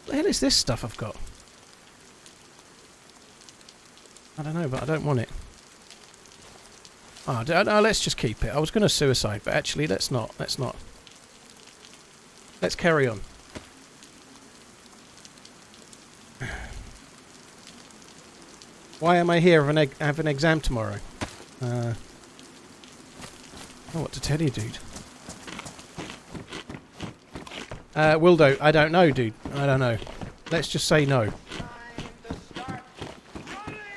What the hell is this stuff I've got? I don't know, but I don't want it. Oh, no, let's just keep it. I was going to suicide, but actually, let's not. Let's not. Let's carry on. Why am I here? I have an exam tomorrow. I don't know what to tell you, dude. Wildo, I don't know, dude. I don't know. Let's just say no.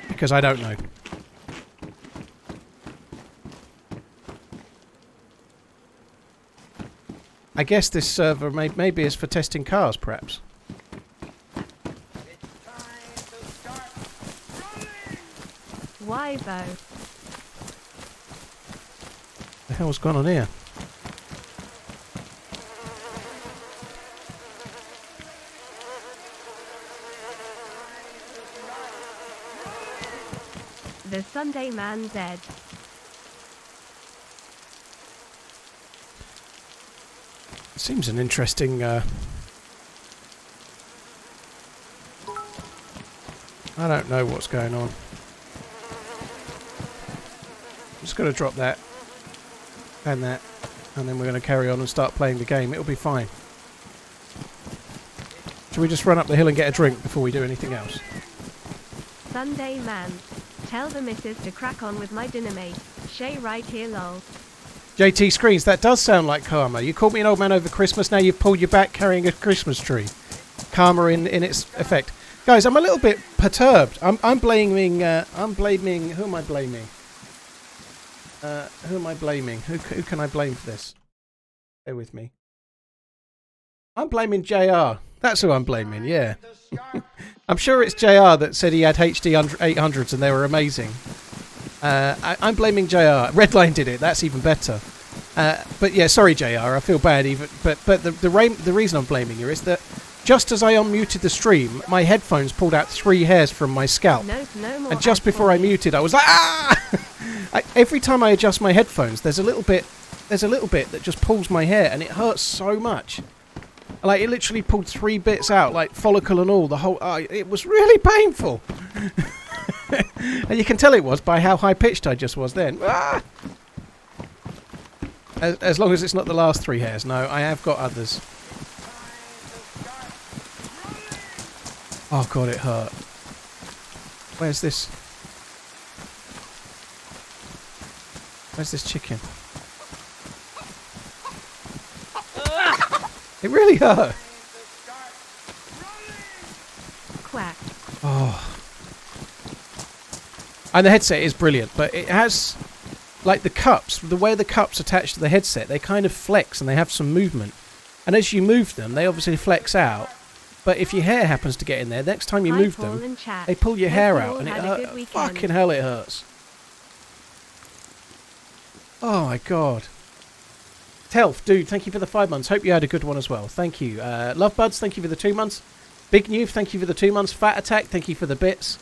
Because I don't know. I guess this server maybe is for testing cars, perhaps. Why though? The hell's gone on here? TheRunningManZ. Seems an interesting. I don't know what's going on. I'm just going to drop that and that, and then we're going to carry on and start playing the game. It'll be fine. Should we just run up the hill and get a drink before we do anything else? TheRunningManZ. Tell the missus to crack on with my dinner mate. Shay right here, lol. JT Screens, that does sound like karma. You called me an old man over Christmas, now you've pulled your back carrying a Christmas tree. Karma in its effect. Guys, I'm a little bit perturbed. I'm blaming, who am I blaming? Who am I blaming? Who can I blame for this? Bear with me. I'm blaming JR. That's who I'm blaming, yeah. I'm sure it's JR that said he had HD 800s and they were amazing. I'm blaming JR. Redline did it. That's even better. But yeah, sorry JR. I feel bad. But the reason I'm blaming you is that just as I unmuted the stream, my headphones pulled out 3 hairs from my scalp. No more and just before I muted, I was like, ah! Every time I adjust my headphones, there's a little bit that just pulls my hair, and it hurts so much. Like, it literally pulled 3 bits out, like follicle and all. The whole, it was really painful. And you can tell it was by how high pitched I just was then. Ah! As long as it's not the last 3 hairs. No, I have got others. Oh god, it hurt. Where's this? Where's this chicken? It really hurt. Quack. Oh. And the headset is brilliant, but it has, like the cups, the way the cups attach to the headset, they kind of flex and they have some movement. And as you move them, they obviously flex out. But if your hair happens to get in there, next time you move them, they pull your hair out, and it hurts. Fucking hell, it hurts. Oh my god. Telf, dude, thank you for the 5 months. Hope you had a good one as well. Thank you. Love Buds, thank you for the 2 months. Big Noob, thank you for the 2 months. Fat Attack, thank you for the bits.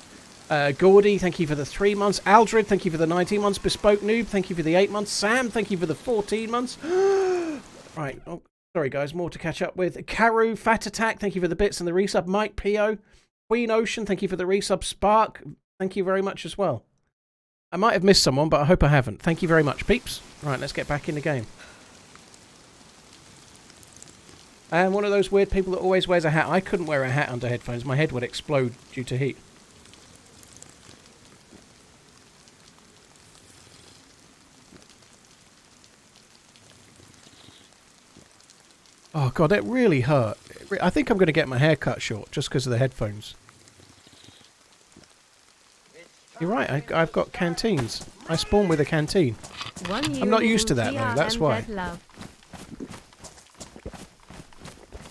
Gordy, thank you for the 3 months. Aldred, thank you for the 19 months. Bespoke Noob, thank you for the 8 months. Sam, thank you for the 14 months. Right, oh, sorry guys, more to catch up with. Karu, Fat Attack, thank you for the bits and the resub. Mike P.O., Queen Ocean, thank you for the resub. Spark, thank you very much as well. I might have missed someone, but I hope I haven't. Thank you very much, peeps. Right, let's get back in the game. And one of those weird people that always wears a hat. I couldn't wear a hat under headphones. My head would explode due to heat. Oh god, it really hurt. I think I'm going to get my hair cut short just because of the headphones. You're right, I've got canteens. I spawn with a canteen. I'm not used to that though, that's why.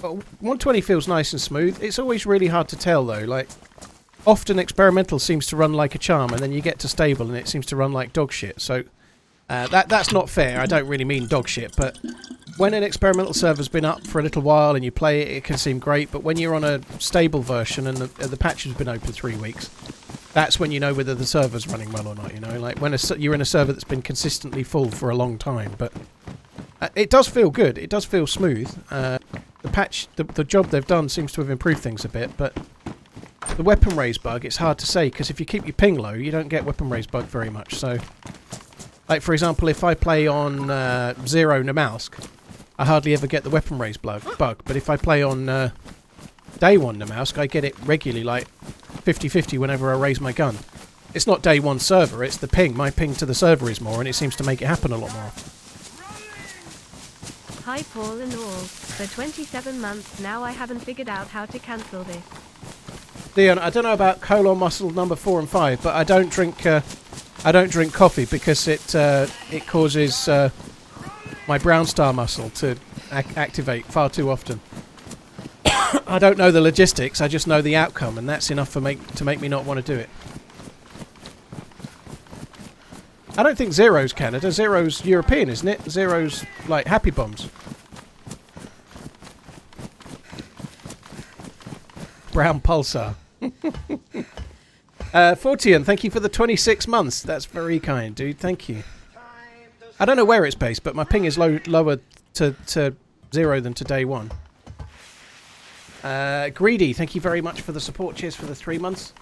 Well, 120 feels nice and smooth. It's always really hard to tell though. Like, often experimental seems to run like a charm, and then you get to stable and it seems to run like dog shit. So that's not fair. I don't really mean dog shit, but when an experimental server's been up for a little while and you play it, it can seem great. But when you're on a stable version and the patch has been open 3 weeks, that's when you know whether the server's running well or not. You know, like when you're in a server that's been consistently full for a long time. But it does feel good. It does feel smooth. The the job they've done seems to have improved things a bit, but the weapon raise bug, it's hard to say, because if you keep your ping low, you don't get weapon raise bug very much. So, like for example, if I play on 0 Namalsk, I hardly ever get the weapon raise bug, but if I play on day 1 Namalsk, I get it regularly, like 50-50 whenever I raise my gun. It's not day 1 server, it's the ping. My ping to the server is more, and it seems to make it happen a lot more. Hi Paul and all. For 27 months now I haven't figured out how to cancel this. Dion, I don't know about colon muscle number 4 and 5, but I don't drink coffee because it causes my brown star muscle to activate far too often. I don't know the logistics, I just know the outcome, and that's enough to make me not want to do it. I don't think Zero's Canada, Zero's European, isn't it? Zero's like Happy Bombs. Brown Pulsar. Fortian, thank you for the 26 months. That's very kind, dude. Thank you. I don't know where it's based, but my ping is lower to 0 than to day 1. Greedy, thank you very much for the support. Cheers for the 3 months.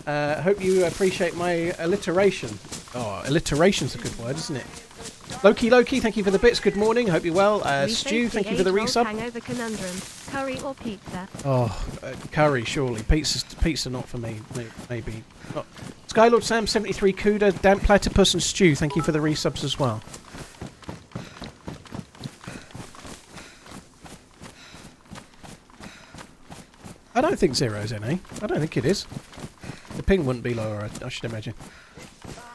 Hope you appreciate my alliteration. Oh, alliteration's a good word, isn't it? Loki, thank you for the bits. Good morning. Hope you're well. Stu, thank you for the resub. Hangover conundrum. Curry or pizza? Oh, curry, surely. Pizza not for me. Maybe. Not. Skylord Sam, 73 Cuda, Damp Platypus, and Stu, thank you for the resubs as well. I don't think Zero's NA. I don't think it is. The ping wouldn't be lower, I should imagine.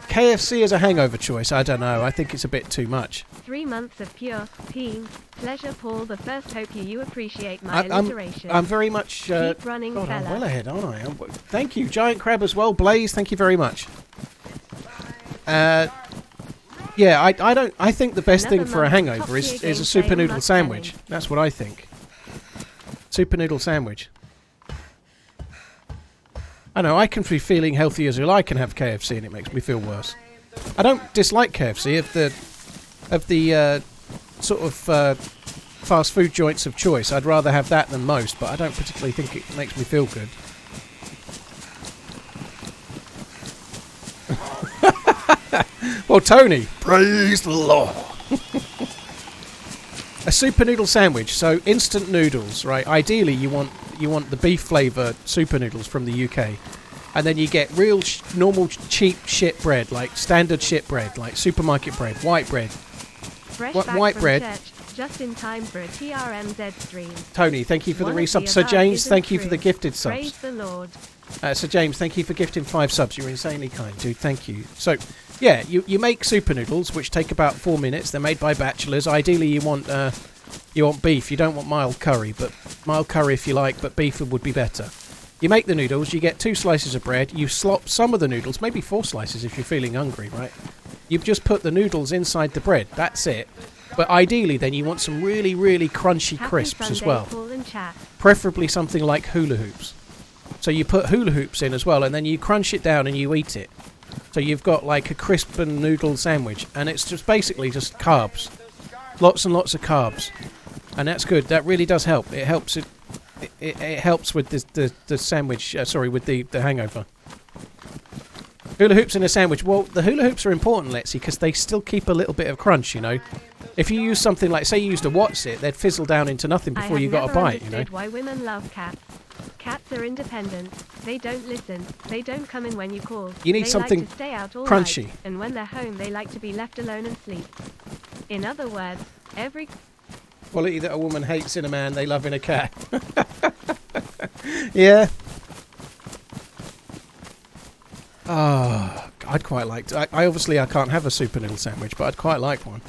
KFC as a hangover choice, I don't know. I think it's a bit too much. 3 months of pure peen pleasure, Paul. The first hope you appreciate my alliteration. I'm very much... Keep running, God, fella. I'm well ahead, aren't I? Thank you. Giant Crab as well. Blaze, thank you very much. Yeah, I think the best thing for a hangover is a super noodle sandwich. That's what I think. Super noodle sandwich. I know, I can be feeling healthy as well. I can have KFC and it makes me feel worse. I don't dislike KFC of the sort of fast food joints of choice. I'd rather have that than most, but I don't particularly think it makes me feel good. Well, Tony, praise the Lord. A super noodle sandwich, so instant noodles, right? Ideally, you want the beef flavour super noodles from the UK, and then you get real normal cheap shit bread, like standard shit bread, like supermarket bread, white bread. Fresh back white from bread. Church, just in time for a TRMZ stream. Tony, thank you for the One of resub. the Sir above James, isn't thank you for true. the gifted Praise subs. the Lord. Sir James, thank you for gifting 5 subs. You're insanely kind, dude. Thank you. So, yeah, you make super noodles, which take about 4 minutes. They're made by bachelors. Ideally, you want beef. You don't want mild curry, but mild curry if you like, but beef would be better. You make the noodles. You get 2 slices of bread. You slop some of the noodles, maybe 4 slices if you're feeling hungry, right? You just put the noodles inside the bread. That's it. But ideally, then you want some really, really crunchy Happy crisps Sunday, as well. Paul and chat. Preferably something like hula hoops. So you put hula hoops in as well, and then you crunch it down and you eat it. So you've got like a crisp and noodle sandwich, and it's just basically just carbs. Lots and lots of carbs. And that's good. That really does help. It helps it helps with the sandwich, with the hangover. Hula hoops in a sandwich. Well, the hula hoops are important, Letsy, because they still keep a little bit of crunch, you know. If you use something like, say you used a What's-It, they'd fizzle down into nothing before you got a bite, you know. I have never understood why women love cats. Cats are independent. They don't listen. They don't come in when you call. You need they something like to stay out all crunchy. night, and when they're home, they like to be left alone and sleep. In other words, every quality that a woman hates in a man, they love in a cat. Yeah. I'd quite like to. I obviously I can't have a super noodle sandwich, but I'd quite like one.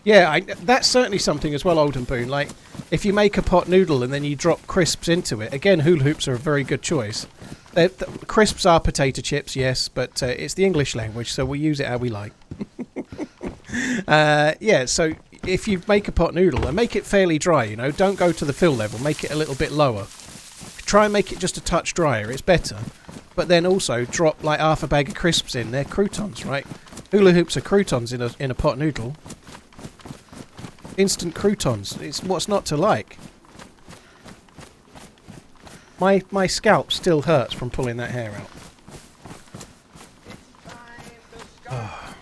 Yeah, that's certainly something as well, Oldham Boone. Like, if you make a pot noodle and then you drop crisps into it, again, hula hoops are a very good choice. Crisps are potato chips, yes, but it's the English language, so we use it how we like. Yeah, so if you make a pot noodle, and make it fairly dry, you know, don't go to the fill level, make it a little bit lower. Try and make it just a touch drier, it's better. But then also drop like half a bag of crisps in. They're croutons, right? Hula hoops are croutons in a pot noodle. instant croutons. It's what's not to like. My scalp still hurts from pulling that hair out. Oh.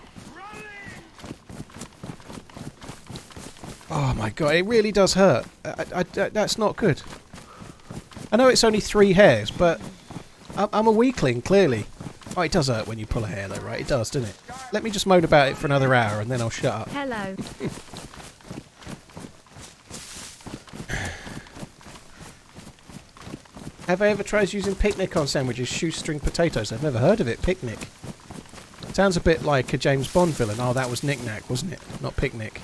Oh my god, it really does hurt. That's not good. I know it's only 3 hairs, but I'm a weakling, clearly. Oh, it does hurt when you pull a hair though, right? It does, doesn't it? Let me just moan about it for another hour and then I'll shut up. Hello. Have I ever tried using picnic on sandwiches? Shoestring potatoes. I've never heard of it. Picnic. Sounds a bit like a James Bond villain. Oh, that was Knick-Knack, wasn't it? Not Picnic.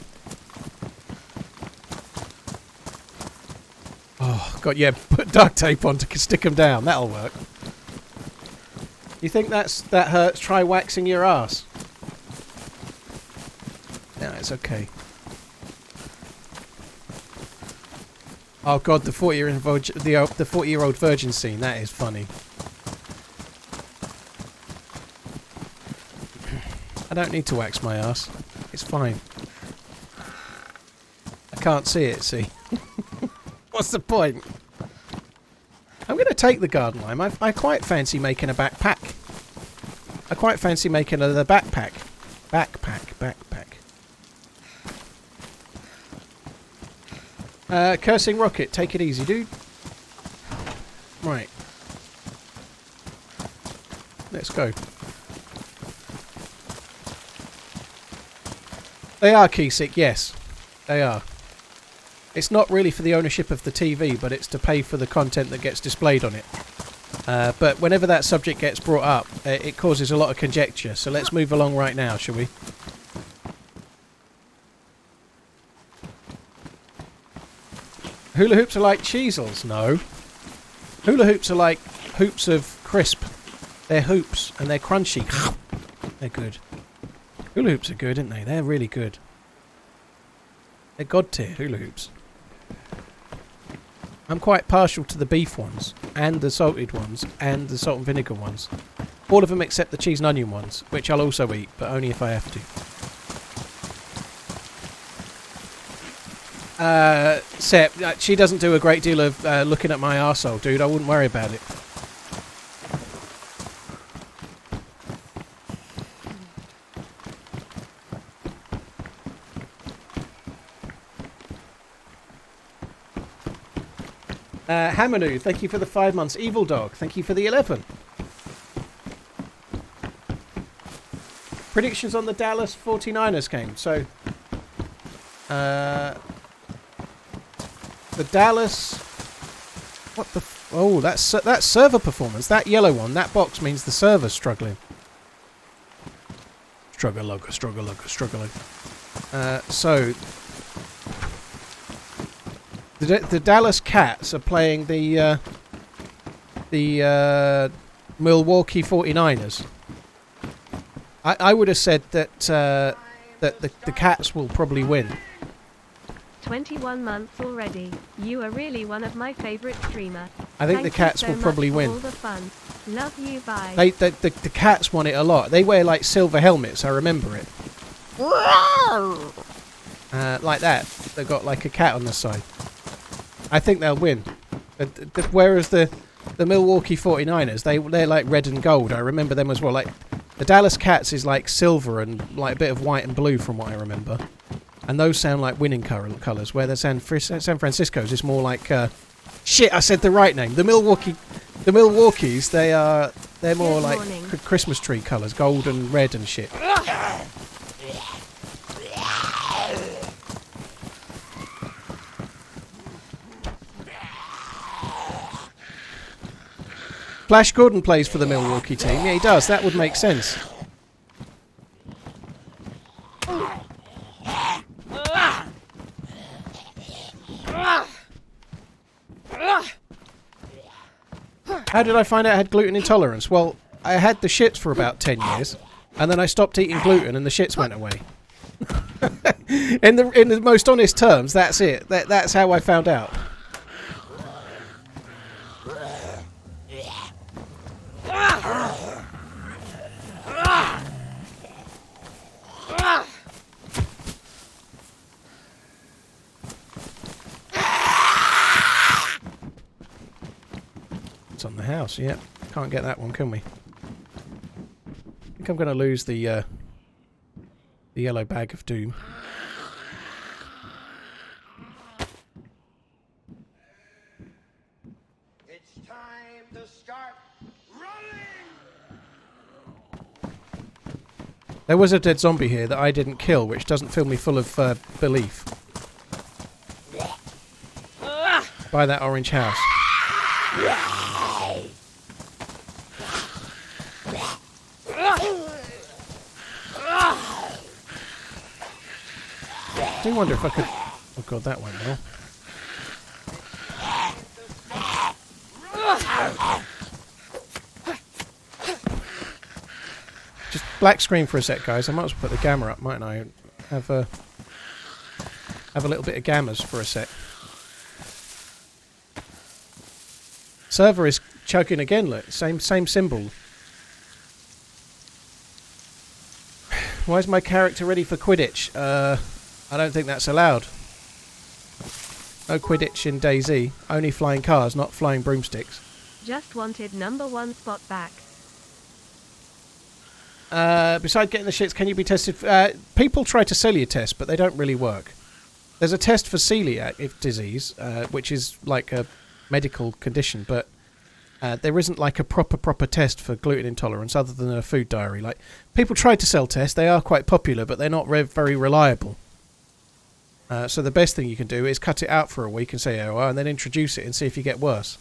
Oh, God, yeah. Put duct tape on to stick them down. That'll work. You think that hurts? Try waxing your ass. Yeah, it's okay. Oh god, the 40-year-old virgin scene. That is funny. I don't need to wax my ass. It's fine. I can't see it. See? What's the point? I'm going to take the garden lime. I quite fancy making a backpack. I quite fancy making the backpack. Backpack. Cursing Rocket, take it easy, dude. Right. Let's go. They are Keysick, yes. They are. It's not really for the ownership of the TV, but it's to pay for the content that gets displayed on it. But whenever that subject gets brought up, it causes a lot of conjecture. So let's move along right now, shall we? Hula hoops are like cheesels? No. Hula hoops are like hoops of crisp. They're hoops, and they're crunchy. They're good. Hula hoops are good, aren't they? They're really good. They're god tier, hula hoops. I'm quite partial to the beef ones, and the salted ones, and the salt and vinegar ones. All of them except the cheese and onion ones, which I'll also eat, but only if I have to. Sep, she doesn't do a great deal of looking at my arsehole, dude. I wouldn't worry about it. Hamanu, thank you for the 5 months. Evil Dog, thank you for the 11. Predictions on the Dallas 49ers game. So, the Dallas... What the... Oh, that's server performance. That yellow one, that box means the server's struggling. Struggling. So... The Dallas Cats are playing the Milwaukee 49ers. I would have said that the Cats will probably win. 21 months already. You are really one of my favourite streamer. I think the Cats will probably win. All the fun. Love you, bye. The Cats won it a lot. They wear like silver helmets. I remember it. Like that. They've got like a cat on the side. I think they'll win. Whereas the Milwaukee 49ers, they're like red and gold. I remember them as well. Like the Dallas Cats is like silver and like a bit of white and blue from what I remember. And those sound like winning colours. Where the San Francisco's is more like shit. I said the right name. The Milwaukees. They're more like Christmas tree colours, gold and red and shit. Flash Gordon plays for the Milwaukee team. Yeah, he does. That would make sense. How did I find out I had gluten intolerance? Well, I had the shits for about 10 years, and then I stopped eating gluten and the shits went away. In the most honest terms, that's it. That's how I found out. That's on the house, yeah. Can't get that one, can we? I think I'm going to lose the yellow bag of doom. It's time to start running! There was a dead zombie here that I didn't kill, which doesn't fill me full of belief. By that orange house. I do wonder if I could... Oh god, that went well. Just black screen for a sec, guys. I might as well put the gamma up, mightn't I? Have a little bit of gammas for a sec. Server is choking again, look. Same symbol. Why is my character ready for Quidditch? I don't think that's allowed. No Quidditch in DayZ. Only flying cars, not flying broomsticks. Just wanted #1 spot back. Besides getting the shits, can you be tested? People try to sell you tests, but they don't really work. There's a test for celiac disease, which is like a medical condition, but there isn't like a proper test for gluten intolerance other than a food diary. Like, people try to sell tests, they are quite popular, but they're not very reliable. So the best thing you can do is cut it out for a week and say, oh, and then introduce it and see if you get worse.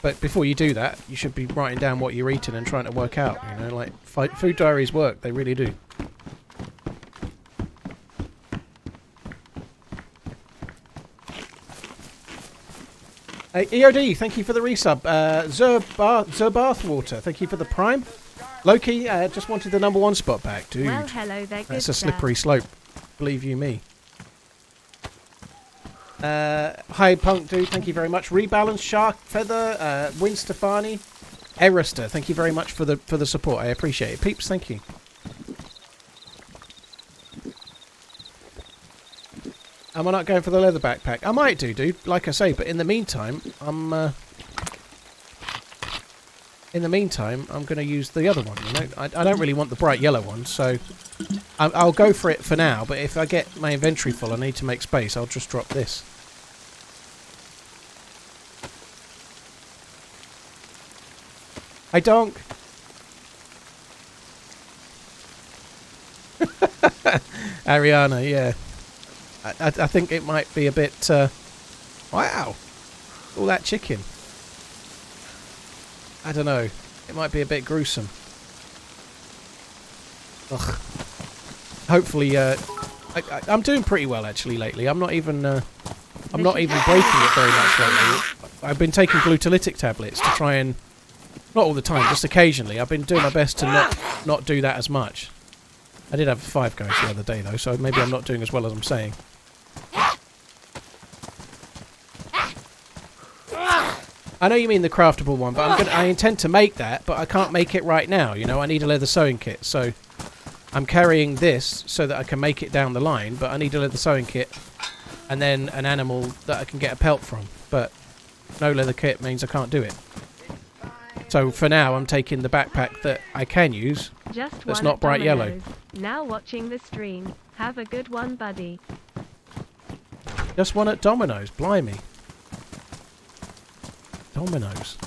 But before you do that, you should be writing down what you're eating and trying to work out. You know, like, food diaries work, they really do. EOD, thank you for the resub. Zerbathwater, thank you for the prime. Loki, just wanted the #1 spot back, dude. Well, hello there, good That's a slippery slope, believe you me. Hi, Punk, dude, thank you very much. Rebalance, Shark, Feather, Win Stefani, Erister, thank you very much for the support. I appreciate it. Peeps, thank you. Am I not going for the leather backpack? I might do, dude. Like I say, but in the meantime, I'm going to use the other one. You know, I don't really want the bright yellow one, so I'll go for it for now. But if I get my inventory full, I need to make space. I'll just drop this. Hey, Donk. Ariana, yeah. I think it might be a bit... wow! All that chicken. I don't know. It might be a bit gruesome. Ugh. Hopefully, I'm doing pretty well actually lately. I'm not even breaking it very much lately. I've been taking gluteolytic tablets to try and... Not all the time, just occasionally. I've been doing my best to not do that as much. I did have 5 goes the other day though, so maybe I'm not doing as well as I'm saying. I know you mean the craftable one, but I intend to make that, but I can't make it right now, you know, I need a leather sewing kit, so I'm carrying this so that I can make it down the line, but I need a leather sewing kit and then an animal that I can get a pelt from, but no leather kit means I can't do it. So for now I'm taking the backpack that I can use, that's not bright yellow. Now watching the stream. Have a good one, buddy. Just one at Domino's, blimey. Domino's.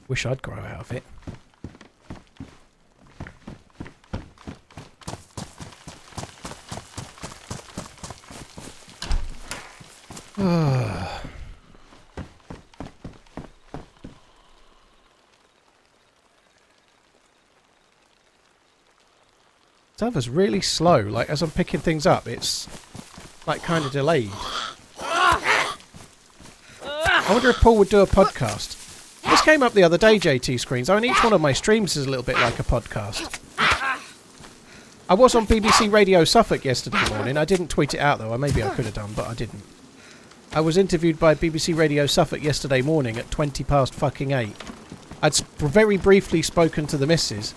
Wish I'd grow out of it. Server's really slow. Like, as I'm picking things up, it's like kind of delayed. I wonder if Paul would do a podcast. This came up the other day, JT Screens. I mean, each one of my streams is a little bit like a podcast. I was on BBC Radio Suffolk yesterday morning. I didn't tweet it out, though. Maybe I could have done, but I didn't. I was interviewed by BBC Radio Suffolk yesterday morning at 8:20. I'd very briefly spoken to the missus,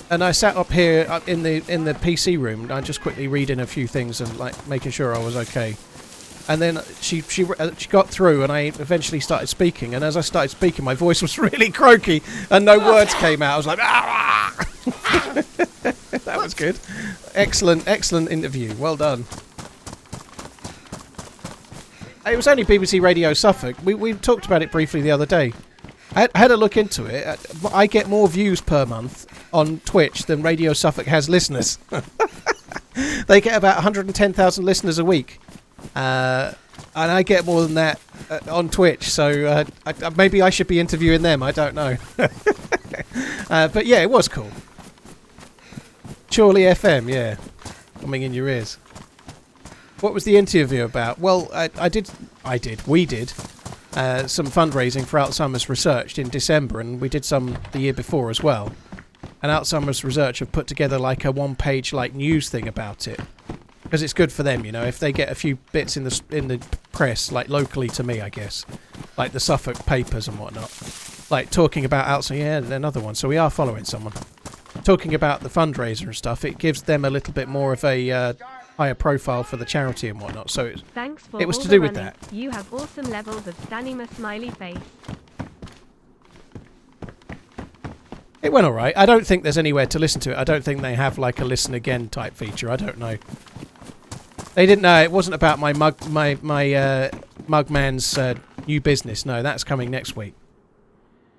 And I sat up here in the PC room. And I just quickly reading a few things and like making sure I was okay. And then she got through, and I eventually started speaking. And as I started speaking, my voice was really croaky, and no words came out. I was like, ah! That was good. Excellent interview. Well done. It was only BBC Radio Suffolk. We talked about it briefly the other day. I had a look into it. I get more views per month on Twitch than Radio Suffolk has listeners. They get about 110,000 listeners a week. And I get more than that on Twitch, so maybe I should be interviewing them. I don't know. But yeah, it was cool. Chorley FM, yeah. Coming in your ears. What was the interview about? Well, we did some fundraising for Alzheimer's Research in December, and we did some the year before as well. And Alzheimer's Research have put together like a one-page like news thing about it, because it's good for them, you know, if they get a few bits in the press, like locally to me, I guess, like the Suffolk papers and whatnot, like talking about Alzheimer's. Yeah, another one. So we are following someone talking about the fundraiser and stuff. It gives them a little bit more of a higher profile for the charity and whatnot. So it was to do with that. You have awesome levels of Stanima smiley face. It went all right. I don't think there's anywhere to listen to it. I don't think they have like a listen again type feature. I don't know. They didn't know. It wasn't about my Mugman's new business. No, that's coming next week.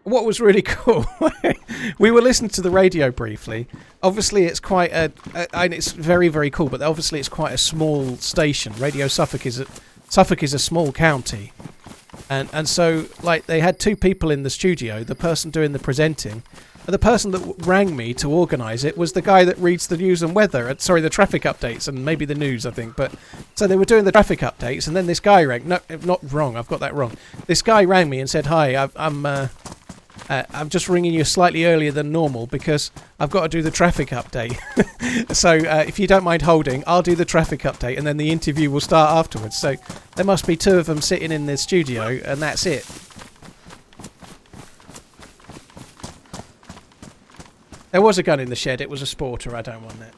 What was really cool, we were listening to the radio briefly. Obviously, it's quite and it's very, very cool, but obviously it's quite a small station. Radio Suffolk is a small county. And so, like, they had two people in the studio, the person doing the presenting, and the person that rang me to organise it was the guy that reads the news and weather, the traffic updates, and maybe the news, I think. But so they were doing the traffic updates, and then this guy rang. No, not wrong, I've got that wrong. This guy rang me and said, hi, I'm just ringing you slightly earlier than normal because I've got to do the traffic update. So if you don't mind holding, I'll do the traffic update, and then the interview will start afterwards. So there must be two of them sitting in the studio, and that's it. There was a gun in the shed. It was a sporter. I don't want that.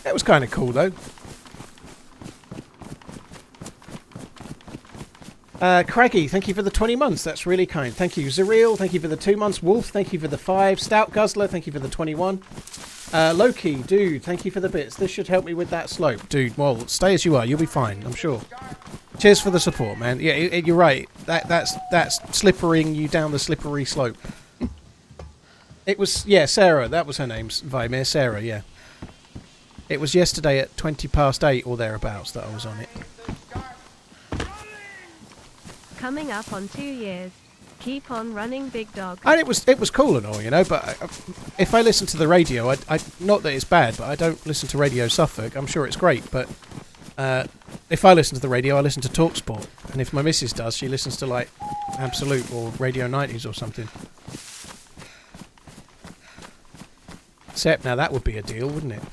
It was kind of cool, though. Craggy, thank you for the 20 months. That's really kind. Thank you. Zariel, thank you for the 2 months. Wolf, thank you for the 5. Stout Guzzler, thank you for the 21. Loki, dude, thank you for the bits. This should help me with that slope. Dude, well, stay as you are. You'll be fine, I'm sure. Cheers for the support, man. Yeah, you're right. That's slippering you down the slippery slope. It was, yeah, Sarah. That was her name, Vimir. Sarah, yeah. It was yesterday at 8:20 or thereabouts that I was on it. Coming up on 2 years. Keep on running, big dog. And it was cool and all, you know, but if I listen to the radio, I not that it's bad, but I don't listen to Radio Suffolk. I'm sure it's great, but if I listen to the radio, I listen to TalkSport. And if my missus does, she listens to, like, Absolute or Radio 90s or something. Except now that would be a deal, wouldn't it?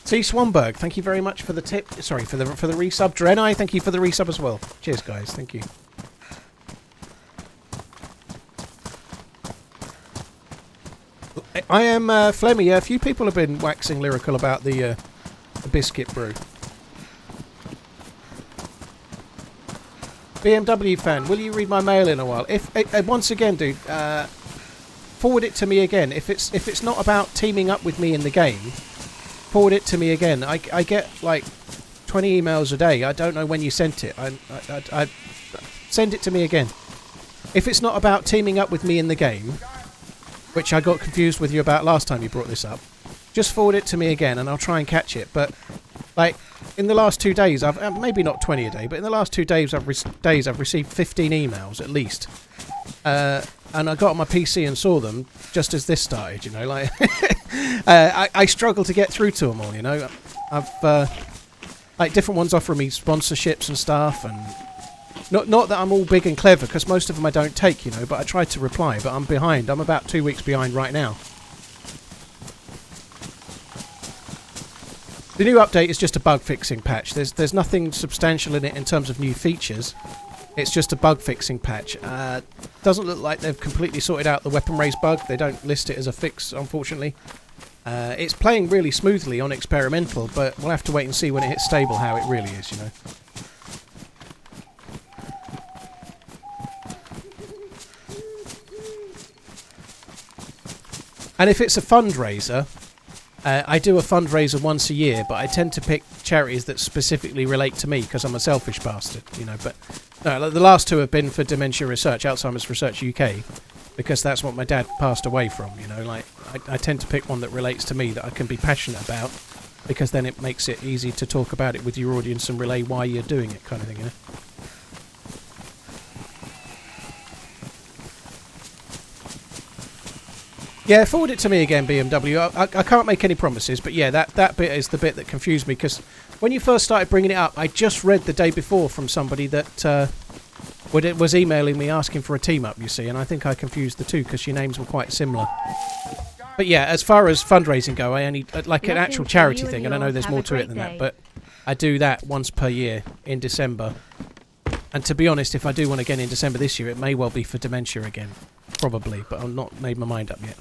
T. Swanberg, thank you very much for the tip. Sorry, for the resub. Drenai, thank you for the resub as well. Cheers, guys. Thank you. I am Flemmy. A few people have been waxing lyrical about the biscuit brew. BMW fan, will you read my mail in a while? If once again, dude, forward it to me again. If it's not about teaming up with me in the game, forward it to me again. I get like 20 emails a day. I don't know when you sent it. I send it to me again. If it's not about teaming up with me in the game, which I got confused with you about last time you brought this up, just forward it to me again and I'll try and catch it. But like in the last 2 days, I've maybe not 20 a day, but in the last 2 days I've received 15 emails at least. And I got on my PC and saw them just as this started, you know, like I struggle to get through to them all, you know. I've like different ones offering me sponsorships and stuff, and not that I'm all big and clever, because most of them I don't take, you know, but I try to reply, but I'm behind. I'm about 2 weeks behind right now. The new update is just a bug fixing patch. There's nothing substantial in it in terms of new features. It's just a bug fixing patch. Doesn't look like they've completely sorted out the weapon raise bug. They don't list it as a fix, unfortunately. It's playing really smoothly on experimental, but we'll have to wait and see when it hits stable how it really is, you know. And if it's a fundraiser, I do a fundraiser once a year, but I tend to pick charities that specifically relate to me because I'm a selfish bastard, you know. But no, the last two have been for dementia research, Alzheimer's Research UK, because that's what my dad passed away from, you know. Like I tend to pick one that relates to me that I can be passionate about, because then it makes it easy to talk about it with your audience and relay why you're doing it, kind of thing, you know. Yeah, forward it to me again, BMW. I can't make any promises, but yeah, that bit is the bit that confused me, because when you first started bringing it up, I just read the day before from somebody that was emailing me asking for a team-up, you see, and I think I confused the two because your names were quite similar. But yeah, as far as fundraising go, I only, like an actual charity thing, and I know there's more to it than that, but I do that once per year in December. And to be honest, if I do one again in December this year, it may well be for dementia again. Probably, but I've not made my mind up yet.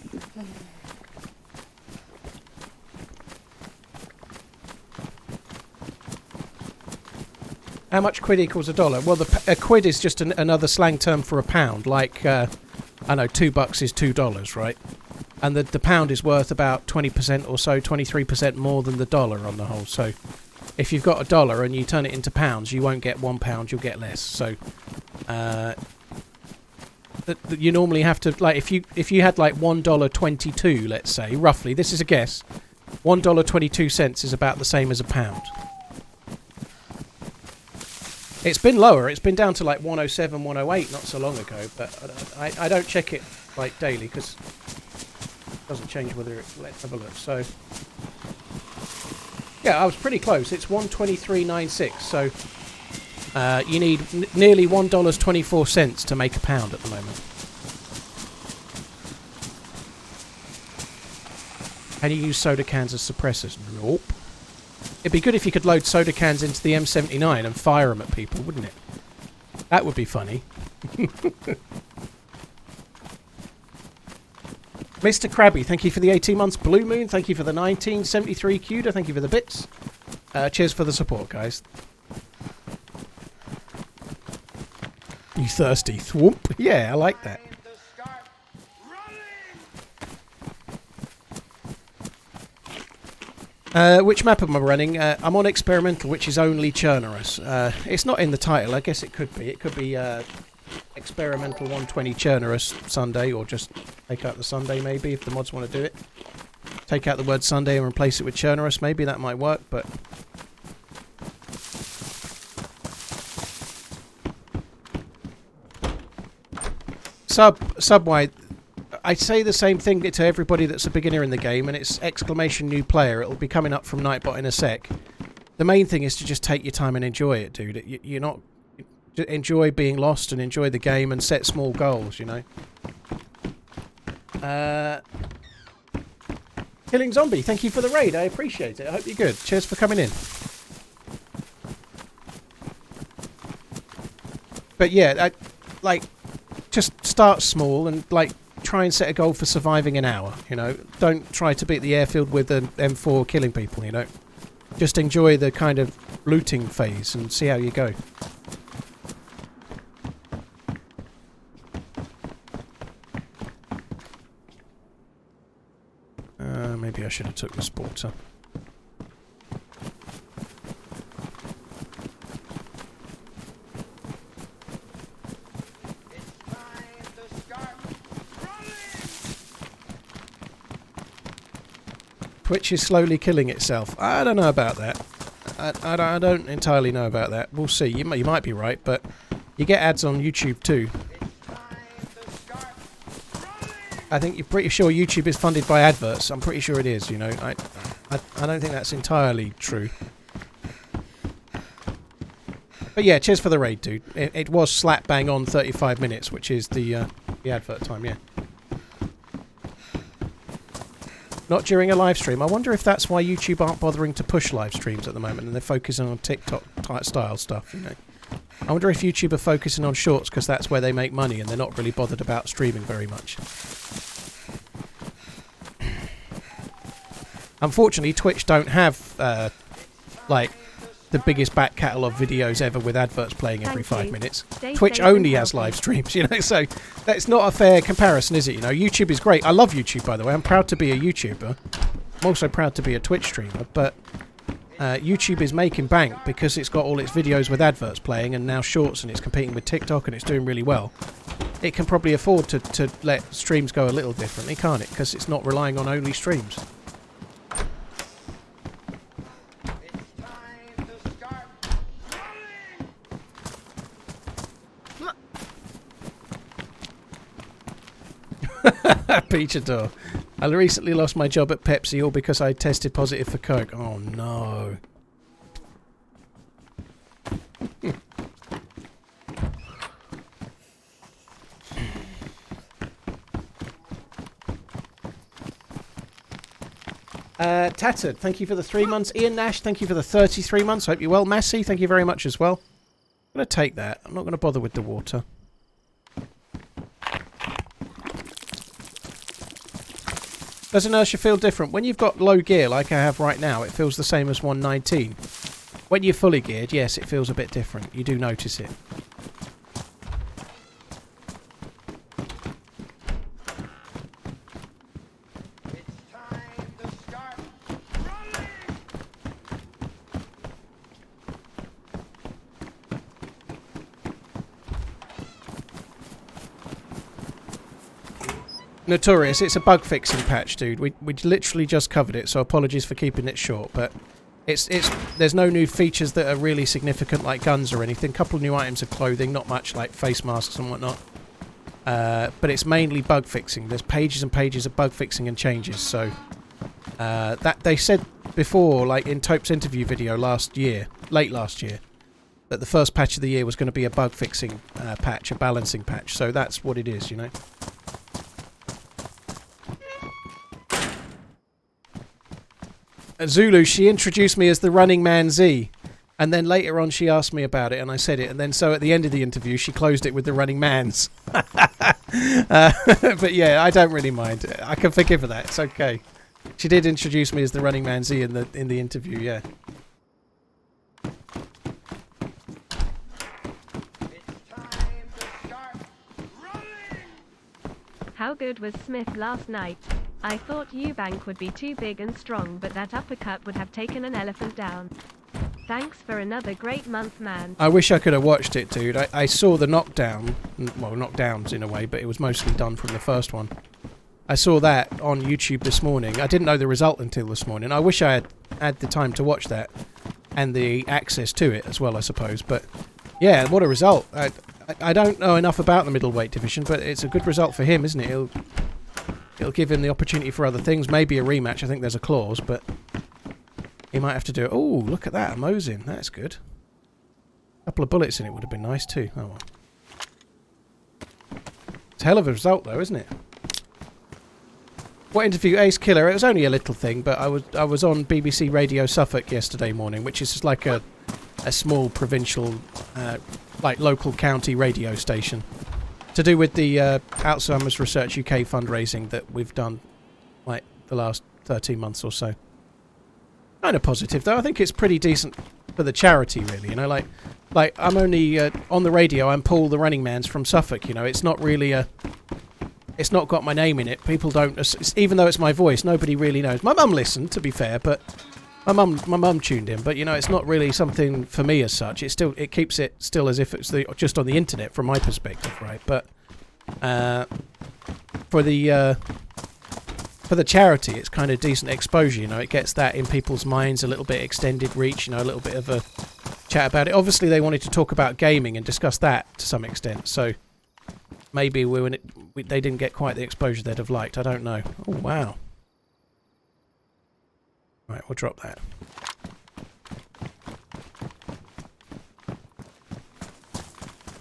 How much quid equals $1? Well, a quid is just another slang term for a pound. Like, I know, $2 is $2, right? And the pound is worth about 20% or so, 23% more than the dollar on the whole. So, if you've got $1 and you turn it into pounds, you won't get £1, you'll get less. So, you normally have to, like, if you had like $1.22, let's say, roughly, this is a guess, $1.22 is about the same as a pound. It's been lower. It's been down to like 107, 108 not so long ago, but I don't check it like daily because it doesn't change whether it. Let's have a look. So yeah, I was pretty close. It's 123.96. So you need nearly $1.24 to make a pound at the moment. How do you use soda cans as suppressors? Nope. It'd be good if you could load soda cans into the M79 and fire them at people, wouldn't it? That would be funny. Mr. Krabby, thank you for the 18 months. Blue Moon, thank you for the 1973 Cuda. Thank you for the bits. Cheers for the support, guys. You thirsty? Thwomp. Yeah, I like that. Which map am I running? I'm on Experimental, which is only Churnerous. It's not in the title. I guess it could be. It could be Experimental 120 Churnerous Sunday, or just take out the Sunday maybe, if the mods want to do it. Take out the word Sunday and replace it with Churnerous. Maybe that might work, but... Subway... I say the same thing to everybody that's a beginner in the game, and it's exclamation new player. It'll be coming up from Nightbot in a sec. The main thing is to just take your time and enjoy it, dude. You're not... Enjoy being lost and enjoy the game and set small goals, you know. Killing Zombie, thank you for the raid. I appreciate it. I hope you're good. Cheers for coming in. But yeah, just start small and, like, try and set a goal for surviving an hour, you know. Don't try to beat the Airfield with an M4 killing people, you know. Just enjoy the kind of looting phase and see how you go. Maybe I should have took the Sporter. Twitch is slowly killing itself. I don't know about that. I don't entirely know about that. We'll see. You might be right, but you get ads on YouTube too. I think you're pretty sure YouTube is funded by adverts. I'm pretty sure it is, you know. I don't think that's entirely true. But yeah, cheers for the raid, dude. It was slap bang on 35 minutes, which is the advert time, yeah. Not during a live stream. I wonder if that's why YouTube aren't bothering to push live streams at the moment and they're focusing on TikTok style stuff, you know. I wonder if YouTube are focusing on shorts because that's where they make money and they're not really bothered about streaming very much. Unfortunately, Twitch don't have, like, the biggest back catalogue videos ever with adverts playing every 5 minutes. Twitch only has live streams, you know, so that's not a fair comparison, is it? You know, YouTube is great. I love YouTube, by the way. I'm proud to be a YouTuber. I'm also proud to be a Twitch streamer, but YouTube is making bank because it's got all its videos with adverts playing and now shorts, and it's competing with TikTok and it's doing really well. It can probably afford to let streams go a little differently, can't it? Because it's not relying on only streams. Peachador. I recently lost my job at Pepsi all because I tested positive for Coke. Oh no. Tattered, thank you for the 3 months. Ian Nash, thank you for the 33 months. Hope you're well. Massey, thank you very much as well. I'm going to take that. I'm not going to bother with the water. Does inertia feel different? When you've got low gear like I have right now, it feels the same as 119. When you're fully geared, yes, it feels a bit different. You do notice it. It's time to start running! Notorious, it's a bug fixing patch, dude. We literally just covered it, so apologies for keeping it short, but there's no new features that are really significant like guns or anything. A couple of new items of clothing, not much like face masks and whatnot. But it's mainly bug fixing. There's pages and pages of bug fixing and changes, so that they said before, like in Tope's interview video late last year, that the first patch of the year was going to be a bug fixing patch, a balancing patch, so that's what it is, you know. Zulu, she introduced me as TheRunningManZ, and then later on she asked me about it and I said it, and then so at the end of the interview she closed it with TheRunningManZ. But yeah, I don't really mind. I can forgive her that. It's okay. She did introduce me as TheRunningManZ in the interview, yeah. It's time to start running! How good was Smith last night? I thought Eubank would be too big and strong, but that uppercut would have taken an elephant down. Thanks for another great month, man. I wish I could have watched it, dude. I saw the knockdown. Well, knockdowns in a way, but it was mostly done from the first one. I saw that on YouTube this morning. I didn't know the result until this morning. I wish I had the time to watch that and the access to it as well, I suppose. But yeah, what a result. I don't know enough about the middleweight division, but it's a good result for him, isn't it? It'll give him the opportunity for other things. Maybe a rematch. I think there's a clause, but he might have to do it. Oh, look at that. A Mosin. That's good. A couple of bullets in it would have been nice too. Oh well. It's a hell of a result though, isn't it? What interview? Ace Killer. It was only a little thing, but I was on BBC Radio Suffolk yesterday morning, which is just like a small provincial, like local county radio station. To do with the Alzheimer's Research UK fundraising that we've done, like, the last 13 months or so. Kind of positive, though. I think it's pretty decent for the charity, really, you know, like I'm only, on the radio, I'm Paul the Running Man's from Suffolk, you know, it's not really it's not got my name in it. People don't, even though it's my voice, nobody really knows. My mum listened, to be fair, but my mum tuned in, but, you know, it's not really something for me as such. It keeps it still as if it's just on the internet from my perspective, right? But for the charity, it's kind of decent exposure, you know. It gets that in people's minds, a little bit extended reach, you know, a little bit of a chat about it. Obviously, they wanted to talk about gaming and discuss that to some extent, so maybe they didn't get quite the exposure they'd have liked. I don't know. Oh, wow. Right, we'll drop that.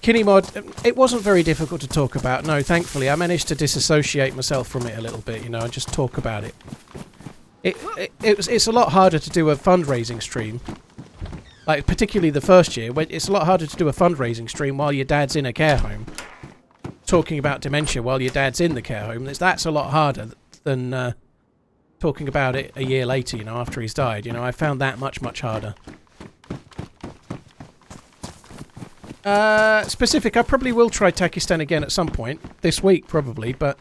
Kinemod, it wasn't very difficult to talk about. No, thankfully, I managed to disassociate myself from it a little bit, you know, and just talk about it. It's a lot harder to do a fundraising stream Like, particularly the first year, when it's a lot harder to do a fundraising stream while your dad's in a care home. Talking about dementia while your dad's in the care home. That's a lot harder than talking about it a year later, you know, after he's died. You know, I found that much, much harder. Specific, I probably will try Takistan again at some point. This week, probably, but...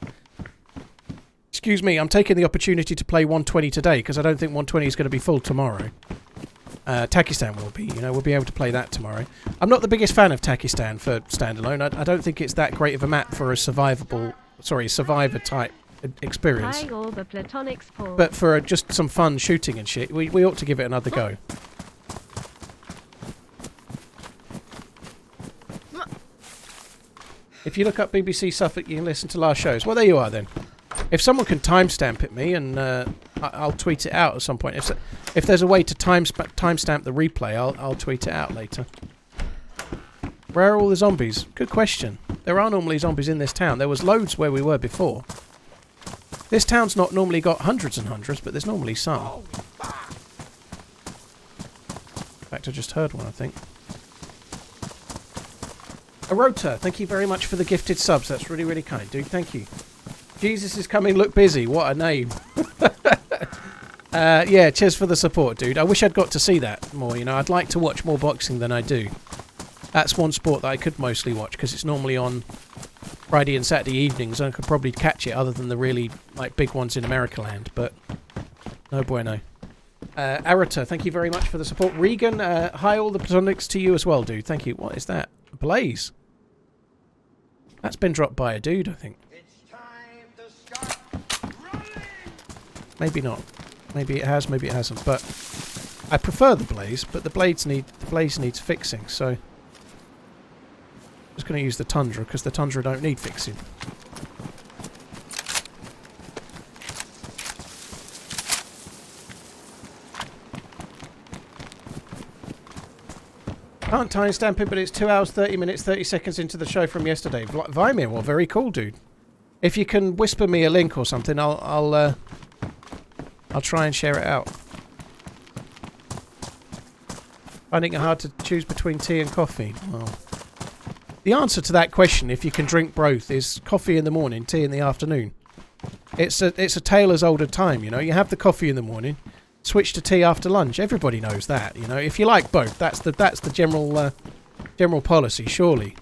Excuse me, I'm taking the opportunity to play 120 today, because I don't think 120 is going to be full tomorrow. Takistan will be, you know, we'll be able to play that tomorrow. I'm not the biggest fan of Takistan for standalone. I don't think it's that great of a map for a survivor-type experience. Hi, all the platonic sport. But for just some fun shooting and shit, we ought to give it another go. If you look up BBC Suffolk, you can listen to last shows. Well, there you are then. If someone can timestamp it me, and I'll tweet it out at some point. If there's a way to timestamp the replay, I'll tweet it out later. Where are all the zombies? Good question. There are normally zombies in this town. There was loads where we were before. This town's not normally got hundreds and hundreds, but there's normally some. In fact, I just heard one, I think. Arota, thank you very much for the gifted subs. That's really, really kind, dude. Thank you. Jesus is coming, look busy. What a name. Yeah, cheers for the support, dude. I wish I'd got to see that more, you know. I'd like to watch more boxing than I do. That's one sport that I could mostly watch, because it's normally on Friday and Saturday evenings, and I could probably catch it other than the really, like, big ones in America land, but no bueno. Arata, thank you very much for the support. Regan, hi, all the platonics to you as well, dude. Thank you. What is that? Blaze. That's been dropped by a dude, I think. Maybe not. Maybe it has, maybe it hasn't. But I prefer the blaze, but the blaze needs fixing, so I'm just going to use the Tundra, because the Tundra don't need fixing. Can't timestamp it, but it's 2 hours, 30 minutes, 30 seconds into the show from yesterday. Vimeo, well, very cool, dude. If you can whisper me a link or something, I'll try and share it out. Finding it hard to choose between tea and coffee. Well, the answer to that question, if you can drink both, is coffee in the morning, tea in the afternoon. It's a tale as old as time, you know. You have the coffee in the morning, switch to tea after lunch. Everybody knows that, you know. If you like both, that's the general policy, surely.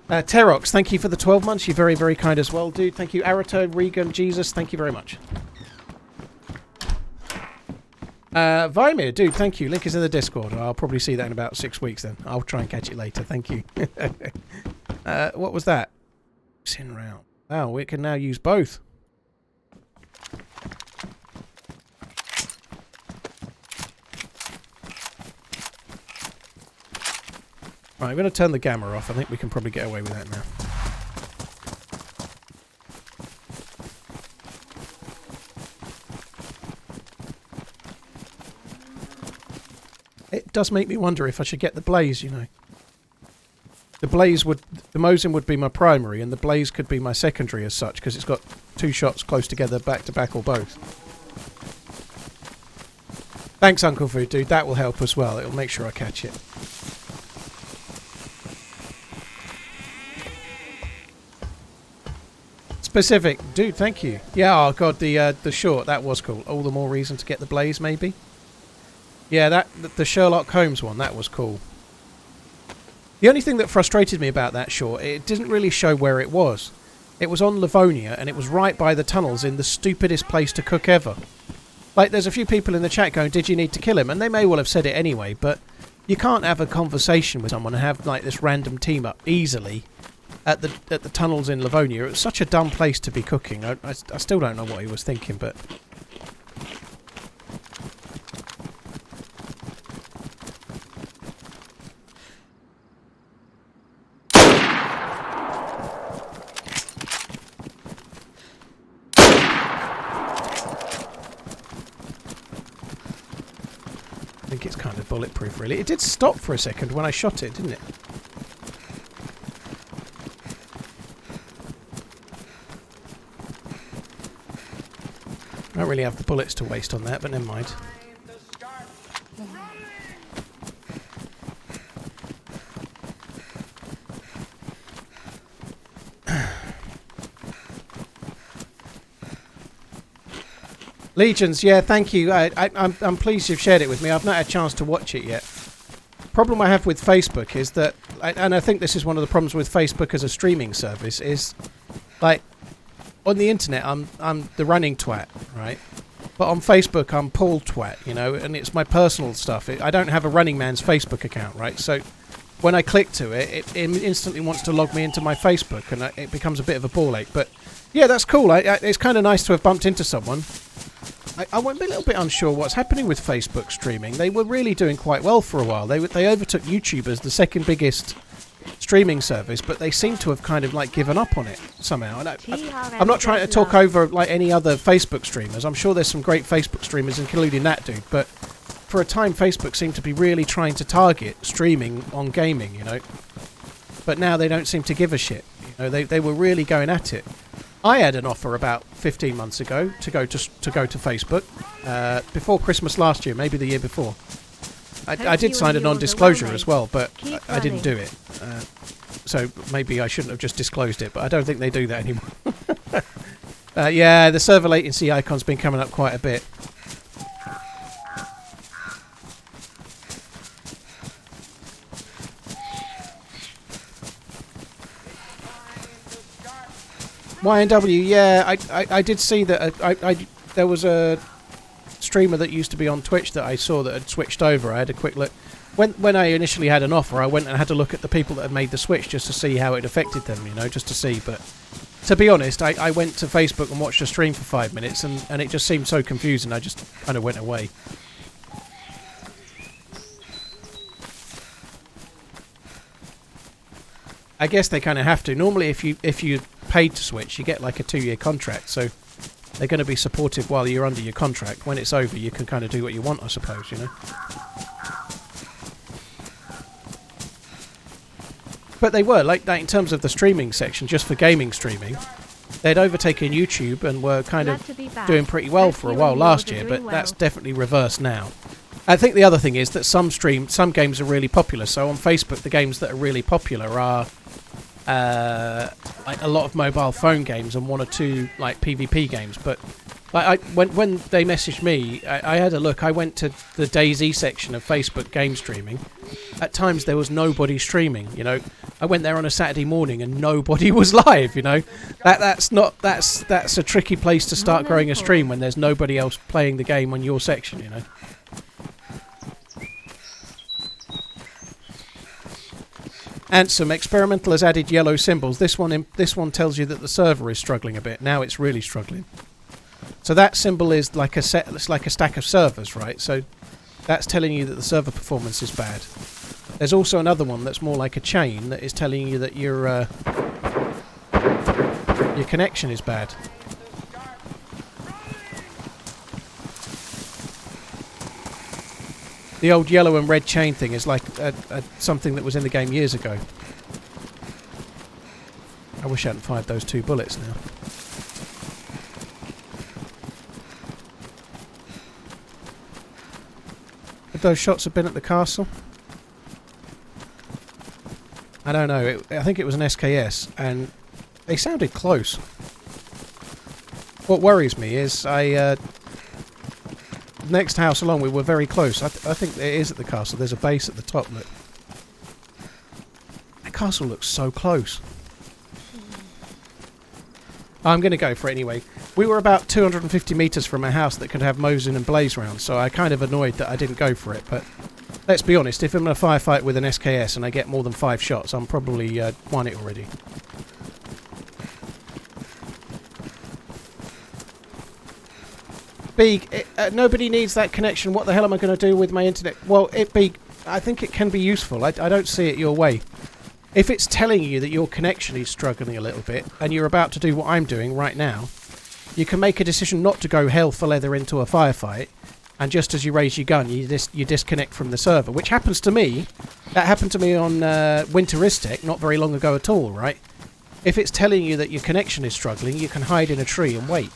Terox, thank you for the 12 months. You're very, very kind as well, dude. Thank you. Arato, Regan, Jesus, thank you very much. Vimir, dude, thank you. Link is in the Discord. I'll probably see that in about 6 weeks then. I'll try and catch it later. Thank you. What was that? Sin round. Wow, we can now use both. Right, I'm going to turn the gamma off. I think we can probably get away with that now. It does make me wonder if I should get the blaze, you know. The Mosin would be my primary, and the blaze could be my secondary as such, because it's got 2 shots close together, back to back, or both. Thanks, Uncle Food, dude. That will help as well. It'll make sure I catch it. Specific, dude. Thank you. Yeah. Oh god, the short, that was cool. All the more reason to get the blaze, maybe. Yeah, the Sherlock Holmes one, that was cool. The only thing that frustrated me about that short, it didn't really show where it was. It was on Livonia, and it was right by the tunnels in the stupidest place to cook ever. Like, there's a few people in the chat going, did you need to kill him? And they may well have said it anyway, but you can't have a conversation with someone and have, like, this random team up easily at the tunnels in Livonia. It was such a dumb place to be cooking. I still don't know what he was thinking, but... I think it's kind of bulletproof, really. It did stop for a second when I shot it, didn't it? don't really have the bullets to waste on that, but never mind. Legions, yeah, thank you. I'm pleased you've shared it with me. I've not had a chance to watch it yet. Problem I have with Facebook is that, and I think this is one of the problems with Facebook as a streaming service, is like on the internet I'm the running twat, right? But on Facebook I'm Paul twat, you know, and it's my personal stuff. I don't have a RunningManZ Facebook account, right? So when I click to it, it instantly wants to log me into my Facebook, and it becomes a bit of a ball ache. But yeah, that's cool. It's kind of nice to have bumped into someone. I went a little bit unsure what's happening with Facebook streaming. They were really doing quite well for a while. They overtook YouTube as the second biggest streaming service, but they seem to have kind of like given up on it somehow. I'm not trying to talk over like any other Facebook streamers. I'm sure there's some great Facebook streamers, including that dude, but for a time Facebook seemed to be really trying to target streaming on gaming, you know. But now they don't seem to give a shit. You know, they were really going at it. I had an offer about 15 months ago to go to Facebook before Christmas last year, maybe the year before. I did sign a non-disclosure as well, but I didn't do it. So maybe I shouldn't have just disclosed it, but I don't think they do that anymore. Yeah, the server latency icon's been coming up quite a bit. YNW, yeah, I did see that. There was a streamer that used to be on Twitch that I saw that had switched over. I had a quick look. When I initially had an offer, I went and had a look at the people that had made the switch just to see how it affected them, you know, just to see. But to be honest, I went to Facebook and watched a stream for 5 minutes, and it just seemed so confusing, I just kind of went away. I guess they kind of have to. Normally, if you paid to switch, you get like a 2-year contract, so they're going to be supportive while you're under your contract. When it's over, you can kind of do what you want, I suppose, you know. But they were, like that in terms of the streaming section, just for gaming streaming, they'd overtaken YouTube and were kind of doing pretty well for a while last year, but that's definitely reversed now. I think the other thing is that some games are really popular. So on Facebook, the games that are really popular are like a lot of mobile phone games and 1 or 2 like PvP games. But like when they messaged me, I had a look. I went to the DayZ's section of Facebook game streaming. At times there was nobody streaming. You know, I went there on a Saturday morning and nobody was live. You know, that's a tricky place to start growing a stream when there's nobody else playing the game on your section. You know. Ansem, Experimental has added yellow symbols. This one tells you that the server is struggling a bit. Now it's really struggling. So that symbol is like it's like a stack of servers, right? So that's telling you that the server performance is bad. There's also another one that's more like a chain that is telling you that your connection is bad. The old yellow and red chain thing is like something that was in the game years ago. I wish I hadn't fired those 2 bullets now. Would those shots have been at the castle? I don't know. I think it was an SKS, and they sounded close. What worries me is next house along, we were very close. I think it is at the castle. There's a base at the top. Look. That castle looks so close. I'm going to go for it anyway. We were about 250 metres from a house that could have Mosin and Blaze rounds, so I kind of annoyed that I didn't go for it. But let's be honest, if I'm in a firefight with an SKS and I get more than 5 shots, I'm probably won it already. Beeg, nobody needs that connection. What the hell am I going to do with my internet? Well, Beeg, I think it can be useful. I don't see it your way. If it's telling you that your connection is struggling a little bit, and you're about to do what I'm doing right now, you can make a decision not to go hell for leather into a firefight, and just as you raise your gun, you disconnect from the server, which happens to me. That happened to me on Winteristic not very long ago at all, right? If it's telling you that your connection is struggling, you can hide in a tree and wait.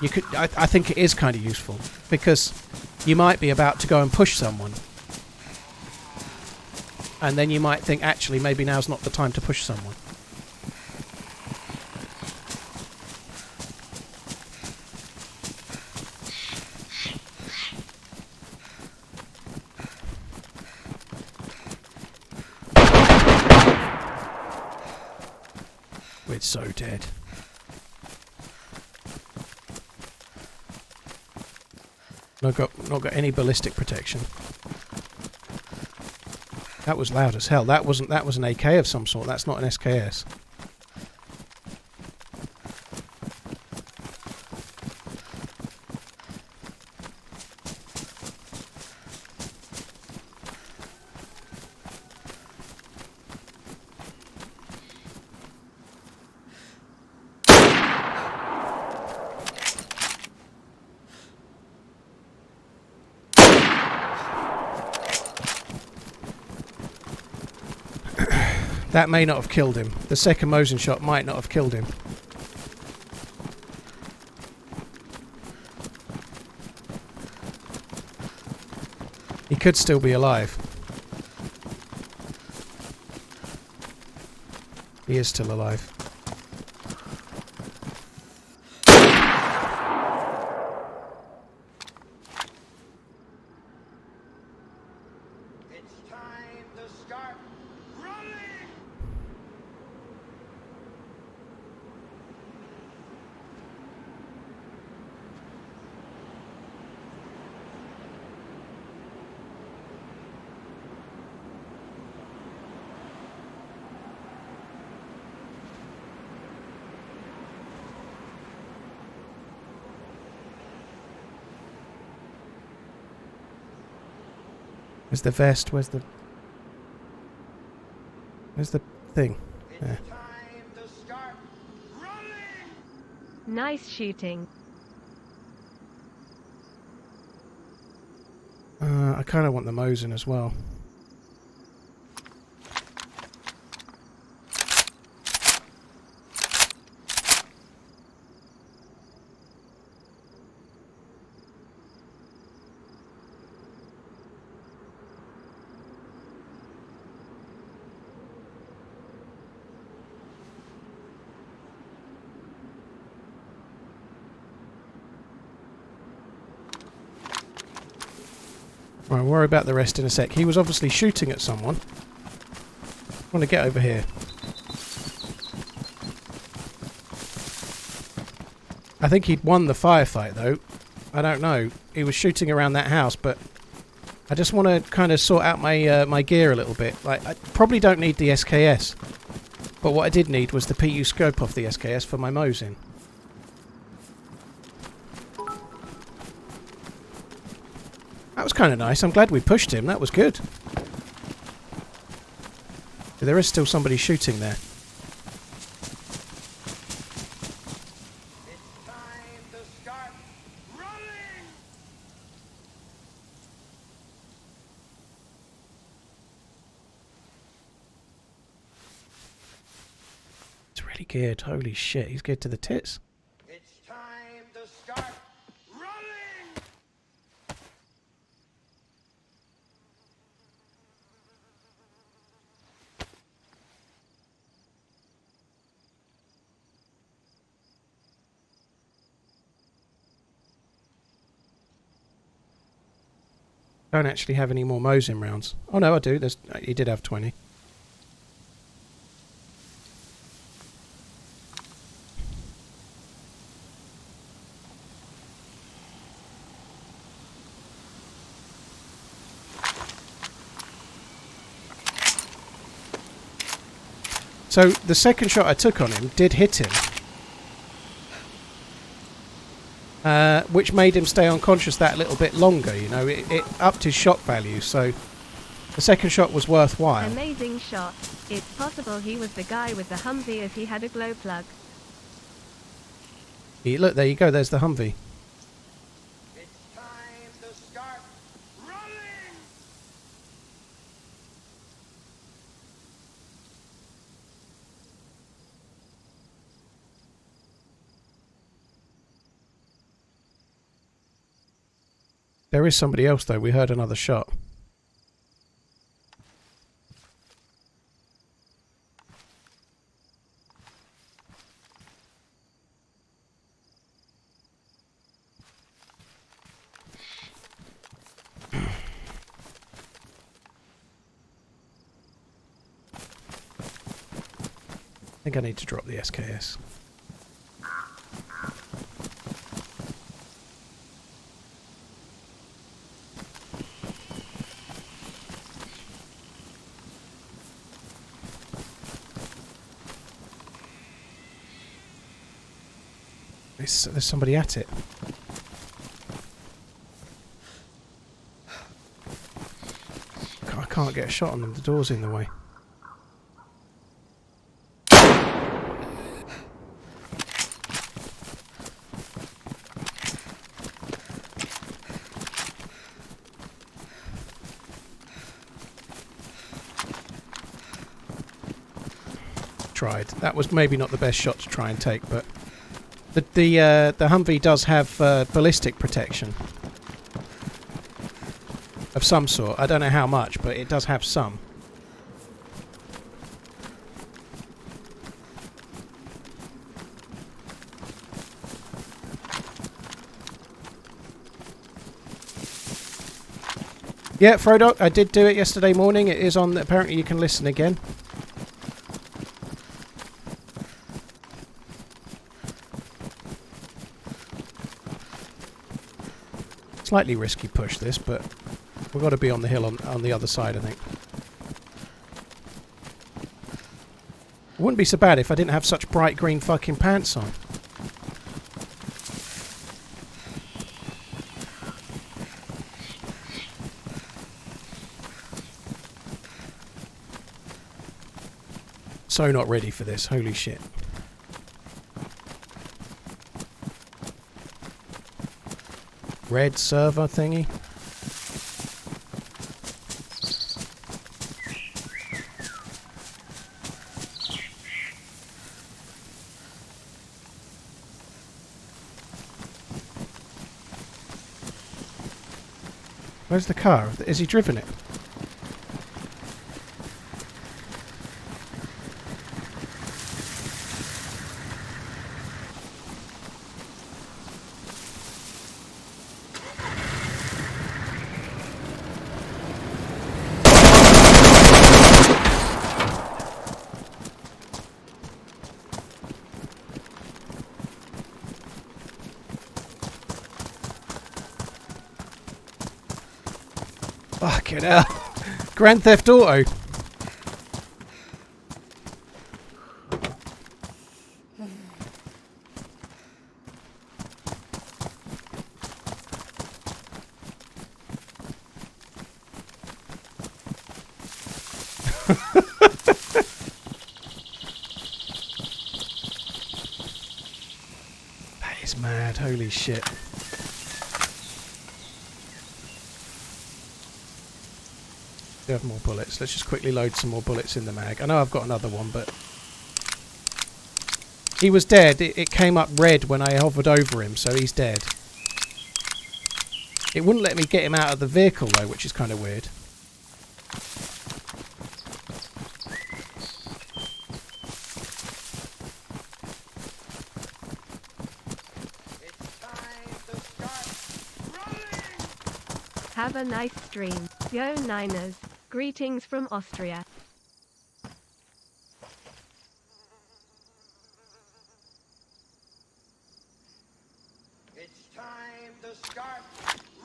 You could. I think it is kind of useful because you might be about to go and push someone, and then you might think, actually, maybe now's not the time to push someone. We're so dead. Not got any ballistic protection. That was loud as hell. That was an AK of some sort. That's not an SKS. That may not have killed him. The second Mosin shot might not have killed him. He could still be alive. He is still alive. It's time to start running! Where's the vest? Where's the thing? It's Yeah. time to start running! Nice shooting. I kind of want the Mosin as well. Right, worry about the rest in a sec. He was obviously shooting at someone. I want to get over here. I think he'd won the firefight though. I don't know. He was shooting around that house, but I just want to kind of sort out my my gear a little bit. Like, I probably don't need the SKS, but what I did need was the PU scope off the SKS for my Mosin. That was kind of nice. I'm glad we pushed him. That was good. But there is still somebody shooting there. It's time to start running! It's really geared. Holy shit. He's geared to the tits. It's time to start running! Don't actually have any more Mosin rounds. Oh no, I do. He did have 20. So the second shot I took on him did hit him. Which made him stay unconscious that little bit longer, you know. It upped his shot value, so the second shot was worthwhile. Amazing shot. It's possible he was the guy with the Humvee as he had a glow plug. Look, there you go, there's the Humvee. It's time to start running! There is somebody else though. We heard another shot. I think I need to drop the SKS. There's somebody at it. I can't get a shot on them. The door's in the way. Tried. That was maybe not the best shot to try and take, but the Humvee does have ballistic protection of some sort. I don't know how much, but it does have some. Yeah, Frodo, I did do it yesterday morning. It is on. Apparently, you can listen again. Slightly risky push this, but we've got to be on the hill on the other side, I think. It wouldn't be so bad if I didn't have such bright green fucking pants on. So not ready for this, holy shit. Red server thingy. Where's the car? Has he driven it? Fucking hell. Grand Theft Auto. That is mad. Holy shit. Do have more bullets. Let's just quickly load some more bullets in the mag. I know I've got another one, but he was dead. It came up red when I hovered over him, so he's dead. It wouldn't let me get him out of the vehicle though, which is kind of weird. Have a nice stream. Go Niners. Greetings from Austria. It's time to start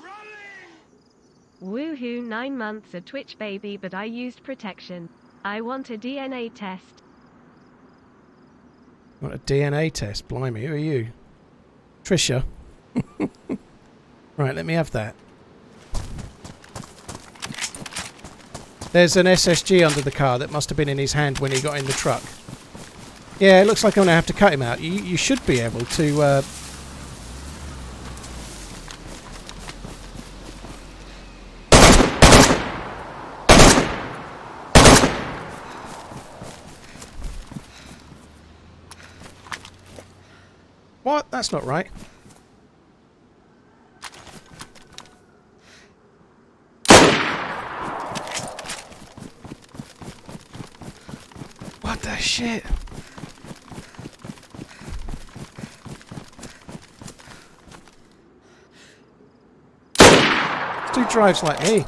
running! Woohoo, 9 months a Twitch baby, but I used protection. I want a DNA test. Want a DNA test? Blimey, who are you? Trisha? Right, let me have that. There's an SSG under the car that must have been in his hand when he got in the truck. Yeah, it looks like I'm going to have to cut him out. You should be able to... What? That's not right. What the shit? This dude drives like me.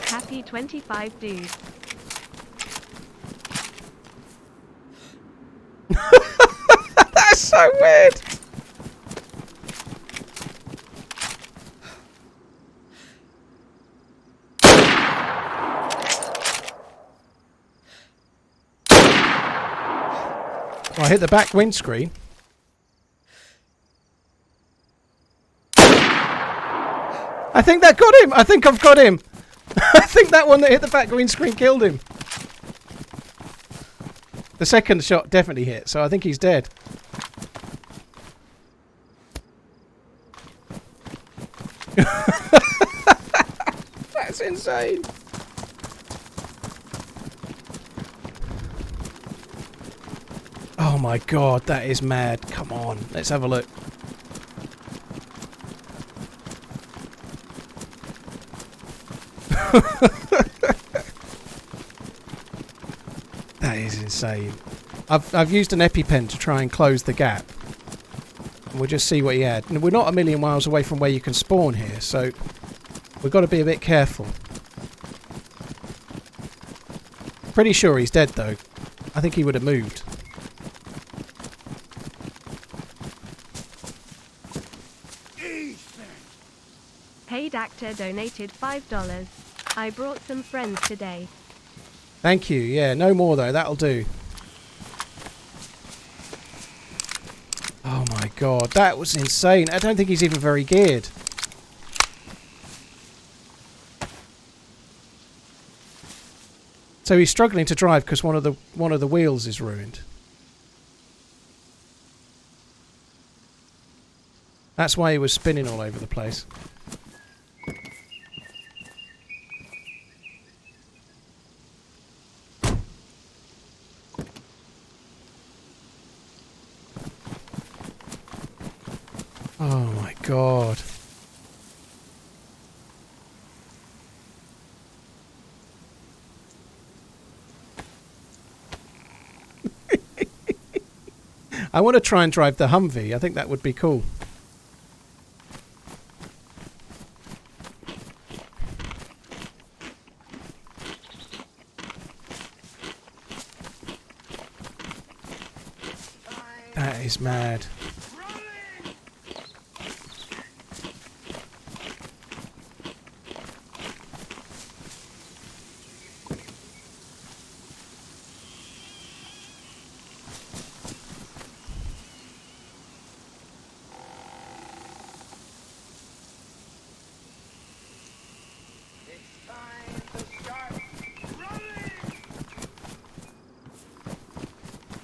Happy 25 dudes. That's so weird. Oh, I hit the back windscreen. I think that got him. I think I've got him. I think that one that hit the back windscreen killed him. The second shot definitely hit, so I think he's dead. That's insane. Oh my god, that is mad. Come on, let's have a look. That is insane. I've used an EpiPen to try and close the gap. And we'll just see what he had. And we're not a million miles away from where you can spawn here, so we've got to be a bit careful. Pretty sure he's dead though. I think he would have moved. Paid actor donated $5. I brought some friends today. Thank you. Yeah, no more though. That'll do. Oh my god, that was insane. I don't think he's even very geared. So he's struggling to drive because one of the wheels is ruined. That's why he was spinning all over the place. Oh my god. I want to try and drive the Humvee. I think that would be cool. That is mad.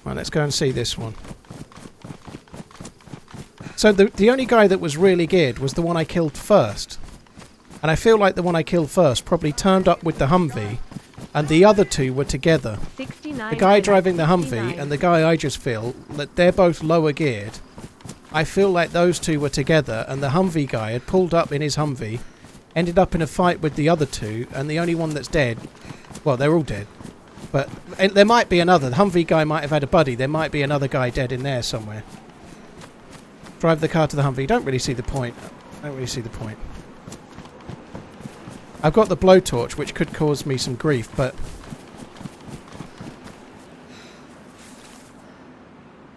Right, let's go and see this one. So the only guy that was really geared was the one I killed first. And I feel like the one I killed first probably turned up with the Humvee and the other two were together. The guy driving the Humvee and the guy I just feel that they're both lower geared. I feel like those two were together and the Humvee guy had pulled up in his Humvee, ended up in a fight with the other two, and the only one that's dead, well, they're all dead. But there might be another. The Humvee guy might have had a buddy. There might be another guy dead in there somewhere. Drive the car to the Humvee. Don't really see the point. Don't really see the point. I've got the blowtorch, which could cause me some grief, but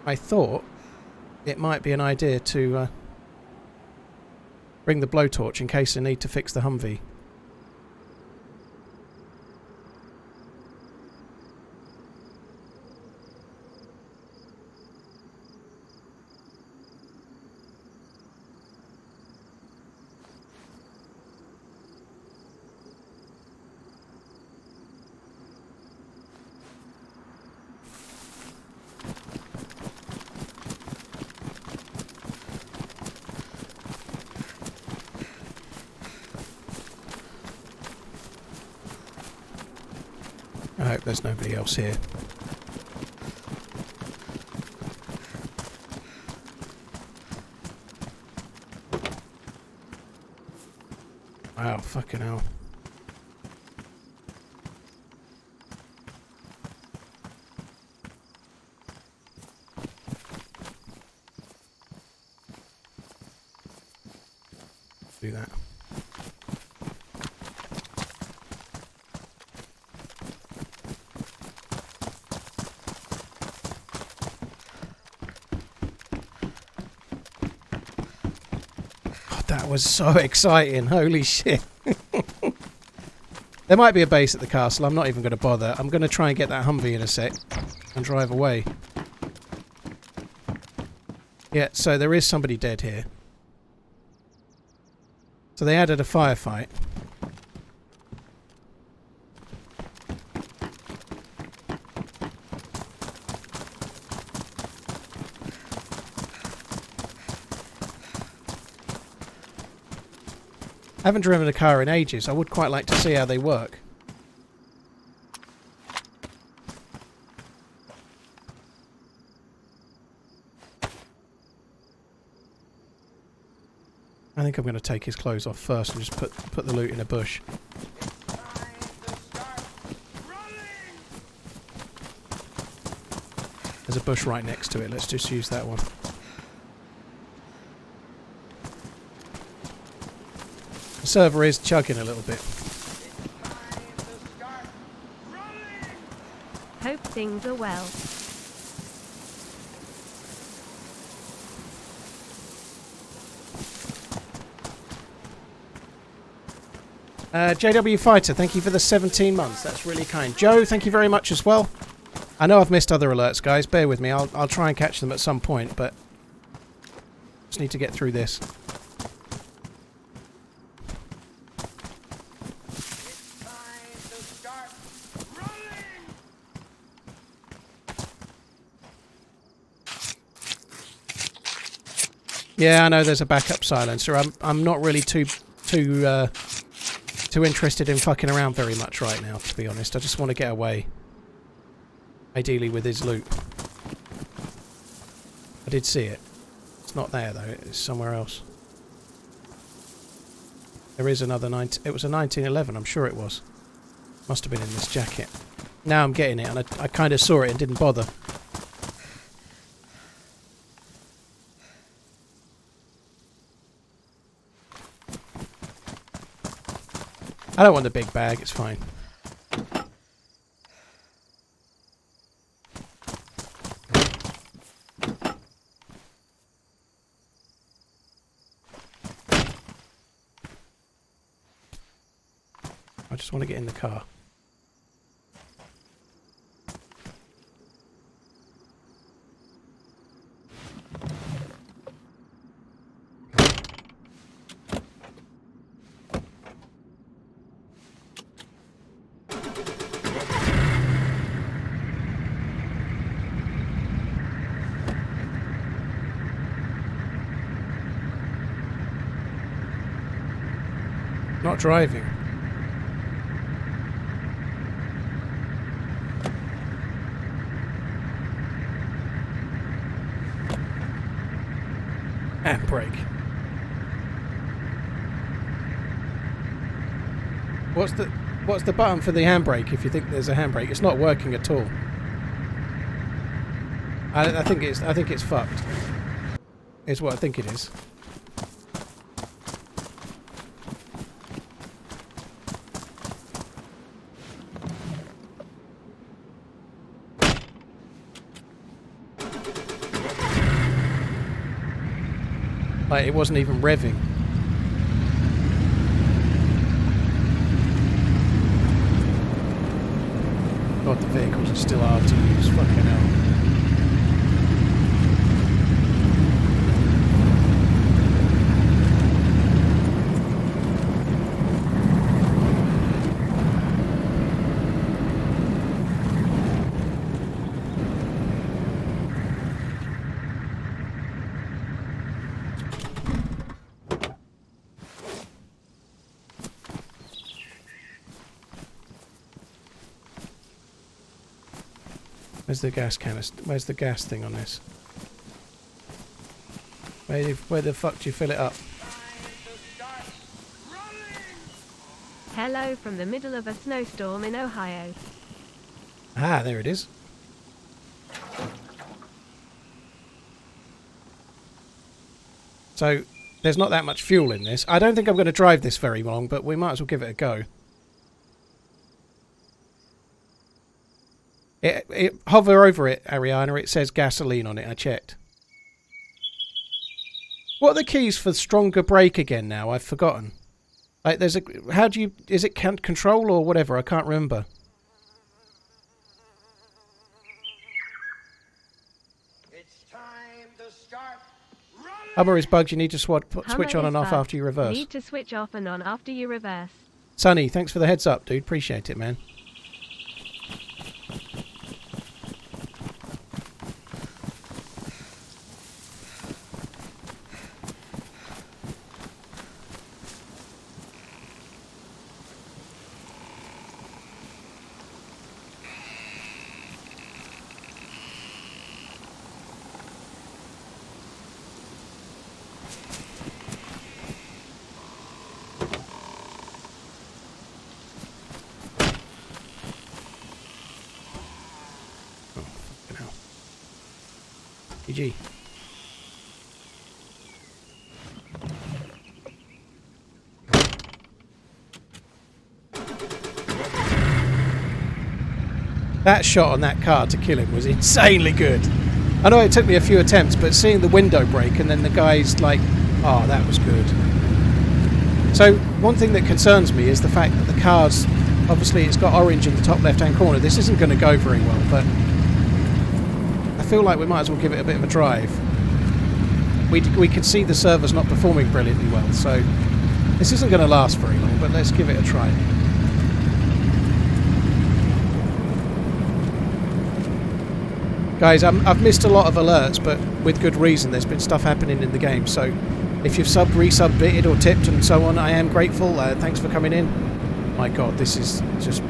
I thought it might be an idea to bring the blowtorch in case I need to fix the Humvee. I hope there's nobody else here. Oh, fucking hell. Do that. That was so exciting. Holy shit. There might be a base at the castle. I'm not even going to bother. I'm going to try and get that Humvee in a sec and drive away. Yeah, so there is somebody dead here. So they added a firefight. I haven't driven a car in ages. I would quite like to see how they work. I think I'm going to take his clothes off first and just put the loot in a bush. There's a bush right next to it. Let's just use that one. The server is chugging a little bit. Hope things are well. JW Fighter, thank you for the 17 months. That's really kind. Joe, thank you very much as well. I know I've missed other alerts, guys. Bear with me. I'll try and catch them at some point, but just need to get through this. Yeah, I know there's a backup silencer. I'm not really too interested in fucking around very much right now, to be honest. I just want to get away. Ideally with his loot. I did see it. It's not there though, it's somewhere else. There is another it was a 1911, I'm sure it was. Must have been in this jacket. Now I'm getting it, and I kind of saw it and didn't bother. I don't want the big bag, it's fine. I just want to get in the car. Not driving. Handbrake. What's the button for the handbrake if you think there's a handbrake? It's not working at all. I think it's fucked. Is what I think it is. Like, it wasn't even revving. God, the vehicles are still hard to use. Fucking hell. Where's the gas canister? Where's the gas thing on this? Where the fuck do you fill it up? Hello from the middle of a snowstorm in Ohio. Ah, there it is. So, there's not that much fuel in this. I don't think I'm going to drive this very long, but we might as well give it a go. Hover over it, Ariana. It says gasoline on it. I checked. What are the keys for stronger brake again now? I've forgotten. Like, there's a... How do you... Is it control or whatever? I can't remember. It's time to start running. Hummer is bugged. You need to switch on and off bugged. after you reverse. Need to switch off and on after you reverse. Sonny, thanks for the heads up, dude. Appreciate it, man. GG. That shot on that car to kill him was insanely good. I know it took me a few attempts, but seeing the window break and then the guy's like, oh, that was good. So one thing that concerns me is the fact that the car's, obviously it's got orange in the top left hand corner. This isn't going to go very well, but I feel like we might as well give it a bit of a drive. We can see the server's not performing brilliantly well, so this isn't going to last very long, but let's give it a try. Guys, I've missed a lot of alerts, but with good reason. There's been stuff happening in the game, so if you've resub, bitted or tipped and so on, I am grateful. Thanks for coming in. My god, this is just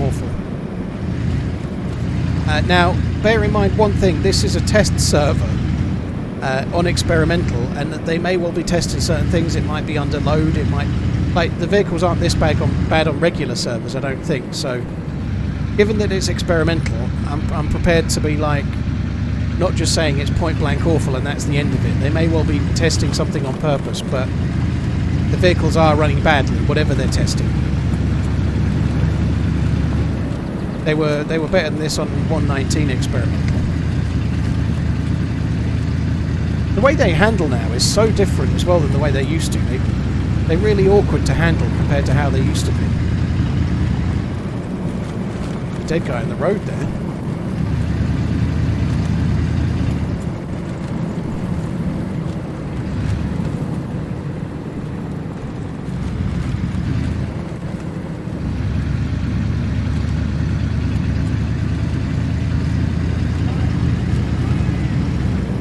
awful. Now, bear in mind one thing, this is a test server on experimental, and they may well be testing certain things. It might be under load, it might... Like, the vehicles aren't this bad on regular servers, I don't think, so... Given that it's experimental, I'm prepared to be like, not just saying it's point blank awful and that's the end of it. They may well be testing something on purpose, but the vehicles are running badly, whatever they're testing. They were better than this on 1.19 experimental. The way they handle now is so different as well than the way they used to. They're really awkward to handle compared to how they used to be. Dead guy on the road there.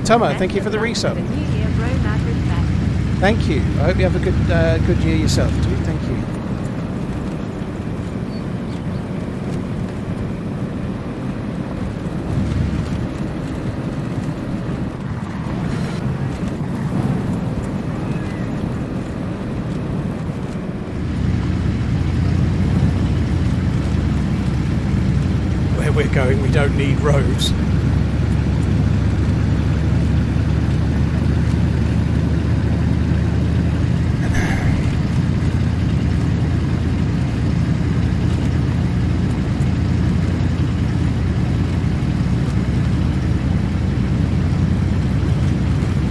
Tomo, thank you for the resub. Thank you. I hope you have a good year yourself, dude. Thank you. We're going, we don't need roads.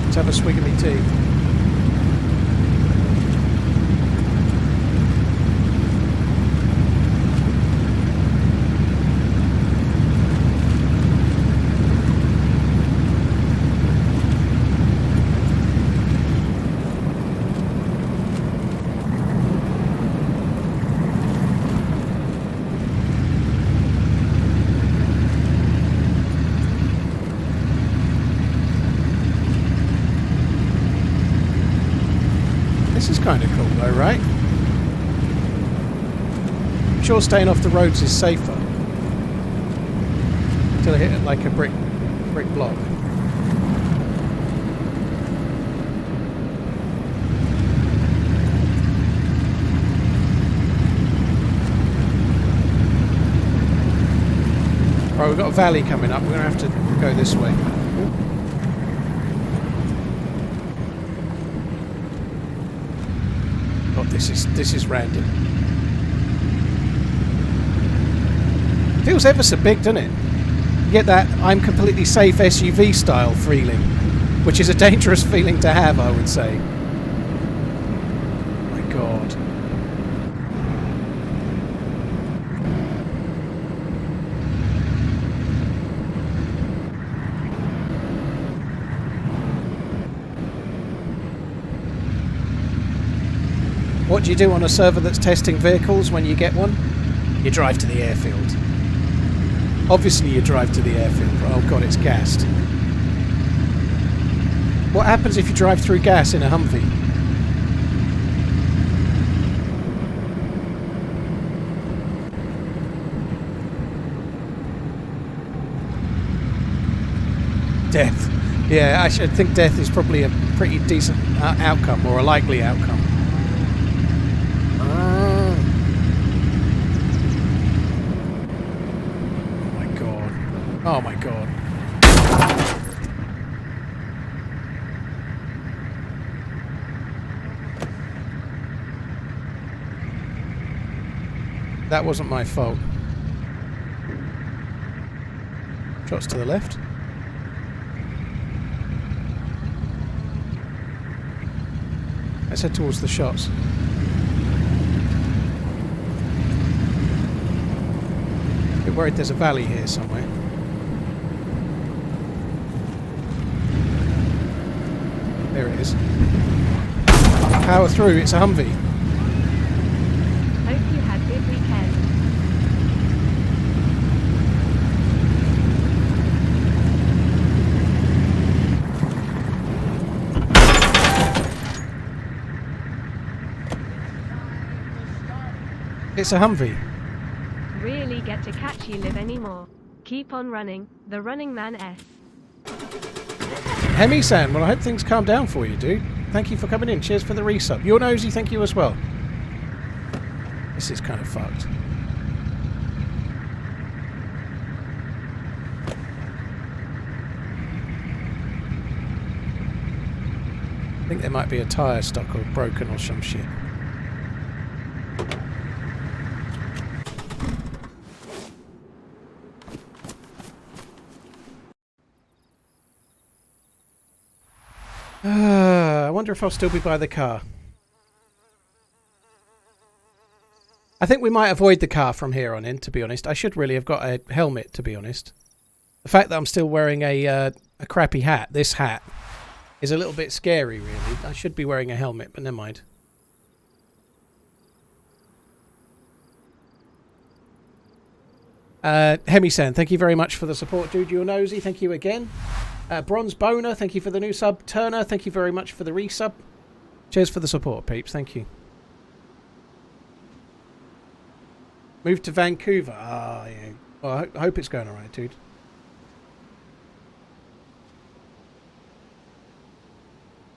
Let's have a swig of me tea. Kind of cool though, right? I'm sure staying off the roads is safer until I hit it like a brick block. Right, we've got a valley coming up. We're going to have to go this way. God, this is random. Feels ever so big, doesn't it? You get that I'm completely safe SUV style feeling, which is a dangerous feeling to have, I would say. Oh my God. What do you do on a server that's testing vehicles when you get one? You drive to the airfield. Obviously you drive to the airfield. Oh God, it's gassed. What happens if you drive through gas in a Humvee? Death. Yeah, I think death is probably a pretty decent outcome, or a likely outcome. Oh my God. That wasn't my fault. Shots to the left. Let's head towards the shots. A bit worried there's a valley here somewhere. There it is. Power through, it's a Humvee. Hope you had a good weekend. It's a Humvee. Really get to catch you live anymore. Keep on running, TheRunningManZ. Hemi-san, well I hope things calm down for you, dude. Thank you for coming in. Cheers for the resub. You're nosy, thank you as well. This is kind of fucked. I think there might be a tyre stuck or broken or some shit. I wonder if I'll still be by the car. I think we might avoid the car from here on in, to be honest. I should really have got a helmet, to be honest. The fact that I'm still wearing a crappy hat, this hat, is a little bit scary, really. I should be wearing a helmet, but never mind. Hemi-san, thank you very much for the support, dude. You're nosy, thank you again. Bronze Boner, thank you for the new sub. Turner, thank you very much for the resub. Cheers for the support, peeps. Thank you. Moved to Vancouver. Ah, yeah. Well, I hope it's going alright, dude.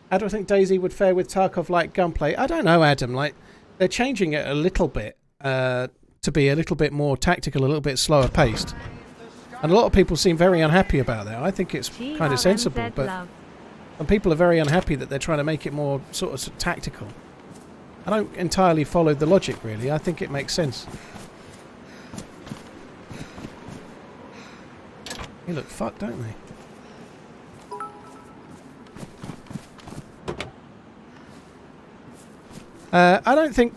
How do I think DayZ would fare with Tarkov-like gunplay? I don't know, Adam. Like, they're changing it a little bit to be a little bit more tactical, a little bit slower paced. And a lot of people seem very unhappy about that. I think it's kind of sensible, but some people are very unhappy that they're trying to make it more sort of tactical. I don't entirely follow the logic, really. I think it makes sense. They look fucked, don't they? I don't think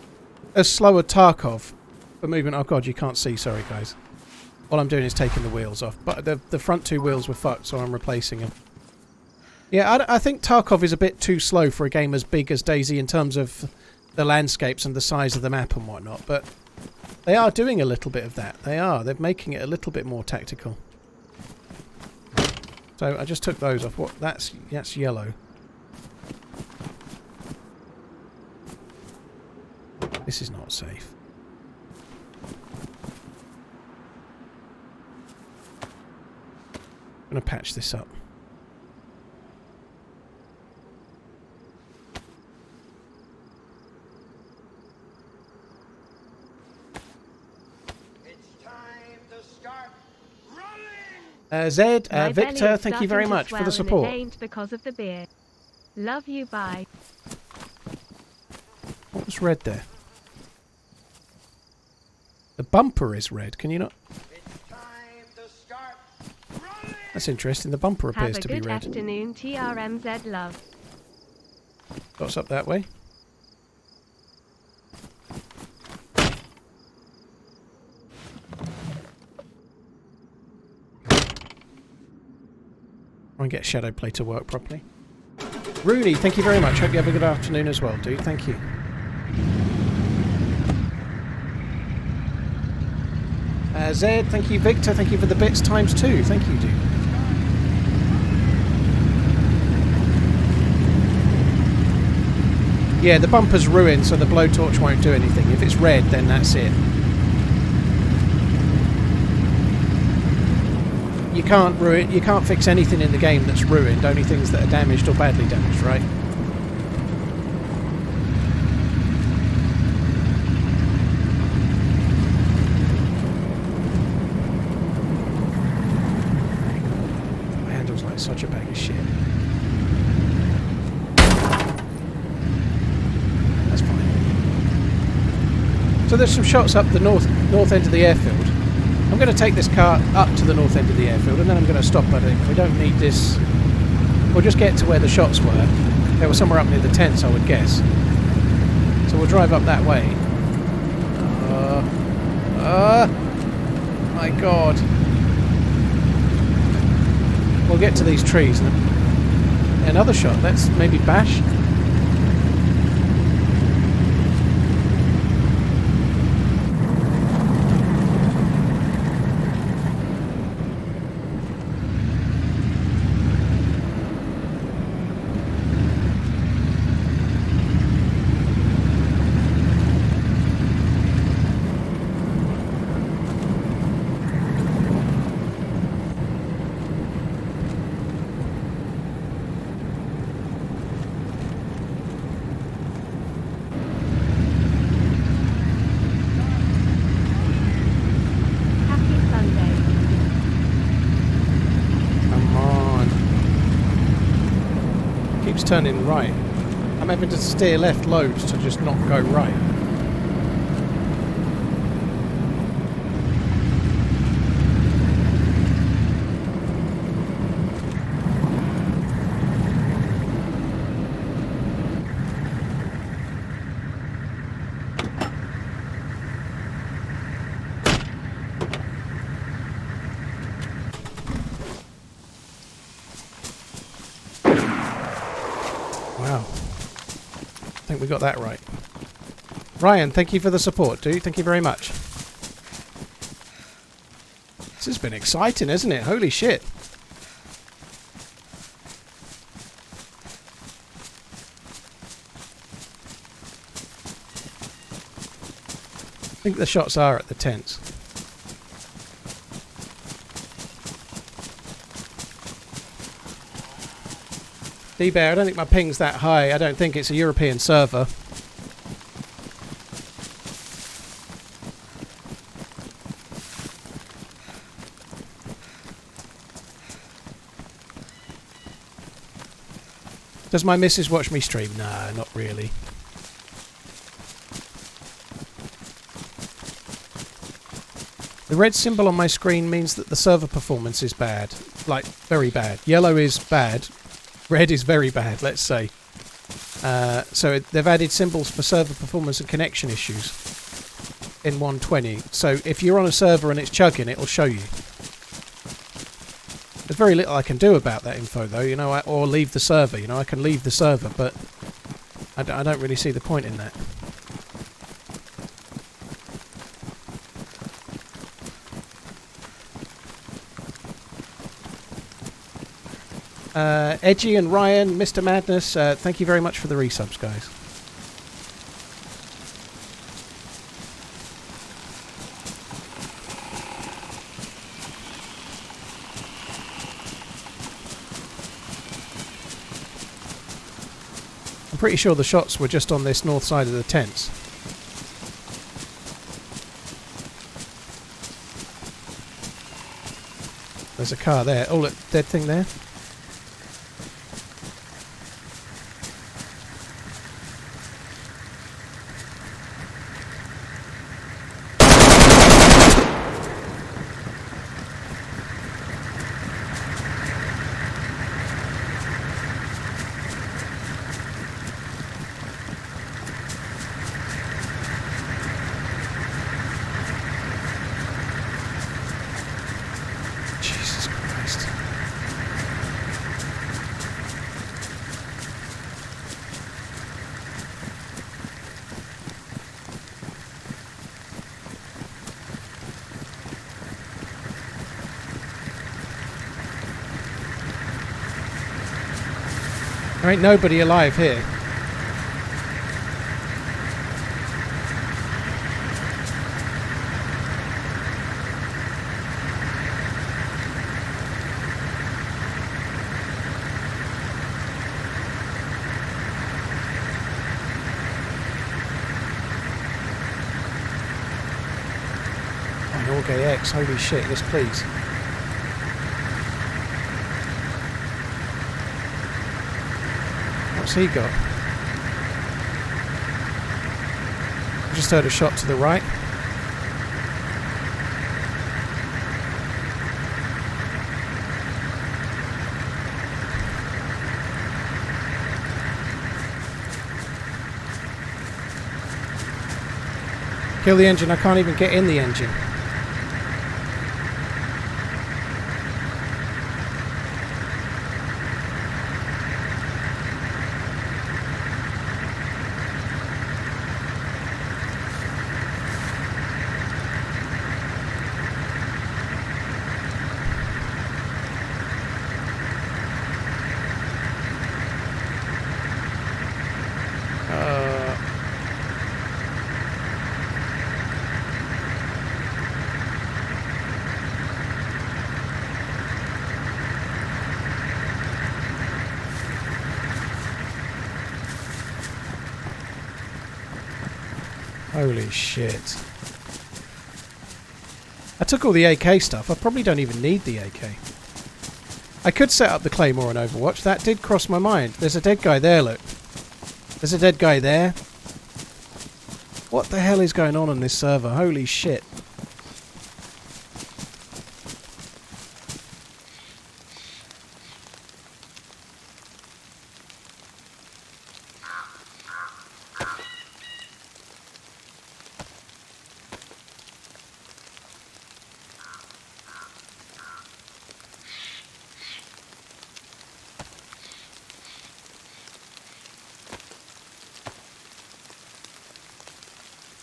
a slower Tarkov for movement... Oh, God, you can't see. Sorry, guys. All I'm doing is taking the wheels off. But the front two wheels were fucked, so I'm replacing them. Yeah, I think Tarkov is a bit too slow for a game as big as DayZ in terms of the landscapes and the size of the map and whatnot. But they are doing a little bit of that. They are. They're making it a little bit more tactical. So I just took those off. What? That's yellow. This is not safe. I'm going to patch this up. It's time to start Zed, My belly Victor, is thank you very starting to much for the swell and support. it ain't because of the beer. Love you, bye. What was red there? The bumper is red. Can you not? It's time to start running. That's interesting. The bumper Have appears a to be good red. afternoon, TRMZ love. Shots up that way. Try and get shadow play to work properly. Rooney, thank you very much. Hope you have a good afternoon as well, dude. Thank you. Zed, thank you. Victor, thank you for the bits ×2. Thank you, dude. Yeah, the bumper's ruined, so the blowtorch won't do anything. If it's red, then that's it. You can't fix anything in the game that's ruined, only things that are damaged or badly damaged, right? My handle's like such a bag of shit. That's fine. So there's some shots up the north end of the airfield. I'm going to take this car up to the north end of the airfield and then I'm going to stop. I think we don't need this. We'll just get to where the shots were. They were somewhere up near the tents, I would guess. So we'll drive up that way. My God. We'll get to these trees. Another shot. Let's maybe bash. Turning right. I'm having to steer left loads to just not go right. We got that right. Ryan, thank you for the support, dude. Thank you very much. This has been exciting, hasn't it? Holy shit. I think the shots are at the tents. D-Bear, I don't think my ping's that high. I don't think it's a European server. Does my missus watch me stream? No, not really. The red symbol on my screen means that the server performance is bad. Like, very bad. Yellow is bad. Red is very bad, let's say. So they've added symbols for server performance and connection issues in 120. So if you're on a server and it's chugging, it'll show you. There's very little I can do about that info, though, you know, or leave the server. You know, I can leave the server, but I don't really see the point in that. Edgy and Ryan, Mr. Madness, thank you very much for the resubs, guys. I'm pretty sure the shots were just on this north side of the tents. There's a car there. Oh, look, dead thing there. Jesus Christ. There ain't nobody alive here. Oh, an Orgay X, holy shit, yes please. What's he got? I just heard a shot to the right. Kill the engine, I can't even get in the engine. Holy shit. I took all the AK stuff. I probably don't even need the AK. I could set up the Claymore on Overwatch. That did cross my mind. There's a dead guy there, look. There's a dead guy there. What the hell is going on this server? Holy shit.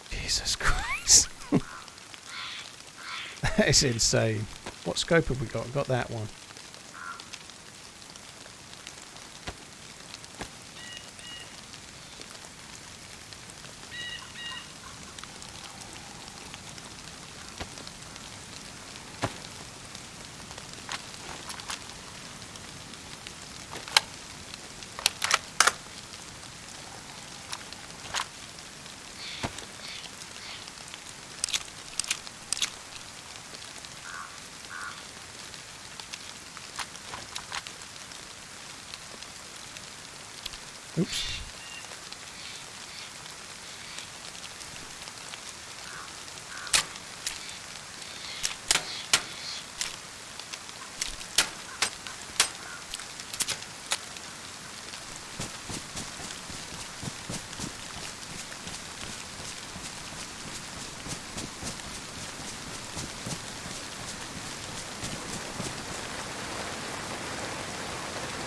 Jesus Christ. That is insane. What scope have we got? We've got that one. Oops.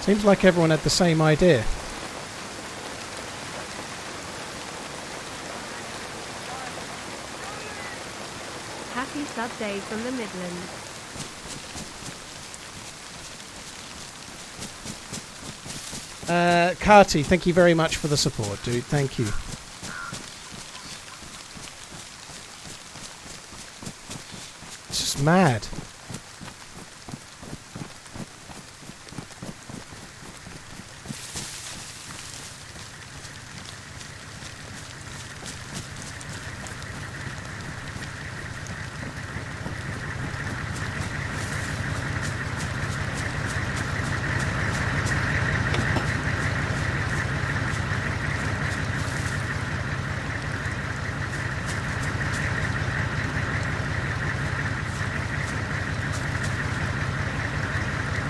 Seems like everyone had the same idea. Happy sub day from the Midlands. Carty, thank you very much for the support, dude. Thank you. It's just mad.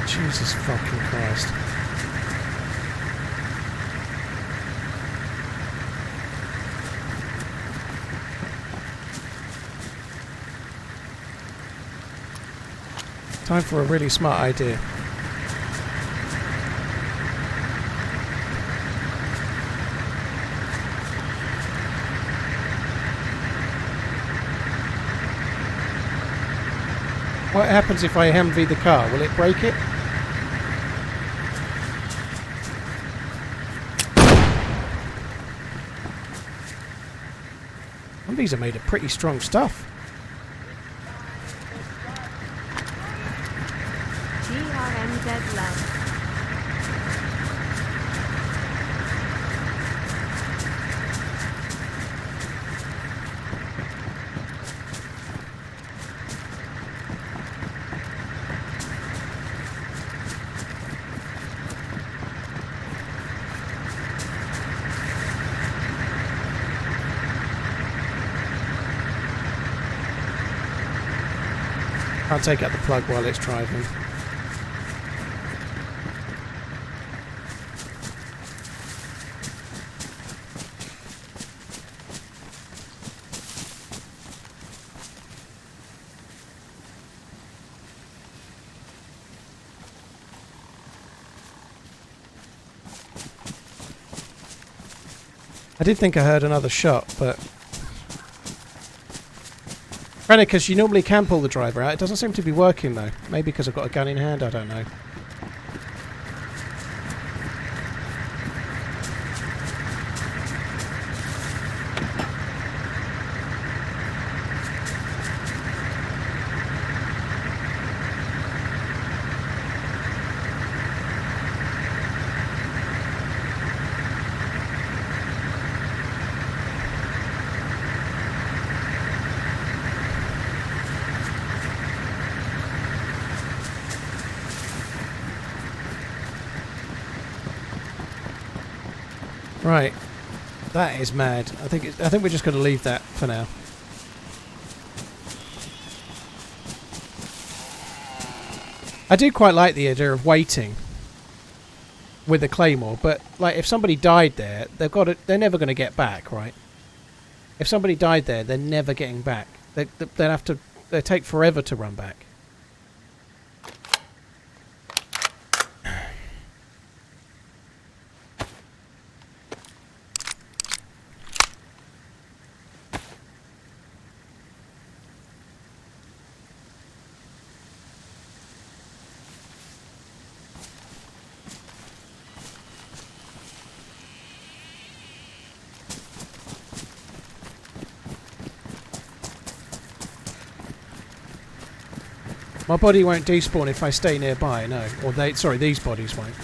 Jesus fucking Christ. Time for a really smart idea. What happens if I Humvee the car? Will it break it? Humvees are made of pretty strong stuff. TRMZ love. Can't take out the plug while it's driving. I did think I heard another shot, but... Rennicus, you normally can pull the driver out. It doesn't seem to be working, though. Maybe because I've got a gun in hand, I don't know. Right, that is mad. I think we're just going to leave that for now. I do quite like the idea of waiting with the claymore, but like if somebody died there, they're never going to get back, right? If somebody died there, they're never getting back. They take forever to run back. My body won't despawn if I stay nearby, no. Or these bodies won't.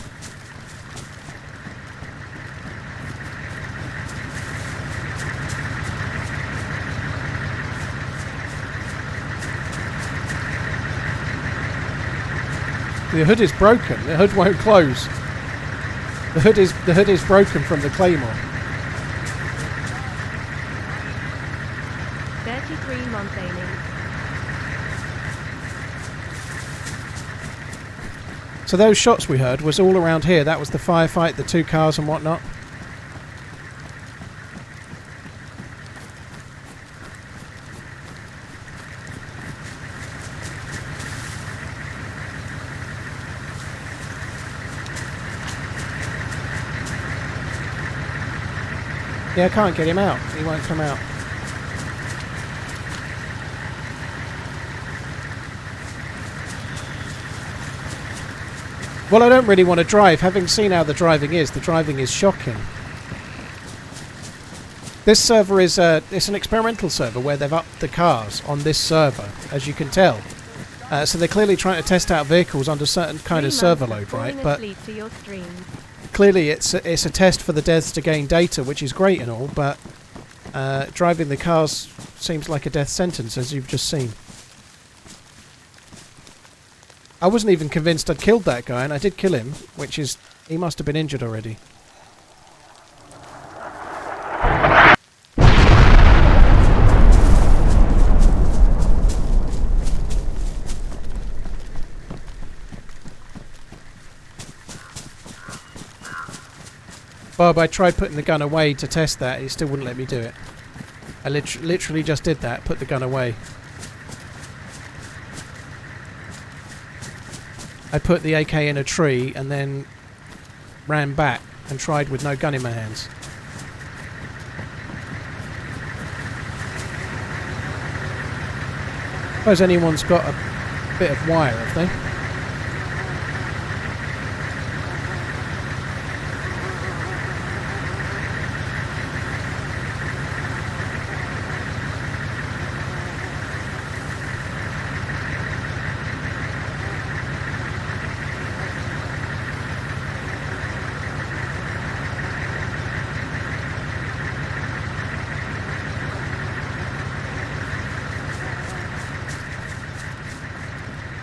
The hood is broken. The hood won't close. The hood is broken from the claymore. 33 Montaigne. So those shots we heard was all around here. That was the firefight, the two cars and whatnot. Yeah, I can't get him out. He won't come out. Well, I don't really want to drive. Having seen how the driving is shocking. This server is it's an experimental server where they've upped the cars on this server, as you can tell. So they're clearly trying to test out vehicles under certain kind of server load, right? But clearly it's a test for the devs to gain data, which is great and all, but driving the cars seems like a death sentence, as you've just seen. I wasn't even convinced I'd killed that guy, and I did kill him, which is... he must have been injured already. Bob, I tried putting the gun away to test that. It still wouldn't let me do it. I literally just did that. Put the gun away. I put the AK in a tree and then ran back and tried with no gun in my hands. Suppose anyone's got a bit of wire, have they?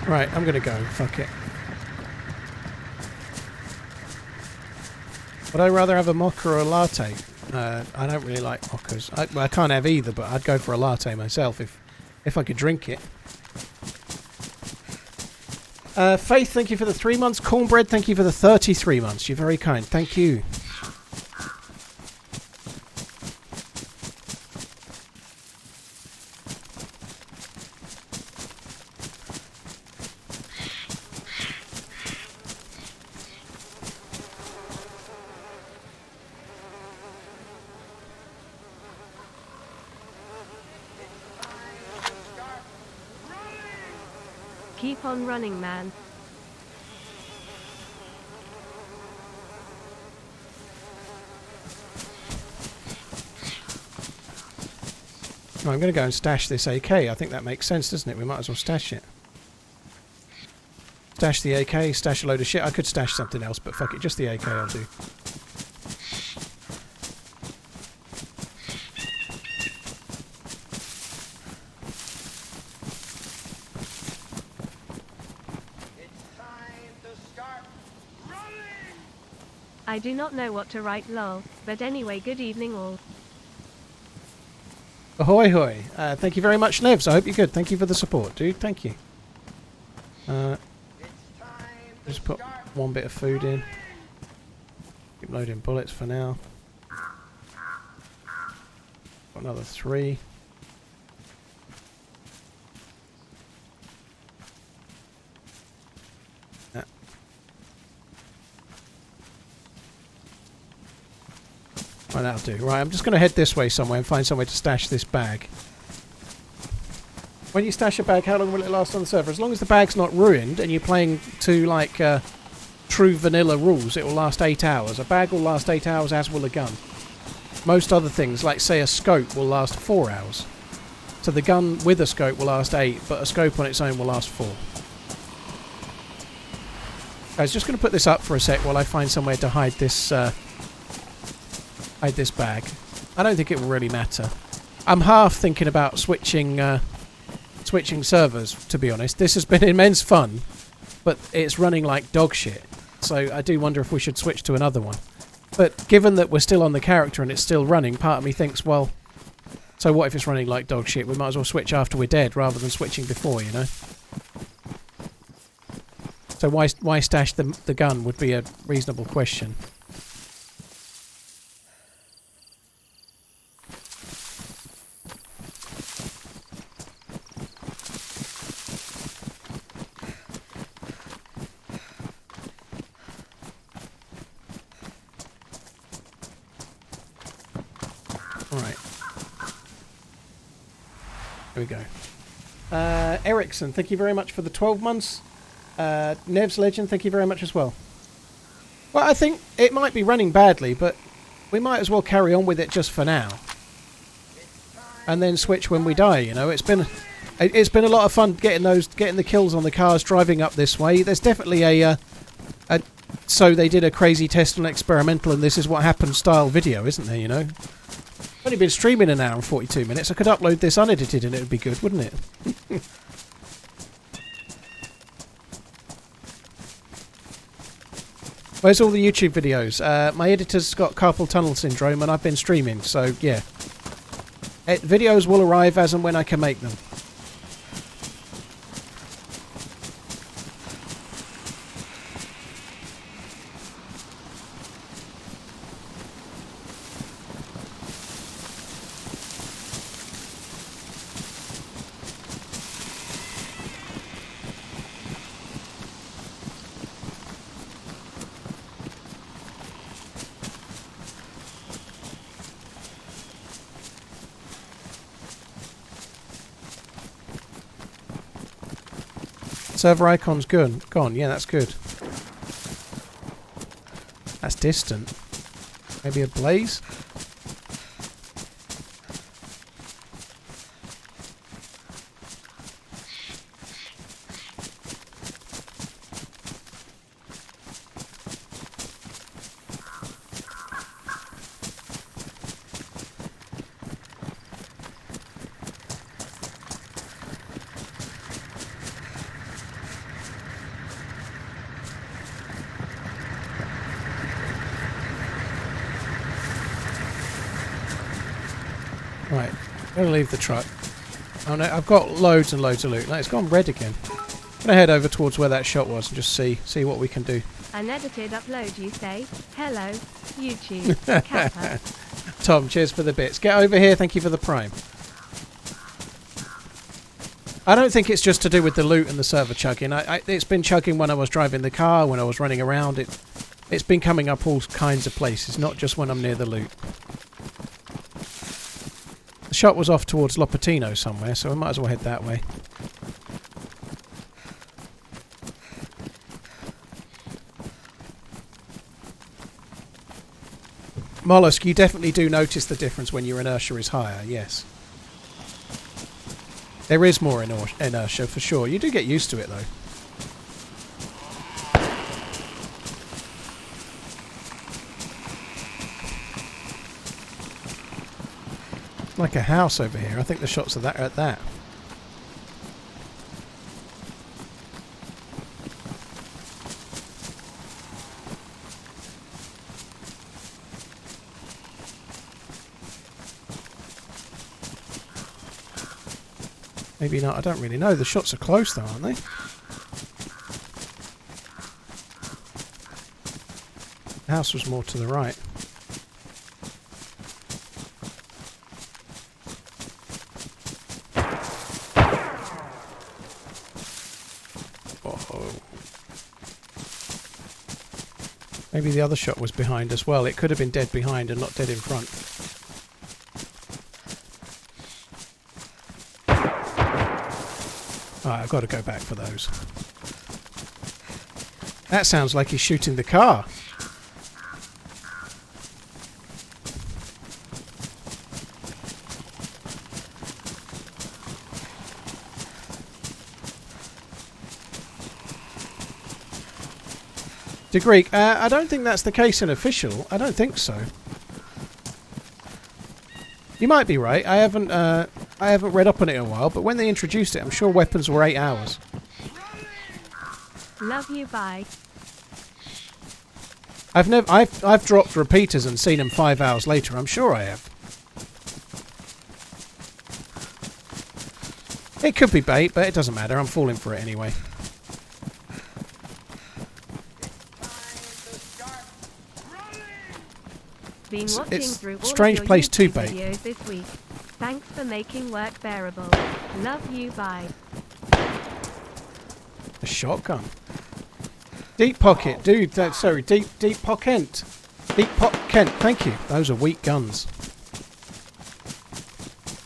Right, I'm gonna go. Fuck it. Would I rather have a mocha or a latte? I don't really like mochas. I can't have either, but I'd go for a latte myself if I could drink it. Faith, thank you for the 3 months. Cornbread, thank you for the 33 months. You're very kind. Thank you. Keep on running, man. Oh, I'm going to go and stash this AK. I think that makes sense, doesn't it? We might as well stash it. Stash the AK, stash a load of shit. I could stash something else, but fuck it. Just the AK I'll do. I do not know what to write, lol. But anyway, good evening all. Ahoy hoy. Thank you very much, Nevs. I hope you're good. Thank you for the support, dude. Thank you. Just put one bit of food in. Keep loading bullets for now. Got another 3. Right, that'll do. Right, I'm just going to head this way somewhere and find somewhere to stash this bag. When you stash a bag, how long will it last on the server? As long as the bag's not ruined and you're playing to, like, true vanilla rules, it will last 8 hours. A bag will last 8 hours, as will a gun. Most other things, like, say, a scope, will last 4 hours. So the gun with a scope will last 8, but a scope on its own will last 4. Guys, just going to put this up for a sec while I find somewhere to hide this bag. I don't think it will really matter. I'm half thinking about switching servers, to be honest. This has been immense fun, but it's running like dog shit. So I do wonder if we should switch to another one. But given that we're still on the character and it's still running, part of me thinks, well, so what if it's running like dog shit? We might as well switch after we're dead rather than switching before, you know? So why stash the gun would be a reasonable question. There we go. Ericsson, thank you very much for the 12 months. Nev's Legend, thank you very much as well. Well, I think it might be running badly, but we might as well carry on with it just for now. And then switch when we die, you know. It's been a lot of fun getting the kills on the cars driving up this way. There's definitely a so they did a crazy test and experimental and this is what happened style video, isn't there, you know? I've only been streaming an hour and 42 minutes. I could upload this unedited and it would be good, wouldn't it? Where's all the YouTube videos? My editor's got carpal tunnel syndrome and I've been streaming, so yeah. Videos will arrive as and when I can make them. Server icon's gone. Yeah, that's good. That's distant. Maybe a blaze? Right, I'm going to leave the truck. Oh no, I've got loads and loads of loot. No, it's gone red again. I'm going to head over towards where that shot was and just see what we can do. Unedited upload, you say? Hello, YouTube. Kappa. Tom, cheers for the bits. Get over here, thank you for the prime. I don't think it's just to do with the loot and the server chugging. It's been chugging when I was driving the car, when I was running around. It's been coming up all kinds of places, not just when I'm near the loot. The shot was off towards Lopatino somewhere, so I might as well head that way. Mollusk, you definitely do notice the difference when your inertia is higher, yes. There is more inertia, for sure. You do get used to it, though. Like a house over here. I think the shots are at that. Maybe not. I don't really know. The shots are close though, aren't they? The house was more to the right. Maybe the other shot was behind as well. It could have been dead behind and not dead in front. Alright, I've got to go back for those. That sounds like he's shooting the car. DeGreek, I don't think that's the case in official. I don't think so. You might be right. I haven't read up on it in a while, but when they introduced it, I'm sure weapons were 8 hours. Love you, bye. I've dropped repeaters and seen them 5 hours later. I'm sure I have. It could be bait, but it doesn't matter. I'm falling for it anyway. Been watching through all strange of your place to YouTube bait. videos this week. Thanks for making work bearable. Love you, bye. A shotgun. Deep pocket, dude. Sorry, deep pocket. Deep pocket. Thank you. Those are weak guns.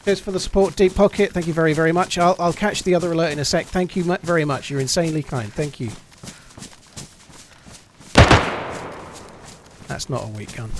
Cheers for the support, Deep Pocket. Thank you very, very much. I'll catch the other alert in a sec. Thank you very much. You're insanely kind. Thank you. That's not a weak gun.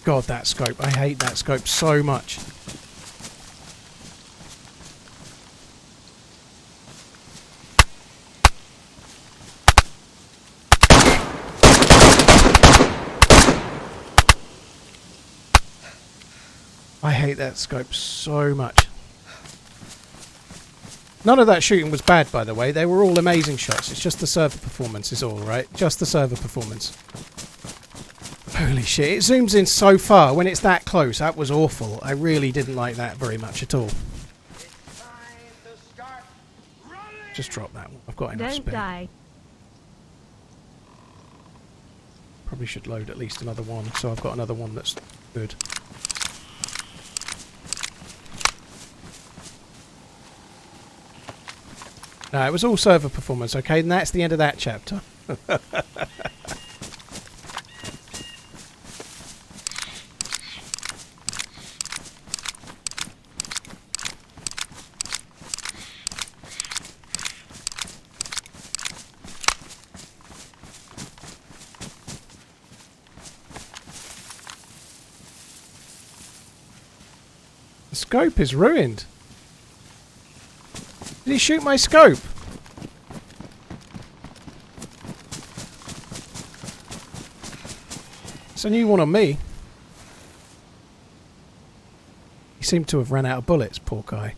God, that scope. I hate that scope so much. I hate that scope so much. None of that shooting was bad, by the way. They were all amazing shots. It's just the server performance is all, right? Just the server performance. Holy shit, it zooms in so far when it's that close. That was awful. I really didn't like that very much at all. Just drop that one. I've got enough spare. Don't die. Probably should load at least another one, so I've got another one that's good. No, it was all server performance, okay? And that's the end of that chapter. The scope is ruined. Did he shoot my scope? It's a new one on me. He seemed to have run out of bullets, poor guy.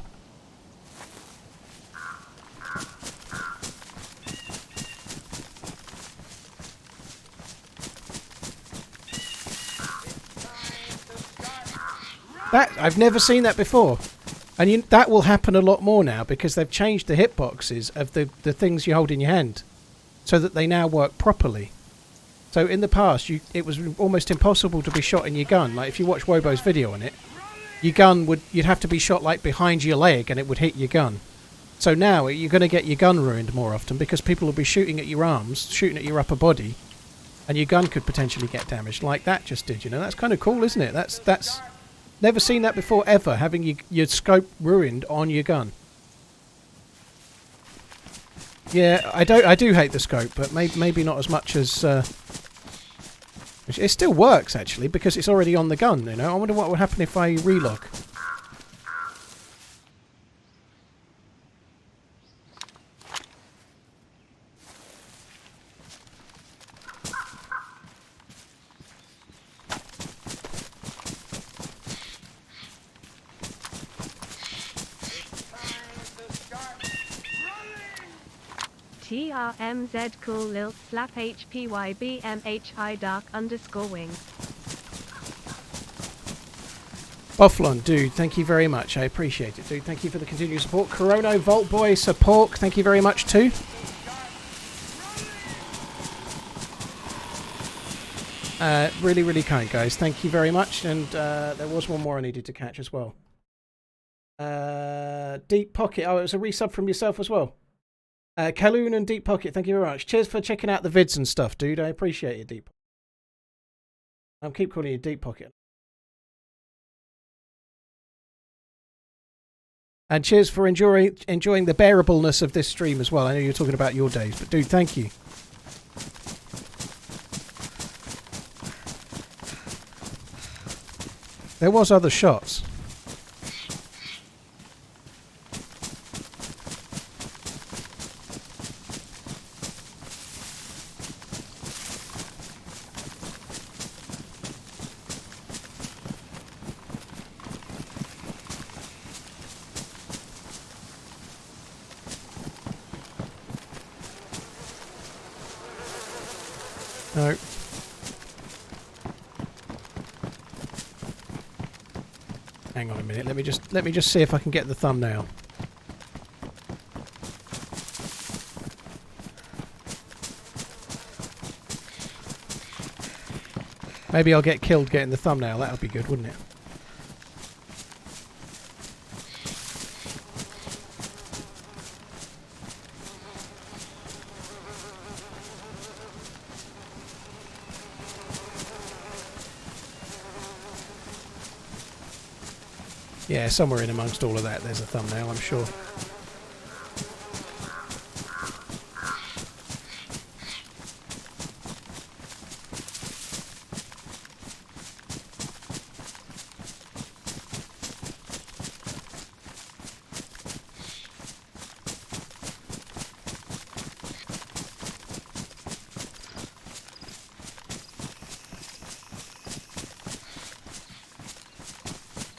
That I've never seen that before. And that will happen a lot more now because they've changed the hitboxes of the things you hold in your hand so that they now work properly. So in the past, it was almost impossible to be shot in your gun. Like if you watch Wobo's video on it, your gun you'd have to be shot like behind your leg and it would hit your gun. So now you're going to get your gun ruined more often because people will be shooting at your arms, shooting at your upper body, and your gun could potentially get damaged like that just did. You know, that's kind of cool, isn't it? That's never seen that before ever, having your scope ruined on your gun. Yeah, I do hate the scope, but maybe not as much as. It still works actually because it's already on the gun. You know, I wonder what would happen if I relog. TRMZ cool lil slap HPYBMHI dark _ wing. Bufflon, dude, thank you very much. I appreciate it, dude. Thank you for the continued support. Corono Vault Boy support, thank you very much too. Really, really kind, guys. Thank you very much. And there was one more I needed to catch as well. Deep Pocket. Oh, it was a resub from yourself as well. Kaloon and Deep Pocket, thank you very much. Cheers for checking out the vids and stuff, dude. I appreciate it, Deep. I'll keep calling you Deep Pocket. And cheers for enjoying the bearableness of this stream as well. I know you're talking about your days, but dude, thank you. There was other shots. No. Hang on a minute. Let me just see if I can get the thumbnail. Maybe I'll get killed getting the thumbnail. That would be good, wouldn't it? Yeah, somewhere in amongst all of that, there's a thumbnail, I'm sure.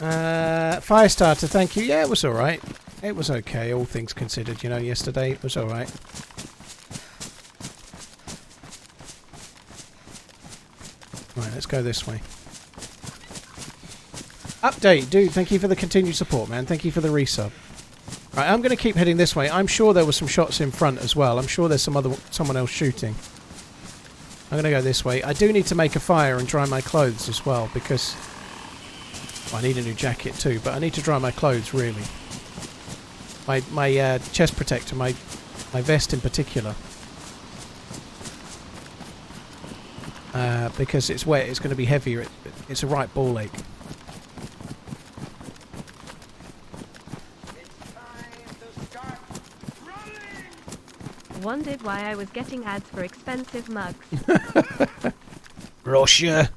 Firestarter, thank you. Yeah, it was alright. It was okay, all things considered, you know, yesterday. It was alright. Right, let's go this way. Update, dude, thank you for the continued support, man. Thank you for the resub. Right, I'm going to keep heading this way. I'm sure there were some shots in front as well. I'm sure there's someone else shooting. I'm going to go this way. I do need to make a fire and dry my clothes as well, because... well, I need a new jacket too, but I need to dry my clothes, really. My chest protector, my vest in particular. Because it's wet, it's going to be heavier. It's a right ball ache. Wondered why I was getting ads for expensive mugs. Russia.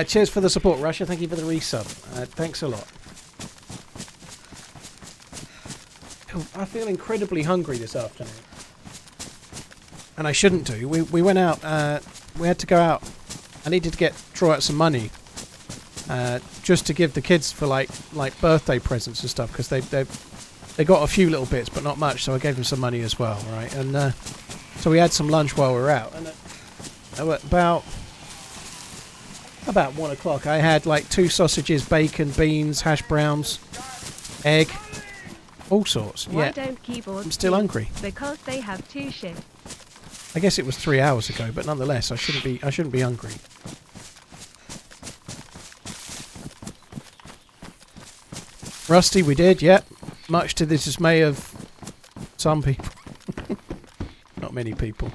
Cheers for the support, Russia. Thank you for the resub. Thanks a lot. I feel incredibly hungry this afternoon. And I shouldn't do. We went out. We had to go out. I needed to draw out some money. Just to give the kids for like birthday presents and stuff, because they got a few little bits, but not much, so I gave them some money as well, right? And so we had some lunch while we were out. And about 1 o'clock, I had like 2 sausages, bacon, beans, hash browns, egg, all sorts. Why yeah, don't keyboards I'm still hungry. Because they have 2 shifts. I guess it was 3 hours ago, but nonetheless, I shouldn't be hungry. Rusty, we did, yeah. Much to the dismay of some people. Not many people.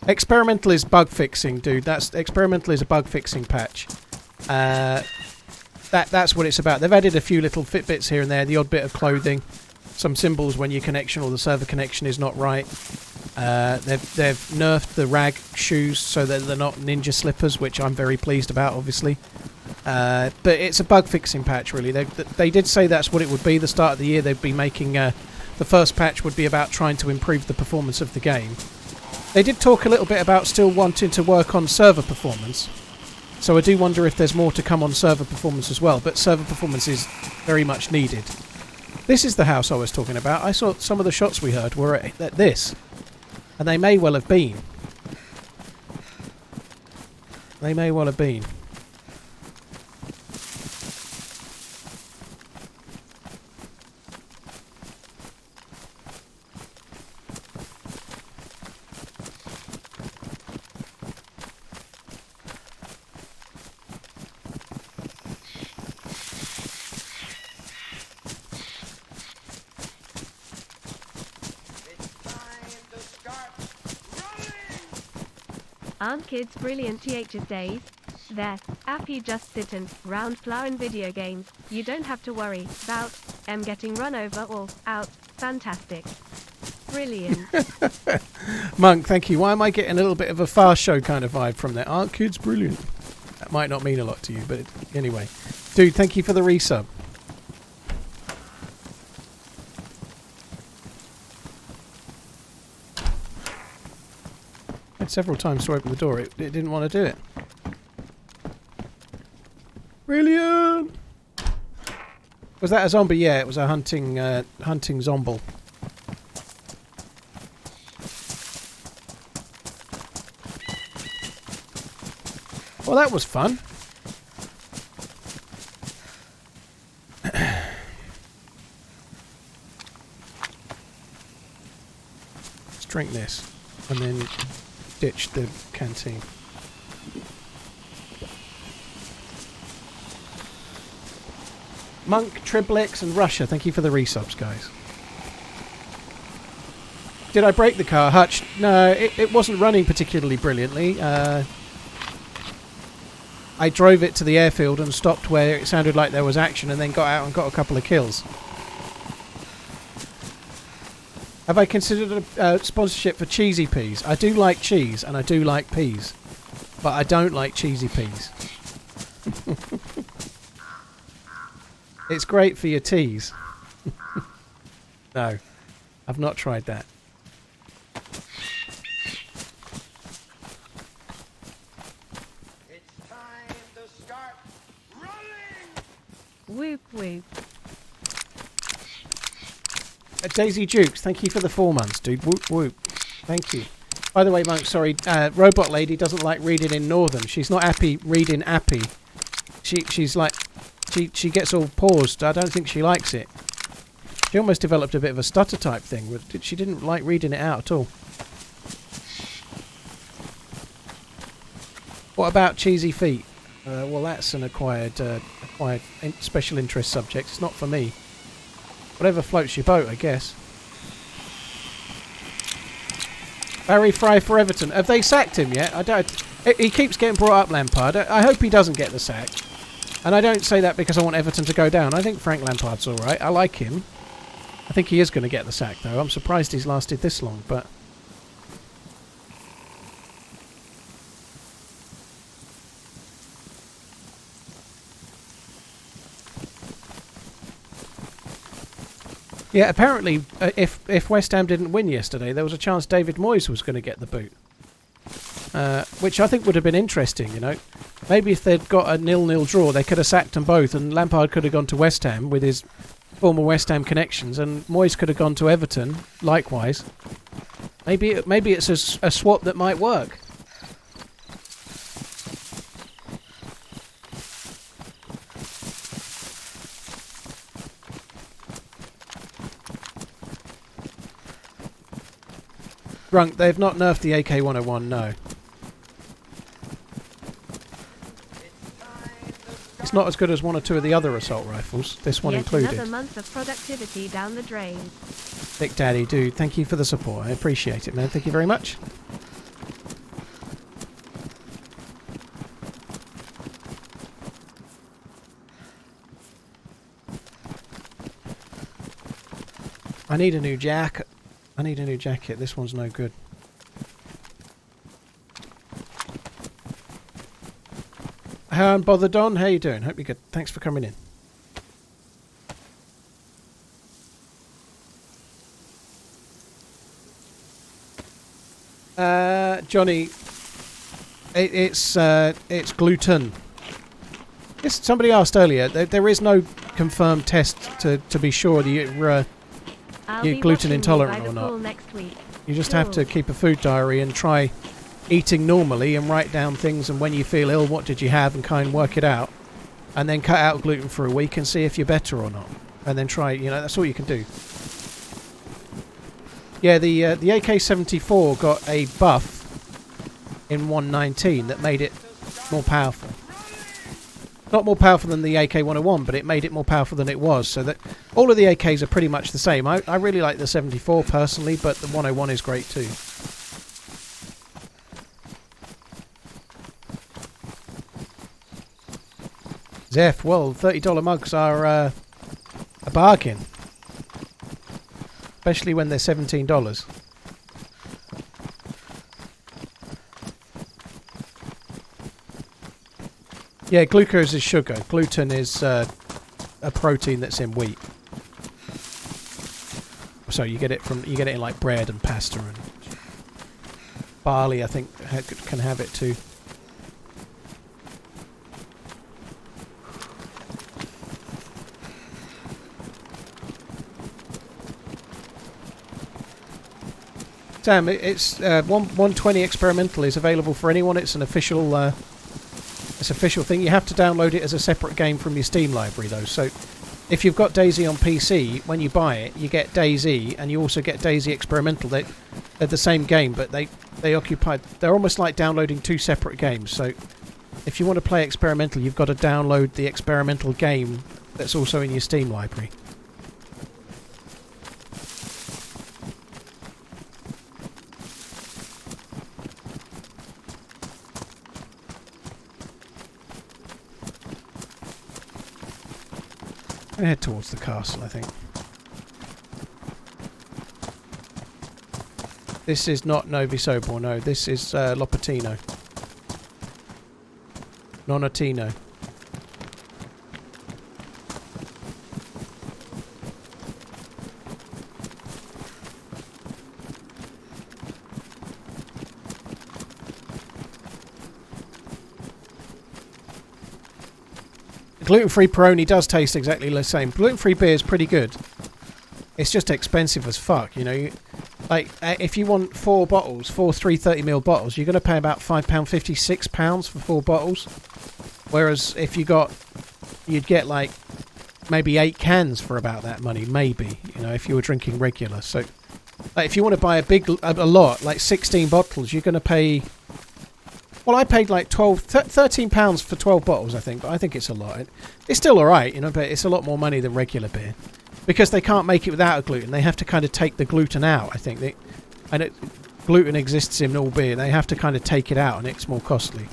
Experimental is bug fixing, dude. Experimental is a bug fixing patch. That's what it's about. They've added a few little Fitbits here and there, the odd bit of clothing, some symbols when your connection or the server connection is not right. They've nerfed the rag shoes so that they're not ninja slippers, which I'm very pleased about, obviously. But it's a bug fixing patch, really. They did say that's what it would be. The start of the year, they'd be making the first patch would be about trying to improve the performance of the game. They did talk a little bit about still wanting to work on server performance. So I do wonder if there's more to come on server performance as well. But server performance is very much needed. This is the house I was talking about. I saw some of the shots we heard were at this. And they may well have been. They may well have been. Aren't kids brilliant TH's days? There, Appy just sit and round flower in video games. You don't have to worry about getting run over or out. Fantastic. Brilliant. Monk, thank you. Why am I getting a little bit of a fast show kind of vibe from there? Aren't kids brilliant? That might not mean a lot to you, but anyway. Dude, thank you for the resub. Several times to open the door, it didn't want to do it. Brilliant! Was that a zombie? Yeah, it was a hunting zombie. Well, that was fun. Let's drink this and then ditch the canteen. Monk, Triblix and Russia, thank you for the resubs, guys. Did I break the car, Hutch? No, it wasn't running particularly brilliantly. I drove it to the airfield and stopped where it sounded like there was action and then got out and got a couple of kills. Have I considered a sponsorship for cheesy peas? I do like cheese and I do like peas, but I don't like cheesy peas. It's great for your teas. No, I've not tried that. Whoop whoop. Daisy Dukes, thank you for the 4 months, dude. Whoop whoop. Thank you. By the way, Monk, sorry, Robot Lady doesn't like reading in Northern. She's not happy reading Appy. She's like, she gets all paused. I don't think she likes it. She almost developed a bit of a stutter type thing. She didn't like reading it out at all. What about Cheesy Feet? Well, that's an acquired special interest subject. It's not for me. Whatever floats your boat, I guess. Barry Fry for Everton. Have they sacked him yet? I don't. He keeps getting brought up, Lampard. I hope he doesn't get the sack. And I don't say that because I want Everton to go down. I think Frank Lampard's all right. I like him. I think he is going to get the sack, though. I'm surprised he's lasted this long, but... Yeah, apparently, if West Ham didn't win yesterday, there was a chance David Moyes was going to get the boot. Which I think would have been interesting, you know. Maybe if they'd got a 0-0 draw, they could have sacked them both, and Lampard could have gone to West Ham with his former West Ham connections, and Moyes could have gone to Everton, likewise. Maybe it's a swap that might work. Drunk, they've not nerfed the AK-101, no. It's not as good as one or two of the other assault rifles, this one included. Another month of productivity down the drain. Big Daddy, dude, thank you for the support. I appreciate it, man. Thank you very much. I need a new jacket. I need a new jacket. This one's no good. How unbothered, Don? How you doing? Hope you're good. Thanks for coming in. Johnny, it's gluten. Yes, somebody asked earlier. There is no confirmed test to be sure that you're gluten intolerant or not. Next week. You just have to keep a food diary and try eating normally and write down things, and when you feel ill, what did you have, and kind of work it out, and then cut out gluten for a week and see if you're better or not, and then try. You know, that's all you can do. Yeah, the AK-74 got a buff in 1.19 that made it more powerful. Not more powerful than the AK-101, but it made it more powerful than it was. So that all of the AKs are pretty much the same. I really like the 74 personally, but the 101 is great too. Zeph, well, $30 mugs are a bargain. Especially when they're $17. Yeah, glucose is sugar. Gluten is a protein that's in wheat. So you get it in like bread and pasta, and barley, I think, can have it too. Sam, it's 120 experimental is available for anyone. It's an official thing. You have to download it as a separate game from your Steam library, though. So if you've got DayZ on PC, when you buy it, you get DayZ, and you also get DayZ Experimental. They're the same game, but they're almost like downloading two separate games. So if you want to play Experimental, you've got to download the Experimental game that's also in your Steam library. I'm going to head towards the castle, I think. This is not Novi Sobor, no. This is Lopatino. Nonatino. Gluten-free Peroni does taste exactly the same. Gluten-free beer is pretty good. It's just expensive as fuck, you know. Like, if you want 4 bottles, 4 330ml bottles, you're going to pay about £5.50, £6 for 4 bottles. Whereas if you'd get like maybe 8 cans for about that money, maybe, you know, if you were drinking regular. So, like, if you want to buy a lot, like 16 bottles, you're going to pay... Well, I paid like £13 for 12 bottles, I think, but I think it's a lot. It's still alright, you know, but it's a lot more money than regular beer. Because they can't make it without a gluten. They have to kind of take the gluten out, I think. Gluten exists in all beer. They have to kind of take it out, and it's more costly.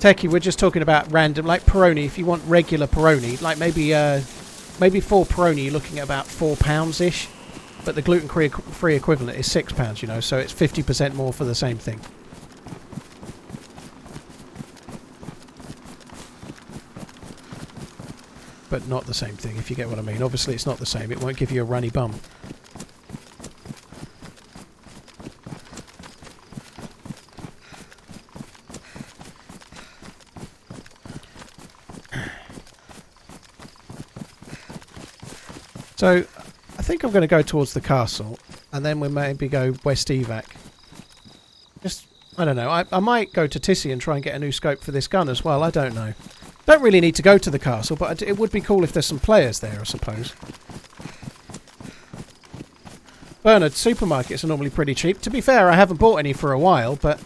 Techie, we're just talking about random, like Peroni. If you want regular Peroni, like maybe 4 Peroni, you're looking at about £4-ish. But the gluten-free equivalent is £6, you know, so it's 50% more for the same thing. But not the same thing, if you get what I mean. Obviously, it's not the same. It won't give you a runny bum. So, I think I'm going to go towards the castle, and then we'll maybe go West Evac. Just, I don't know. I might go to Tissy and try and get a new scope for this gun as well. I don't know. Don't really need to go to the castle, but it would be cool if there's some players there, I suppose. Bernard, supermarkets are normally pretty cheap. To be fair, I haven't bought any for a while, but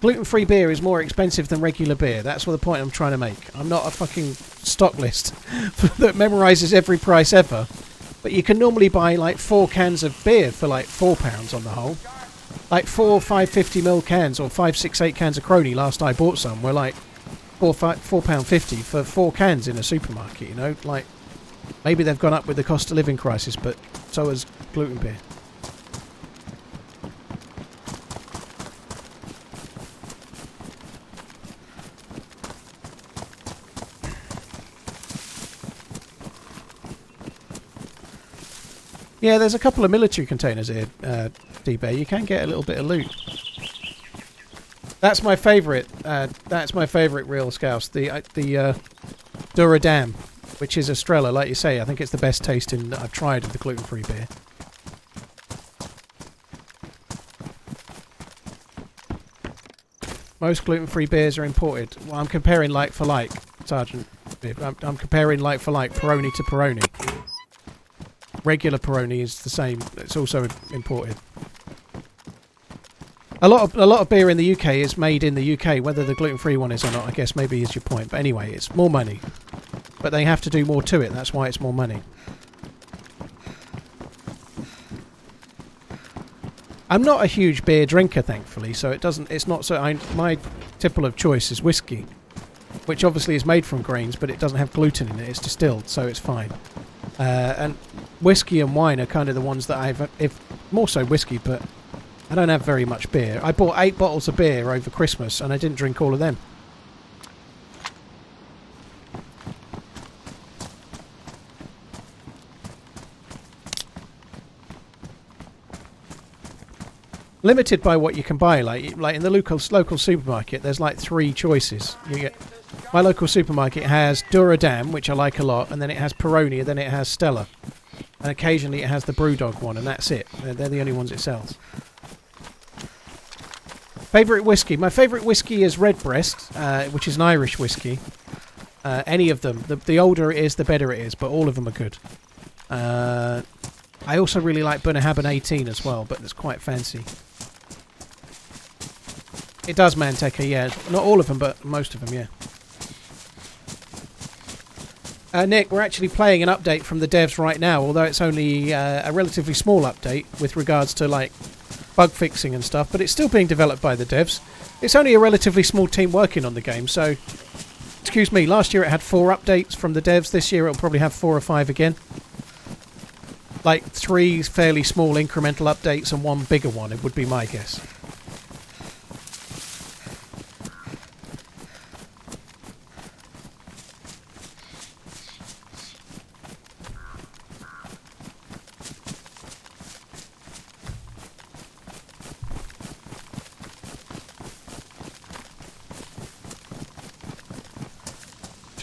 gluten-free beer is more expensive than regular beer. That's the point I'm trying to make. I'm not a fucking stock list that memorises every price ever. But you can normally buy like 4 cans of beer for like £4 on the whole. Like 4 550ml cans or 5, 6, 8 cans of Crony. Last I bought some were like £4.50 for 4 cans in a supermarket. You know, like maybe they've gone up with the cost of living crisis, but so has gluten beer. Yeah, there's a couple of military containers here, D-Bay. You can get a little bit of loot. That's my favourite. That's my favourite real scouse. The Duradam, which is Estrella, like you say. I think it's the best tasting that I've tried of the gluten-free beer. Most gluten-free beers are imported. Well, I'm comparing like for like, Sergeant. I'm comparing like for like, Peroni to Peroni. Regular Peroni is the same. It's also imported. A lot of beer in the UK is made in the UK. Whether the gluten-free one is or not, I guess maybe is your point. But anyway, it's more money. But they have to do more to it. That's why it's more money. I'm not a huge beer drinker, thankfully, so it's not so. My tipple of choice is whiskey, which obviously is made from grains, but it doesn't have gluten in it. It's distilled, so it's fine. And whiskey and wine are kind of the ones that more so whiskey, but I don't have very much beer. I bought 8 bottles of beer over Christmas, and I didn't drink all of them. Limited by what you can buy, like in the local supermarket, there's like 3 choices. You get my local supermarket has Duradam, which I like a lot, and then it has Peroni, and then it has Stella, and occasionally it has the Brewdog one, and that's it. They're the only ones it sells. Favourite whiskey? My favourite whiskey is Redbreast, which is an Irish whiskey. Any of them. The older it is, the better it is, but all of them are good. I also really like Bunnahabhain 18 as well, but it's quite fancy. It does, Manteca, yeah. Not all of them, but most of them, yeah. Nick, we're actually playing an update from the devs right now, although it's only a relatively small update with regards to like bug fixing and stuff, but it's still being developed by the devs. It's only a relatively small team working on the game, so excuse me, last year it had 4 updates from the devs. This year it'll probably have 4 or 5 again. Like 3 fairly small incremental updates and 1 bigger one, it would be my guess.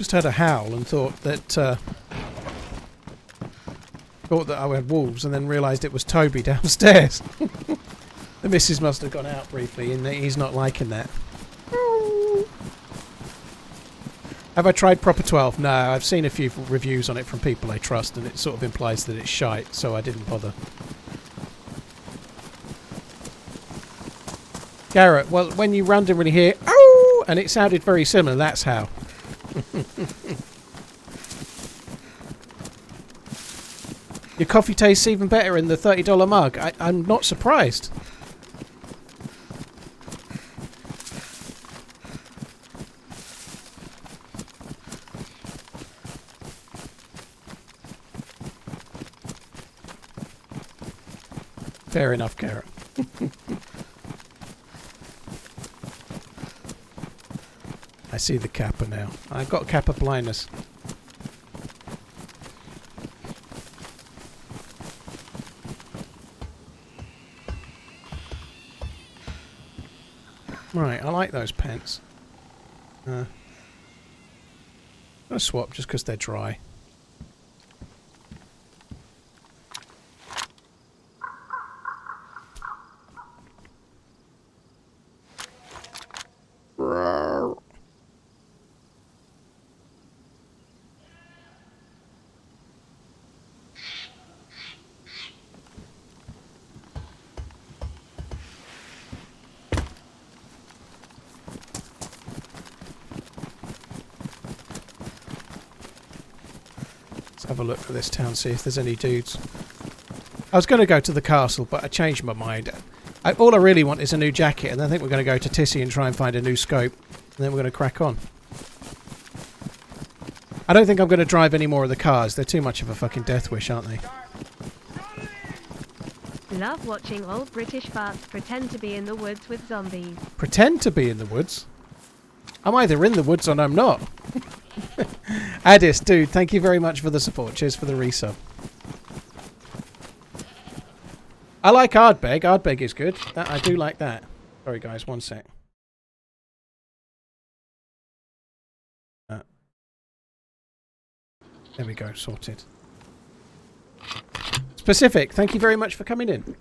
Just heard a howl and thought that I had wolves, and then realised it was Toby downstairs. The missus must have gone out briefly, and he's not liking that. Have I tried Proper 12? No, I've seen a few reviews on it from people I trust, and it sort of implies that it's shite, so I didn't bother. Garrett, well, when you randomly hear, "Oh!" and it sounded very similar, that's how. Your coffee tastes even better in the $30 mug. I'm not surprised. Fair enough, Garrett. I see the kappa now. I've got kappa blindness. Right, I like those pants. I'm gonna swap just because they're dry. Have a look at this town, see if there's any dudes. I was going to go to the castle, but I changed my mind. All I really want is a new jacket, and I think we're going to go to Tissy and try and find a new scope, and then we're going to crack on. I don't think I'm going to drive any more of the cars. They're too much of a fucking death wish, aren't they? Love watching old British farts pretend to be in the woods with zombies. Pretend to be in the woods? I'm either in the woods or I'm not. Addis, dude, thank you very much for the support. Cheers for the resub. I like Ardbeg. Ardbeg is good. I do like that. Sorry, guys. One sec. There we go. Sorted. Specific, thank you very much for coming in.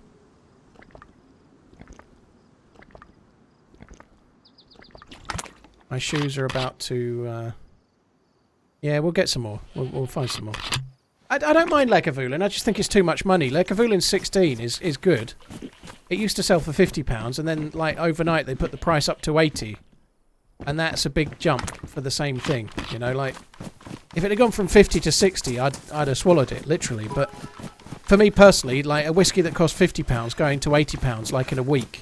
My shoes are about to... yeah, we'll get some more. We'll find some more. I don't mind Lagavulin. I just think it's too much money. Lagavulin 16 is good. It used to sell for £50, and then, like, overnight they put the price up to 80. And that's a big jump for the same thing. You know, like, if it had gone from 50 to 60, I'd have swallowed it, literally. But for me personally, like, a whiskey that cost £50 going to £80, like, in a week,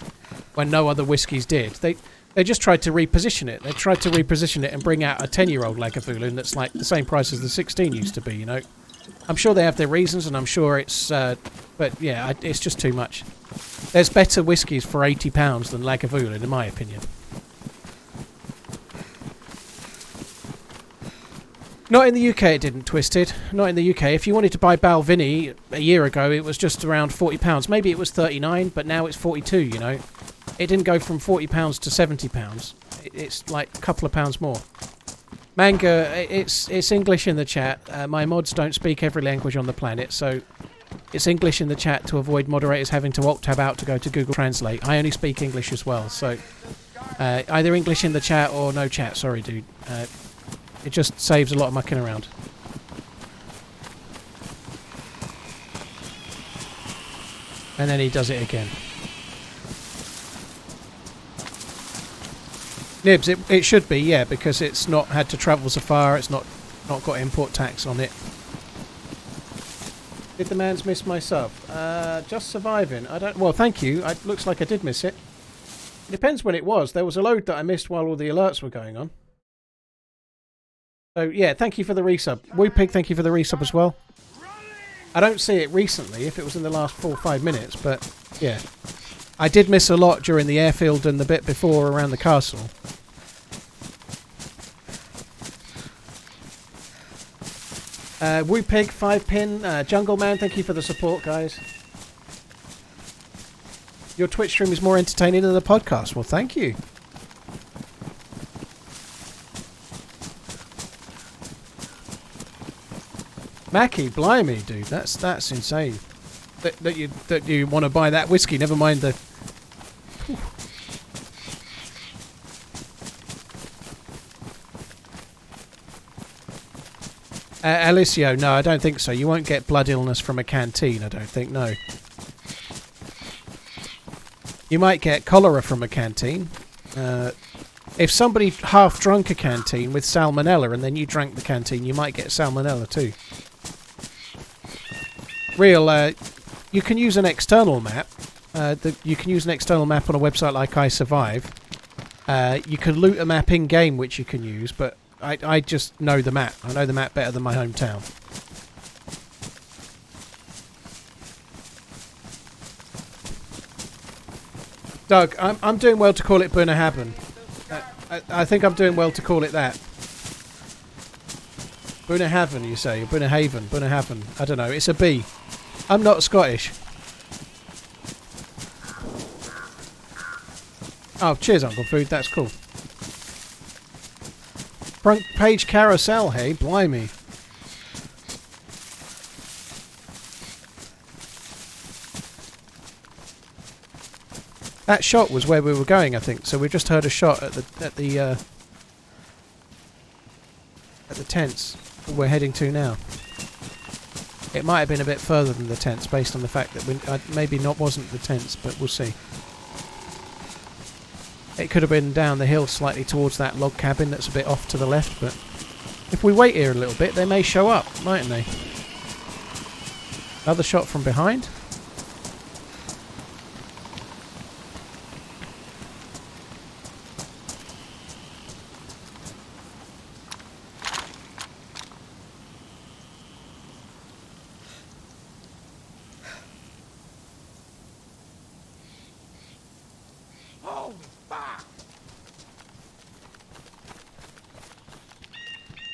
when no other whiskies did, they just tried to reposition it. They tried to reposition it and bring out a 10-year-old Lagavulin that's like the same price as the 16 used to be, you know. I'm sure they have their reasons, and I'm sure it's... but, yeah, it's just too much. There's better whiskies for £80 than Lagavulin, in my opinion. Not in the UK it didn't, Twisted. Not in the UK. If you wanted to buy Balvenie a year ago, it was just around £40. Maybe it was 39, but now it's 42, you know. It didn't go from £40 to £70. It's like a couple of pounds more. Manga, it's English in the chat. My mods don't speak every language on the planet, so it's English in the chat to avoid moderators having to alt-tab out to go to Google Translate. I only speak English as well, so either English in the chat or no chat. Sorry, dude. It just saves a lot of mucking around. And then he does it again. Nibs, it should be, yeah, because it's not had to travel so far, it's not got import tax on it. Did the man's miss my sub? Just surviving. I don't... Well, thank you. It looks like I did miss it. It depends when it was. There was a load that I missed while all the alerts were going on. So, yeah, thank you for the resub. Woopig, thank you for the resub as well. I don't see it recently, if it was in the last 4 or 5 minutes, but, yeah. I did miss a lot during the airfield and the bit before around the castle. Woopig, 5-pin. Jungle Man, thank you for the support, guys. Your Twitch stream is more entertaining than the podcast. Well, thank you. Mackie, blimey, dude, that's insane. That you want to buy that whiskey. Never mind the. Alicio, no, I don't think so. You won't get blood illness from a canteen. I don't think. No. You might get cholera from a canteen. If somebody half drunk a canteen with salmonella and then you drank the canteen, you might get salmonella too. You can use an external map. You can use an external map on a website like I Survive. You can loot a map in-game which you can use, but I just know the map. I know the map better than my hometown. Doug, I'm doing well to call it Bunnahabhain. I think I'm doing well to call it that. Bunnahabhain, you say? Bunnahabhain. I don't know. It's a B. I'm not Scottish. Oh, cheers, Uncle Food. That's cool. Front page carousel, hey? Blimey. That shot was where we were going, I think. So we just heard a shot at the tents we're heading to now. It might have been a bit further than the tents, based on the fact that maybe wasn't the tents, but we'll see. It could have been down the hill slightly towards that log cabin that's a bit off to the left, but if we wait here a little bit, they may show up, mightn't they? Another shot from behind.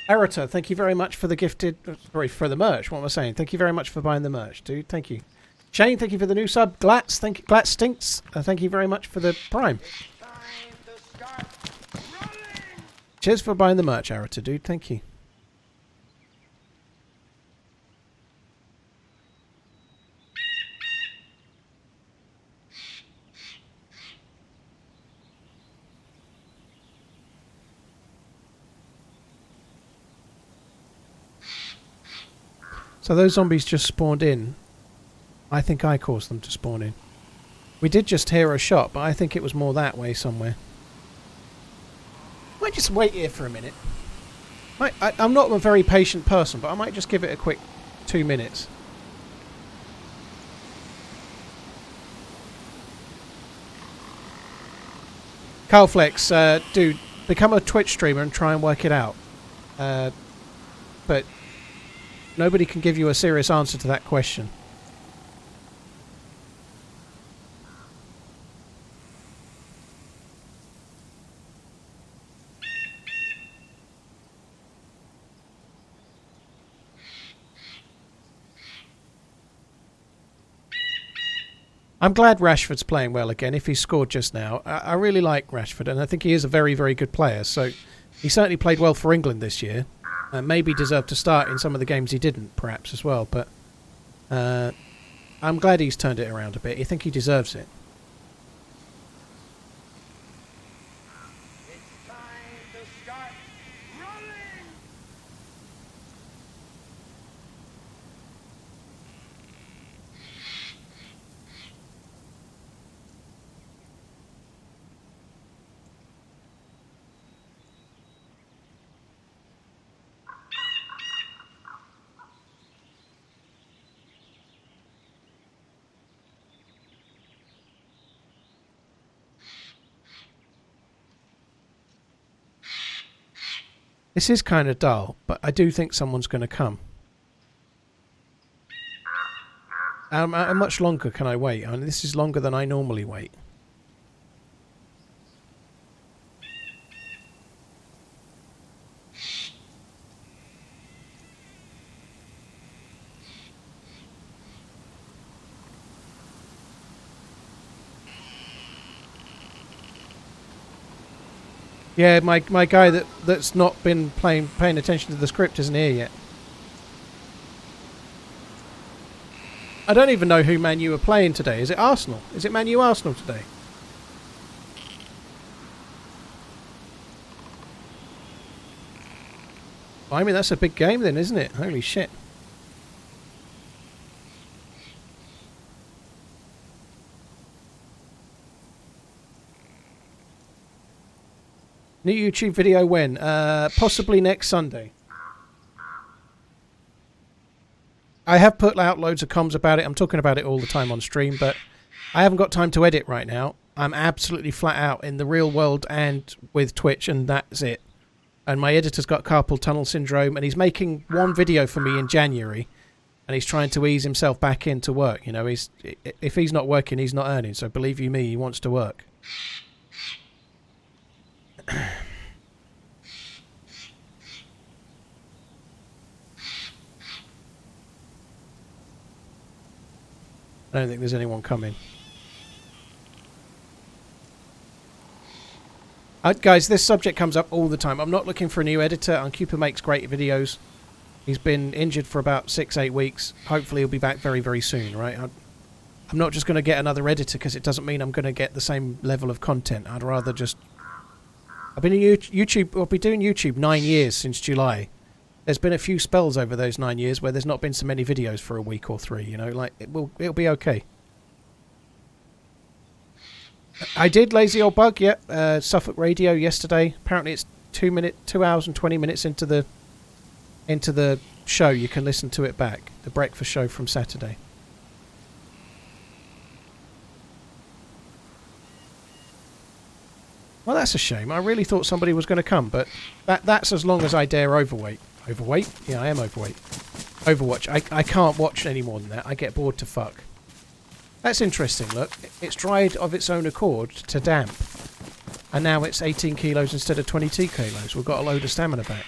Arata, thank you very much for the gifted... Sorry, for the merch. What am I saying? Thank you very much for buying the merch, dude. Thank you. Shane, thank you for the new sub. Glatz, Glatz Stinks. Thank you very much for the prime. Cheers for buying the merch, Arata, dude. Thank you. So those zombies just spawned in. I think I caused them to spawn in. We did just hear a shot, but I think it was more that way somewhere. Might just wait here for a minute. I'm not a very patient person, but I might just give it a quick 2 minutes. Carlflex, dude, become a Twitch streamer and try and work it out. But nobody can give you a serious answer to that question. I'm glad Rashford's playing well again, if he scored just now. I really like Rashford, and I think he is a very, very good player. So he certainly played well for England this year. Maybe deserved to start in some of the games he didn't, perhaps, as well. But I'm glad he's turned it around a bit. I think he deserves it. It's time to start running! This is kind of dull, but I do think someone's going to come. How much longer can I wait? I mean, this is longer than I normally wait. Yeah, my guy that's not been paying attention to the script isn't here yet. I don't even know who Man U are playing today. Is it Arsenal? Is it Man U Arsenal today? I mean, that's a big game then, isn't it? Holy shit. New YouTube video when? Possibly next Sunday. I have put out loads of comms about it. I'm talking about it all the time on stream, but I haven't got time to edit right now. I'm absolutely flat out in the real world and with Twitch, and that's it. And my editor's got carpal tunnel syndrome, and he's making one video for me in January, and he's trying to ease himself back into work. You know, if he's not working, he's not earning. So believe you me, he wants to work. I don't think there's anyone coming. Guys, this subject comes up all the time. I'm not looking for a new editor. Cooper makes great videos. He's been injured for about 6-8 weeks. Hopefully he'll be back very, very soon, right? I'm not just going to get another editor because it doesn't mean I'm going to get the same level of content. I'd rather just... I've been in YouTube... I'll be doing YouTube 9 years since July. There's been a few spells over those 9 years where there's not been so many videos for a week or 3, you know? Like, it'll be okay. I did Lazy Old Bug, yeah. Suffolk Radio yesterday. Apparently it's 2 hours and 20 minutes into the show. You can listen to it back. The breakfast show from Saturday. Well, that's a shame. I really thought somebody was going to come, but that's as long as I dare overweight. Overweight? Yeah, I am overweight. Overwatch. I can't watch any more than that. I get bored to fuck. That's interesting, look. It's dried of its own accord to damp. And now it's 18 kilos instead of 22 kilos. We've got a load of stamina back.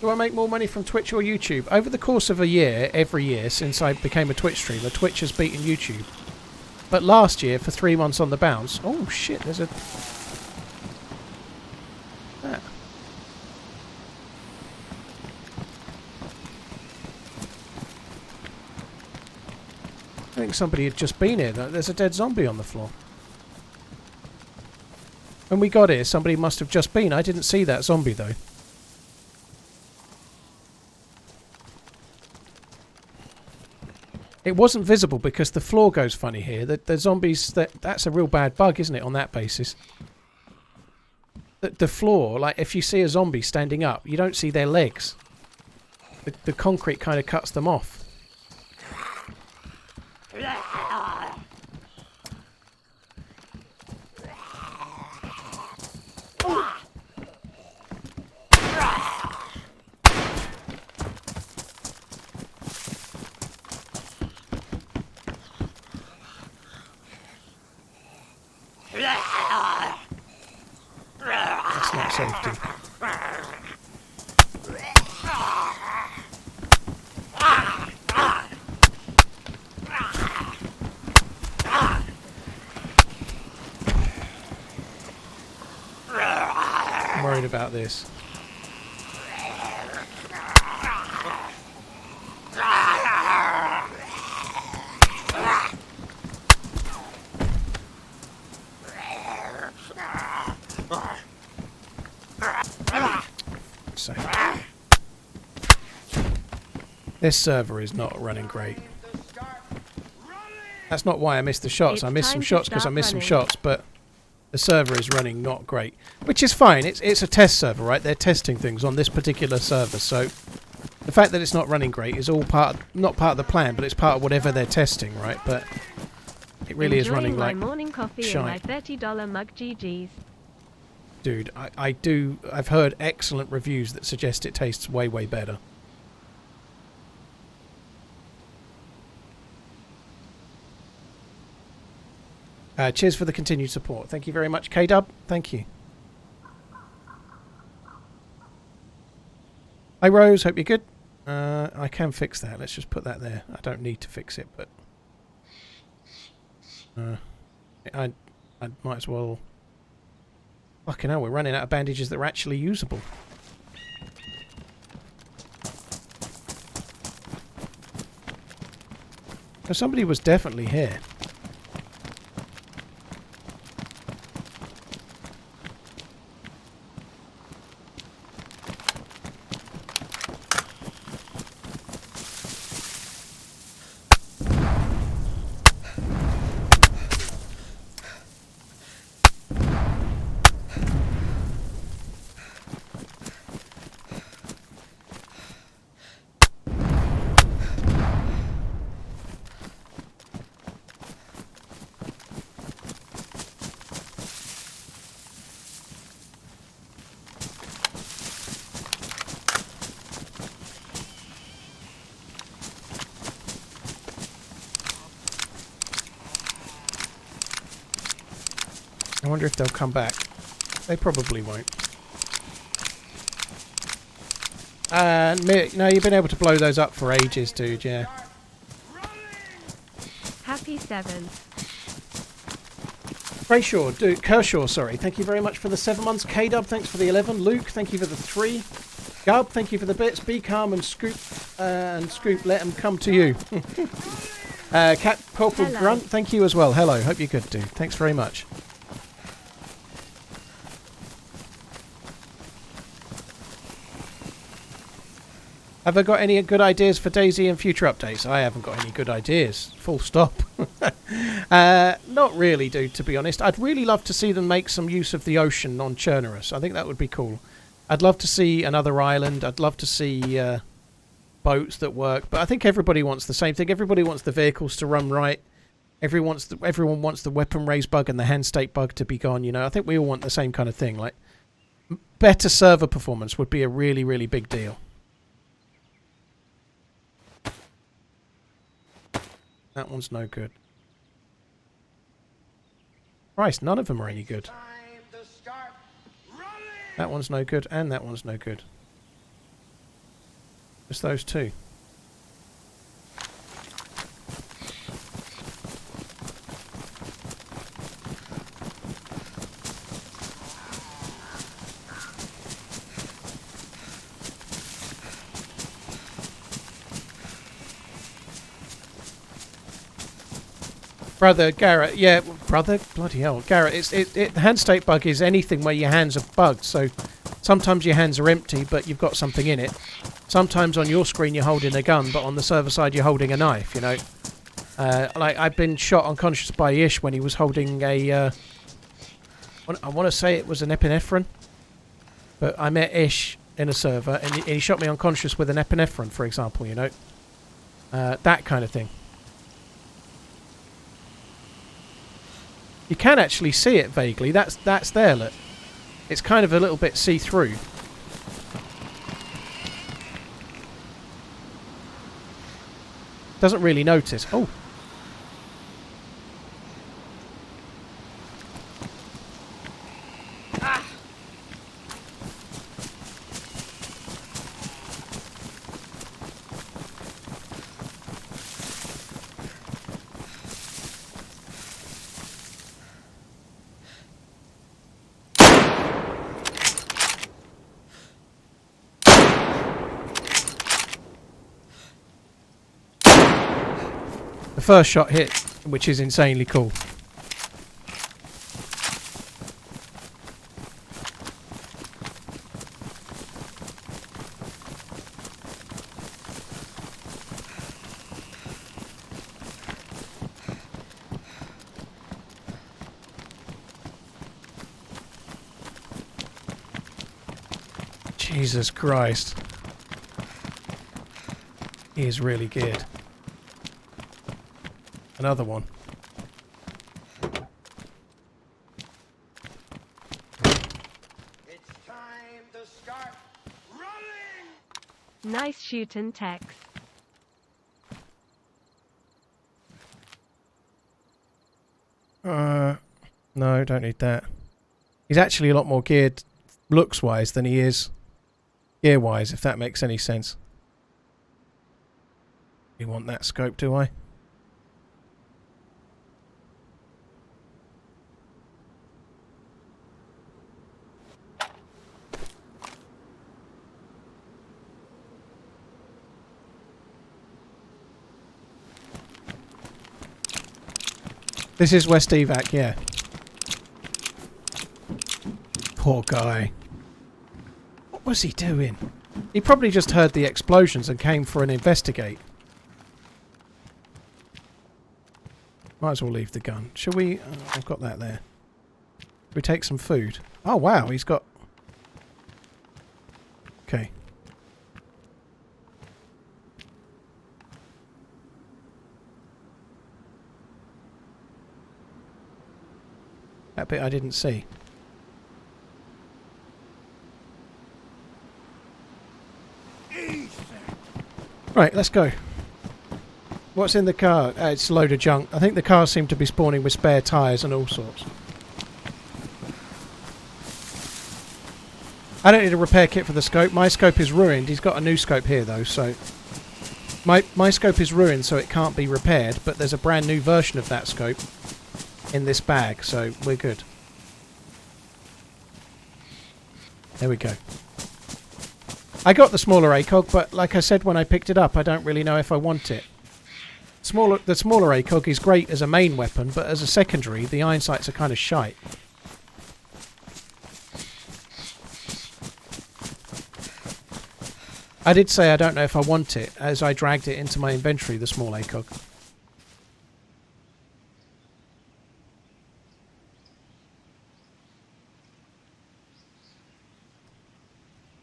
Do I make more money from Twitch or YouTube? Over the course of a year, every year since I became a Twitch streamer, Twitch has beaten YouTube. But last year, for 3 months on the bounce... Oh, shit, there's a... Ah. I think somebody had just been here. There's a dead zombie on the floor. When we got here, somebody must have just been. I didn't see that zombie, though. It wasn't visible because the floor goes funny here. The zombies, that's a real bad bug, isn't it, on that basis? The floor, like, if you see a zombie standing up, you don't see their legs. The concrete kind of cuts them off. That's not safety. I'm worried about this. This server is not running great. That's not why I missed the shots. I missed some shots because I missed some shots, but the server is running not great. Which is fine. It's a test server, right? They're testing things on this particular server, so the fact that it's not running great is all not part of the plan, but it's part of whatever they're testing, right? But it really is running like morning coffee shite. And my $30 mug GG's. Dude, I've heard excellent reviews that suggest it tastes way, way better. Cheers for the continued support. Thank you very much, K-Dub. Thank you. Hi, Rose. Hope you're good. I can fix that. Let's just put that there. I don't need to fix it, but I might as well... Fucking hell, we're running out of bandages that are actually usable. So somebody was definitely here. I wonder if they'll come back. They probably won't. No, you've been able to blow those up for ages, dude, yeah. Happy 7. Brayshaw, dude, Kershaw, sorry. Thank you very much for the 7 months. K-Dub, thanks for the 11. Luke, thank you for the 3. Gub, thank you for the bits. Be calm and Scoop, let them come to you. Cat Corporal Hello. Grunt, thank you as well. Hello, hope you're good, dude. Thanks very much. Have I got any good ideas for DayZ and future updates? I haven't got any good ideas. Full stop. Not really, dude, to be honest. I'd really love to see them make some use of the ocean on Chernerus. I think that would be cool. I'd love to see another island. I'd love to see boats that work. But I think everybody wants the same thing. Everybody wants the vehicles to run right. Everyone wants the weapon raise bug and the hand stake bug to be gone. You know, I think we all want the same kind of thing. Like, better server performance would be a really, really big deal. That one's no good. Christ, none of them are any good. That one's no good, and that one's no good. Just those two. Brother Garrett, yeah, brother, bloody hell, Garrett. The hand stake bug is anything where your hands are bugged. So sometimes your hands are empty, but you've got something in it. Sometimes on your screen you're holding a gun, but on the server side you're holding a knife. You know, like I've been shot unconscious by Ish when he was holding a. I want to say it was an epinephrine, but I met Ish in a server and he shot me unconscious with an epinephrine, for example. You know, that kind of thing. You can actually see it vaguely. That's there, look. It's kind of a little bit see-through. Doesn't really notice. Oh. The first shot hit, which is insanely cool. Jesus Christ. He is really geared. Another one. It's time to start running! Nice shootin' Tex. No, don't need that. He's actually a lot more geared looks-wise than he is gear-wise, if that makes any sense. You want that scope, do I? This is West Evac, yeah. Poor guy. What was he doing? He probably just heard the explosions and came for an investigate. Might as well leave the gun. Shall we... I've got that there. We take some food. Oh, wow, he's got... Okay. That bit I didn't see. Right, let's go. What's in the car? It's a load of junk. I think the cars seem to be spawning with spare tyres and all sorts. I don't need a repair kit for the scope. My scope is ruined. He's got a new scope here though, so... My scope is ruined, so it can't be repaired, but there's a brand new version of that scope in this bag, so we're good. There we go. I got the smaller ACOG, but like I said when I picked it up, I don't really know if I want it. The smaller ACOG is great as a main weapon, but as a secondary, the iron sights are kind of shite. I did say I don't know if I want it, as I dragged it into my inventory, the small ACOG.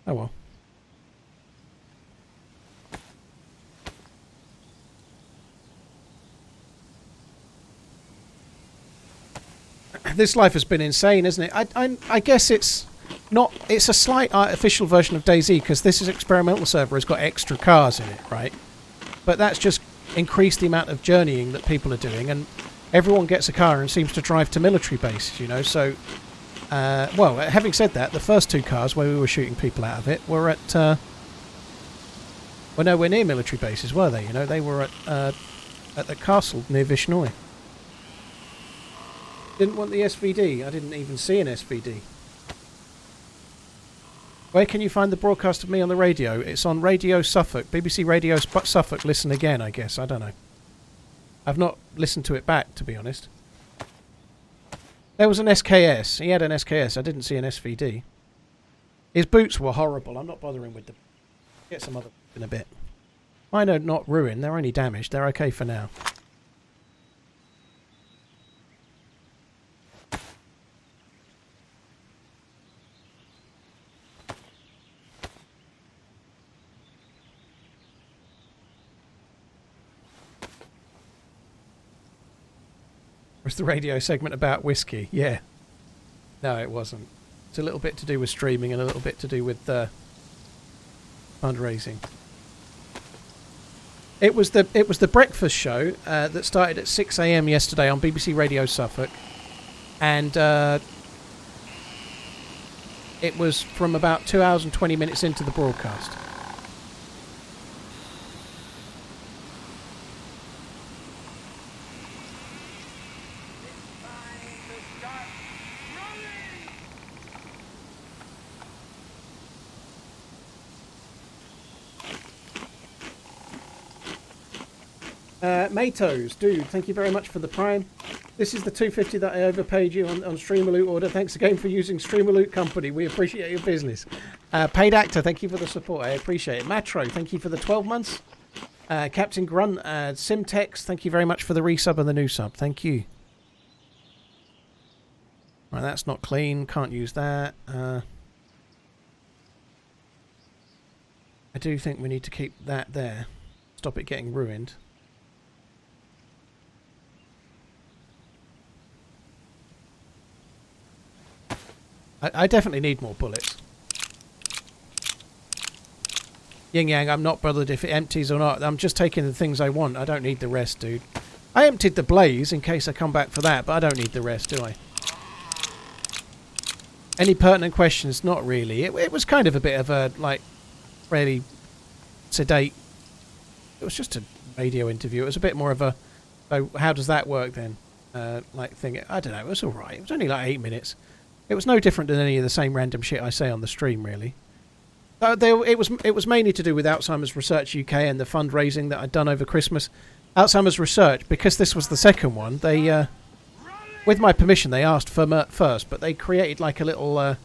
Oh well. This life has been insane, isn't it? I guess it's not... It's a slight artificial version of DayZ, because this is experimental server has got extra cars in it, right? But that's just increased the amount of journeying that people are doing, and everyone gets a car and seems to drive to military bases, you know, so... well, having said that, the first two cars where we were shooting people out of it were at... well, nowhere near military bases, were they? You know, they were at the castle near Vishnoi. Didn't want the SVD. I didn't even see an SVD. Where can you find the broadcast of me on the radio? It's on Radio Suffolk. BBC Radio Suffolk. Listen again, I guess. I don't know. I've not listened to it back, to be honest. There was an SKS. He had an SKS. I didn't see an SVD. His boots were horrible. I'm not bothering with them. Get some other in a bit. Mine are not ruined. They're only damaged. They're okay for now. Was the radio segment about whiskey? Yeah. No, it wasn't. It's a little bit to do with streaming and a little bit to do with fundraising. It was the breakfast show that started at 6 AM yesterday on BBC Radio Suffolk, and it was from about 2 hours and 20 minutes into the broadcast. Matos, dude, thank you very much for the Prime. This is the $2.50 that I overpaid you on Streamerloot order. Thanks again for using Streamerloot Company. We appreciate your business. Paid Actor, thank you for the support. I appreciate it. Matro, thank you for the 12 months. Captain Grunt, Simtex, thank you very much for the resub and the new sub. Thank you. Right, that's not clean. Can't use that. I do think we need to keep that there. Stop it getting ruined. I definitely need more bullets. Yin Yang, I'm not bothered if it empties or not. I'm just taking the things I want. I don't need the rest, dude. I emptied the blaze in case I come back for that, but I don't need the rest, do I? Any pertinent questions? Not really. It was kind of a bit of a, like, really sedate... It was just a radio interview. It was a bit more of a, so how does that work then? Like thing. I don't know. It was all right. It was only like 8 minutes. It was no different than any of the same random shit I say on the stream, really. It was mainly to do with Alzheimer's Research UK and the fundraising that I'd done over Christmas. Alzheimer's Research, because this was the second one, they with my permission, they asked for Mert first, but they created like a little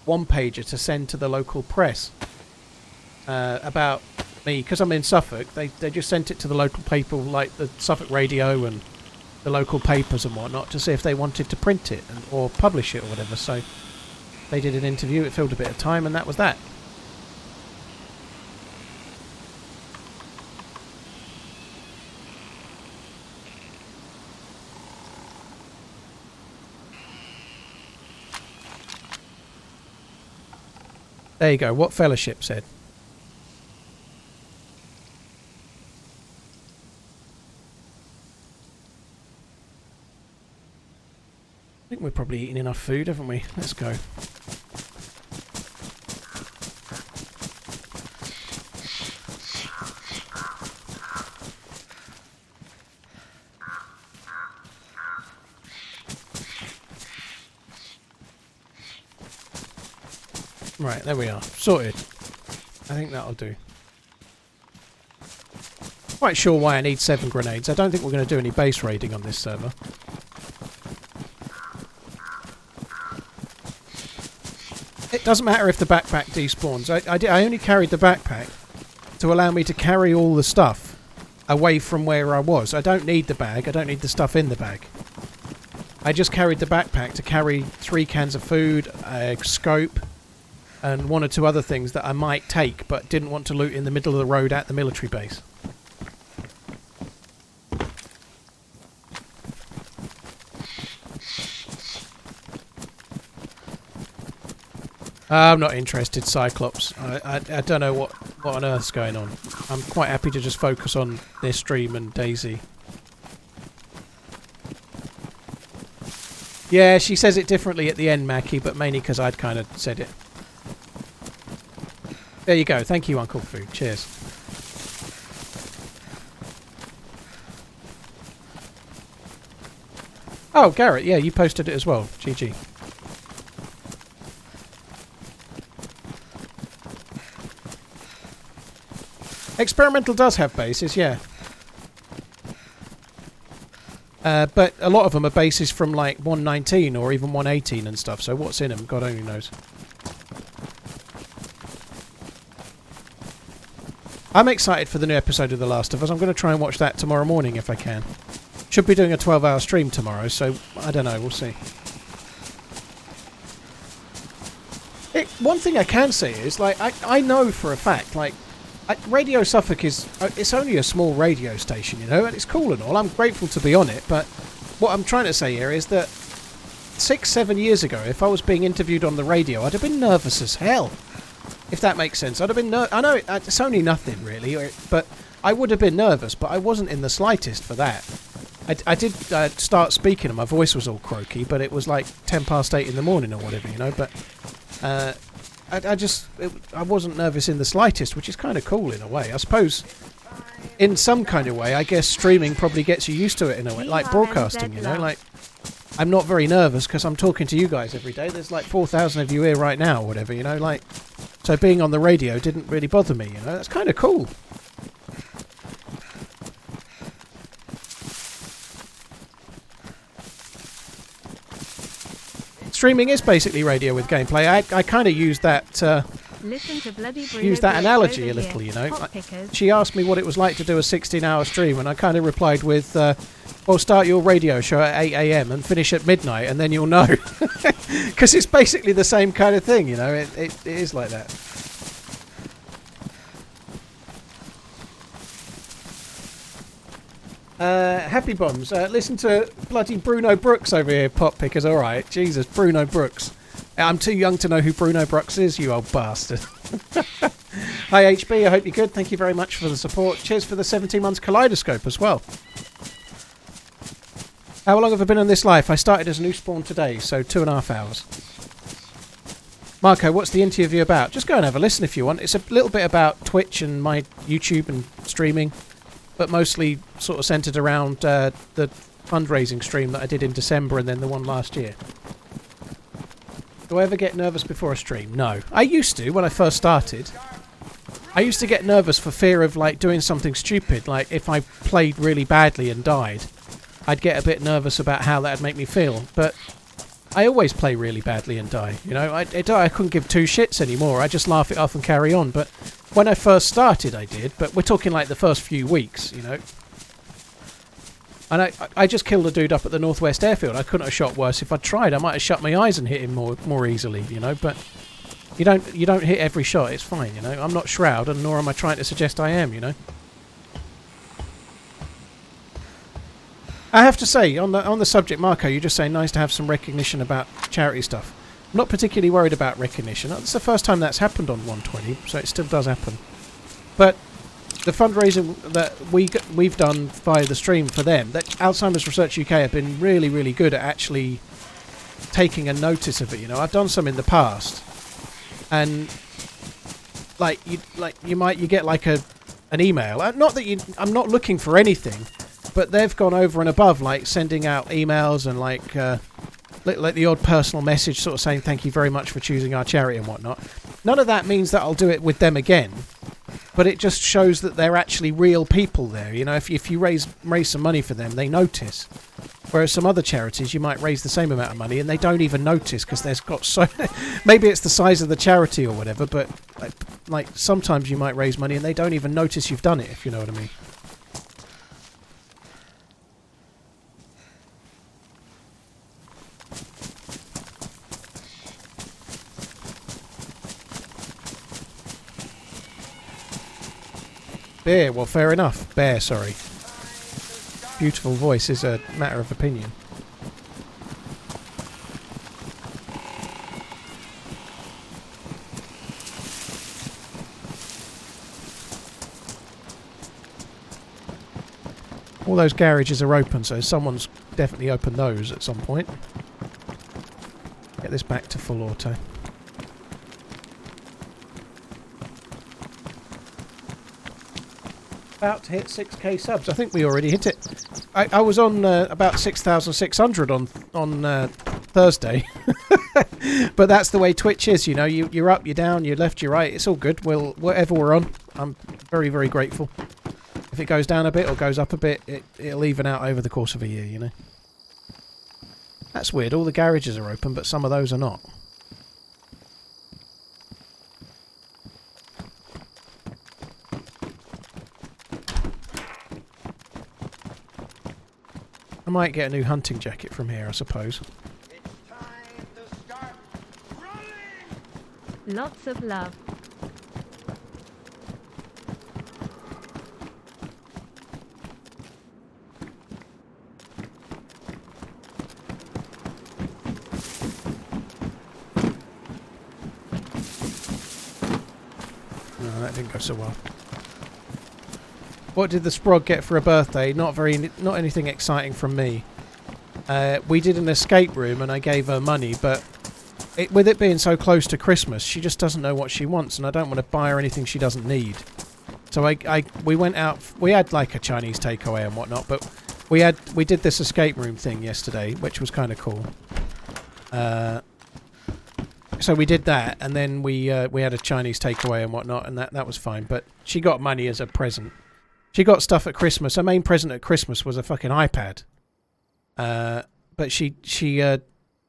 one-pager to send to the local press about me, because I'm in Suffolk. They just sent it to the local paper, like the Suffolk Radio and the local papers and whatnot, to see if they wanted to print it or publish it or whatever. So they did an interview. It filled a bit of time, and that was that. There you go. What Fellowship said. I think we're probably eating enough food, haven't we? Let's go. Right, there we are. Sorted. I think that'll do. Quite sure why I need 7 grenades. I don't think we're going to do any base raiding on this server. It doesn't matter if the backpack despawns. I only carried the backpack to allow me to carry all the stuff away from where I was. I don't need the bag. I don't need the stuff in the bag. I just carried the backpack to carry 3 cans of food, a scope, and 1 or 2 other things that I might take but didn't want to loot in the middle of the road at the military base. I'm not interested, Cyclops. I don't know what on earth's going on. I'm quite happy to just focus on this stream and DayZ. Yeah, she says it differently at the end, Mackie, but mainly because I'd kind of said it. There you go. Thank you, Uncle Food. Cheers. Oh, Garrett. Yeah, you posted it as well. GG. Experimental does have bases, yeah. But a lot of them are bases from like 119 or even 118 and stuff, so what's in them, God only knows. I'm excited for the new episode of The Last of Us. I'm going to try and watch that tomorrow morning if I can. Should be doing a 12-hour stream tomorrow, so I don't know, we'll see. One thing I can say is, like, I know for a fact, like, Radio Suffolk is, it's only a small radio station, you know, and it's cool and all. I'm grateful to be on it, but what I'm trying to say here is that 6-7 years ago, if I was being interviewed on the radio, I'd have been nervous as hell. If that makes sense. I'd have been I know it's only nothing really, but I would have been nervous, but I wasn't in the slightest for that. I did start speaking and my voice was all croaky, but it was like 8:10 in the morning or whatever, you know, but I wasn't nervous in the slightest, which is kind of cool in a way. I suppose in some kind of way, I guess streaming probably gets you used to it in a way, like broadcasting, you know, like I'm not very nervous because I'm talking to you guys every day. There's like 4,000 of you here right now or whatever, you know, like, so being on the radio didn't really bother me, you know, that's kind of cool. Streaming is basically radio with gameplay. I kind of use that analogy a little, you know. She asked me what it was like to do a 16-hour stream, and I kind of replied with, well, start your radio show at 8 AM and finish at midnight, and then you'll know. Because it's basically the same kind of thing, you know. It is like that. Happy Bombs. Listen to bloody Bruno Brooks over here, Pop Pickers. Alright, Jesus, Bruno Brooks. I'm too young to know who Bruno Brooks is, you old bastard. Hi HB, I hope you're good. Thank you very much for the support. Cheers for the 17 months Kaleidoscope as well. How long have I been on this life? I started as a new spawn today, so 2.5 hours. Marco, what's the interview about? Just go and have a listen if you want. It's a little bit about Twitch and my YouTube and streaming, but mostly sort of centred around the fundraising stream that I did in December and then the one last year. Do I ever get nervous before a stream? No. I used to when I first started. I used to get nervous for fear of like doing something stupid, like if I played really badly and died, I'd get a bit nervous about how that'd make me feel. But I always play really badly and die. You know, I couldn't give two shits anymore. I just laugh it off and carry on. But when I first started, I did. But we're talking like the first few weeks, you know. And I just killed a dude up at the Northwest Airfield. I couldn't have shot worse if I'd tried. I might have shut my eyes and hit him more easily, you know. But you don't hit every shot. It's fine, you know. I'm not Shroud, and nor am I trying to suggest I am, you know. I have to say, on the subject, Marco, you're just saying nice to have some recognition about charity stuff. I'm not particularly worried about recognition. It's the first time that's happened on 120, so it still does happen. But the fundraising that we've done via the stream for them, that Alzheimer's Research UK have been really, really good at actually taking a notice of it. You know, I've done some in the past, and you get like an email. Not that I'm not looking for anything, but they've gone over and above, like sending out emails and like the odd personal message, sort of saying thank you very much for choosing our charity and whatnot. None of that means that I'll do it with them again. But it just shows that they're actually real people there. You know, if you raise some money for them, they notice. Whereas some other charities, you might raise the same amount of money and they don't even notice because they've got so... Maybe it's the size of the charity or whatever, but like sometimes you might raise money and they don't even notice you've done it, if you know what I mean. Bear, well, fair enough. Bear, sorry. Beautiful voice is a matter of opinion. All those garages are open, so someone's definitely opened those at some point. Get this back to full auto. About to hit 6k subs. I think we already hit it. I was on about 6,600 on Thursday. But that's the way Twitch is, you know. You're up, you're down, you're left, you're right. It's all good. Whatever we're on, I'm very, very grateful. If it goes down a bit or goes up a bit, it'll even out over the course of a year, you know. That's weird. All the garages are open, but some of those are not. I might get a new hunting jacket from here, I suppose. It's time to start running! Lots of love. No, that didn't go so well. What did the Sprog get for a birthday? Not anything exciting from me. We did an escape room and I gave her money, but with it being so close to Christmas, she just doesn't know what she wants, and I don't want to buy her anything she doesn't need. So we went out. We had like a Chinese takeaway and whatnot, but we did this escape room thing yesterday, which was kind of cool. So we did that, and then we had a Chinese takeaway and whatnot, and that was fine. But she got money as a present. She got stuff at Christmas. Her main present at Christmas was a fucking iPad. But she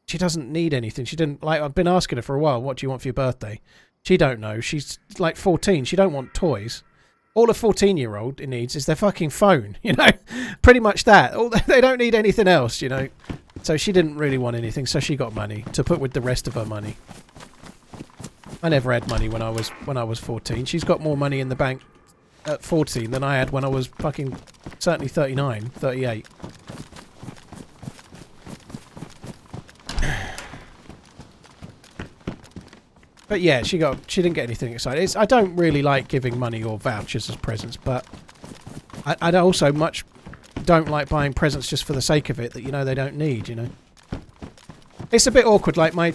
doesn't need anything. She didn't like. I've been asking her for a while. What do you want for your birthday? She don't know. She's like 14. She don't want toys. All a 14-year-old needs is their fucking phone. You know, pretty much that. They don't need anything else. You know. So she didn't really want anything. So she got money to put with the rest of her money. I never had money when I was 14. She's got more money in the bank at 14 than I had when I was fucking certainly 39, 38. But yeah, she didn't get anything exciting. I don't really like giving money or vouchers as presents, but I also much don't like buying presents just for the sake of it that you know they don't need, you know. It's a bit awkward. Like my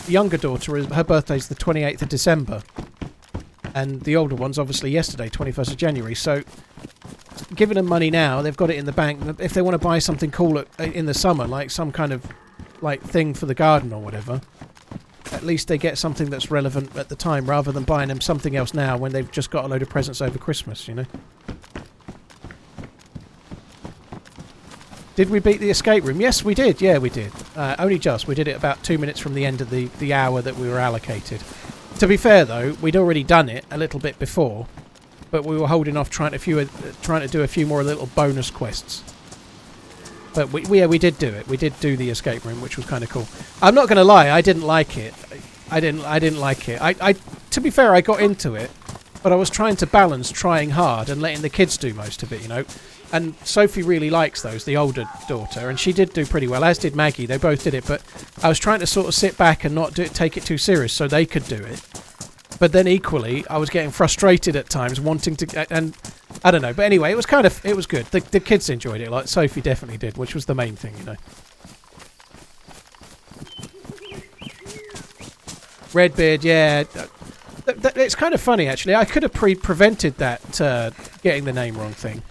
younger daughter, her birthday's the 28th of December. And the older one's obviously yesterday, 21st of January. So giving them money now, they've got it in the bank. If they want to buy something cool in the summer, like some kind of like thing for the garden or whatever, at least they get something that's relevant at the time rather than buying them something else now when they've just got a load of presents over Christmas, you know. Did we beat the escape room? Yes, we did. Yeah, we did. Only just. We did it about 2 minutes from the end of the hour that we were allocated. To be fair, though, we'd already done it a little bit before, but we were holding off trying to do a few more little bonus quests. But we did do it. We did do the escape room, which was kind of cool. I'm not going to lie, I didn't like it. I didn't like it. To be fair, I got into it, but I was trying to balance trying hard and letting the kids do most of it, you know. And Sophie really likes those, the older daughter, and she did do pretty well, as did Maggie. They both did it, but I was trying to sort of sit back and not take it too serious so they could do it. But then equally, I was getting frustrated at times, wanting to, and I don't know. But anyway, it was good. The kids enjoyed it, like Sophie definitely did, which was the main thing, you know. Redbeard, yeah. It's kind of funny, actually. I could have prevented that getting the name wrong thing.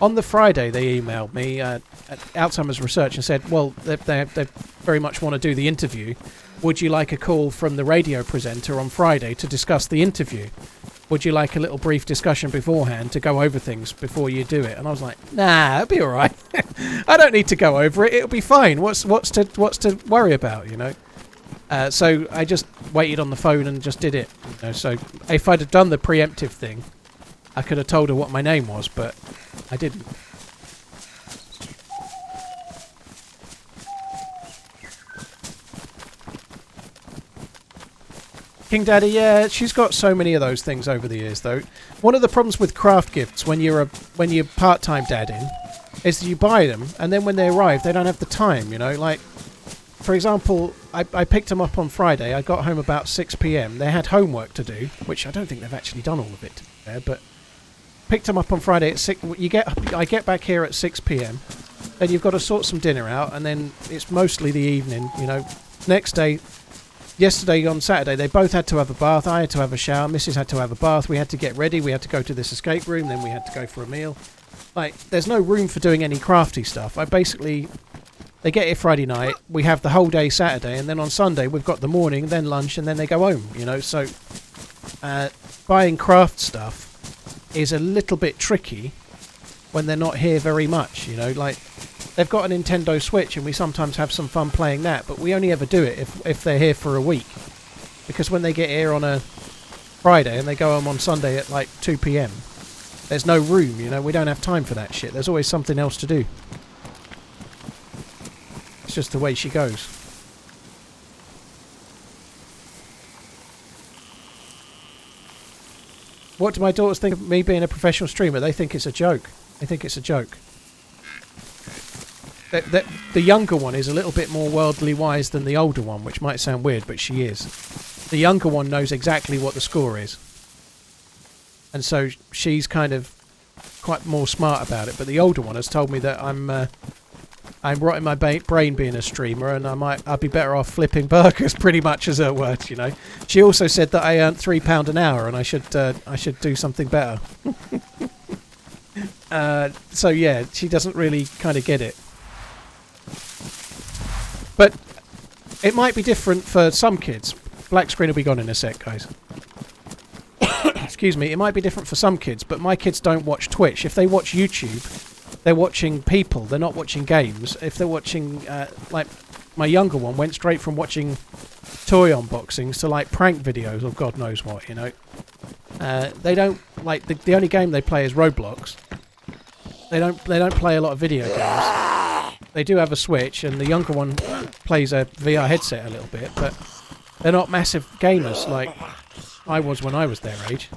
On the Friday, they emailed me at Alzheimer's Research and said, well, they very much want to do the interview. Would you like a call from the radio presenter on Friday to discuss the interview? Would you like a little brief discussion beforehand to go over things before you do it? And I was like, nah, it'll be all right. I don't need to go over it. It'll be fine. What's to worry about, you know? So I just waited on the phone and just did it. You know? So if I'd have done the preemptive thing, I could have told her what my name was, but I didn't. King Daddy, yeah, she's got so many of those things over the years, though. One of the problems with craft gifts when you're part-time dadding is that you buy them, and then when they arrive, they don't have the time, you know? Like, for example, I picked them up on Friday. I got home about 6 p.m. They had homework to do, which I don't think they've actually done all of it, to be fair, but picked them up on Friday at 6. I get back here at 6 p.m. Then you've got to sort some dinner out, and then it's mostly the evening, you know. Next day, yesterday on Saturday, they both had to have a bath. I had to have a shower. Mrs. had to have a bath. We had to get ready. We had to go to this escape room. Then we had to go for a meal. Like, there's no room for doing any crafty stuff. They get here Friday night. We have the whole day Saturday, and then on Sunday we've got the morning, then lunch, and then they go home. You know, so buying craft stuff is a little bit tricky when they're not here very much. You know, like they've got a Nintendo Switch, and we sometimes have some fun playing that, but we only ever do it if they're here for a week, because when they get here on a Friday and they go home on Sunday at like 2 p.m, there's no room. You know, we don't have time for that shit. There's always something else to do. It's just the way she goes. What do my daughters think of me being a professional streamer? They think it's a joke. They think it's a joke. The younger one is a little bit more worldly wise than the older one, which might sound weird, but she is. The younger one knows exactly what the score is. And so she's kind of quite more smart about it. But the older one has told me that I'm rotting my brain being a streamer, and I'd be better off flipping burgers, pretty much, as her words, you know. She also said that I earned £3 an hour, and I should do something better. So yeah, she doesn't really kind of get it. But it might be different for some kids. Black screen will be gone in a sec, guys. Excuse me. It might be different for some kids, but my kids don't watch Twitch. If they watch YouTube, they're watching people. They're not watching games. If they're watching, like, my younger one went straight from watching toy unboxings to, like, prank videos or God knows what, you know. They don't, like, the only game they play is Roblox. They don't play a lot of video games. They do have a Switch, and the younger one plays a VR headset a little bit, but they're not massive gamers like I was when I was their age.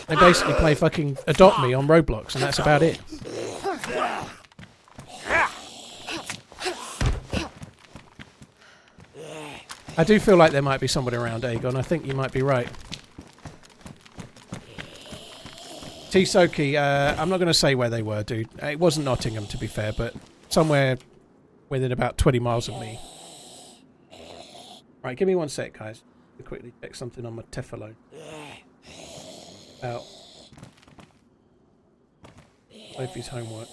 They basically play fucking Adopt Me on Roblox, and that's about it. I do feel like there might be somebody around, Aegon. I think you might be right. T-Soki, I'm not going to say where they were, dude. It wasn't Nottingham, to be fair, but somewhere within about 20 miles of me. Right, give me 1 sec, guys. To quickly check something on my Tefalone. About Sophie's homework.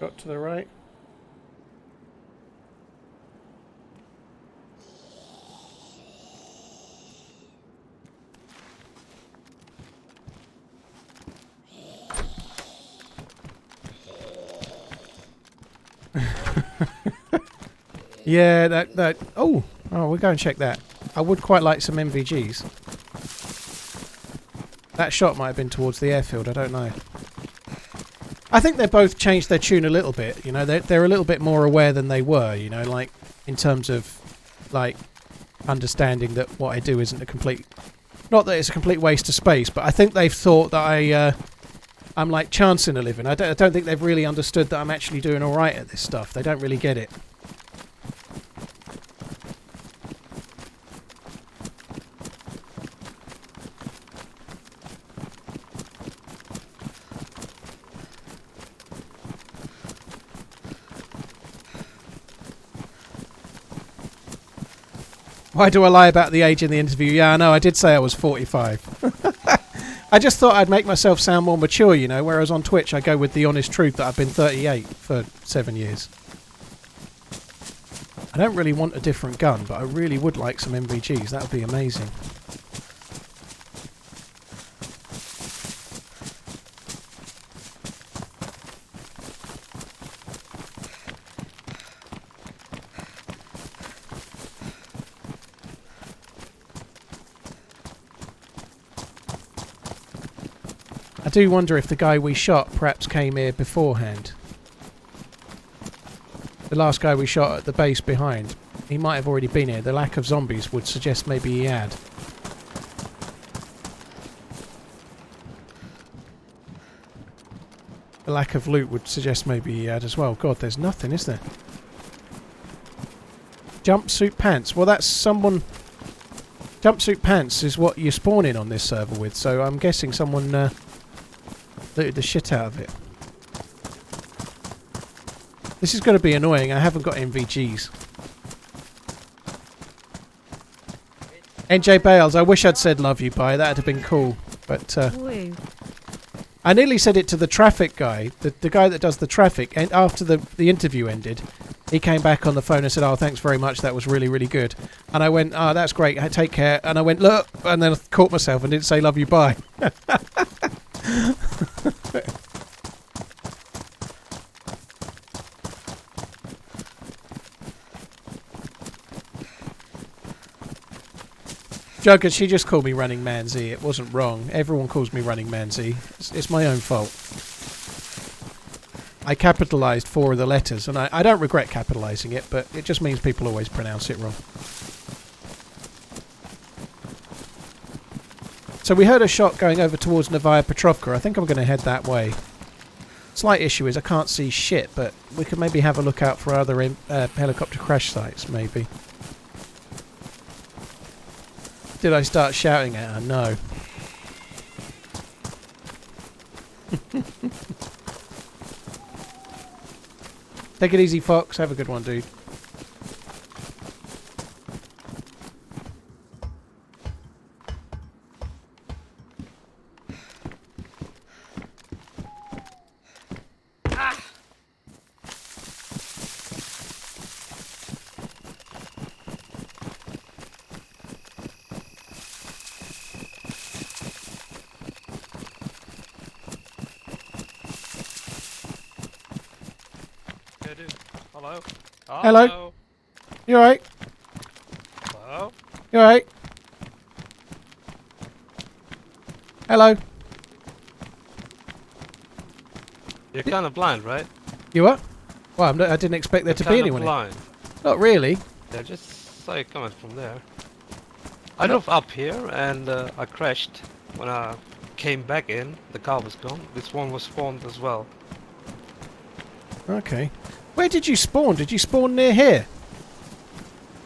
Got to the right. Yeah, that. Oh, we'll go and check that. I would quite like some MVGs. That shot might have been towards the airfield. I don't know. I think they both changed their tune a little bit. You know, they're a little bit more aware than they were. You know, like in terms of like understanding that what I do isn't a complete. Not that it's a complete waste of space, but I think they've thought that I'm like chancing a living. I don't think they've really understood that I'm actually doing all right at this stuff. They don't really get it. Why do I lie about the age in the interview? Yeah, I know, I did say I was 45. I just thought I'd make myself sound more mature, you know, whereas on Twitch I go with the honest truth that I've been 38 for 7 years. I don't really want a different gun, but I really would like some MVGs. That would be amazing. I do wonder if the guy we shot perhaps came here beforehand. The last guy we shot at the base behind, he might have already been here. The lack of zombies would suggest maybe he had. The lack of loot would suggest maybe he had as well. God, there's nothing, is there? Jumpsuit pants. Well, that's someone... Jumpsuit pants is what you're spawning on this server with, so I'm guessing someone... looted the shit out of it. This is going to be annoying. I haven't got MVGs. NJ Bales, I wish I'd said love you bye. That'd have been cool. But I nearly said it to the traffic guy, the guy that does the traffic, and after the interview ended, he came back on the phone and said, "Oh, thanks very much. That was really, really good." And I went, "Oh, that's great. Take care." And I went, "Look," and then I caught myself and didn't say love you bye. Jugger, she just called me RunningManZ. It wasn't wrong. Everyone calls me RunningManZ. It's my own fault. I capitalised 4 of the letters, and I don't regret capitalising it, but it just means people always pronounce it wrong. So we heard a shot going over towards Novaya Petrovka. I think I'm going to head that way. Slight issue is I can't see shit, but we could maybe have a look out for other helicopter crash sites, maybe. Did I start shouting at her? No. Take it easy, Fox. Have a good one, dude. Hello? Hello? You alright? Hello? You alright? Hello? You're kind of blind, right? You what? Well, I didn't expect there to be anyone here. blind. Not really. Yeah, just saw you coming from there. I drove up here and I crashed. When I came back in, the car was gone. This one was spawned as well. Okay. Where did you spawn? Did you spawn near here?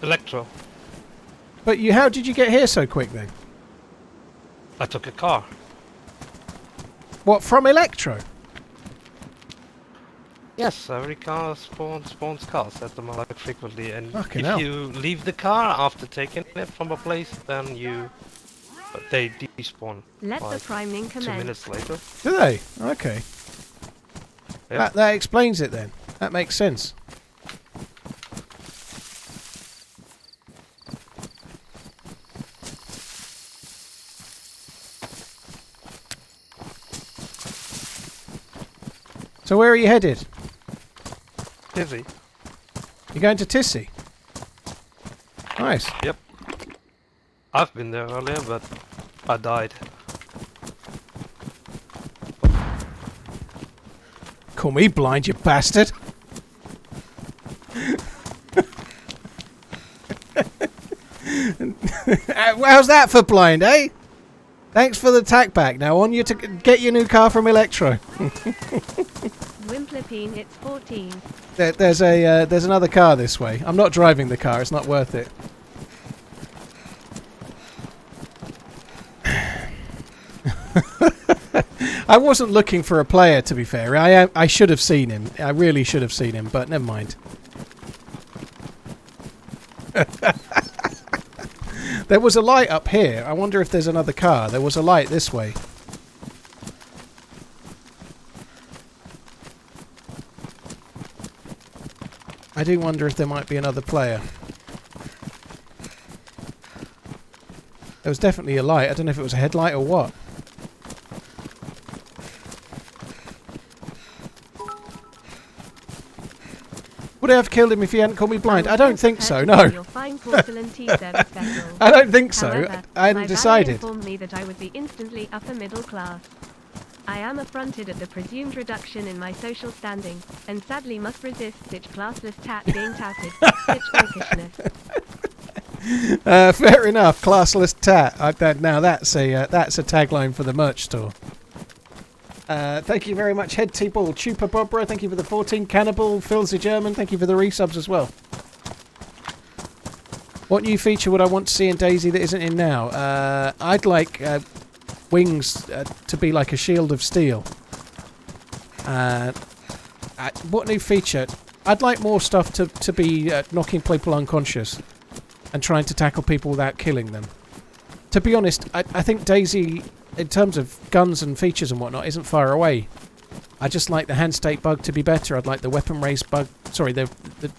Electro. But how did you get here so quick then? I took a car. What, from Electro? Yes, every car spawns cars at the moment frequently, and Fucking if hell. you leave the car after taking it from a place, then they despawn. Let the like priming 2 commence. minutes later. Do they? Okay. Yep. That explains it then. That makes sense. So where are you headed? Tissy. You're going to Tissy? Nice. Yep. I've been there earlier, but I died. Call me blind, you bastard. How's that for blind, eh? Thanks for the tack back. Now on you to get your new car from Electro. Wimplepine, it's 14. There's another car this way. I'm not driving the car. It's not worth it. I wasn't looking for a player, to be fair. I should have seen him. I really should have seen him, but never mind. There was a light up here. I wonder if there's another car. There was a light this way. I do wonder if there might be another player. There was definitely a light. I don't know if it was a headlight or what. Would I have killed him if he hadn't called me blind? I don't think so, no. Your fine porcelain tea service vessel. I don't think so. However, I hadn't my decided. valet informed me that I would be instantly upper middle class. I am affronted at the presumed reduction in my social standing, and sadly must resist such classless tat being touted, such orkishness. Fair enough, classless tat. Now that's a tagline for the merch store. Thank you very much, Head T-Ball, Chupa Bobra, thank you for the 14, Cannibal, Phil's the German, thank you for the resubs as well. What new feature would I want to see in DayZ that isn't in now? I'd like wings to be like a shield of steel. What new feature? I'd like more stuff to be knocking people unconscious and trying to tackle people without killing them. To be honest, I think DayZ, in terms of guns and features and whatnot, isn't far away. I just like the hand state bug to be better. I'd like the weapon raise bug. Sorry, the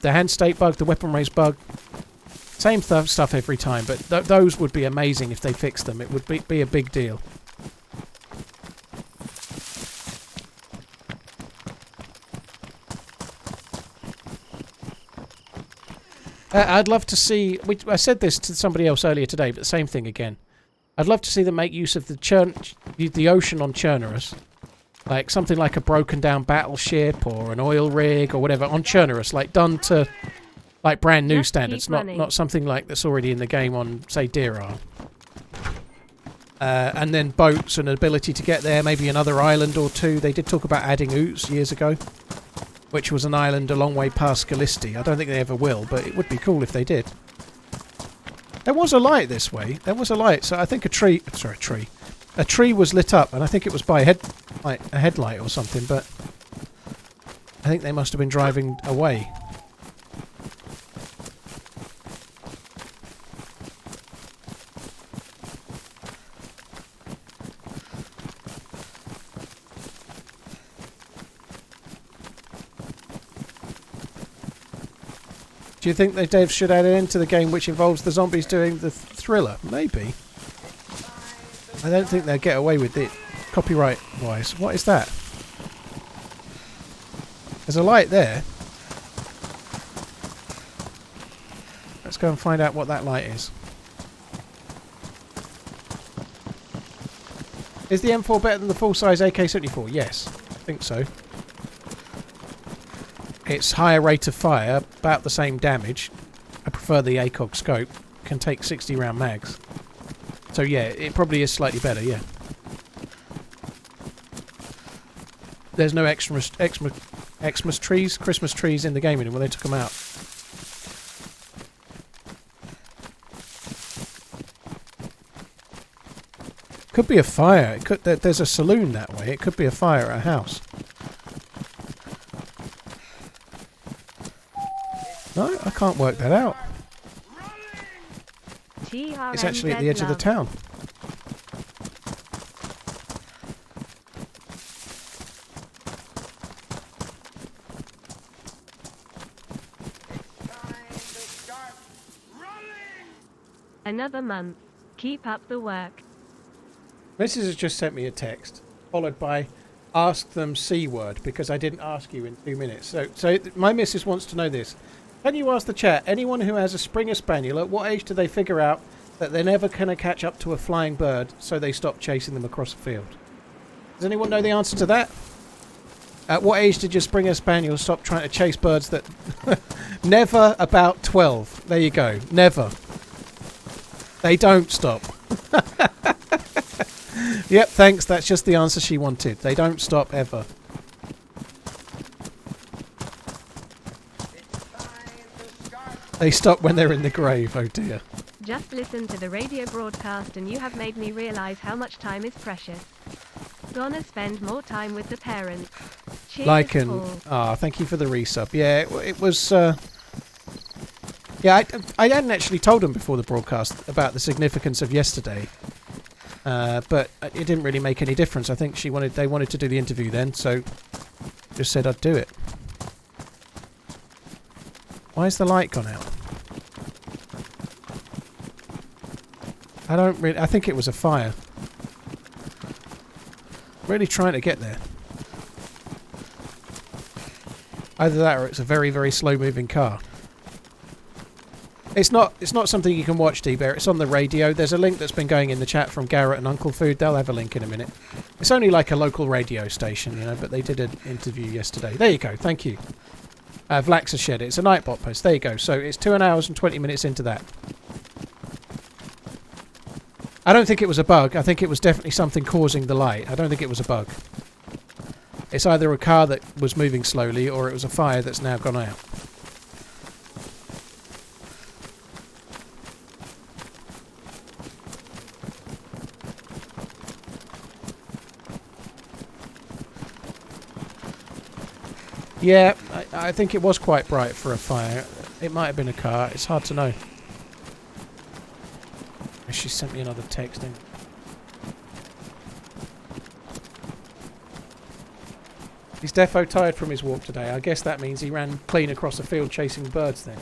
hand state bug, the weapon raise bug. Same stuff every time, but those would be amazing if they fixed them. It would be a big deal. I'd love to see... I said this to somebody else earlier today, but the same thing again. I'd love to see them make use of the ocean on Chernarus. Like something like a broken down battleship or an oil rig or whatever on Chernarus, like done to like brand new standards, not something like that's already in the game on, say, Deer. And then boats and ability to get there, maybe another island or two. They did talk about adding Oots years ago, which was an island a long way past Scalisti. I don't think they ever will, but it would be cool if they did. There was a light this way. There was a light, so I think a tree was lit up, and I think it was by a headlight or something, but I think they must have been driving away. Do you think they should add it into the game which involves the zombies doing the thriller? Maybe. I don't think they'll get away with it copyright-wise. What is that? There's a light there. Let's go and find out what that light is. Is the M4 better than the full-size AK-74? Yes, I think so. It's higher rate of fire, about the same damage. I prefer the ACOG scope. Can take 60 round mags. So yeah, it probably is slightly better, yeah. There's no Christmas trees in the game anymore. They took them out. Could be a fire. There's a saloon that way. It could be a fire at a house. No, I can't work that out. It's actually at the edge of the town. Another month. Keep up the work. Mrs. has just sent me a text, followed by ask them C word, because I didn't ask you in 2 minutes. So my missus wants to know this. Can you ask the chat, anyone who has a Springer Spaniel, at what age do they figure out that they're never going to catch up to a flying bird, so they stop chasing them across the field? Does anyone know the answer to that? At what age did your Springer Spaniel stop trying to chase birds that... Never about 12. There you go. Never. They don't stop. Yep, thanks. That's just the answer she wanted. They don't stop ever. They stop when they're in the grave. Oh dear. Just listen to the radio broadcast and you have made me realize how much time is precious. Gonna spend more time with the parents. Cheers, Lycan. Paul. Ah, thank you for the resub. Yeah, it was... yeah, I hadn't actually told them before the broadcast about the significance of yesterday. But it didn't really make any difference. I think they wanted to do the interview then, so just said I'd do it. Why is the light gone out? I think it was a fire. Really trying to get there. Either that or it's a very, very slow moving car. It's not something you can watch, D-Bear. It's on the radio. There's a link that's been going in the chat from Garrett and Uncle Food. They'll have a link in a minute. It's only like a local radio station, you know, but they did an interview yesterday. There you go. Thank you. Vlax has shared it. It's a Nightbot post. There you go. So it's 2 hours and 20 minutes into that. I don't think it was a bug. I think it was definitely something causing the light. I don't think it was a bug. It's either a car that was moving slowly or it was a fire that's now gone out. Yeah, I think it was quite bright for a fire. It might have been a car. It's hard to know. She sent me another text in. He's defo tired from his walk today. I guess that means he ran clean across the field chasing birds then.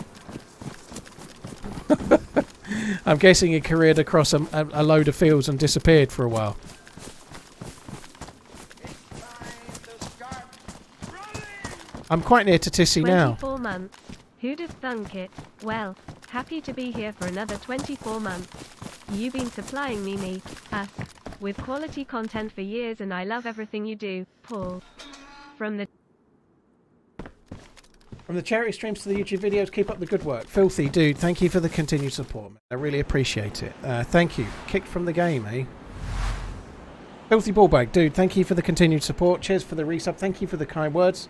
I'm guessing he careered across a load of fields and disappeared for a while. I'm quite near to Tissy now. 24 months. Who'd have thunk it? Well, happy to be here for another 24 months. You've been supplying me, with quality content for years and I love everything you do, Paul. From the charity streams to the YouTube videos, keep up the good work. Filthy dude, thank you for the continued support, man. I really appreciate it. Thank you. Kicked from the game, eh? Filthy Ballbag, dude, thank you for the continued support. Cheers for the resub. Thank you for the kind words.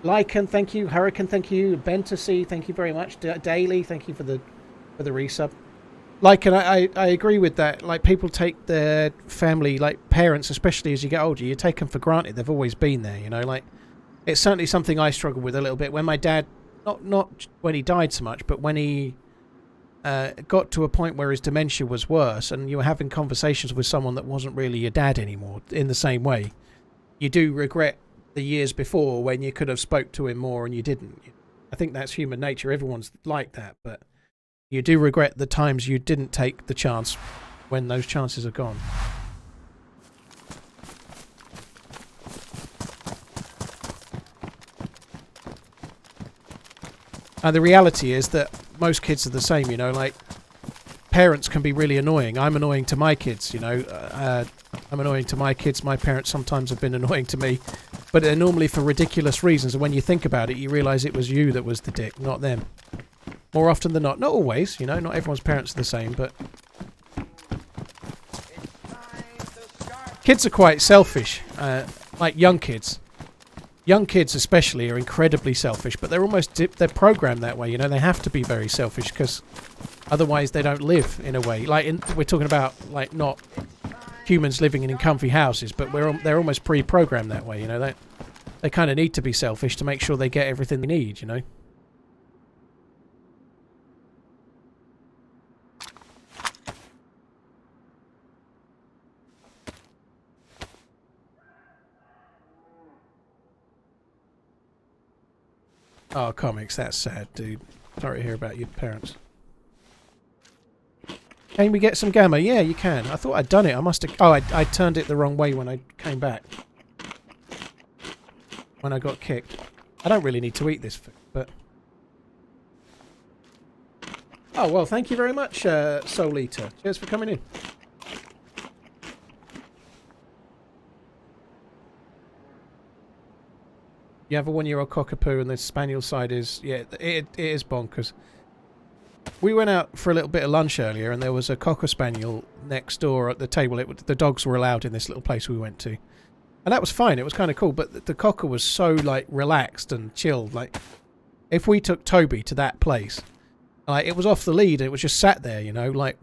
Lycan, thank you. Hurricane, thank you. Banter, thank you very much. Daily, thank you for the resub. Lycan, I agree with that. Like, people take their family, like parents, especially as you get older, you take them for granted. They've always been there, you know. Like, it's certainly something I struggle with a little bit. When my dad, not when he died so much, but when he got to a point where his dementia was worse, and you were having conversations with someone that wasn't really your dad anymore, in the same way, you do regret the years before when you could have spoke to him more and you didn't. I think that's human nature. Everyone's like that, but you do regret the times you didn't take the chance when those chances are gone. And the reality is that most kids are the same, you know, like parents can be really annoying. I'm annoying to my kids, you know. I'm annoying to my kids. My parents sometimes have been annoying to me, but they're normally for ridiculous reasons. And when you think about it, you realise it was you that was the dick, not them. More often than not. Not always, you know. Not everyone's parents are the same, but kids are quite selfish. Like young kids. Young kids especially are incredibly selfish, but they're programmed that way, you know. They have to be very selfish because otherwise they don't live in a way. Like we're talking about like not humans living in comfy houses, but they're almost pre-programmed that way, you know. They kind of need to be selfish to make sure they get everything they need, you know. Oh, comics, that's sad, dude. Sorry to hear about your parents. Can we get some gamma? Yeah, you can. I thought I'd done it. I must have... Oh, I turned it the wrong way when I came back. When I got kicked. I don't really need to eat this food, but... Oh, well, thank you very much, Soul Eater. Cheers for coming in. You have a 1-year-old cockapoo and the spaniel side is... Yeah, it is bonkers. We went out for a little bit of lunch earlier and there was a cocker spaniel next door at the table. The dogs were allowed in this little place we went to. And that was fine. It was kind of cool. But the cocker was so, like, relaxed and chilled. Like, if we took Toby to that place, like, it was off the lead and it was just sat there, you know, like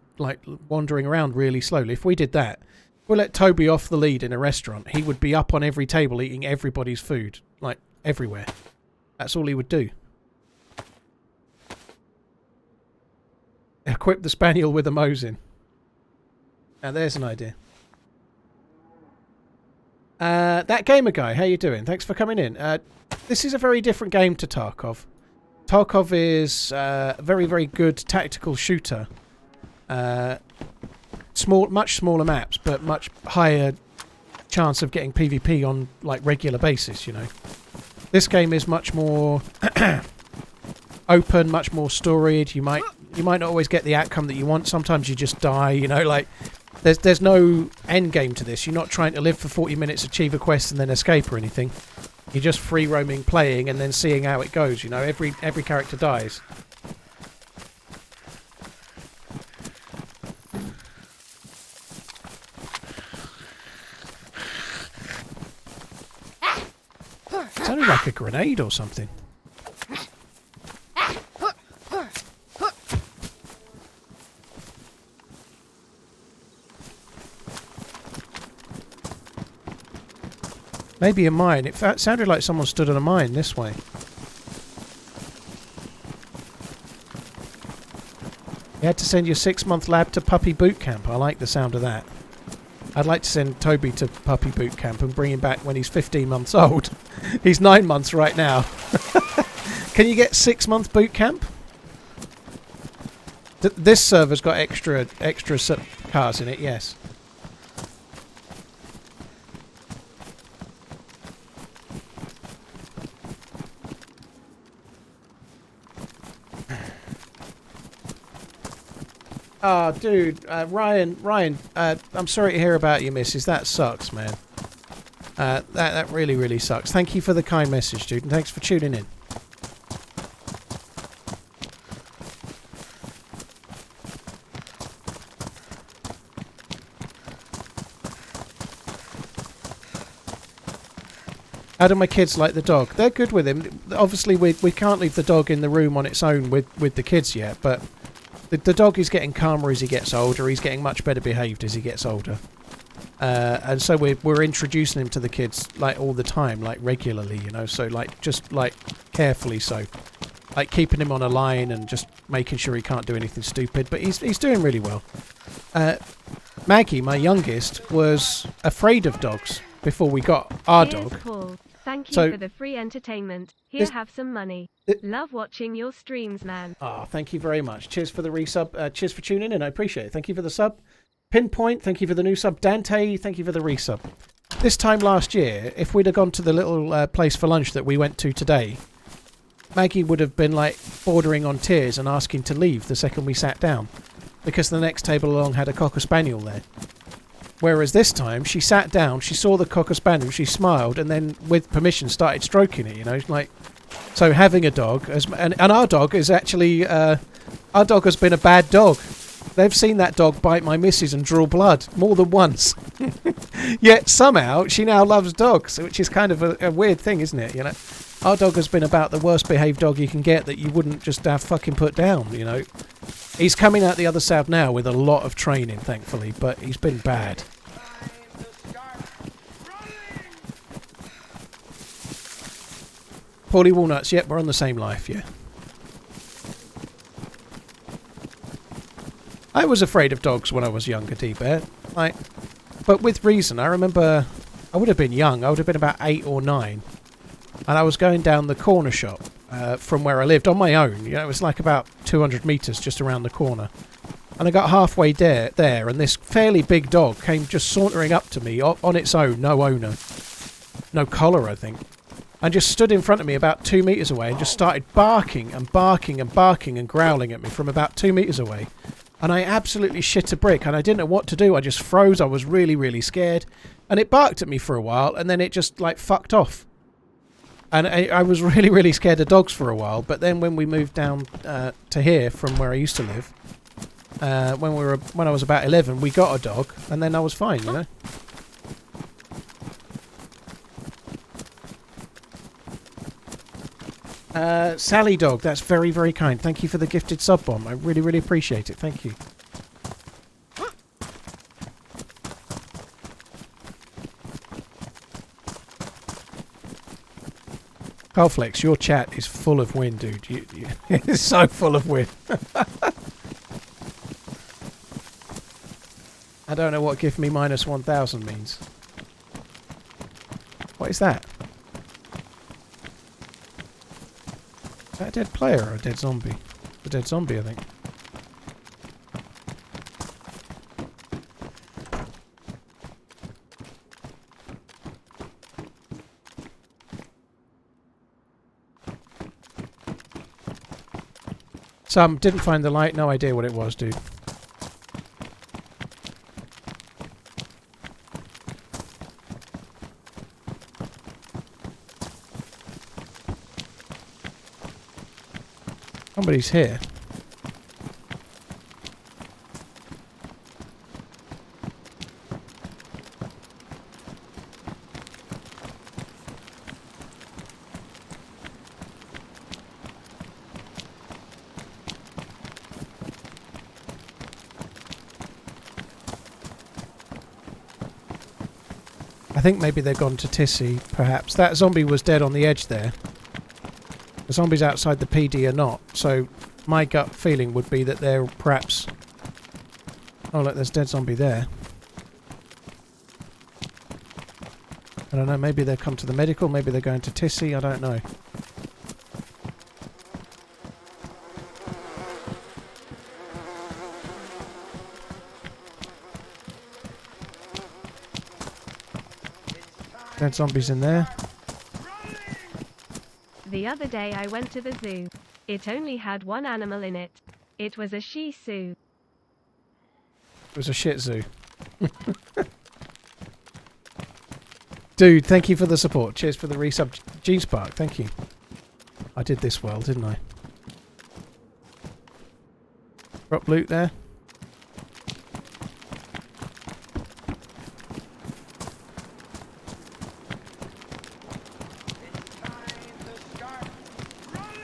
wandering around really slowly. If we did that, we let Toby off the lead in a restaurant, he would be up on every table eating everybody's food. Like, everywhere. That's all he would do. Equip the spaniel with a Mosin. Now there's an idea. That gamer guy, how you doing? Thanks for coming in. This is a very different game to Tarkov. Tarkov is a very, very good tactical shooter. Much smaller maps, but much higher chance of getting PvP on like regular basis, you know. This game is much more open, much more storied. You might not always get the outcome that you want. Sometimes you just die, you know, like there's no end game to this. You're not trying to live for 40 minutes, achieve a quest and then escape or anything. You're just free roaming, playing and then seeing how it goes, you know. Every character dies. It sounded like a grenade or something. Maybe a mine. It sounded like someone stood on a mine this way. You had to send your 6-month lab to puppy boot camp. I like the sound of that. I'd like to send Toby to puppy boot camp and bring him back when he's 15 months old. He's 9 months right now. Can you get 6-month boot camp? This server's got extra cars in it, yes. Oh, dude, Ryan, I'm sorry to hear about your missus. That sucks, man. That really, really sucks. Thank you for the kind message, dude, and thanks for tuning in. How do my kids like the dog? They're good with him. Obviously, we can't leave the dog in the room on its own with the kids yet, but... The dog is getting calmer as he gets older. He's getting much better behaved as he gets older. And so we're introducing him to the kids, like, all the time, like, regularly, you know. So, like, just, like, carefully so. Like, keeping him on a line and just making sure he can't do anything stupid. But he's doing really well. Maggie, my youngest, was afraid of dogs before we got our Here's dog. Paul. Thank you for the free entertainment. Here, have some money. Love watching your streams, man. Ah, thank you very much. Cheers for the resub. Cheers for tuning in. I appreciate it. Thank you for the sub. Pinpoint, thank you for the new sub. Dante, thank you for the resub. This time last year, if we'd have gone to the little place for lunch that we went to today, Maggie would have been like bordering on tears and asking to leave the second we sat down, because the next table along had a Cocker Spaniel there. Whereas this time, she sat down, she saw the Cocker Spaniel, she smiled, and then, with permission, started stroking it, you know, like... So having a dog, and our dog is actually... our dog has been a bad dog. They've seen that dog bite my missus and draw blood more than once. Yet, somehow, she now loves dogs, which is kind of a weird thing, isn't it, you know? Our dog has been about the worst behaved dog you can get that you wouldn't just have fucking put down, you know? He's coming out the other side now with a lot of training, thankfully, but he's been bad. Paulie Walnuts, yep, we're on the same life, yeah. I was afraid of dogs when I was younger, D-Bear. But with reason. I remember I would have been young. I would have been about 8 or 9. And I was going down the corner shop from where I lived on my own. You know, it was like about 200 metres just around the corner. And I got halfway there, and this fairly big dog came just sauntering up to me on its own, no owner. No collar, I think. And just stood in front of me about 2 metres away and just started barking and barking and barking and growling at me from about 2 metres away. And I absolutely shit a brick and I didn't know what to do. I just froze. I was really, really scared. And it barked at me for a while and then it just like fucked off. And I was really, really scared of dogs for a while. But then when we moved down to here from where I used to live, when I was about 11, we got a dog and then I was fine, you know. Sally Dog, that's very, very kind. Thank you for the gifted sub bomb. I really, really appreciate it. Thank you. Carlflex, your chat is full of wind, dude. It's so full of wind. I don't know what give me minus 1000 means. What is that? Is that a dead player or a dead zombie? A dead zombie, I think. Some didn't find the light. No idea what it was, dude. Somebody's here. I think maybe they've gone to Tissy, perhaps. That zombie was dead on the edge there. The zombies outside the PD are not, so my gut feeling would be that they're perhaps... Oh look, there's a dead zombie there. I don't know, maybe they've come to the medical, maybe they're going to Tissy, I don't know. Dead zombies in there. The other day I went to the zoo. It only had one animal in it. It was a Shih Tzu. It was a shih tzu. Dude, thank you for the support. Cheers for the resub. G-Spark, thank you. I did this well, didn't I? Drop loot there.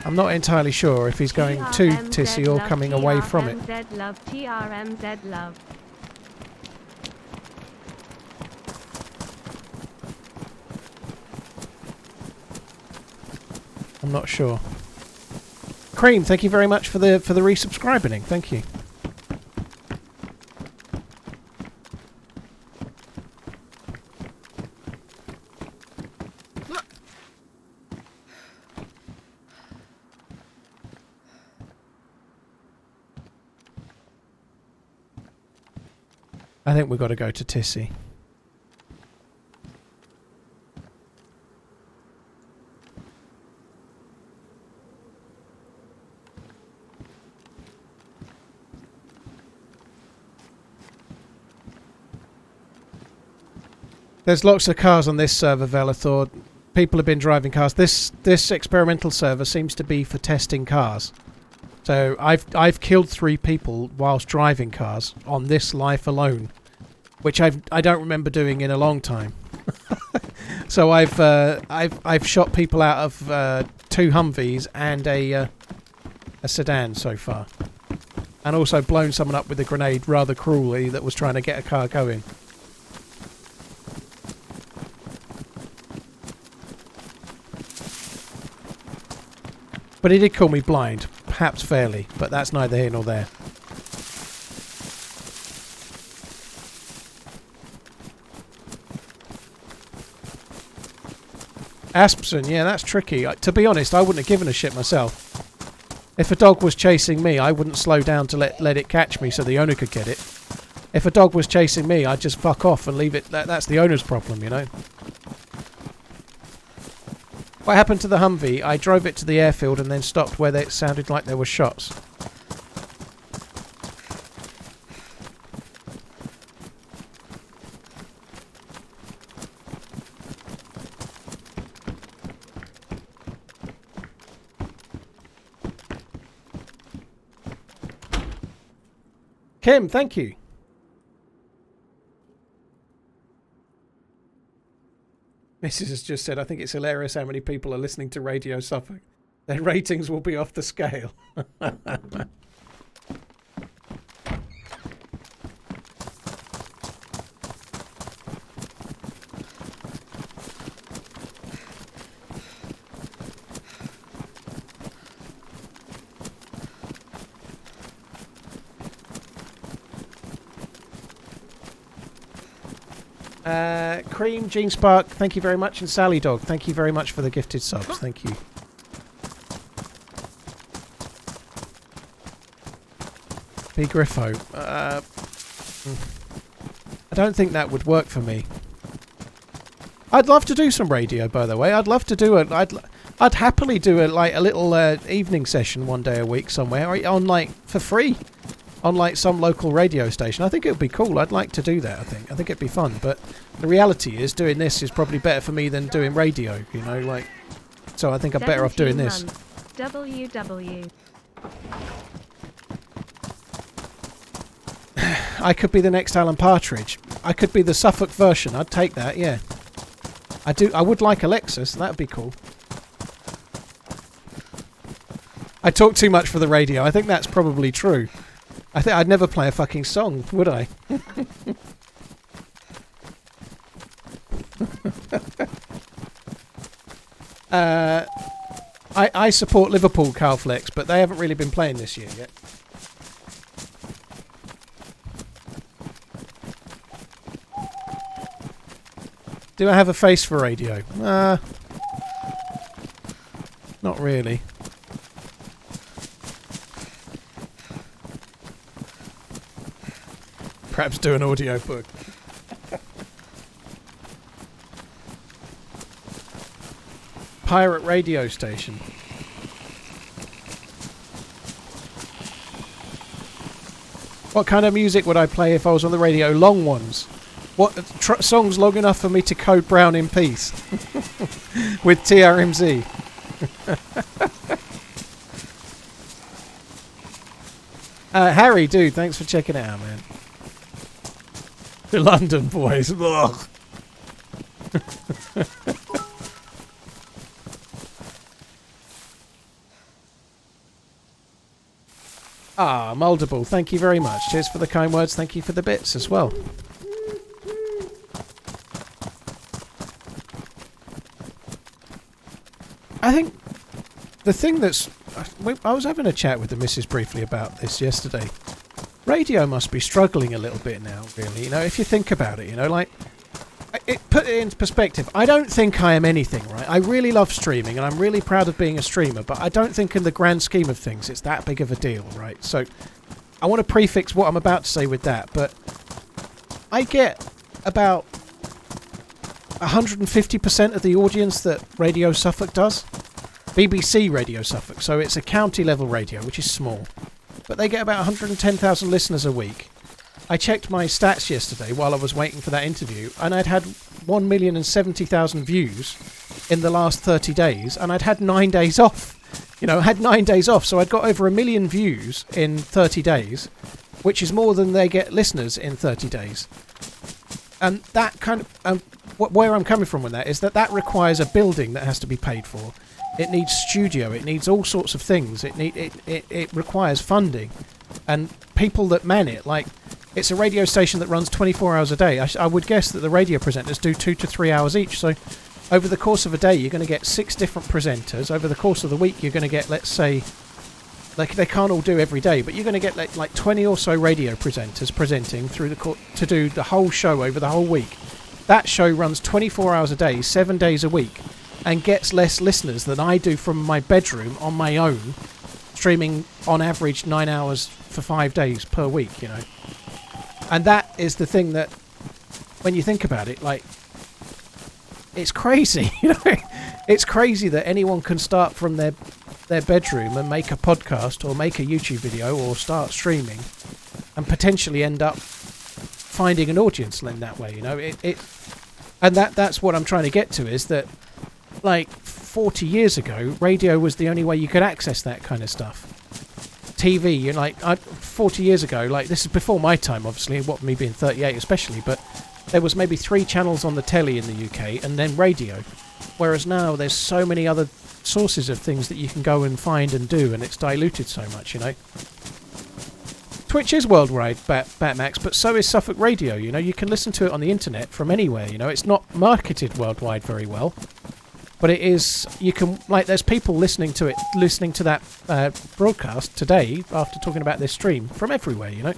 I'm not entirely sure if he's going to Tissy or coming away from it. TRMZ love, TRMZ love. I'm not sure. Cream, thank you very much for the resubscribing. Thank you. I think we've got to go to Tissy. There's lots of cars on this server, Velathor. People have been driving cars. This experimental server seems to be for testing cars. So I've killed 3 people whilst driving cars on this life alone, which I don't remember doing in a long time. So I've shot people out of 2 Humvees and a sedan so far, and also blown someone up with a grenade rather cruelly that was trying to get a car going. But he did call me blind, perhaps fairly, but that's neither here nor there. Asperson, yeah, that's tricky. To be honest, I wouldn't have given a shit myself. If a dog was chasing me, I wouldn't slow down to let it catch me so the owner could get it. If a dog was chasing me, I'd just fuck off and leave it. That's the owner's problem, you know. What happened to the Humvee? I drove it to the airfield and then stopped where it sounded like there were shots. Kim, thank you. Mrs. has just said, I think it's hilarious how many people are listening to Radio Suffolk. Their ratings will be off the scale. Cream, Gene Spark, thank you very much. And Sally Dog, thank you very much for the gifted subs. Thank you. P. Griffo. I don't think that would work for me. I'd love to do some radio, by the way. I'd love to do it. I'd happily do a little evening session one day a week somewhere, or on for free. On some local radio station. I think it would be cool. I'd like to do that, I think it'd be fun, but the reality is doing this is probably better for me than doing radio, you know, so I think I'm better off doing this. WW. I could be the next Alan Partridge. I could be the Suffolk version. I'd take that, yeah. I would like Alexis. That would be cool. I talk too much for the radio. I think that's probably true. I think I'd never play a fucking song, would I? I support Liverpool, Carlflex, but they haven't really been playing this year yet. Do I have a face for radio? Not really. Perhaps do an audio book. Pirate radio station. What kind of music would I play if I was on the radio? Long ones. What songs long enough for me to code brown in peace? With TRMZ. Harry, dude, thanks for checking it out, man. The London boys. Ugh. Moldable, thank you very much. Cheers for the kind words. Thank you for the bits as well. I think the thing that's... I was having a chat with the missus briefly about this yesterday. Radio must be struggling a little bit now, really. You know, if you think about it, you know, put it into perspective. I don't think I am anything, right? I really love streaming, and I'm really proud of being a streamer, but I don't think in the grand scheme of things it's that big of a deal, right? So I want to prefix what I'm about to say with that, but I get about 150% of the audience that Radio Suffolk does. BBC Radio Suffolk, so it's a county level radio, which is small. But they get about 110,000 listeners a week. I checked my stats yesterday while I was waiting for that interview, and I'd had 1,070,000 views in the last 30 days, and I'd had 9 days off. You know, I had 9 days off, so I'd got over 1 million views in 30 days, which is more than they get listeners in 30 days. And that kind of... where I'm coming from with that is that requires a building that has to be paid for. It needs studio. It needs all sorts of things. It requires funding, and people that man it. Like, it's a radio station that runs 24 hours a day. I would guess that the radio presenters do 2 to 3 hours each. So, over the course of a day, you're going to get 6 different presenters. Over the course of the week, you're going to get, let's say, like they can't all do every day, but you're going to get like 20 or so radio presenters presenting through to do the whole show over the whole week. That show runs 24 hours a day, 7 days a week, and gets less listeners than I do from my bedroom on my own streaming on average 9 hours for 5 days per week, you know. And that is the thing that, when you think about it, like, it's crazy, you know. It's crazy that anyone can start from their bedroom and make a podcast or make a YouTube video or start streaming and potentially end up finding an audience in that way, you know. And that's what I'm trying to get to, is that, like, 40 years ago, radio was the only way you could access that kind of stuff. TV, you know, like, 40 years ago, like, this is before my time, obviously, what, me being 38 especially, but there was maybe 3 channels on the telly in the UK and then radio. Whereas now there's so many other sources of things that you can go and find and do, and it's diluted so much, you know. Twitch is worldwide, Batmax, but so is Suffolk Radio, you know. You can listen to it on the internet from anywhere, you know. It's not marketed worldwide very well, but it is. You can, like, there's people listening to that broadcast today after talking about this stream from everywhere, you know.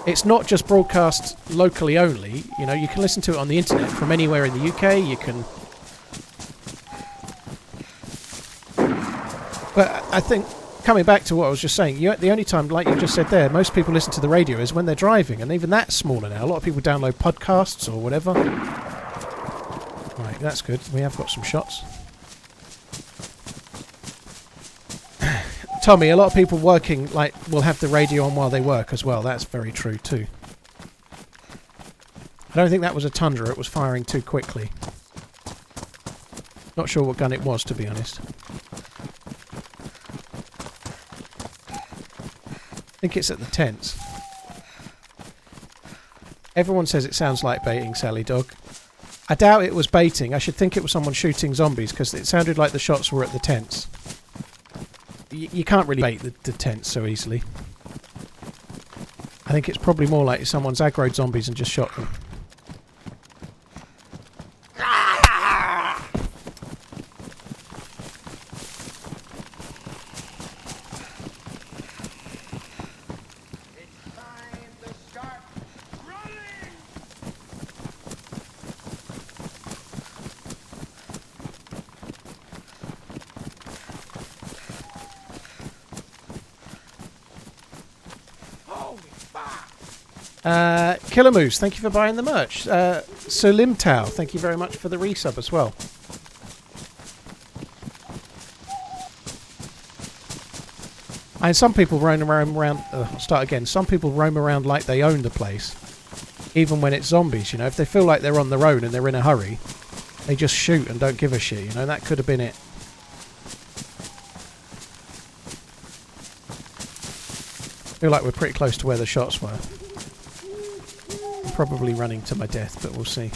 It's not just broadcast locally only, you know. You can listen to it on the internet from anywhere in the UK. You can. But I think, coming back to what I was just saying, the only time, like you just said there, most people listen to the radio is when they're driving, and even that's smaller now. A lot of people download podcasts or whatever. Right, that's good. We have got some shots. Tommy, a lot of people working, like, will have the radio on while they work as well. That's very true too. I don't think that was a Tundra. It was firing too quickly. Not sure what gun it was, to be honest. I think it's at the tents. Everyone says it sounds like baiting, Sally Dog. I doubt it was baiting. I should think it was someone shooting zombies, because it sounded like the shots were at the tents. You can't really bait the tents so easily. I think it's probably more like someone's aggroed zombies and just shot them. Killer Moose, thank you for buying the merch. Sulim Tao, thank you very much for the resub as well. And some people roam around. I'll start again. Some people roam around like they own the place, even when it's zombies. You know, if they feel like they're on their own and they're in a hurry, they just shoot and don't give a shit. You know, that could have been it. I feel like we're pretty close to where the shots were. Probably running to my death, but we'll see.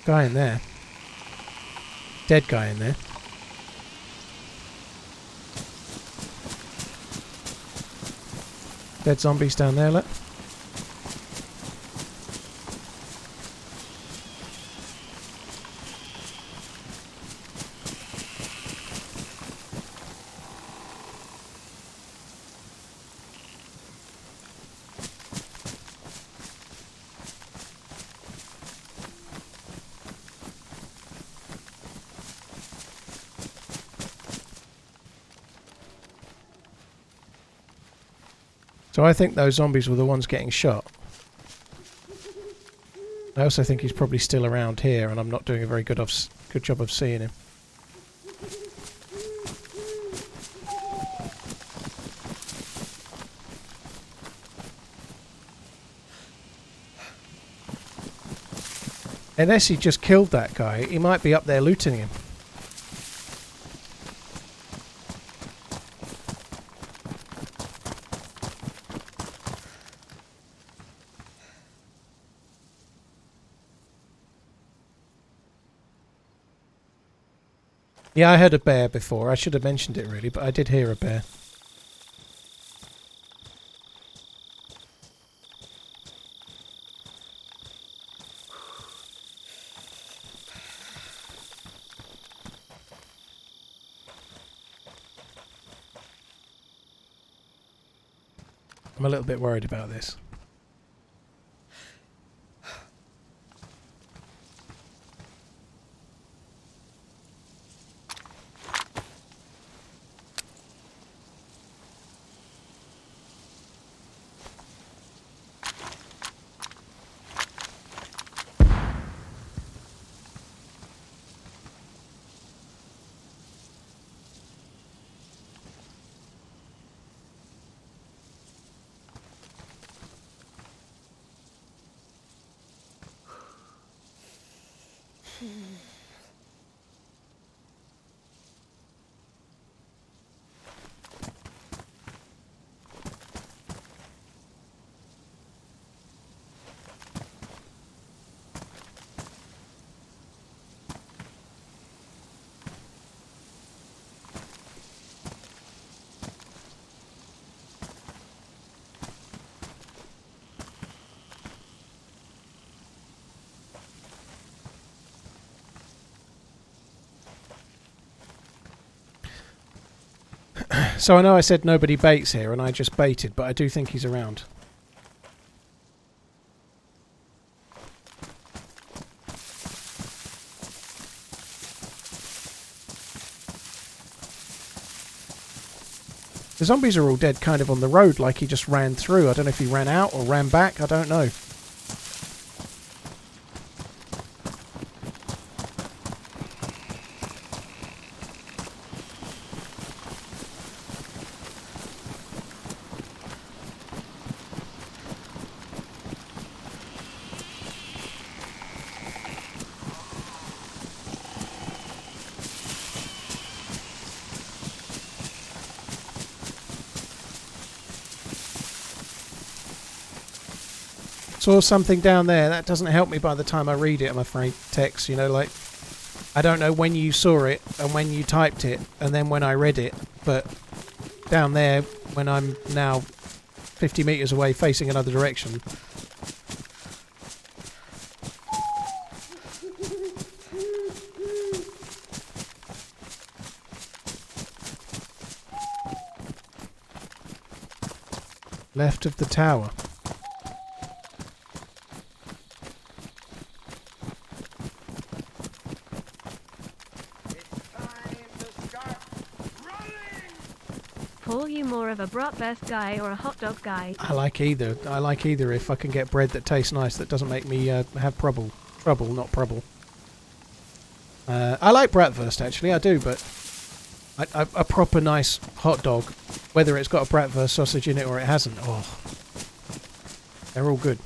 Guy in there. Dead guy in there. Dead zombies down there, look. So I think those zombies were the ones getting shot. I also think he's probably still around here, and I'm not doing a very good job of seeing him. Unless he just killed that guy, he might be up there looting him. Yeah, I heard a bear before. I should have mentioned it really, but I did hear a bear. I'm a little bit worried about this. So I know I said nobody baits here, and I just baited, but I do think he's around. The zombies are all dead kind of on the road, like he just ran through. I don't know if he ran out or ran back, I don't know. Saw something down there. That doesn't help me by the time I read it, I'm afraid. Text, you know, like, I don't know when you saw it and when you typed it and then when I read it, but down there, when I'm now 50 metres away facing another direction, left of the tower. Paul, you more of a bratwurst guy or a hot dog guy? I like either. I like either if I can get bread that tastes nice, that doesn't make me have trouble. Trouble, not trouble. I like bratwurst, actually, I do, but a proper nice hot dog, whether it's got a bratwurst sausage in it or it hasn't, oh, they're all good.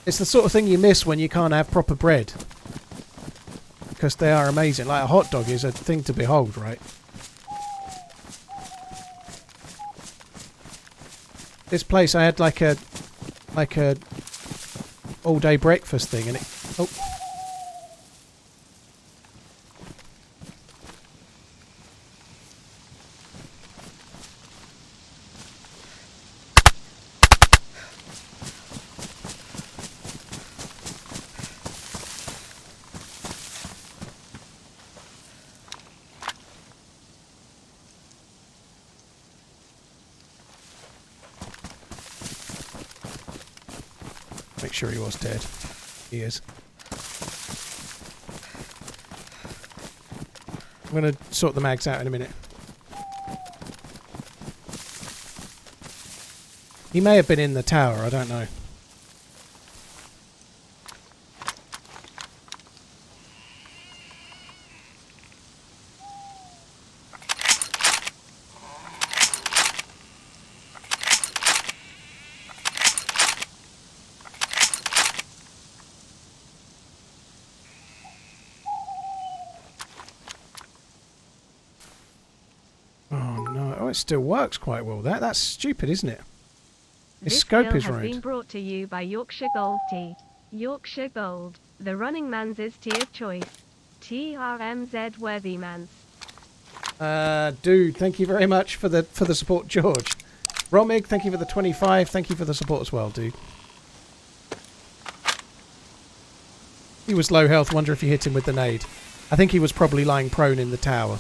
It's the sort of thing you miss when you can't have proper bread, because they are amazing. Like, a hot dog is a thing to behold, right? This place, I had like a all day breakfast thing, and it, oh. Make sure he was dead. He is. I'm going to sort the mags out in a minute. He may have been in the tower, I don't know. It still works quite well. That's stupid, isn't it? His This scope film is has right. been brought to you by Yorkshire Gold Tea. Yorkshire Gold, the RunningManZ's tea of choice. TRMZ worthy mans. Dude, thank you very much for the support, George. Romig, thank you for the 25. Thank you for the support as well, dude. He was low health. Wonder if you hit him with the nade. I think he was probably lying prone in the tower.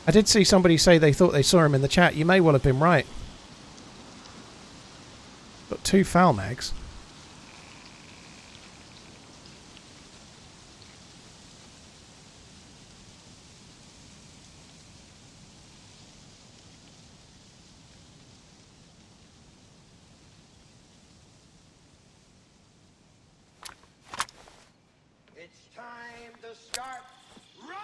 I did see somebody say they thought they saw him in the chat. You may well have been right. Got 2 foul mags. It's time to start running!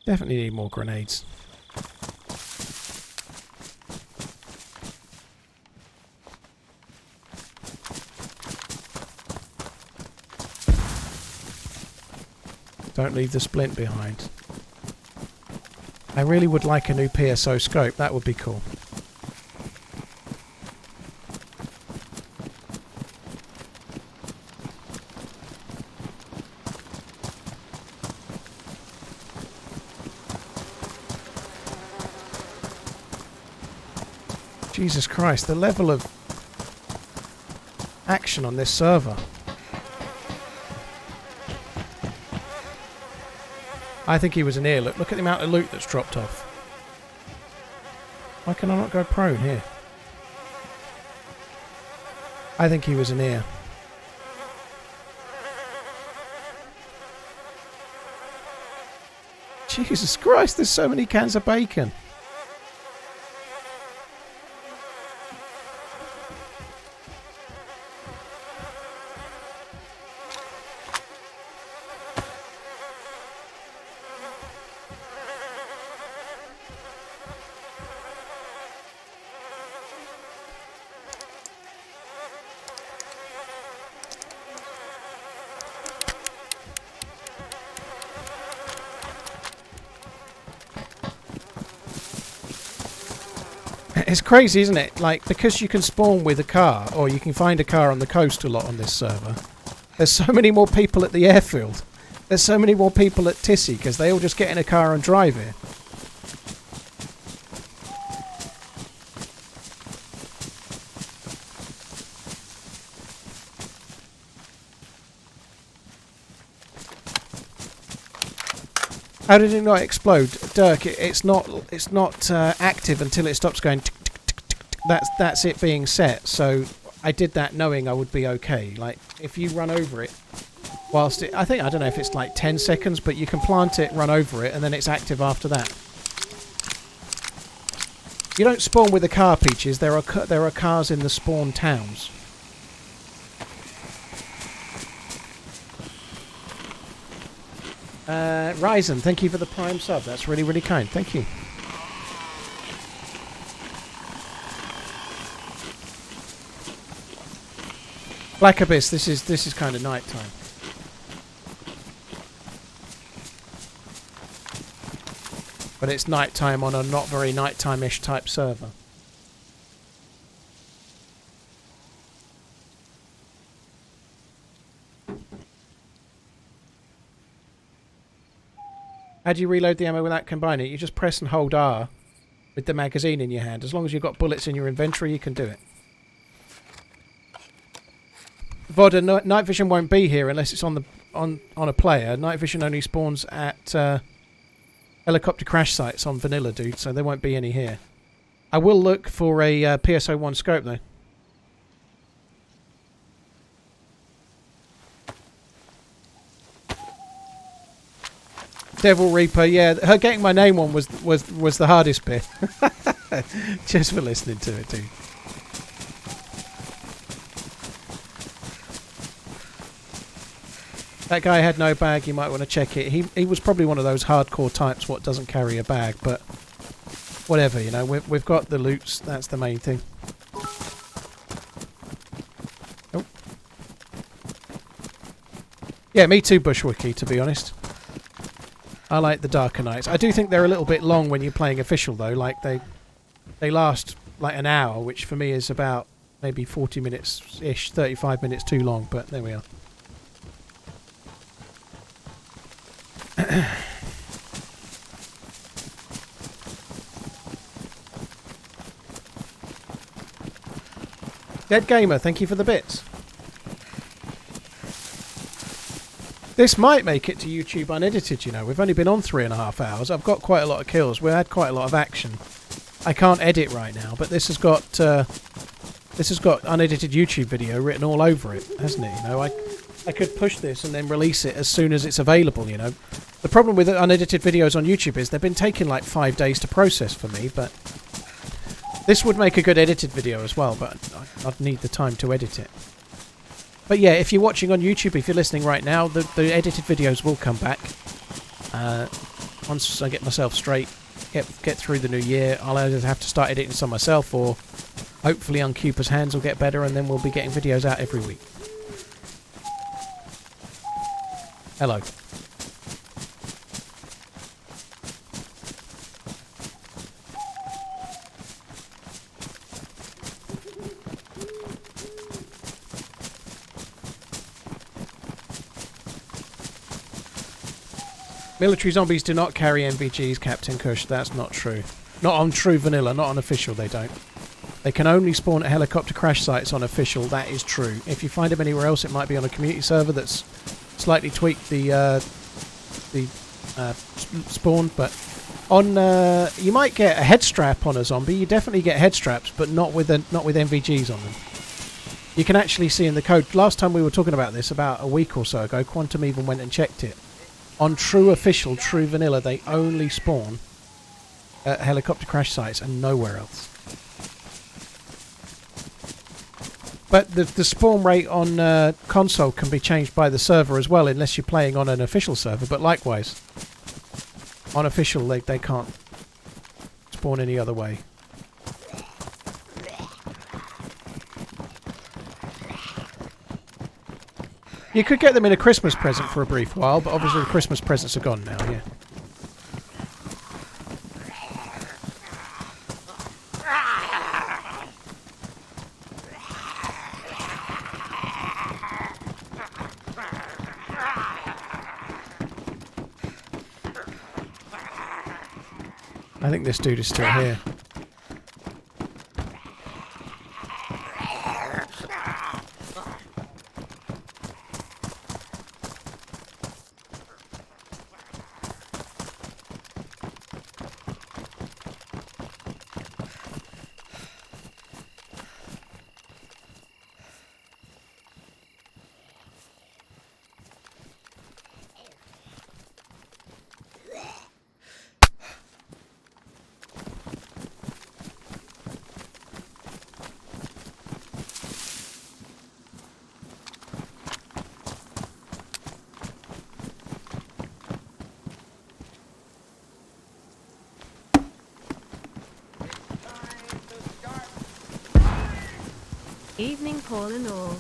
Definitely need more grenades. Don't leave the splint behind. I really would like a new PSO scope. That would be cool. Jesus Christ, the level of action on this server. I think he was an ear. Look at the amount of loot that's dropped off. Why can I not go prone here? I think he was an ear. Jesus Christ, there's so many cans of bacon. It's crazy, isn't it? Like, because you can spawn with a car, or you can find a car on the coast a lot on this server, there's so many more people at the airfield. There's so many more people at Tissy, because they all just get in a car and drive here. How did it not explode, Dirk? It's not active until it stops going. Tick, tick, tick, tick, tick. That's it being set. So I did that knowing I would be okay. Like if you run over it, whilst I don't know if it's like 10 seconds, but you can plant it, run over it, and then it's active after that. You don't spawn with the car, Peaches. There are cars in the spawn towns. Ryzen, thank you for the Prime sub. That's really, really kind. Thank you. Black Abyss, this is kind of night time. But it's night time on a not very nighttime-ish type server. How do you reload the ammo without combining it? You just press and hold R with the magazine in your hand. As long as you've got bullets in your inventory, you can do it. Voda, night vision won't be here unless it's on a player. Night vision only spawns at helicopter crash sites on vanilla, dude, so there won't be any here. I will look for a PSO1 scope, though. Devil Reaper, yeah, her getting my name on was the hardest bit. Just for listening to it, dude. That guy had no bag, you might want to check it. He was probably one of those hardcore types what doesn't carry a bag, but whatever, you know, we've got the loots, that's the main thing. Oh. Yeah, me too, Bushwookie, to be honest. I like the Darker Nights. I do think they're a little bit long when you're playing official, though. Like, they last, like, an hour, which for me is about maybe 40 minutes-ish, 35 minutes too long, but there we are. Dead Gamer, thank you for the bits. This might make it to YouTube unedited, you know. We've only been on 3.5 hours. I've got quite a lot of kills. We had quite a lot of action. I can't edit right now, but this has got unedited YouTube video written all over it, hasn't it? You know, I could push this and then release it as soon as it's available, you know. The problem with unedited videos on YouTube is they've been taking like 5 days to process for me, but this would make a good edited video as well, but I'd need the time to edit it. But yeah, if you're watching on YouTube, if you're listening right now, the edited videos will come back. Once I get myself straight, get through the new year, I'll either have to start editing some myself, or hopefully Uncupa's hands will get better, and then we'll be getting videos out every week. Hello. Military zombies do not carry NVGs, Captain Kush. That's not true. Not on true vanilla, not on official, they don't. They can only spawn at helicopter crash sites on official, that is true. If you find them anywhere else, it might be on a community server that's slightly tweaked the spawn, but on you might get a head strap on a zombie. You definitely get head straps, but not with NVGs on them. You can actually see in the code. Last time we were talking about this, about a week or so ago, Quantum even went and checked it. On true official, true vanilla, they only spawn at helicopter crash sites and nowhere else. But the spawn rate on console can be changed by the server as well, unless you're playing on an official server. But likewise, on official, they can't spawn any other way. You could get them in a Christmas present for a brief while, but obviously the Christmas presents are gone now, yeah. I think this dude is still here. Evening, Paul and all.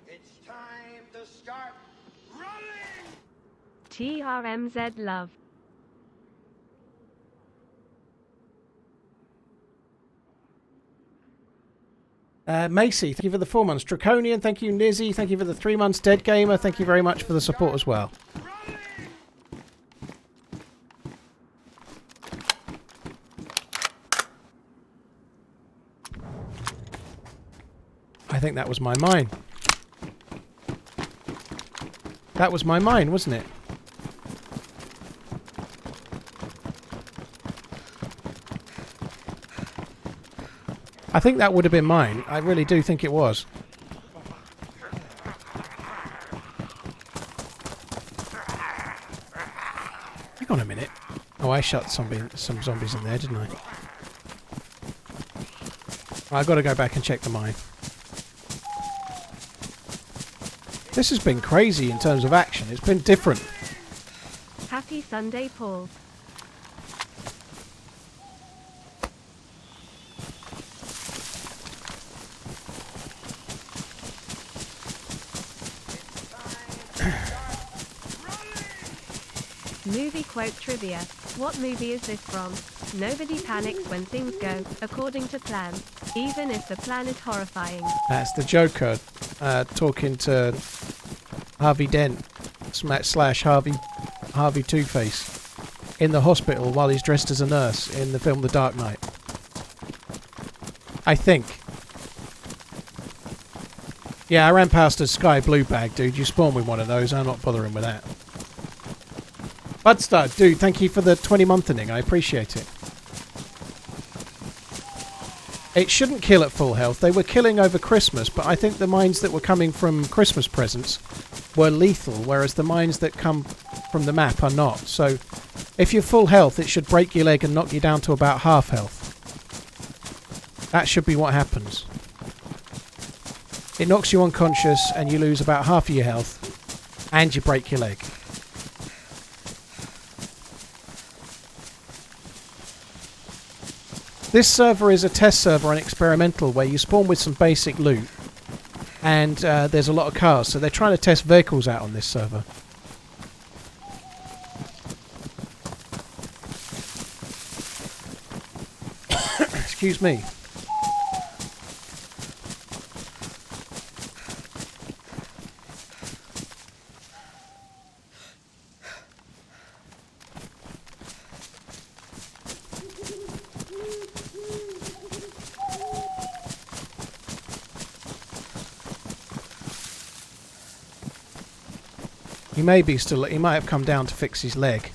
It's time to start running! TRMZ love. Macy, thank you for the 4 months. Draconian, thank you. Nizzy, thank you for the 3 months. Dead Gamer, thank you very much for the support as well. I think that was my mine. That was my mine, wasn't it? I think that would have been mine. I really do think it was. Hang on a minute. Oh, I shot some zombies in there, didn't I? I've got to go back and check the mine. This has been crazy in terms of action. It's been different. Happy Sunday, Paul. Movie quote trivia. What movie is this from? Nobody panics when things go according to plan, even if the plan is horrifying. That's the Joker talking to Harvey Dent slash Harvey Two-Face in the hospital while he's dressed as a nurse in the film The Dark Knight. I think. Yeah, I ran past a sky blue bag, dude. You spawned with one of those. I'm not bothering with that. Budstar, dude, thank you for the 20-monthening. I appreciate it. It shouldn't kill at full health. They were killing over Christmas, but I think the mines that were coming from Christmas presents were lethal, whereas the mines that come from the map are not. So, if you're full health, it should break your leg and knock you down to about half health. That should be what happens. It knocks you unconscious and you lose about half of your health, and you break your leg. This server is a test server and experimental where you spawn with some basic loot and there's a lot of cars, so they're trying to test vehicles out on this server. Excuse me. He may be still. He might have come down to fix his leg.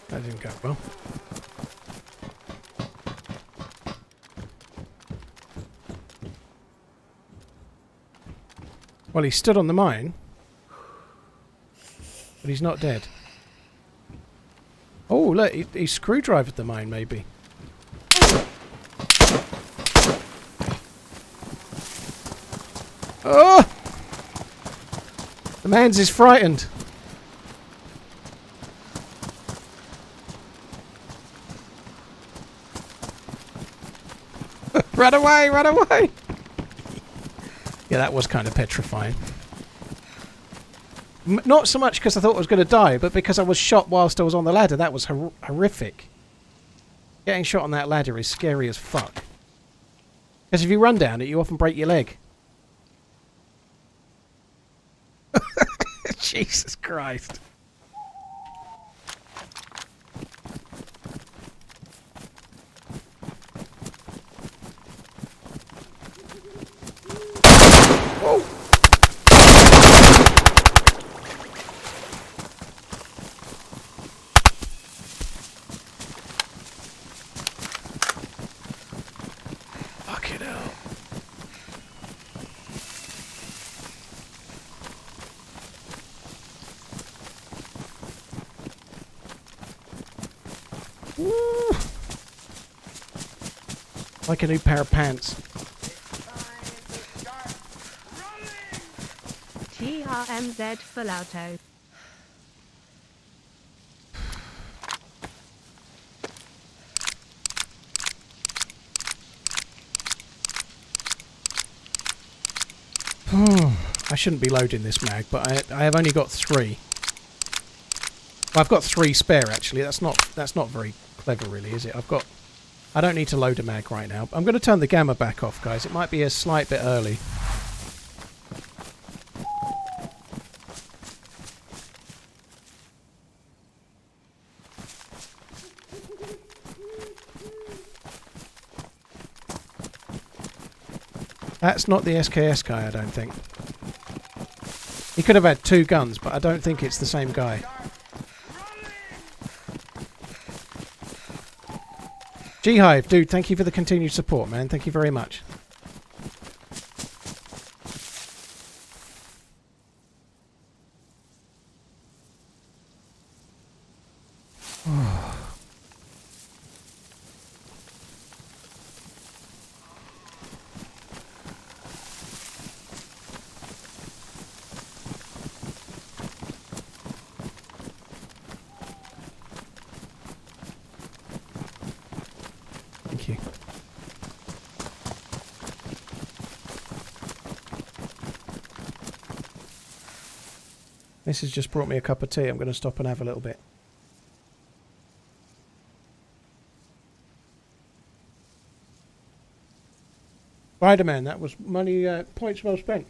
That didn't go well. Well, he stood on the mine, but he's not dead. Oh, look, he screwdrivered the mine, maybe. Oh! The man's is frightened. Run away, run away! Yeah, that was kind of petrifying. Not so much because I thought I was going to die, but because I was shot whilst I was on the ladder. That was horrific. Getting shot on that ladder is scary as fuck. Because if you run down it, you often break your leg. Jesus Christ. Whoa. Fuck it out. Woo. Like a new pair of pants. TRMZ full auto. I shouldn't be loading this mag, but I have only got 3. Well, I've got 3 spare actually. That's not very clever really, is it? I don't need to load a mag right now. I'm going to turn the gamma back off, guys. It might be a slight bit early. That's not the SKS guy, I don't think. He could have had 2 guns, but I don't think it's the same guy. G-Hive, dude, thank you for the continued support, man. Thank you very much. Thank you. This has just brought me a cup of tea. I'm going to stop and have a little bit. Spider-Man, that was money, points well spent.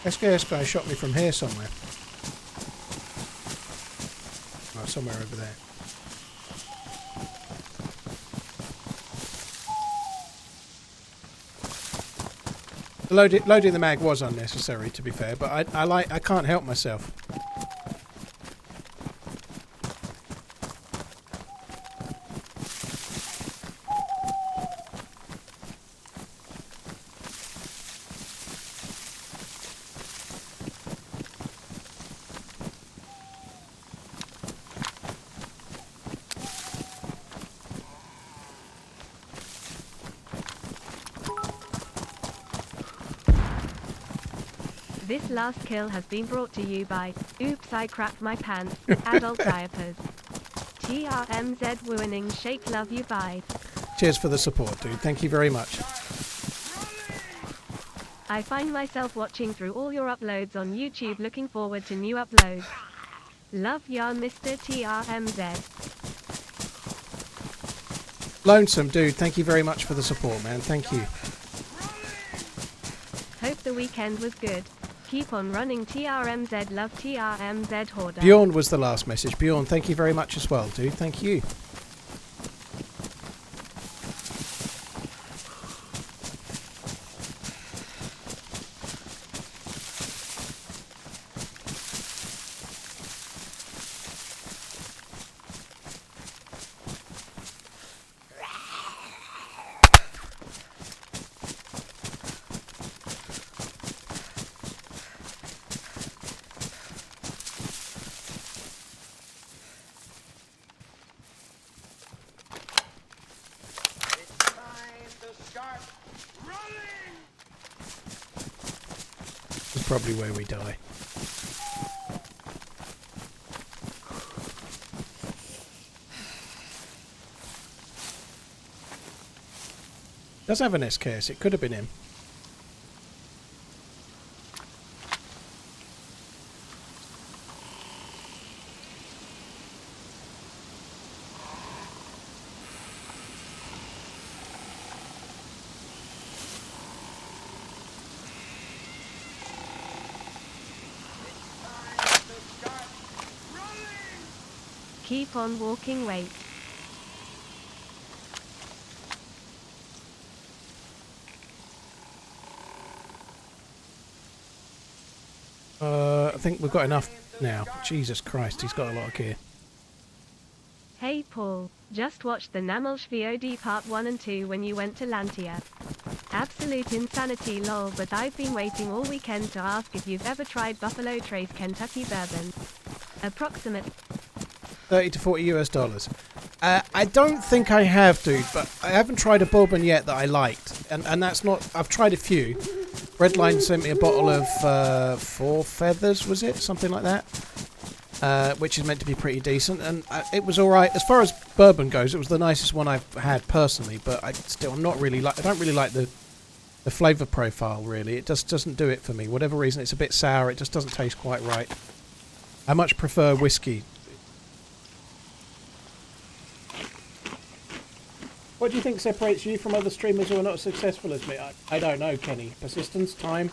SKS guy shot me from here somewhere. Oh, somewhere over there. Loading the mag was unnecessary, to be fair, but I can't help myself. This last kill has been brought to you by Oops I Crapped My Pants, Adult Diapers. TRMZ Wooing Shake Love You Bye. Cheers for the support, dude. Thank you very much. I find myself watching through all your uploads on YouTube, looking forward to new uploads. Love ya, Mr. TRMZ. Lonesome, dude. Thank you very much for the support, man. Thank you. Hope the weekend was good. Keep on running TRMZ. Love TRMZ Hoarder. Bjorn was the last message. Bjorn, thank you very much as well, dude. Thank you. This is probably where we die. Does have an SKS. It could have been him. Keep on walking, wait. I think we've got enough now. Jesus Christ, he's got a lot of gear. Hey Paul, just watched the Namelsh VOD part 1 and 2 when you went to Lantia. Absolute insanity lol, but I've been waiting all weekend to ask if you've ever tried Buffalo Trace Kentucky Bourbon. Approximate 30 to 40 US dollars. I don't think I have, dude, but I haven't tried a bourbon yet that I liked. And that's not... I've tried a few. Redline sent me a bottle of Four Feathers, was it? Something like that. Which is meant to be pretty decent. And it was alright. As far as bourbon goes, it was the nicest one I've had personally. But I'm not really like... I don't really like the flavour profile, really. It just doesn't do it for me. Whatever reason, it's a bit sour. It just doesn't taste quite right. I much prefer whiskey. What do you think separates you from other streamers who are not as successful as me? I don't know, Kenny. Persistence, time.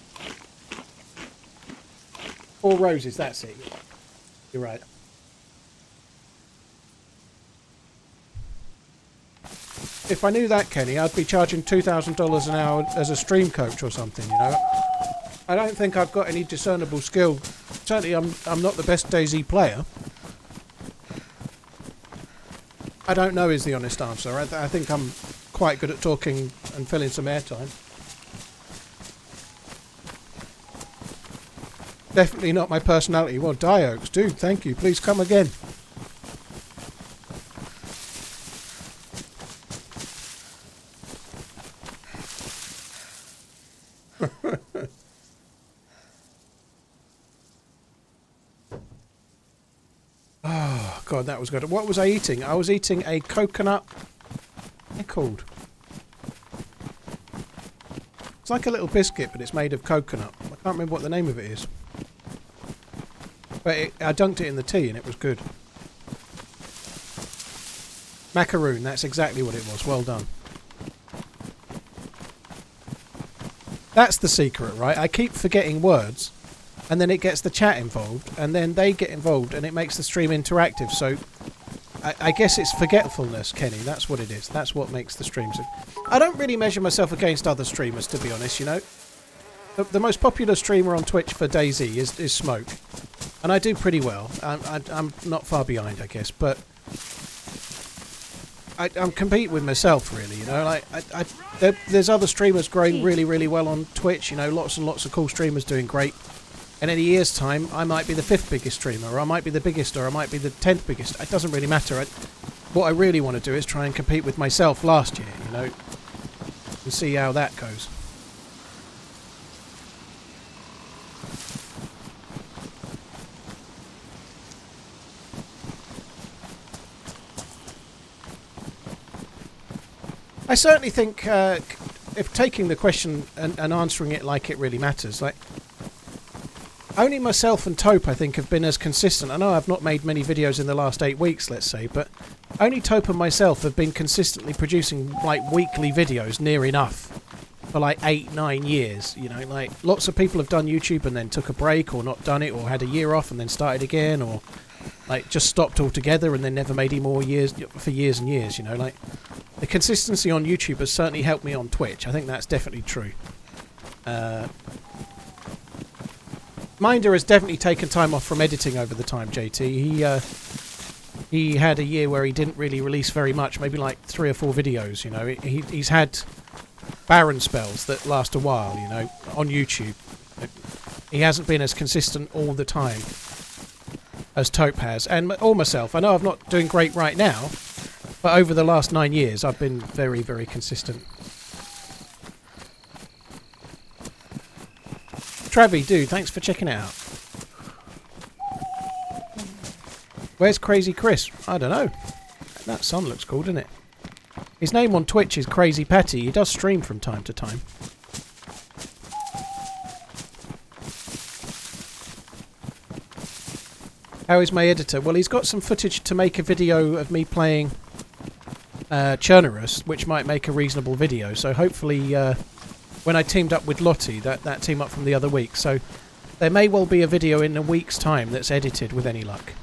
4 roses, that's it. You're right. If I knew that, Kenny, I'd be charging $2,000 an hour as a stream coach or something, you know? I don't think I've got any discernible skill. Certainly I'm not the best DayZ player. I don't know is the honest answer. I think I'm quite good at talking and filling some airtime. Definitely not my personality. Well, Diox, dude, thank you. Please come again. Oh, God, that was good. What was I eating? I was eating a coconut... What's it called? It's like a little biscuit, but it's made of coconut. I can't remember what the name of it is. But I dunked it in the tea and it was good. Macaroon, that's exactly what it was. Well done. That's the secret, right? I keep forgetting words, and then it gets the chat involved, and then they get involved, and it makes the stream interactive. So I guess it's forgetfulness, Kenny. That's what it is. That's what makes the streams. I don't really measure myself against other streamers, to be honest, you know. The most popular streamer on Twitch for DayZ is Smoke. And I do pretty well. I'm not far behind, I guess, but I'm competing with myself, really, you know. Like there's other streamers growing really, really well on Twitch, you know, lots and lots of cool streamers doing great. And in a year's time, I might be the 5th biggest streamer, or I might be the biggest, or I might be the 10th biggest. It doesn't really matter. What I really want to do is try and compete with myself last year, you know, and see how that goes. I certainly think if taking the question and answering it like it really matters, like only myself and Taupe, I think, have been as consistent. I know I've not made many videos in the last 8 weeks, let's say, but only Taupe and myself have been consistently producing like weekly videos near enough for like 8-9 years, you know. Like lots of people have done YouTube and then took a break, or not done it, or had a year off and then started again, or like just stopped altogether and then never made any more years for years and years, you know. Like the consistency on YouTube has certainly helped me on Twitch. I think that's definitely true. Minder has definitely taken time off from editing over the time, JT. He had a year where he didn't really release very much, maybe like 3 or 4 videos, you know. He's had barren spells that last a while, you know, on YouTube. He hasn't been as consistent all the time as Taupe has, or myself. I know I'm not doing great right now, but over the last 9 years I've been very, very consistent. Travi, dude, thanks for checking it out. Where's Crazy Chris? I don't know. That sun looks cool, doesn't it? His name on Twitch is Crazy Patty. He does stream from time to time. How is my editor? Well, he's got some footage to make a video of me playing Churnerus, which might make a reasonable video. So hopefully when I teamed up with Lottie, that team up from the other week. So there may well be a video in a week's time that's edited with any luck.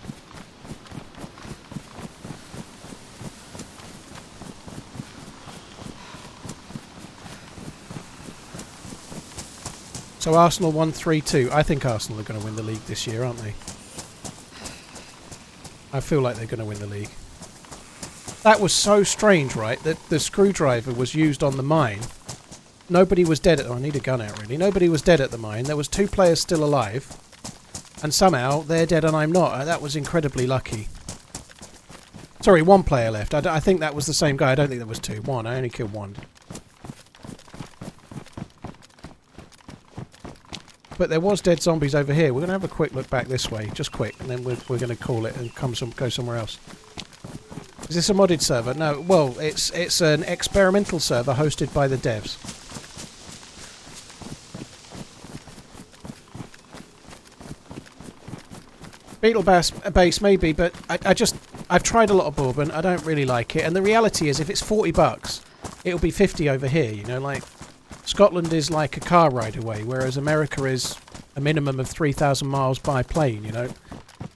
So Arsenal 1-3-2. I think Arsenal are going to win the league this year, aren't they? I feel like they're going to win the league. That was so strange, right? That the screwdriver was used on the mine. Nobody was dead at... Oh, I need a gun out, really. Nobody was dead at the mine. There was 2 players still alive. And somehow they're dead and I'm not. That was incredibly lucky. Sorry, 1 player left. I think that was the same guy. I don't think there was 2. 1. I only killed 1. But there was dead zombies over here. We're going to have a quick look back this way. Just quick. And then we're going to call it and go somewhere else. Is this a modded server? No. Well, it's an experimental server hosted by the devs. Beetle base maybe, but I I've tried a lot of bourbon. I don't really like it. And the reality is, if it's $40, it'll be 50 over here. You know, like Scotland is like a car ride away, whereas America is a minimum of 3,000 miles by plane. You know,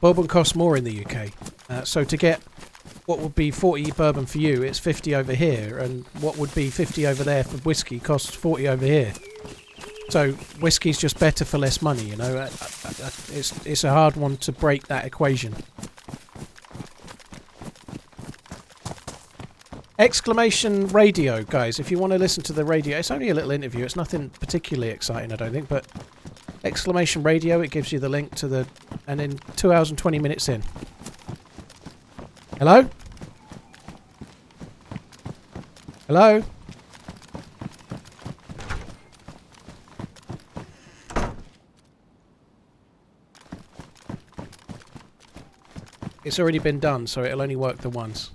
bourbon costs more in the UK. So to get what would be 40 bourbon for you, it's 50 over here, and what would be 50 over there for whiskey costs 40 over here. So whiskey's just better for less money, you know. It's a hard one to break that equation. Exclamation radio, guys. If you want to listen to the radio, it's only a little interview. It's nothing particularly exciting, I don't think. But exclamation radio, it gives you the link to the, and in 2 hours and 20 minutes in. Hello? Hello? It's already been done, so it'll only work the once.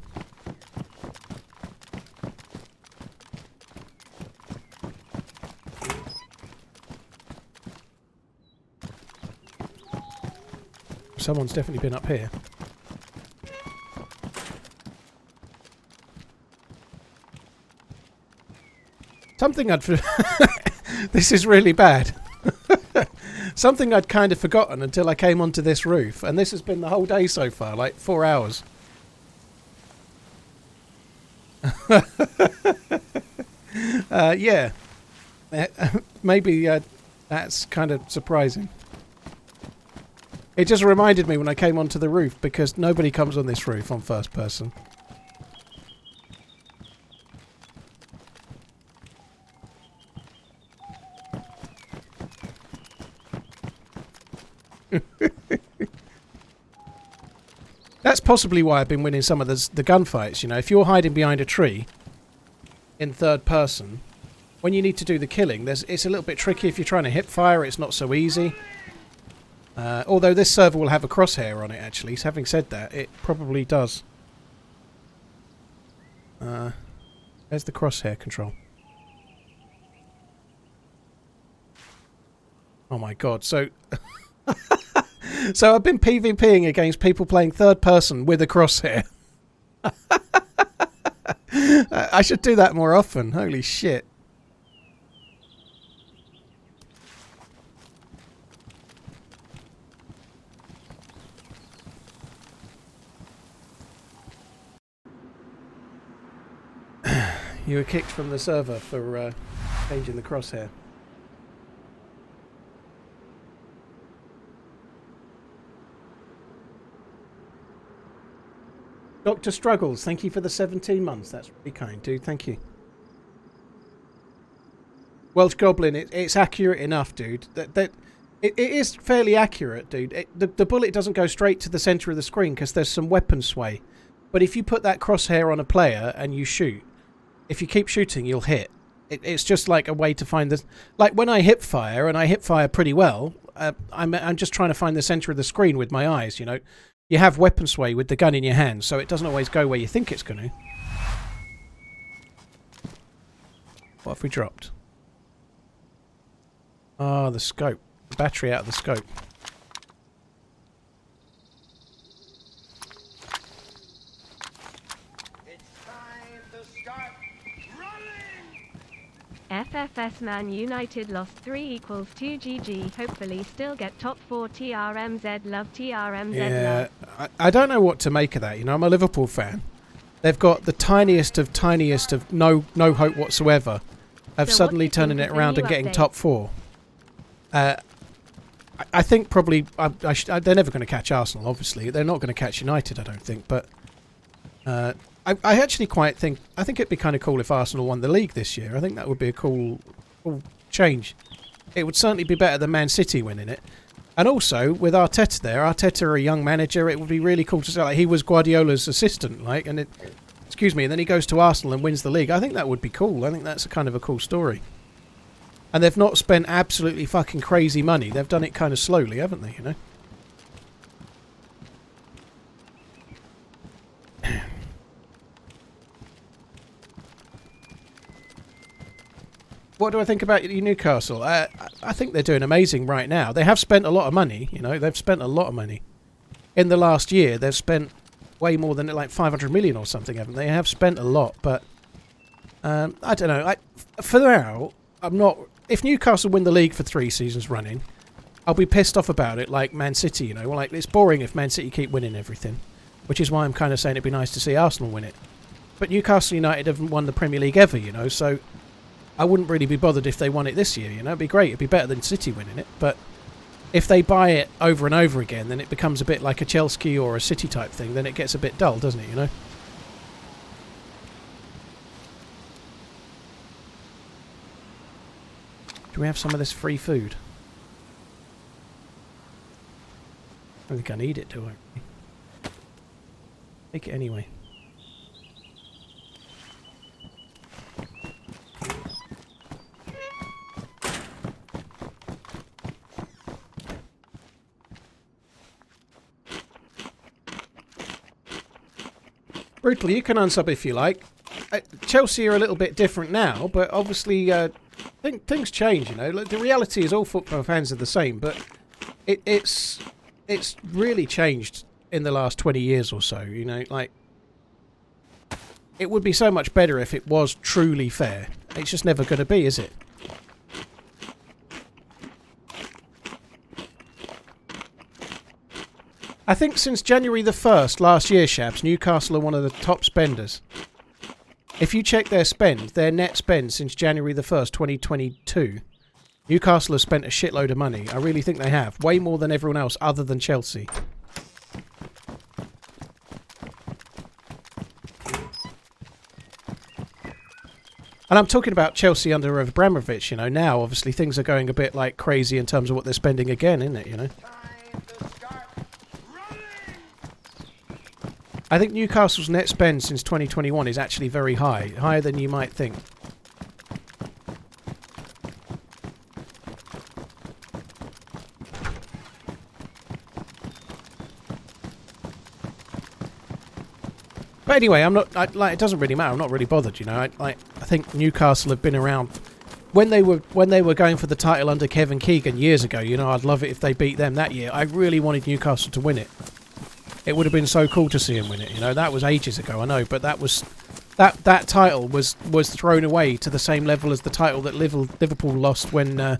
Someone's definitely been up here. Something I'd... This is really bad. Something I'd kind of forgotten until I came onto this roof. And this has been the whole day so far, like 4 hours. Yeah. Maybe that's kind of surprising. It just reminded me when I came onto the roof, because nobody comes on this roof on first person. That's possibly why I've been winning some of the gunfights, you know. If you're hiding behind a tree in third person, when you need to do the killing, it's a little bit tricky. If you're trying to hip fire, it's not so easy. Although this server will have a crosshair on it, actually. So having said that, it probably does. There's the crosshair control. Oh my god, so... So I've been PvPing against people playing third person with a crosshair. I should do that more often. Holy shit. You were kicked from the server for changing the crosshair. Dr. Struggles, thank you for the 17 months. That's really kind, dude. Thank you. Welsh Goblin, it's accurate enough, dude. It is fairly accurate, dude. The bullet doesn't go straight to the centre of the screen because there's some weapon sway. But if you put that crosshair on a player and you shoot, if you keep shooting, you'll hit. It's just like a way to find this. Like when I hip fire, and I hip fire pretty well, I'm just trying to find the centre of the screen with my eyes, you know. You have weapon sway with the gun in your hand, so it doesn't always go where you think it's going to. What have we dropped? Ah, the scope. The battery out of the scope. It's time to start running! FFS Man United lost 3 = 2 GG. Hopefully still get top 4 TRMZ. Love TRMZ. Yeah, love. I don't know what to make of that. You know, I'm a Liverpool fan. They've got the tiniest of no hope whatsoever of So suddenly what do you turning think it of the around new and getting update? top 4. I think probably they're never going to catch Arsenal. Obviously, they're not going to catch United. I don't think, but. I actually quite think... I think it'd be kind of cool if Arsenal won the league this year. I think that would be a cool change. It would certainly be better than Man City winning it. And also, with Arteta there, Arteta a young manager, it would be really cool to say like he was Guardiola's assistant, like, and excuse me, and then he goes to Arsenal and wins the league. I think that would be cool. I think that's a kind of a cool story. And they've not spent absolutely fucking crazy money. They've done it kind of slowly, haven't they, you know? What do I think about Newcastle? I think they're doing amazing right now. They have spent a lot of money, you know. They've spent a lot of money. In the last year, they've spent way more than like 500 million or something, haven't they? They have spent a lot, but I don't know. For now, I'm not. If Newcastle win the league for 3 seasons running, I'll be pissed off about it, like Man City. You know, well, like it's boring if Man City keep winning everything, which is why I'm kind of saying it'd be nice to see Arsenal win it. But Newcastle United haven't won the Premier League ever, you know, so I wouldn't really be bothered if they won it this year. You know, it'd be great. It'd be better than City winning it, but if they buy it over and over again, then it becomes a bit like a Chelsea or a City type thing. Then it gets a bit dull, doesn't it, you know? Do we have some of this free food? I don't think I need it, do I? Take it anyway. Brutal, you can unsub if you like. Chelsea are a little bit different now, but obviously things change, you know. Like, the reality is all football fans are the same, but it's really changed in the last 20 years or so, you know. Like, it would be so much better if it was truly fair. It's just never going to be, is it? I think since January the 1st last year, Shabs, Newcastle are one of the top spenders. If you check their spend, their net spend since January the 1st, 2022, Newcastle have spent a shitload of money. I really think they have. Way more than everyone else other than Chelsea. And I'm talking about Chelsea under Abramovich, you know. Now, obviously, things are going a bit like crazy in terms of what they're spending again, isn't it, you know? I think Newcastle's net spend since 2021 is actually very high. Higher than you might think. But anyway, I'm not. It doesn't really matter. I'm not really bothered. You know, I think Newcastle have been around when they were going for the title under Kevin Keegan years ago. You know, I'd love it if they beat them that year. I really wanted Newcastle to win it. It would have been so cool to see him win it. You know, that was ages ago. I know, but that title was thrown away to the same level as the title that Liverpool lost when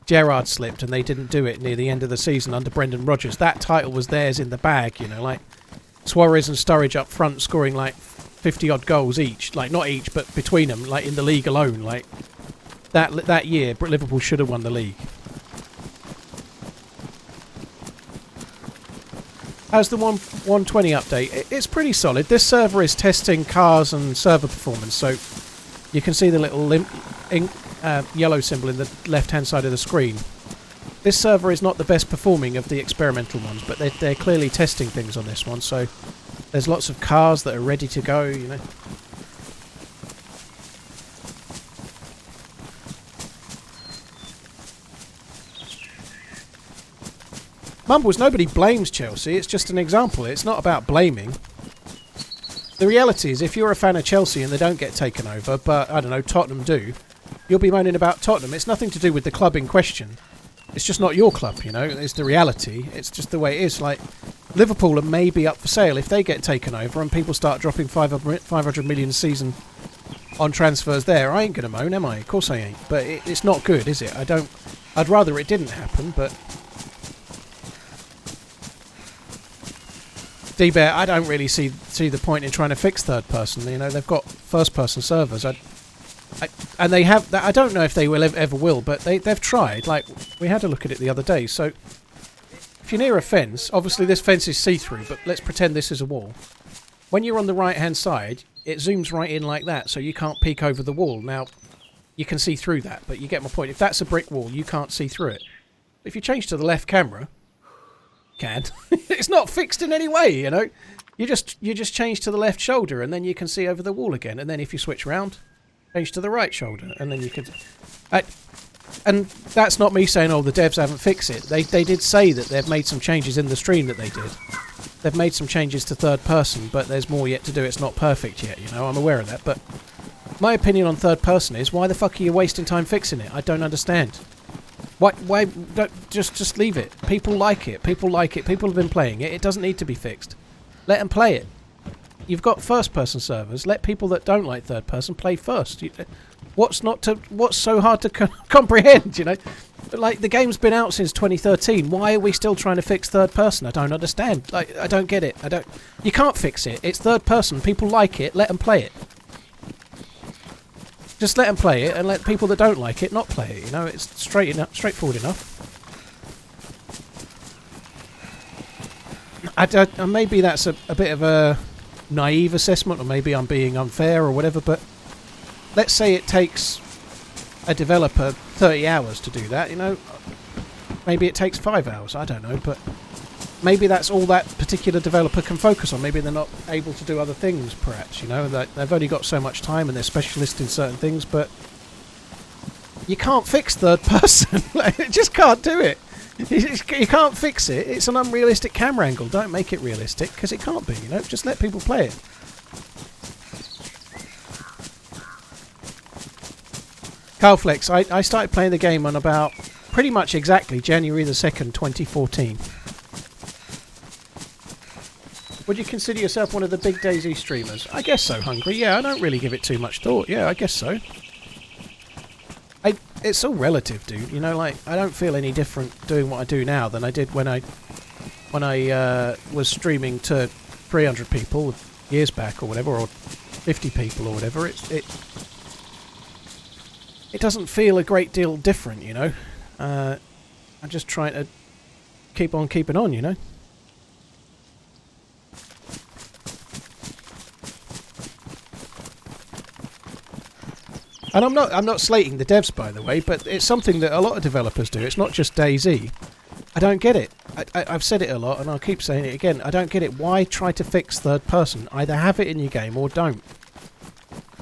Gerrard slipped and they didn't do it near the end of the season under Brendan Rodgers. That title was theirs in the bag. You know, like Suarez and Sturridge up front scoring like 50-odd goals each. Like, not each, but between them, like in the league alone. Like that year, Liverpool should have won the league. How's the 120 update? It's pretty solid. This server is testing cars and server performance, so you can see the little yellow symbol in the left-hand side of the screen. This server is not the best performing of the experimental ones, but they're clearly testing things on this one, so there's lots of cars that are ready to go, you know. Mumbles, nobody blames Chelsea, it's just an example. It's not about blaming. The reality is, if you're a fan of Chelsea and they don't get taken over, but, I don't know, Tottenham do, you'll be moaning about Tottenham. It's nothing to do with the club in question. It's just not your club, you know. It's the reality. It's just the way it is. Like, Liverpool are maybe up for sale if they get taken over and people start dropping 500 million a season on transfers there. I ain't going to moan, am I? Of course I ain't. But it's not good, is it? I'd rather it didn't happen, but... D-Bear, I don't really see the point in trying to fix third person. You know, they've got first person servers. And they have that. I don't know if they will ever will, but they've tried. Like, we had a look at it the other day. So if you're near a fence, obviously this fence is see-through, but let's pretend this is a wall. When you're on the right-hand side, it zooms right in like that, so you can't peek over the wall. Now, you can see through that, but you get my point. If that's a brick wall, you can't see through it. If you change to the left camera, can. It's not fixed in any way, you know. You just change to the left shoulder and then you can see over the wall again. And then if you switch around, change to the right shoulder and then you can... and that's not me saying, oh, the devs haven't fixed it. They did say that they've made some changes in the stream that they did. They've made some changes to third person, but there's more yet to do. It's not perfect yet, you know. I'm aware of that. But my opinion on third person is, why the fuck are you wasting time fixing it? I don't understand. Why don't just leave it? People like it. People like it. People have been playing it. It doesn't need to be fixed. Let them play it. You've got first-person servers. Let people that don't like third-person play first. What's so hard to comprehend? You know, like the game's been out since 2013. Why are we still trying to fix third-person? I don't understand. Like, I don't get it. You can't fix it. It's third-person. People like it. Let them play it. Just let them play it, and let people that don't like it not play it. You know, it's straightforward enough. Maybe that's a bit of a naive assessment, or maybe I'm being unfair or whatever, but let's say it takes a developer 30 hours to do that, you know. Maybe it takes 5 hours, I don't know, but maybe that's all that particular developer can focus on. Maybe they're not able to do other things, perhaps, you know. They've only got so much time and they're specialists in certain things, but you can't fix third person. You just can't do it. You can't fix it. It's an unrealistic camera angle. Don't make it realistic, because it can't be, you know. Just let people play it. Carlflex, I started playing the game on about pretty much exactly January the 2nd, 2014. Would you consider yourself one of the big DayZ streamers? I guess so, Hungry. Yeah, I don't really give it too much thought. Yeah, I guess so. It's all relative, dude. You know, like, I don't feel any different doing what I do now than I did when I was streaming to 300 people years back or whatever, or 50 people or whatever. It doesn't feel a great deal different, you know. I'm just trying to keep on keeping on, you know. And I'm not slating the devs, by the way, but it's something that a lot of developers do. It's not just DayZ. I don't get it. I've said it a lot, and I'll keep saying it again. I don't get it. Why try to fix third person? Either have it in your game or don't.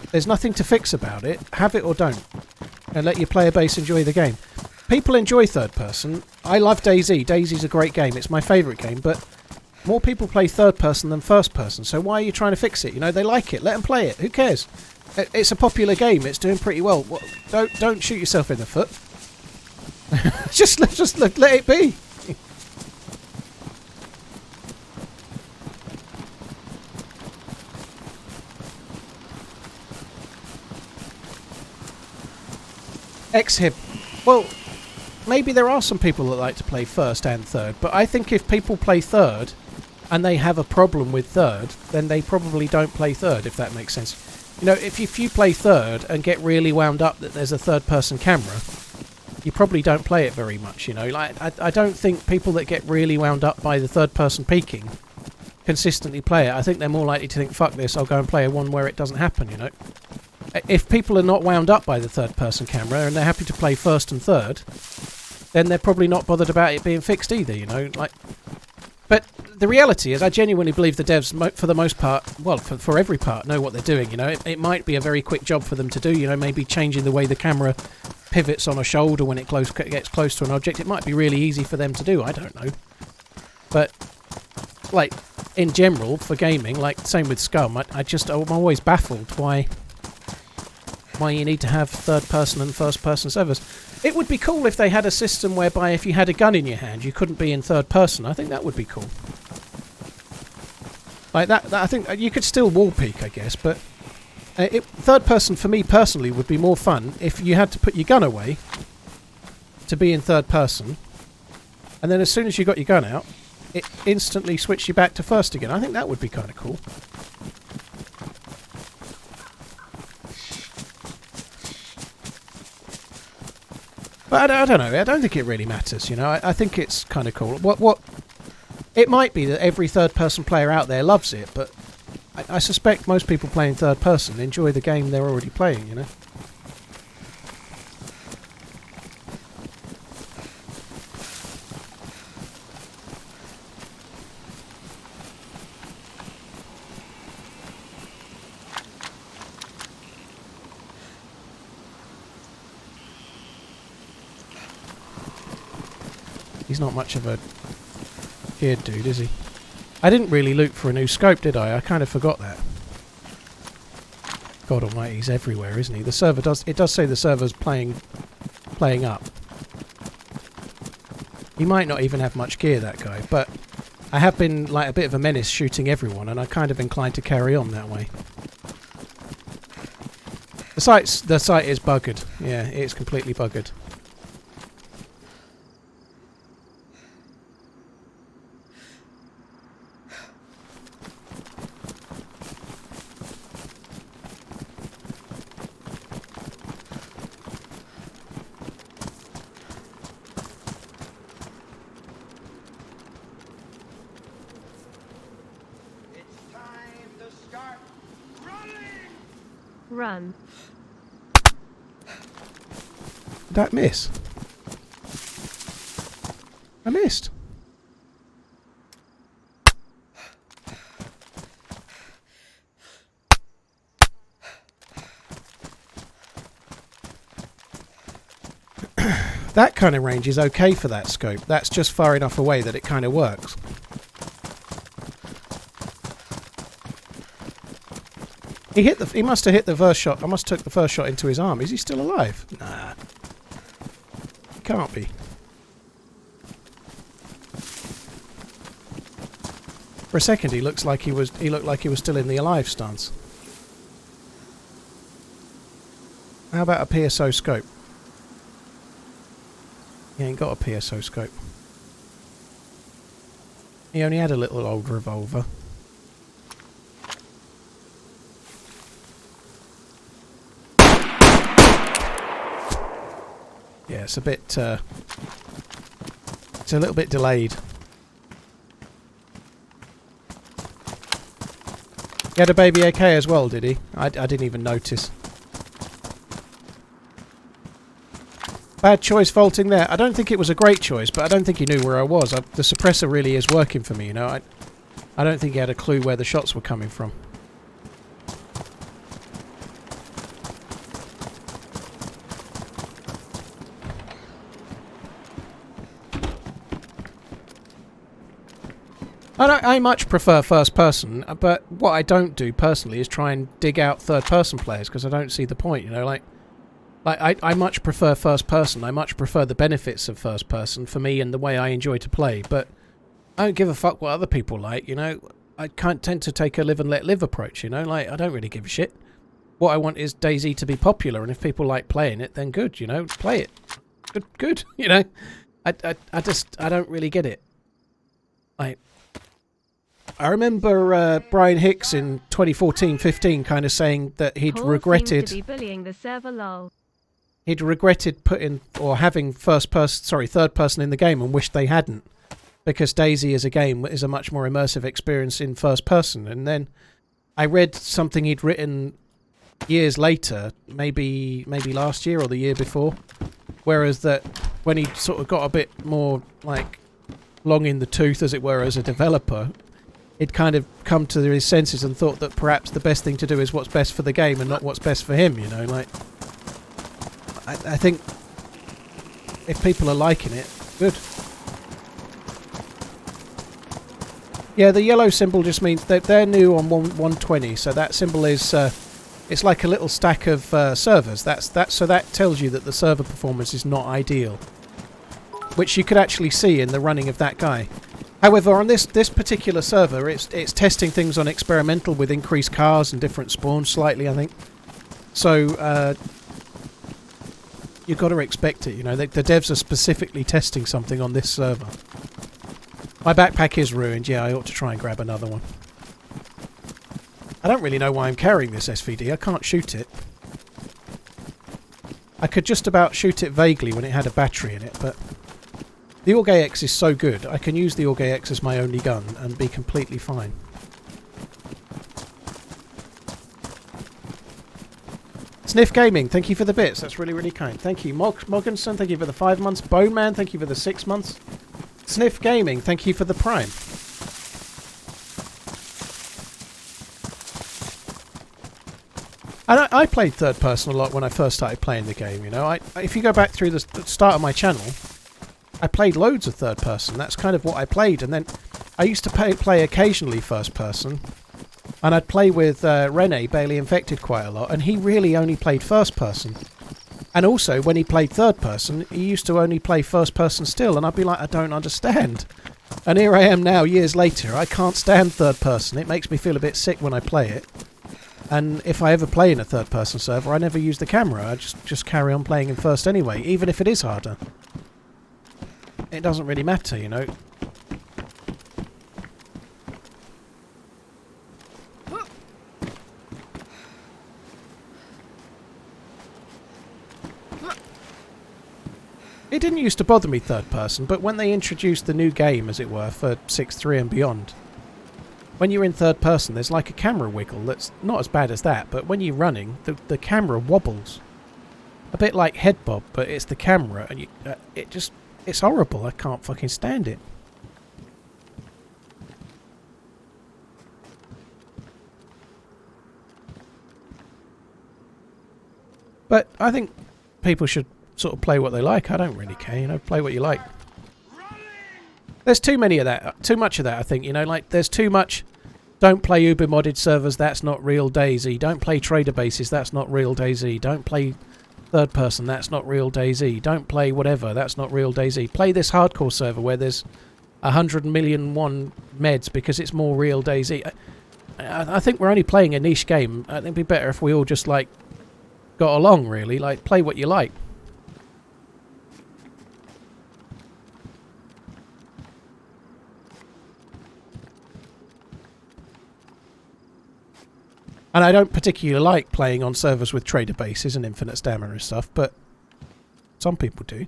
There's nothing to fix about it. Have it or don't. And let your player base enjoy the game. People enjoy third person. I love DayZ. DayZ's a great game. It's my favourite game, but more people play third person than first person. So why are you trying to fix it? You know, they like it. Let them play it. Who cares? It's a popular game. It's doing pretty well. Don't shoot yourself in the foot. just let it be. Xhib. Well, maybe there are some people that like to play first and third, but I think if people play third and they have a problem with third, then they probably don't play third, if that makes sense. You know, if you play third and get really wound up that there's a third-person camera, you probably don't play it very much, you know. Like, I don't think people that get really wound up by the third-person peeking consistently play it. I think they're more likely to think, fuck this, I'll go and play a one where it doesn't happen, you know. If people are not wound up by the third-person camera and they're happy to play first and third, then they're probably not bothered about it being fixed either, you know. Like, but the reality is, I genuinely believe the devs, for the most part, well, for every part, know what they're doing, you know. It might be a very quick job for them to do, you know, maybe changing the way the camera pivots on a shoulder when it gets close to an object. It might be really easy for them to do, I don't know. But, like, in general, for gaming, like, same with Scum, I'm always baffled why you need to have third-person and first-person servers. It would be cool if they had a system whereby if you had a gun in your hand, you couldn't be in third-person. I think that would be cool. Like that I think you could still wall peek, I guess, but third-person, for me personally, would be more fun if you had to put your gun away to be in third-person, and then as soon as you got your gun out, it instantly switched you back to first again. I think that would be kind of cool. But I don't know. I don't think it really matters, you know. I think it's kind of cool. What? It might be that every third-person player out there loves it, but I suspect most people playing third-person enjoy the game they're already playing, you know. He's not much of a geared dude, is he? I didn't really loot for a new scope, did I? I kind of forgot that. God almighty, he's everywhere, isn't he? The server does say the server's playing up. He might not even have much gear, that guy, but I have been like a bit of a menace shooting everyone, and I'm kind of inclined to carry on that way. The site is buggered. Yeah, it's completely buggered. Run. Did that miss? I missed. That kind of range is okay for that scope. That's just far enough away that it kind of works. He must have hit the first shot. I must have took the first shot into his arm. Is he still alive? Nah. He can't be. For a second he looked like he was still in the alive stance. How about a PSO scope? He ain't got a PSO scope. He only had a little old revolver. Yeah, it's a bit, it's a little bit delayed. He had a baby AK as well, did he? I didn't even notice. Bad choice vaulting there. I don't think it was a great choice, but I don't think he knew where I was. The suppressor really is working for me, you know. I don't think he had a clue where the shots were coming from. I much prefer first person, but what I don't do personally is try and dig out third person players, because I don't see the point, you know, like I much prefer first person. I much prefer the benefits of first person for me and the way I enjoy to play, but I don't give a fuck what other people like, you know. I can't tend to take a live and let live approach, you know, like I don't really give a shit. What I want is DayZ to be popular, and if people like playing it, then good, you know, play it. Good, you know. I don't really get it. I remember Brian Hicks in 2014-15 kind of saying that he'd Paul regretted seems to be bullying the server, lol. He'd regretted putting or having third person in the game and wished they hadn't, because DayZ as a game is a much more immersive experience in first person. And then I read something he'd written years later, maybe last year or the year before, whereas that when he sort of got a bit more like long in the tooth, as it were, as a developer, he'd kind of come to his senses and thought that perhaps the best thing to do is what's best for the game and not what's best for him, you know, like I think if people are liking it, good. Yeah, the yellow symbol just means that they're new on 120, so that symbol is it's like a little stack of servers. So that tells you that the server performance is not ideal, which you could actually see in the running of that guy. However, on this particular server, it's testing things on experimental with increased cars and different spawns slightly, I think. So you've got to expect it, you know. The devs are specifically testing something on this server. My backpack is ruined. Yeah, I ought to try and grab another one. I don't really know why I'm carrying this SVD. I can't shoot it. I could just about shoot it vaguely when it had a battery in it, but the Org AX is so good, I can use the Org AX as my only gun and be completely fine. Sniff Gaming, thank you for the bits. That's really, really kind. Thank you. Moggenson, thank you for the 5 months. Bone Man, thank you for the 6 months. Sniff Gaming, thank you for the Prime. And I played third person a lot when I first started playing the game, you know. If you go back through the start of my channel, I played loads of third person. That's kind of what I played. And then I used to play occasionally first person. And I'd play with Rene, Bailey Infected, quite a lot. And he really only played first person. And also, when he played third person, he used to only play first person still. And I'd be like, I don't understand. And here I am now, years later. I can't stand third person. It makes me feel a bit sick when I play it. And if I ever play in a third person server, I never use the camera. I just carry on playing in first anyway, even if it is harder. It doesn't really matter, you know. It didn't used to bother me third person, but when they introduced the new game, as it were, for 6.3 and beyond, when you're in third person, there's like a camera wiggle that's not as bad as that, but when you're running, the camera wobbles. A bit like head bob, but it's the camera, and it's horrible. I can't fucking stand it. But I think people should sort of play what they like. I don't really care, you know, play what you like. There's too many of that, too much of that, I think, you know, like there's too much don't play Uber modded servers, that's not real DayZ. Don't play trader bases, that's not real DayZ. Don't play third person, that's not real DayZ. Don't play whatever, that's not real DayZ. Play this hardcore server where there's 100 million one meds because it's more real DayZ. I think we're only playing a niche game. I think it'd be better if we all just like got along, really, like play what you like. And I don't particularly like playing on servers with trader bases and infinite stamina and stuff, but some people do.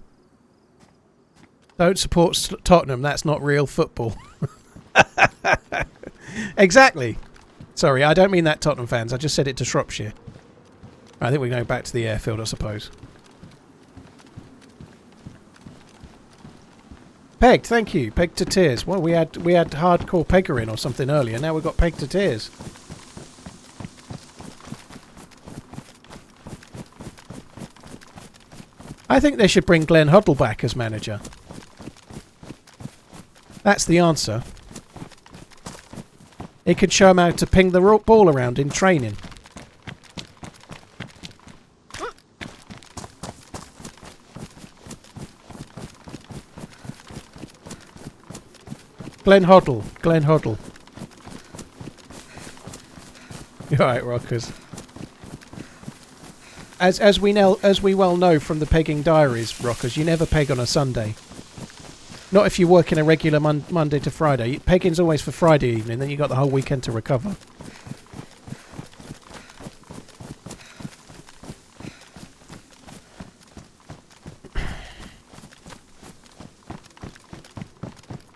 Don't support Tottenham, that's not real football. Exactly. Sorry, I don't mean that, Tottenham fans, I just said it to Shropshire. I think we're going back to the Airfield, I suppose. Pegged, thank you. Pegged to tears. Well, we had hardcore pegger in or something earlier, now we've got pegged to tears. I think they should bring Glenn Hoddle back as manager. That's the answer. He could show him how to ping the ball around in training. Glenn Hoddle. Glenn Hoddle. You're right, Rockers. As we well know from the pegging diaries, Rockers, you never peg on a Sunday. Not if you're working a regular Monday to Friday. Pegging's always for Friday evening, then you got the whole weekend to recover.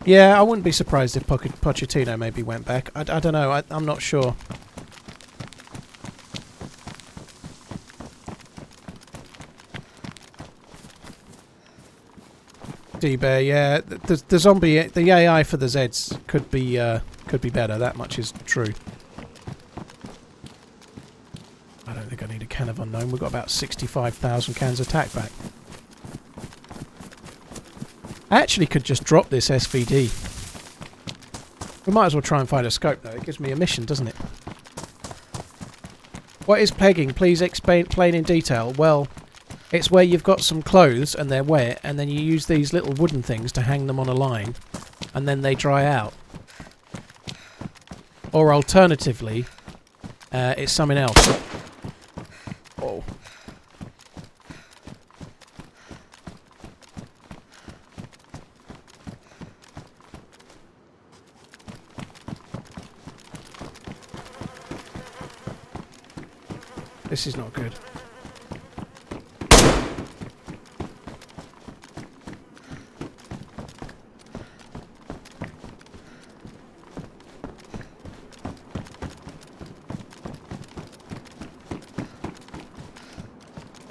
Yeah, I wouldn't be surprised if Pochettino maybe went back. I don't know, I'm not sure. D-Bear, yeah, the zombie, the AI for the Zeds could be better. That much is true. I don't think I need a can of unknown. We've got about 65,000 cans of tack back. I actually could just drop this SVD. We might as well try and find a scope though. It gives me a mission, doesn't it? What is pegging? Please explain in detail. Well, it's where you've got some clothes and they're wet, and then you use these little wooden things to hang them on a line, and then they dry out. Or alternatively, it's something else. Oh. This is not good.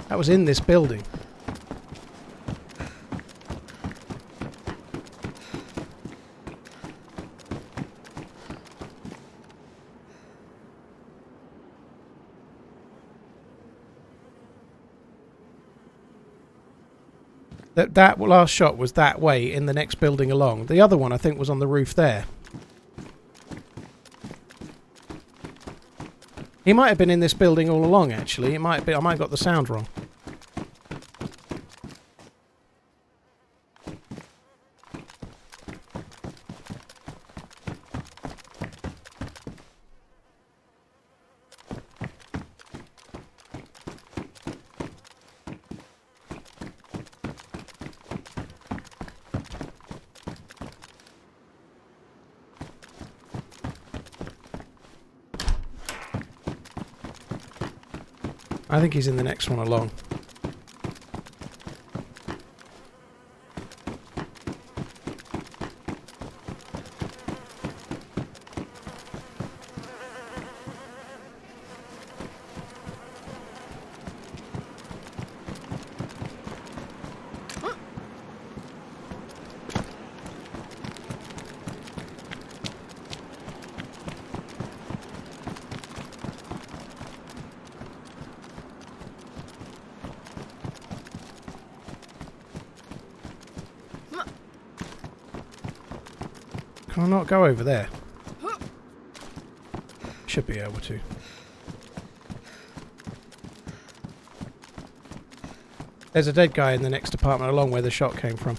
That was in this building. That last shot was that way in the next building along. The other one I think was on the roof there. He might have been in this building all along actually. It might be, I might have got the sound wrong. I think he's in the next one along. Can I not go over there? Should be able to. There's a dead guy in the next apartment along where the shot came from.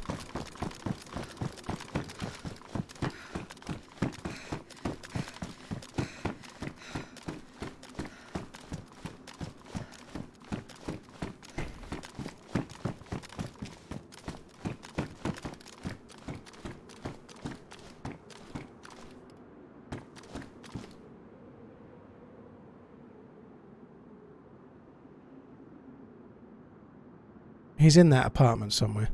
He's in that apartment somewhere.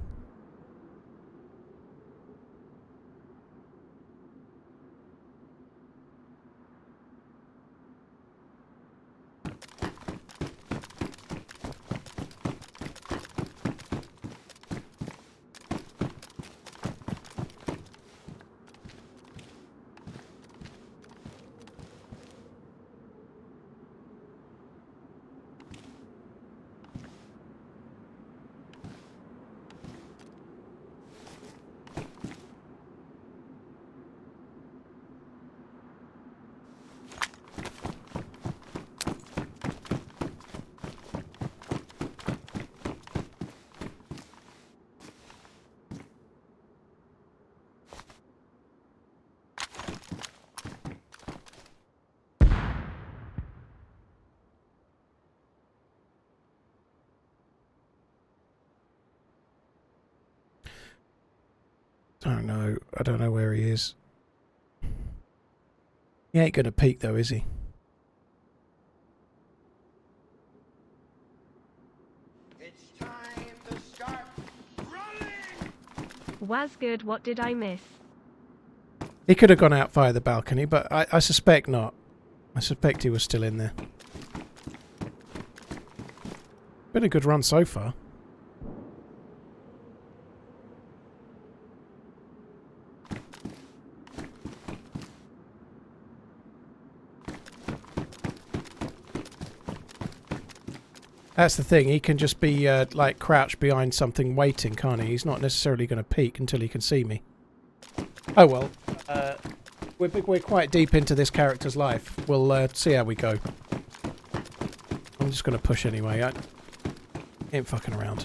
I don't know where he is. He ain't gonna peek though, is he? It's time to start running! Was good, what did I miss? He could have gone out via the balcony, but I suspect not. I suspect he was still in there. Been a good run so far. That's the thing, he can just be like crouched behind something waiting, can't he? He's not necessarily going to peek until he can see me. Oh well, we're quite deep into this character's life. We'll see how we go. I'm just going to push anyway, I ain't fucking around.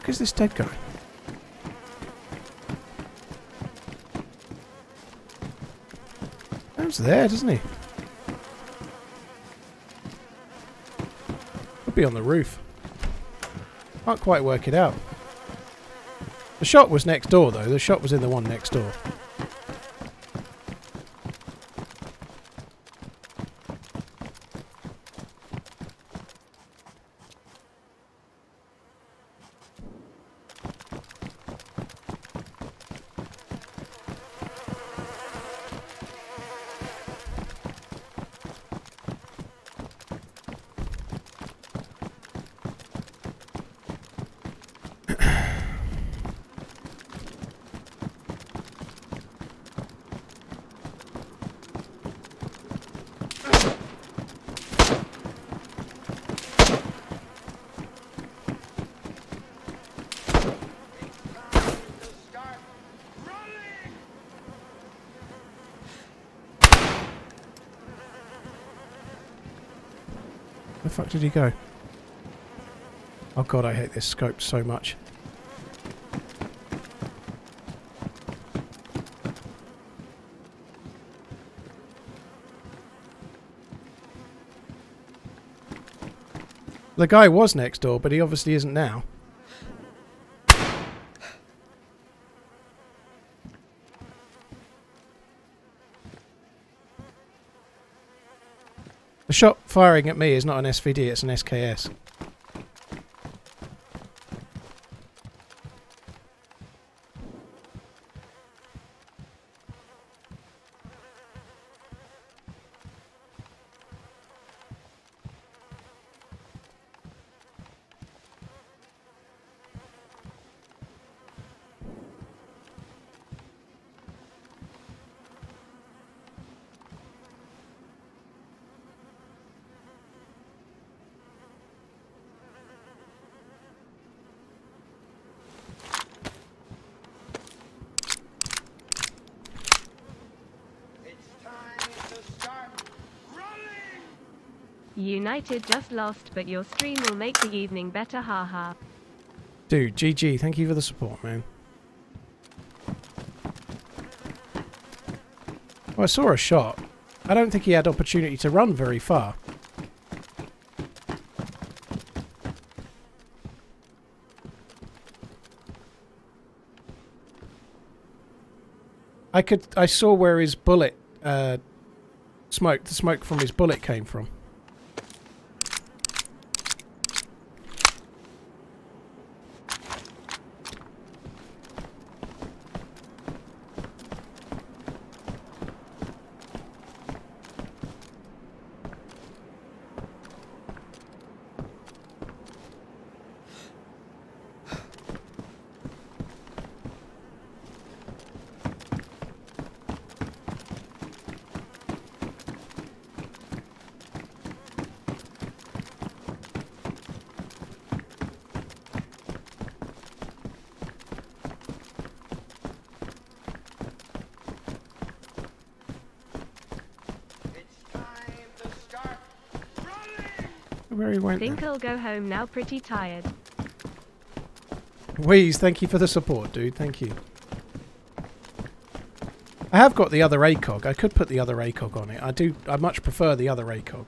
Is this dead guy? He's there, doesn't he? Could be on the roof. Can't quite work it out. The shot was next door, though. The shot was in the one next door. Where the fuck did he go? Oh god, I hate this scope so much. The guy was next door, but he obviously isn't now. The shot firing at me is not an SVD, it's an SKS. United just lost, but your stream will make the evening better, haha. Dude, GG, thank you for the support, man. Well, I saw a shot. I don't think he had opportunity to run very far. I saw where his bullet, the smoke from his bullet came from. Where he went Think then. I'll go home now, pretty tired. Wheeze, thank you for the support, dude. Thank you. I have got the other ACOG. I could put the other ACOG on it. I much prefer the other ACOG.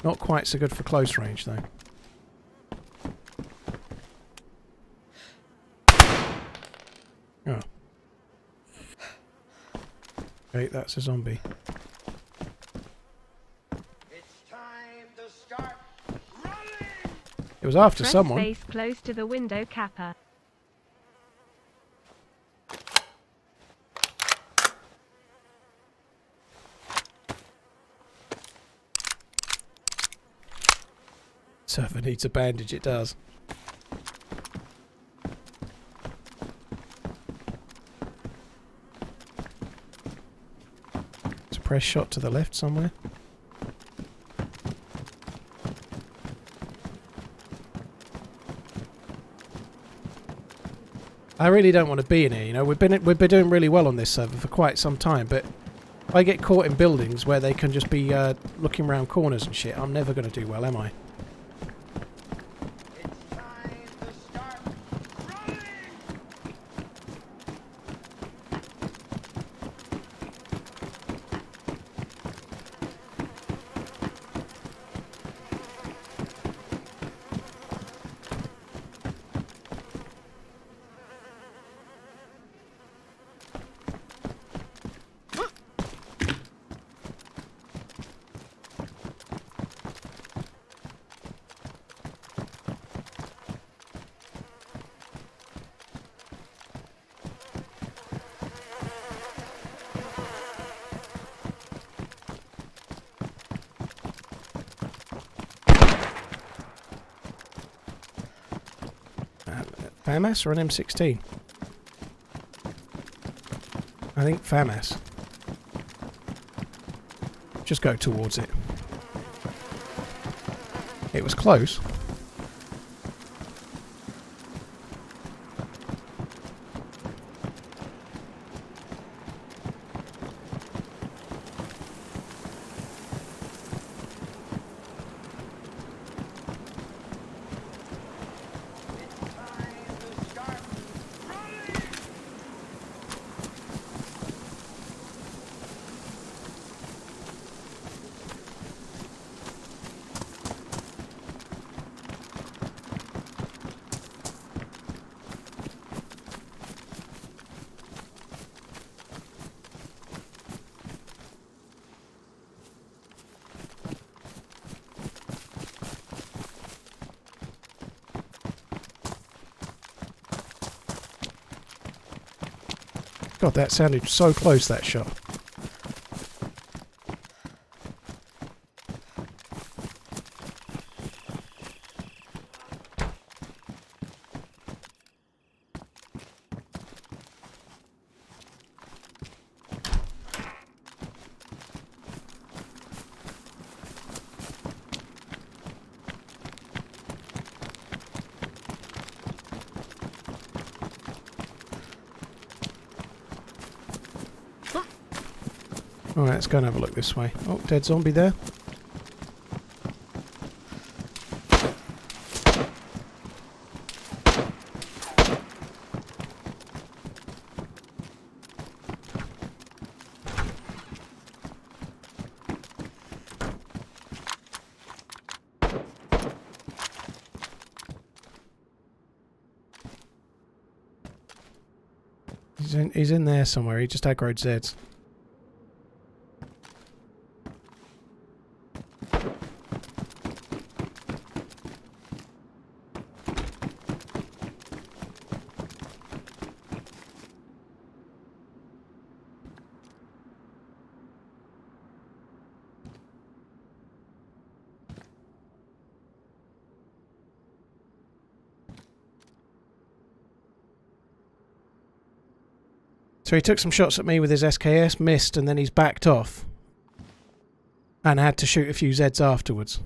Not quite so good for close range, though. Oh. Okay, that's a zombie. It's time to start running. It was after Press someone. space close to the window capper. Surfer needs a bandage, it does. Press shot to the left somewhere. I really don't want to be in here, you know. We've been doing really well on this server for quite some time, but if I get caught in buildings where they can just be looking around corners and shit, I'm never going to do well, am I? It's time to start running. FAMAS or an M16? I think FAMAS. Just go towards it. It was close. God, that sounded so close, that shot. Alright, let's go and have a look this way. Oh, dead zombie there. He's in there somewhere. He just aggroed Zeds. So he took some shots at me with his SKS, missed, and then he's backed off. And had to shoot a few Zeds afterwards.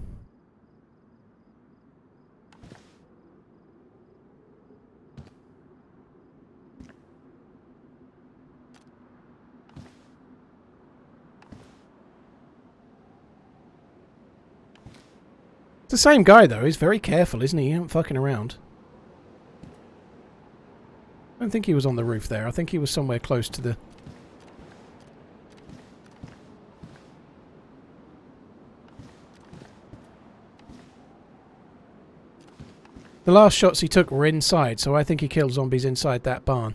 It's the same guy though, he's very careful, isn't he? He ain't fucking around. I don't think he was on the roof there. I think he was somewhere close to the... The last shots he took were inside, so I think he killed zombies inside that barn.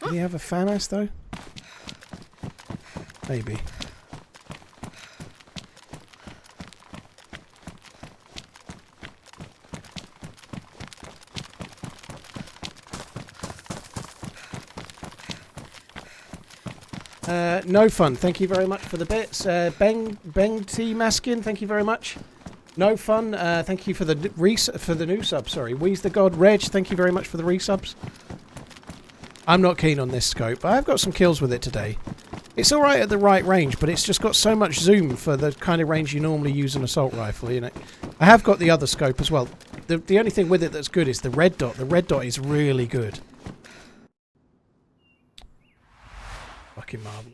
Did he have a FAMAS though? Maybe. No fun. Thank you very much for the bits. Beng T Maskin, thank you very much. No fun. Thank you for the new sub. Sorry, Wheeze the God Reg. Thank you very much for the resubs. I'm not keen on this scope. I've got some kills with it today. It's alright at the right range, but it's just got so much zoom for the kind of range you normally use an assault rifle, you know. I have got the other scope as well. The only thing with it that's good is the red dot. The red dot is really good. Fucking marvel.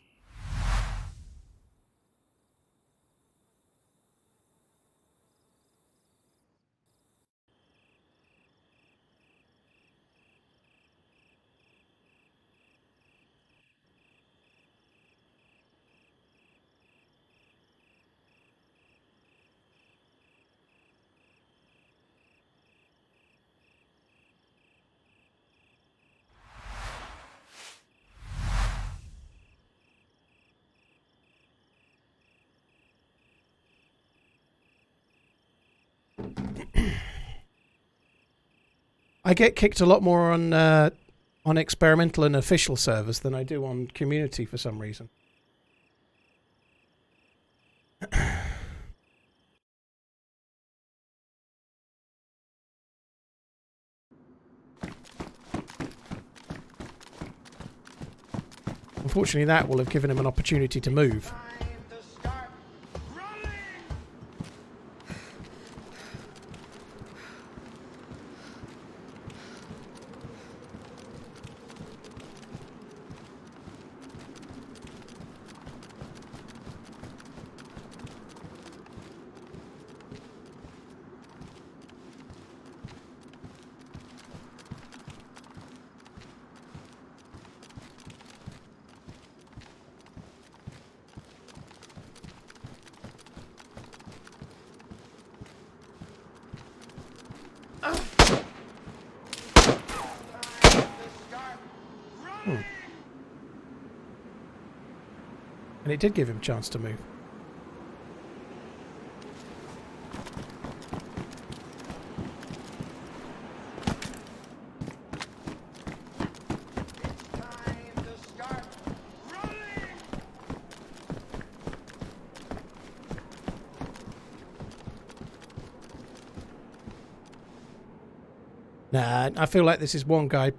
I get kicked a lot more on experimental and official servers than I do on community for some reason. Unfortunately, that will have given him an opportunity to move. And it did give him a chance to move. Nah, I feel like this is one guy.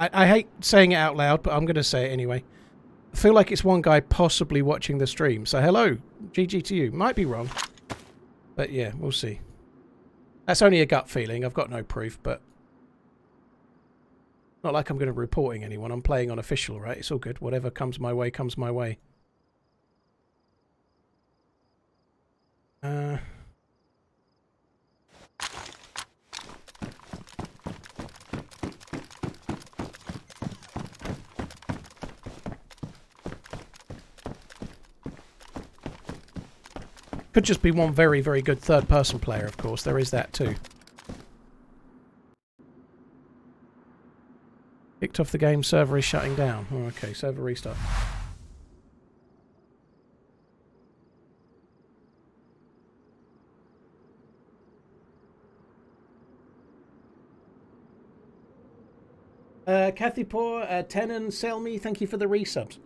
I hate saying it out loud, but I'm going to say it anyway. I feel like it's one guy possibly watching the stream. So hello, GG to you. Might be wrong. But yeah, we'll see. That's only a gut feeling. I've got no proof, but... Not like I'm going to be reporting anyone. I'm playing on official, right? It's all good. Whatever comes my way, comes my way. Could just be one very, very good third-person player, of course. There is that too. Kicked off the game, server is shutting down. Oh, okay, server restart. Kathy Poor, Tenon, Selmy, thank you for the resubs.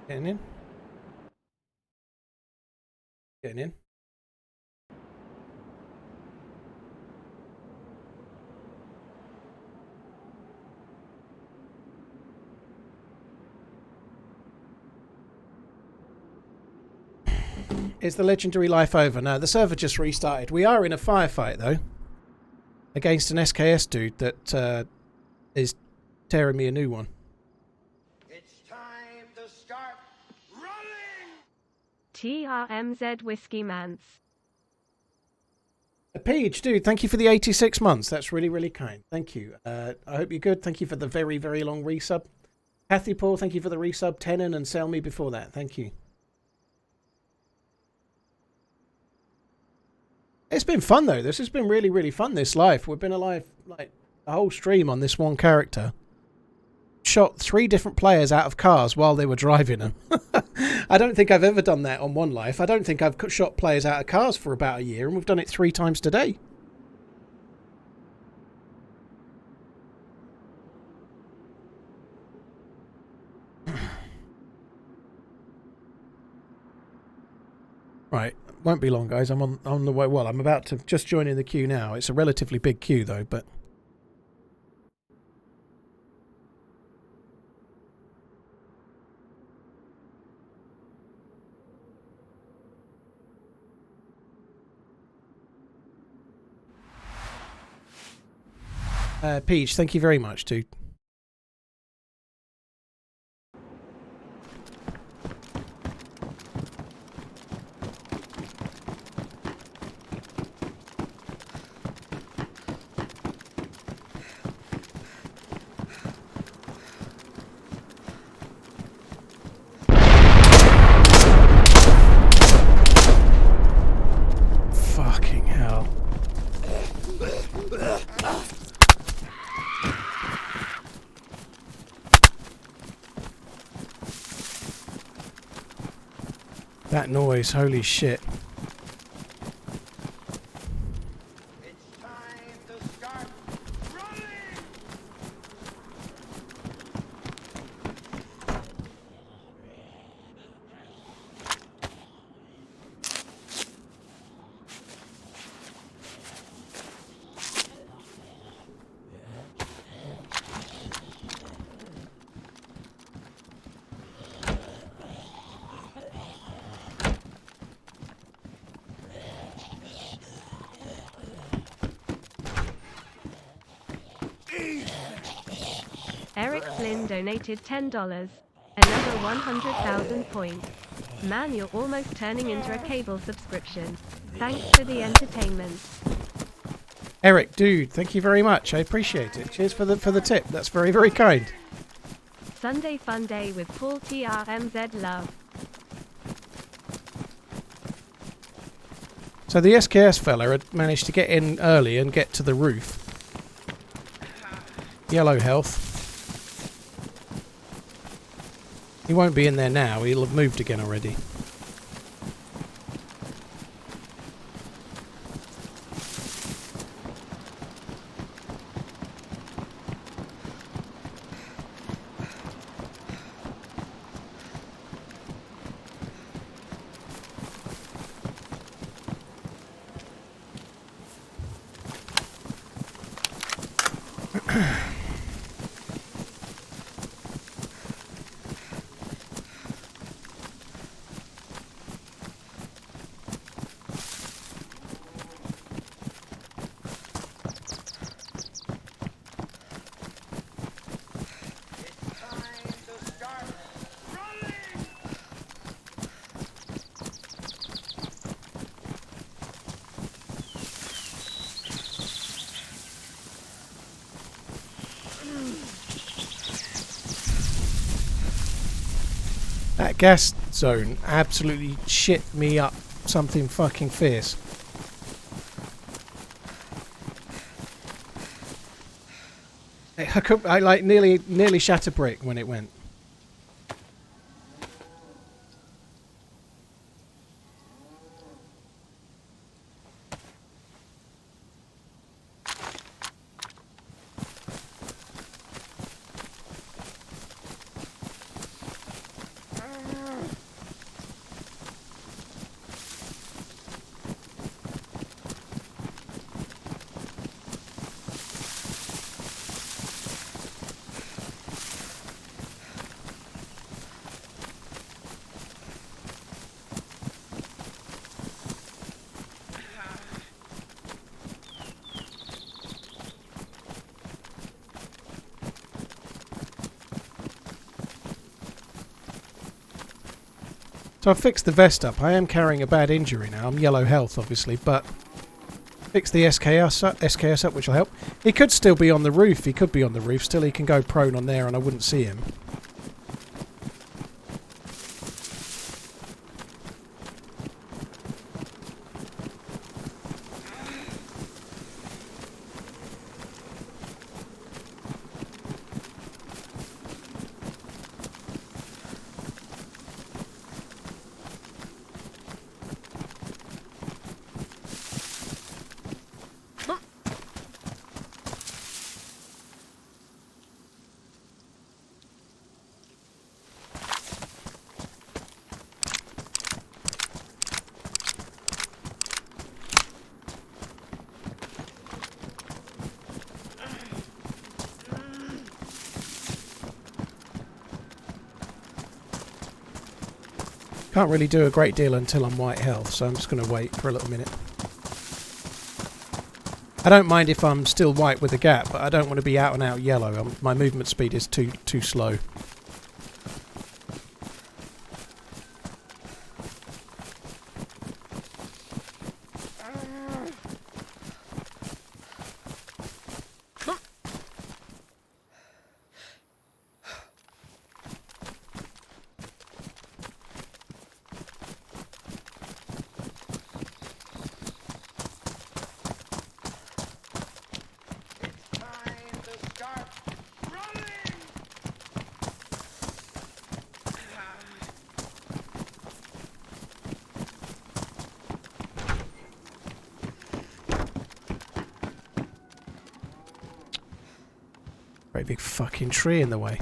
Getting in. Getting in. Is the legendary life over? No, the server just restarted. We are in a firefight, though. Against an SKS dude that is tearing me a new one. It's time to start running! TRMZ Whiskey Manz. Peach, dude, thank you for the 86 months. That's really, really kind. Thank you. I hope you're good. Thank you for the very, very long resub. Kathy Paul, thank you for the resub. Tenon and Selmy before that. Thank you. It's been fun, though. This has been really, really fun, this live. We've been alive, like, a whole stream on this one character. Shot 3 different players out of cars while they were driving them. I don't think I've ever done that on one life. I don't think I've shot players out of cars for about a year, and we've done it 3 times today. Right. Won't be long, guys. I'm on the way. Well, I'm about to just join in the queue now. It's a relatively big queue, though, but... Peach, thank you very much, dude. Fucking hell. That noise, holy shit. It's time to start running! Eric Flynn donated $10. Another 100,000 points. Man, you're almost turning into a cable subscription. Thanks for the entertainment. Eric, dude, thank you very much. I appreciate it. Cheers for the tip. That's very, very kind. Sunday fun day with Paul TRMZ love. So the SKS fella had managed to get in early and get to the roof. Yellow health. He won't be in there now. He'll have moved again already. That gas zone absolutely shit me up something fucking fierce. I like nearly shat a brick when it went. So I've fixed the vest up. I am carrying a bad injury now. I'm yellow health, obviously, but fix the SKS up, which will help. He could still be on the roof. He could be on the roof. Still, he can go prone on there, and I wouldn't see him. Can't really do a great deal until I'm white health, so I'm just going to wait for a little minute. I don't mind if I'm still white with a gap, but I don't want to be out and out yellow. My movement speed is too slow. Great big fucking tree in the way.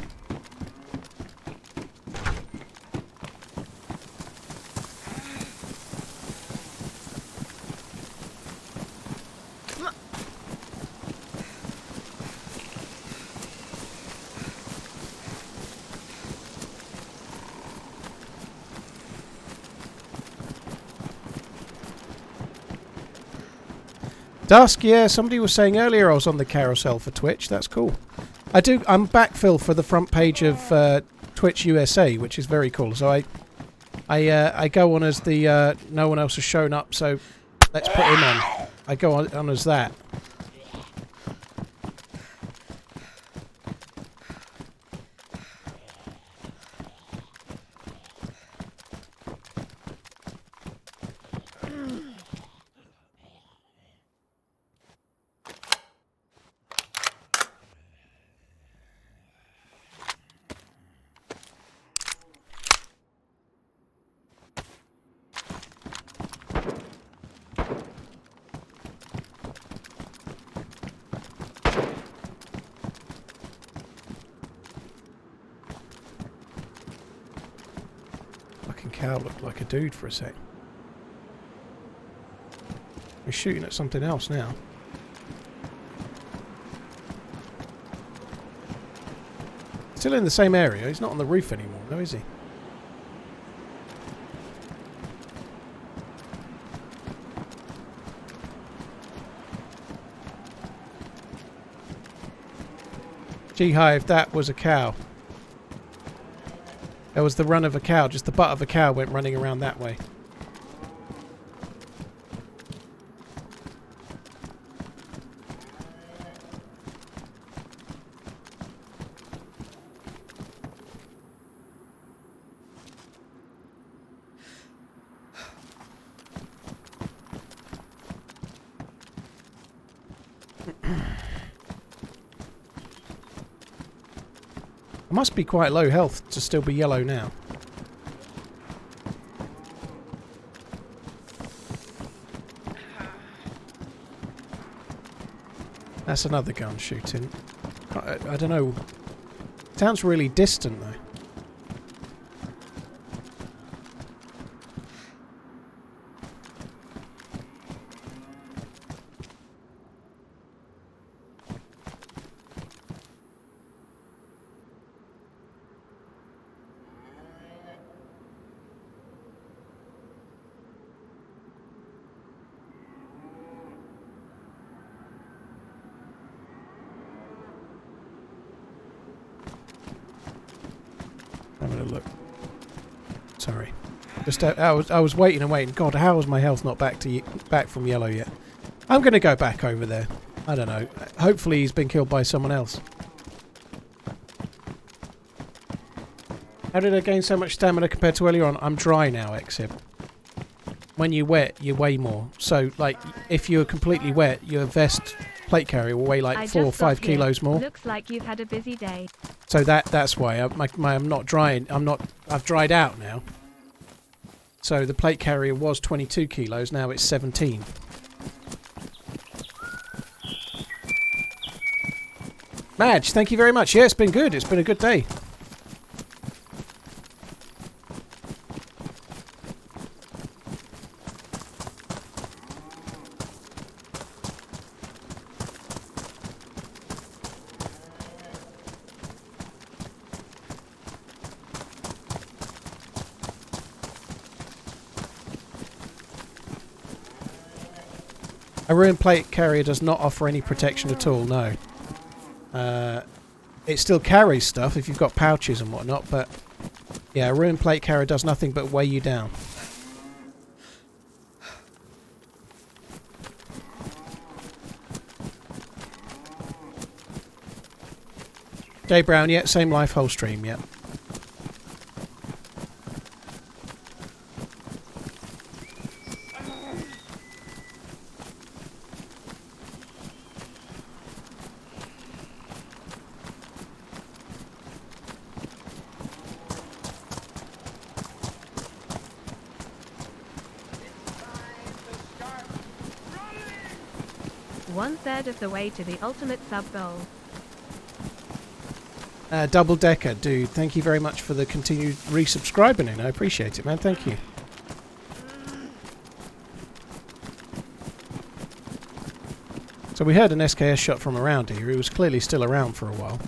Dusk, yeah, somebody was saying earlier I was on the carousel for Twitch. That's cool. I'm backfill for the front page of Twitch USA, which is very cool. So I go on as the no one else has shown up, so let's put him on. I go on as that. fucking cow looked like a dude for a sec. He's shooting at something else now. Still in the same area. He's not on the roof anymore, though, is he? G-Hive, that was a cow. There was the run of a cow. Just the butt of a cow went running around that way. I must be quite low health to still be yellow now. That's another gun shooting. I don't know. Sounds really distant though. Having a look. Sorry. Just I was waiting and waiting. God, how is my health not back from yellow yet? I'm going to go back over there. I don't know. Hopefully he's been killed by someone else. How did I gain so much stamina compared to earlier on? I'm dry now, Exib. When you wet, you weigh more. So, like, if you're completely wet, your vest plate carrier will weigh like 4 or 5 kilos more. Looks like you've had a busy day. So that's why I'm not drying. I've dried out now. So the plate carrier was 22 kilos. Now it's 17. Madge, thank you very much. Yeah, it's been good. It's been a good day. A ruined plate carrier does not offer any protection at all, no. It still carries stuff if you've got pouches and whatnot, but yeah, a ruined plate carrier does nothing but weigh you down. Jay Brown, yeah, same life, whole stream, yeah. One-third of the way to the ultimate sub goal. Double Decker, dude, thank you very much for the continued resubscribing in. I appreciate it, man. Thank you. So we heard an SKS shot from around here. He was clearly still around for a while.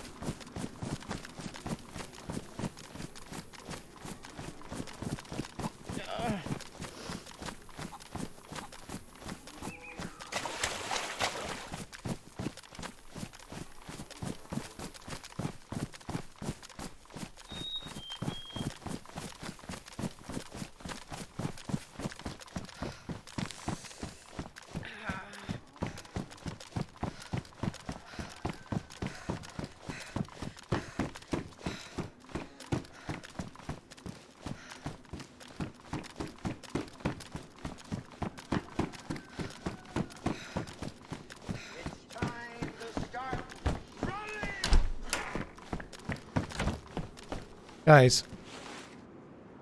Guys,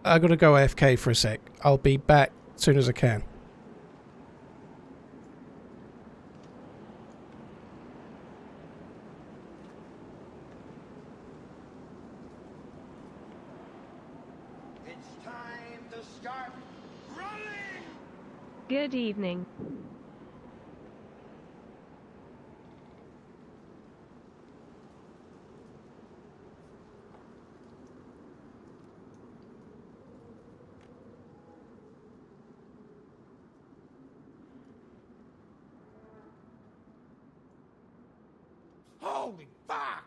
I'm going to go AFK for a sec. I'll be back as soon as I can. It's time scarf. Running! Good evening. Holy fuck!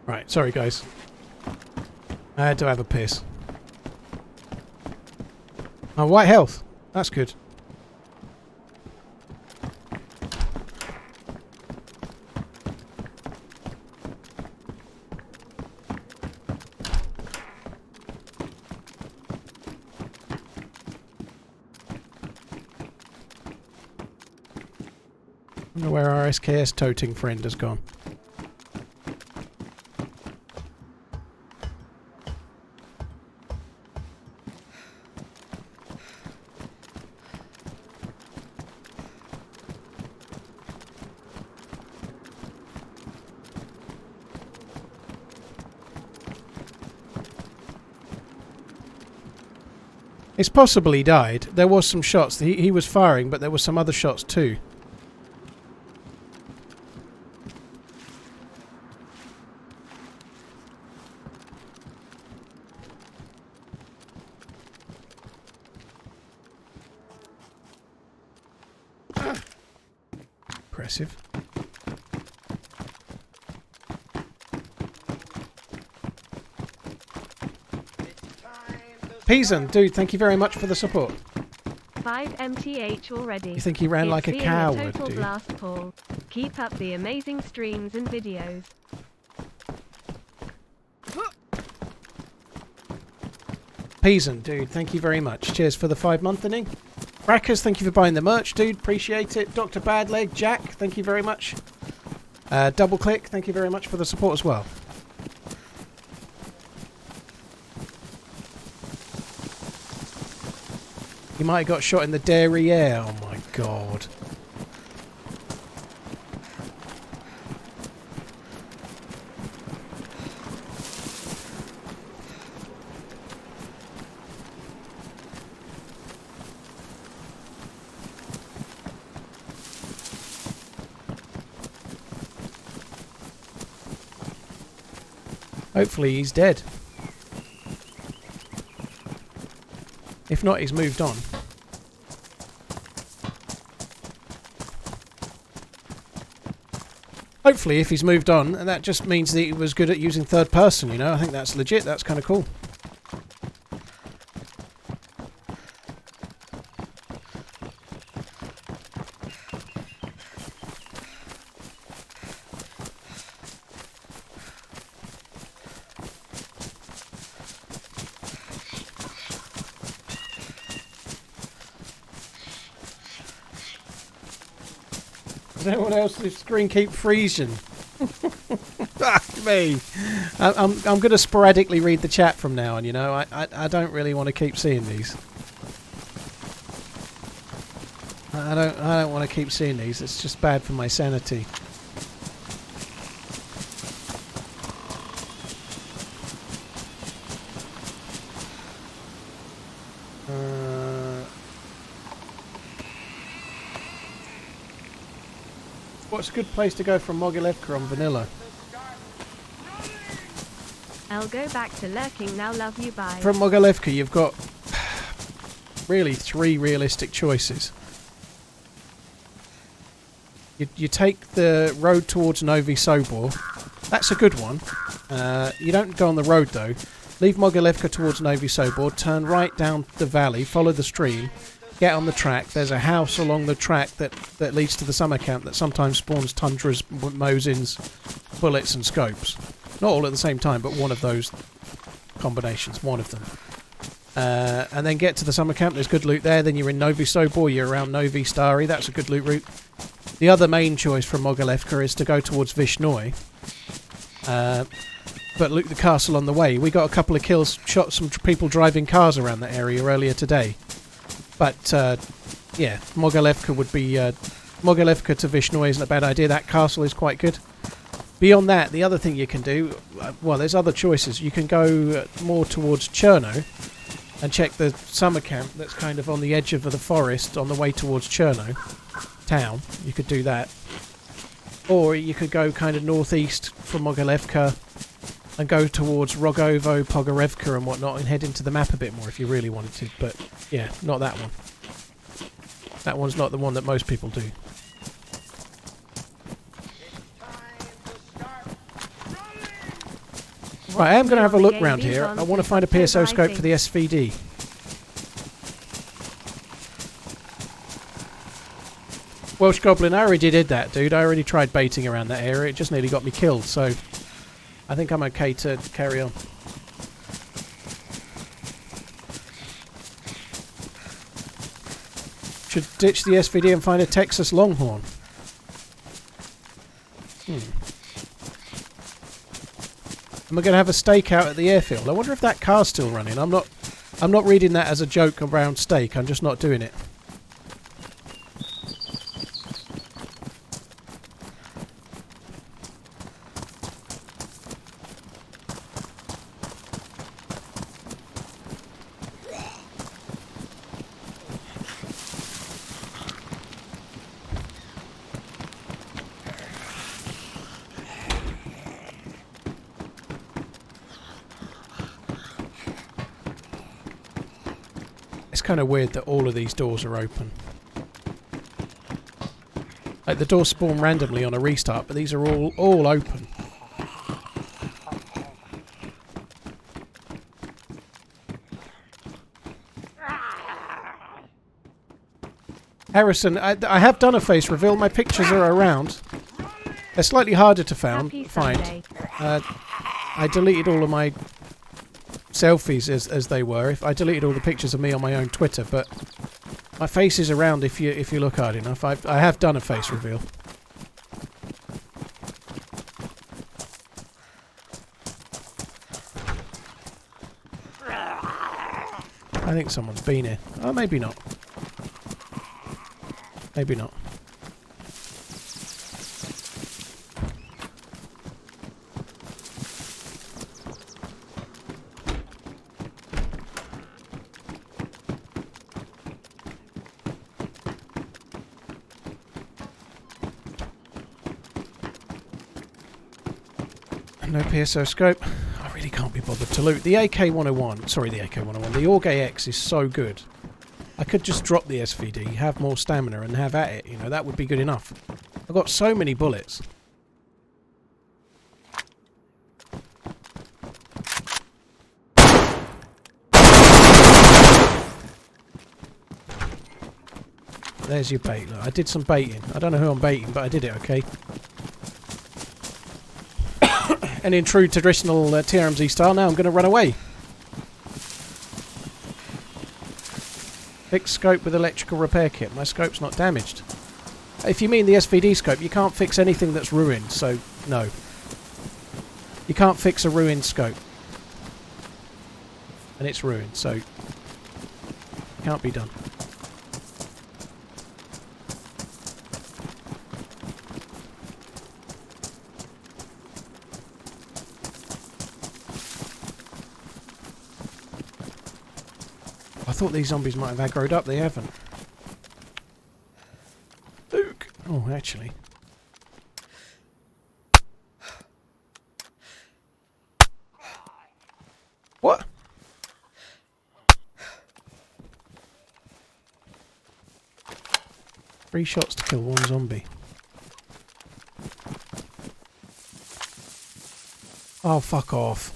Right, sorry guys. I had to have a piss. Oh, white health. That's good. I wonder where our SKS toting friend has gone. It's possible he died. There was some shots. He was firing, but there were some other shots too. Impressive. Peason, dude, thank you very much for the support. 5 MTH already. You think he ran It's like a being coward, total dude? blast, Paul. Keep up the amazing streams and videos. Peason, dude, thank you very much. Cheers for the 5-month inning. Rackers, thank you for buying the merch, dude. Appreciate it. Dr. Badleg, Jack, thank you very much. Double Click, thank you very much for the support as well. He might have got shot in the derriere. Oh my god. Hopefully he's dead. If not, he's moved on. Hopefully, if he's moved on, and that just means that he was good at using third person, you know? I think that's legit. That's kind of cool. Does anyone else's screen keep freezing? Fuck me. I'm going to sporadically read the chat from now on, you know. I don't really want to keep seeing these. I don't want to keep seeing these. It's just bad for my sanity. What's a good place to go from Mogilevka on vanilla? I'll go back to lurking now, love you, bye. From Mogilevka, you've got really 3 realistic choices. You take the road towards Novi Sobor. That's a good one. You don't go on the road though. Leave Mogilevka towards Novi Sobor, turn right down the valley, follow the stream, get on the track. There's a house along the track that leads to the summer camp that sometimes spawns tundras, Mosins, bullets and scopes. Not all at the same time, but one of those combinations, one of them. And then get to the summer camp, there's good loot there. Then you're in Novi Sobor, you're around Novi Stary, that's a good loot route. The other main choice from Mogilevka is to go towards Vishnoi, but loot the castle on the way. We got a couple of kills, shot some people driving cars around that area earlier today. But yeah, Mogilevka would be Mogilevka to Vishnoi isn't a bad idea. That castle is quite good. Beyond that, the other thing you can do, well, there's other choices. You can go more towards Cherno and check the summer camp that's kind of on the edge of the forest on the way towards Cherno town. You could do that. Or you could go kind of northeast from Mogilevka and go towards Rogovo, Pogorevka and whatnot and head into the map a bit more if you really wanted to. But yeah, not that one. That one's not the one that most people do. Right, I am going to have a look round here. I want to find a PSO scope for the SVD. Welsh Goblin, I already did that, dude. I already tried baiting around that area. It just nearly got me killed, so I think I'm okay to carry on. Should ditch the SVD and find a Texas Longhorn. And we're going to have a stakeout at the airfield. I wonder if that car's still running. I'm not reading that as a joke around steak. I'm just not doing it. Kind of weird that all of these doors are open. Like the doors spawn randomly on a restart, but these are all open. Harrison, I have done a face reveal. My pictures are around. They're slightly harder to find. I deleted all of my selfies as they were. If I deleted all the pictures of me on my own Twitter, but my face is around if you look hard enough. I have done a face reveal. I think someone's been here. Oh, maybe not. Maybe not. No PSO scope. I really can't be bothered to loot. The AK-101, sorry, the AK-101, the Orgay X is so good. I could just drop the SVD, have more stamina and have at it, you know, that would be good enough. I've got so many bullets. There's your bait. Look, I did some baiting. I don't know who I'm baiting, but I did it, okay? And in true traditional TRMZ style, now I'm going to run away. Fix scope with electrical repair kit. My scope's not damaged. If you mean the SVD scope, you can't fix anything that's ruined, so no. You can't fix a ruined scope. And it's ruined, so it can't be done. I thought these zombies might have aggroed up, they haven't. Luke! Oh, actually. What? Three shots to kill one zombie. Oh, fuck off.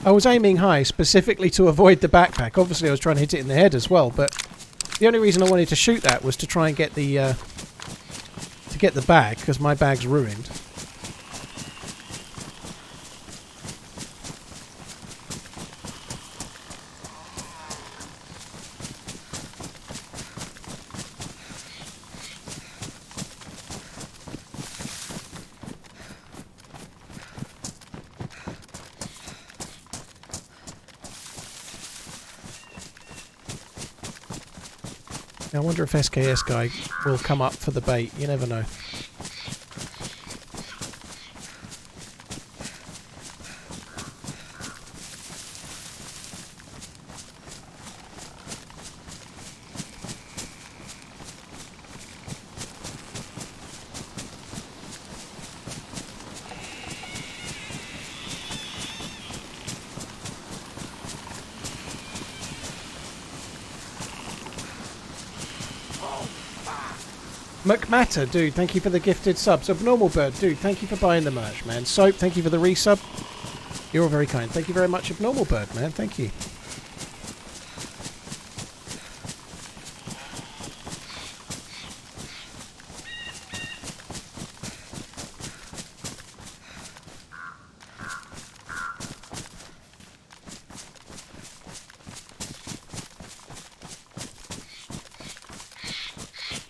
I was aiming high specifically to avoid the backpack. Obviously I was trying to hit it in the head as well, but the only reason I wanted to shoot that was to try and get the bag, because my bag's ruined. Now, I wonder if SKS guy will come up for the bait. You never know. McMatter, dude, thank you for the gifted subs. Abnormal Bird, dude, thank you for buying the merch, man. Soap, thank you for the resub. You're all very kind. Thank you very much, Abnormal Bird, man. Thank you.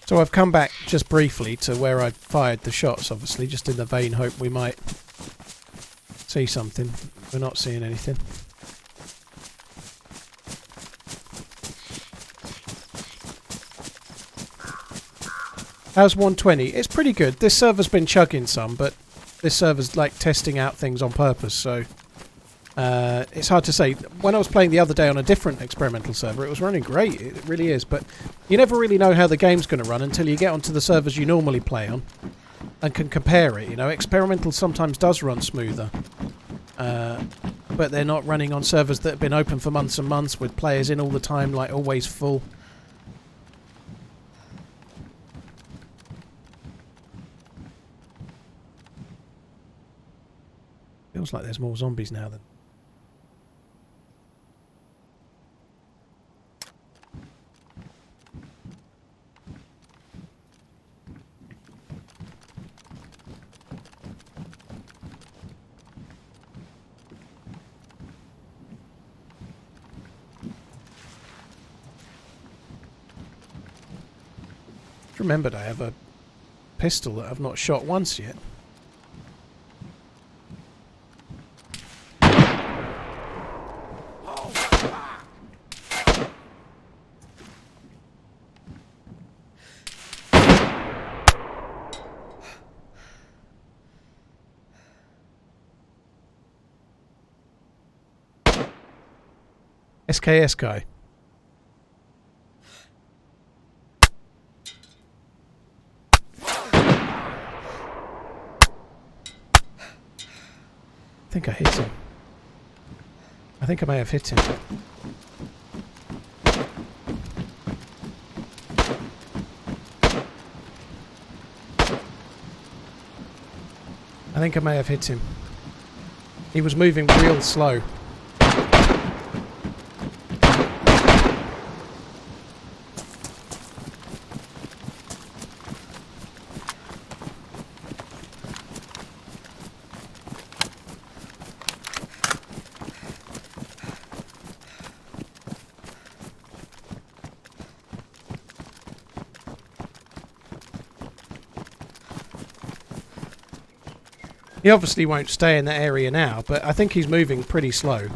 So I've come back just briefly to where I fired the shots, obviously, just in the vain hope we might see something. We're not seeing anything. How's 120? It's pretty good. This server's been chugging some, but this server's like testing out things on purpose, so it's hard to say. When I was playing the other day on a different experimental server, it was running great. It really is, but you never really know how the game's going to run until you get onto the servers you normally play on and can compare it. You know, experimental sometimes does run smoother, but they're not running on servers that have been open for months and months with players in all the time, like always full. Feels like there's more zombies now than... Remembered I have a pistol that I've not shot once yet. SKS guy. I think I hit him. I think I may have hit him. I think I may have hit him. He was moving real slow. He obviously won't stay in that area now, but I think he's moving pretty slow.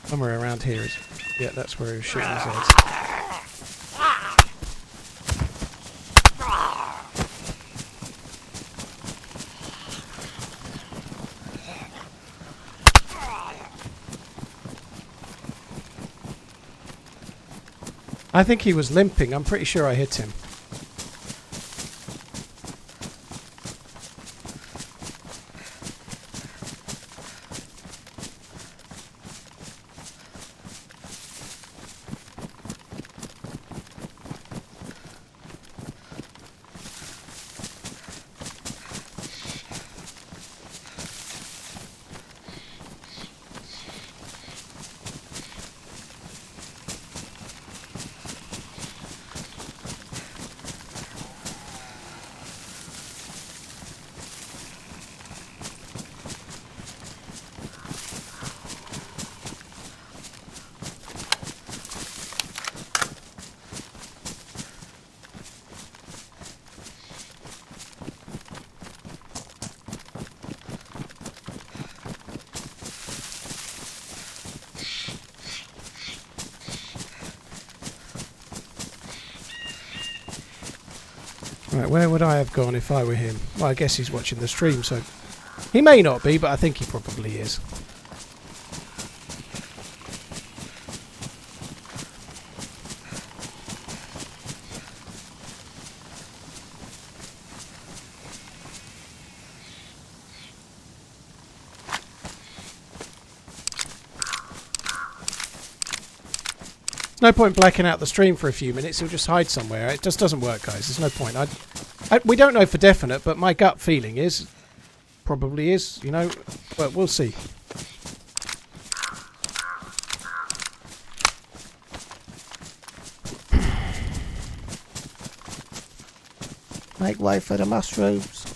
Somewhere around here is... Yeah, that's where he was shooting his head. I think he was limping. I'm pretty sure I hit him. Right, where would I have gone if I were him? Well, I guess he's watching the stream, so... He may not be, but I think he probably is. No point blacking out the stream for a few minutes. He'll just hide somewhere. It just doesn't work, guys. There's no point. We don't know for definite, but my gut feeling is... Probably is, you know. But we'll see. Make way for the mushrooms.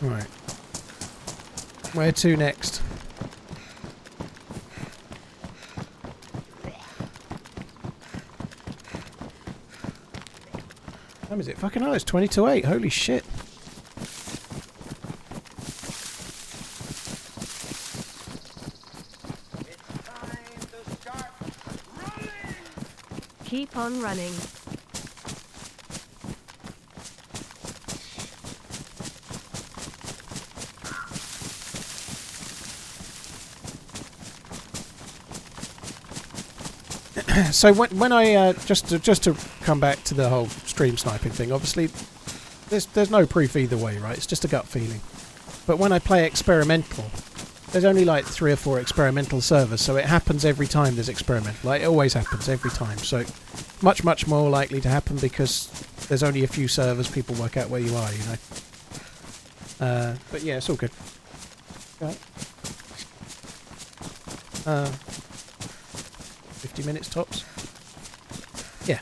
Right. Where to next? What time is it? Fucking hell, it's 20 to 8. Holy shit. It's time to start running! Keep on running. So when I just to come back to the whole stream sniping thing, obviously there's no proof either way, right? It's just a gut feeling. But when I play experimental, there's only like 3 or 4 experimental servers, so it happens every time there's experimental. Like, it always happens every time. So much more likely to happen because there's only a few servers. People work out where you are, you know. But yeah, it's all good. Right. 50 minutes tops. Yeah.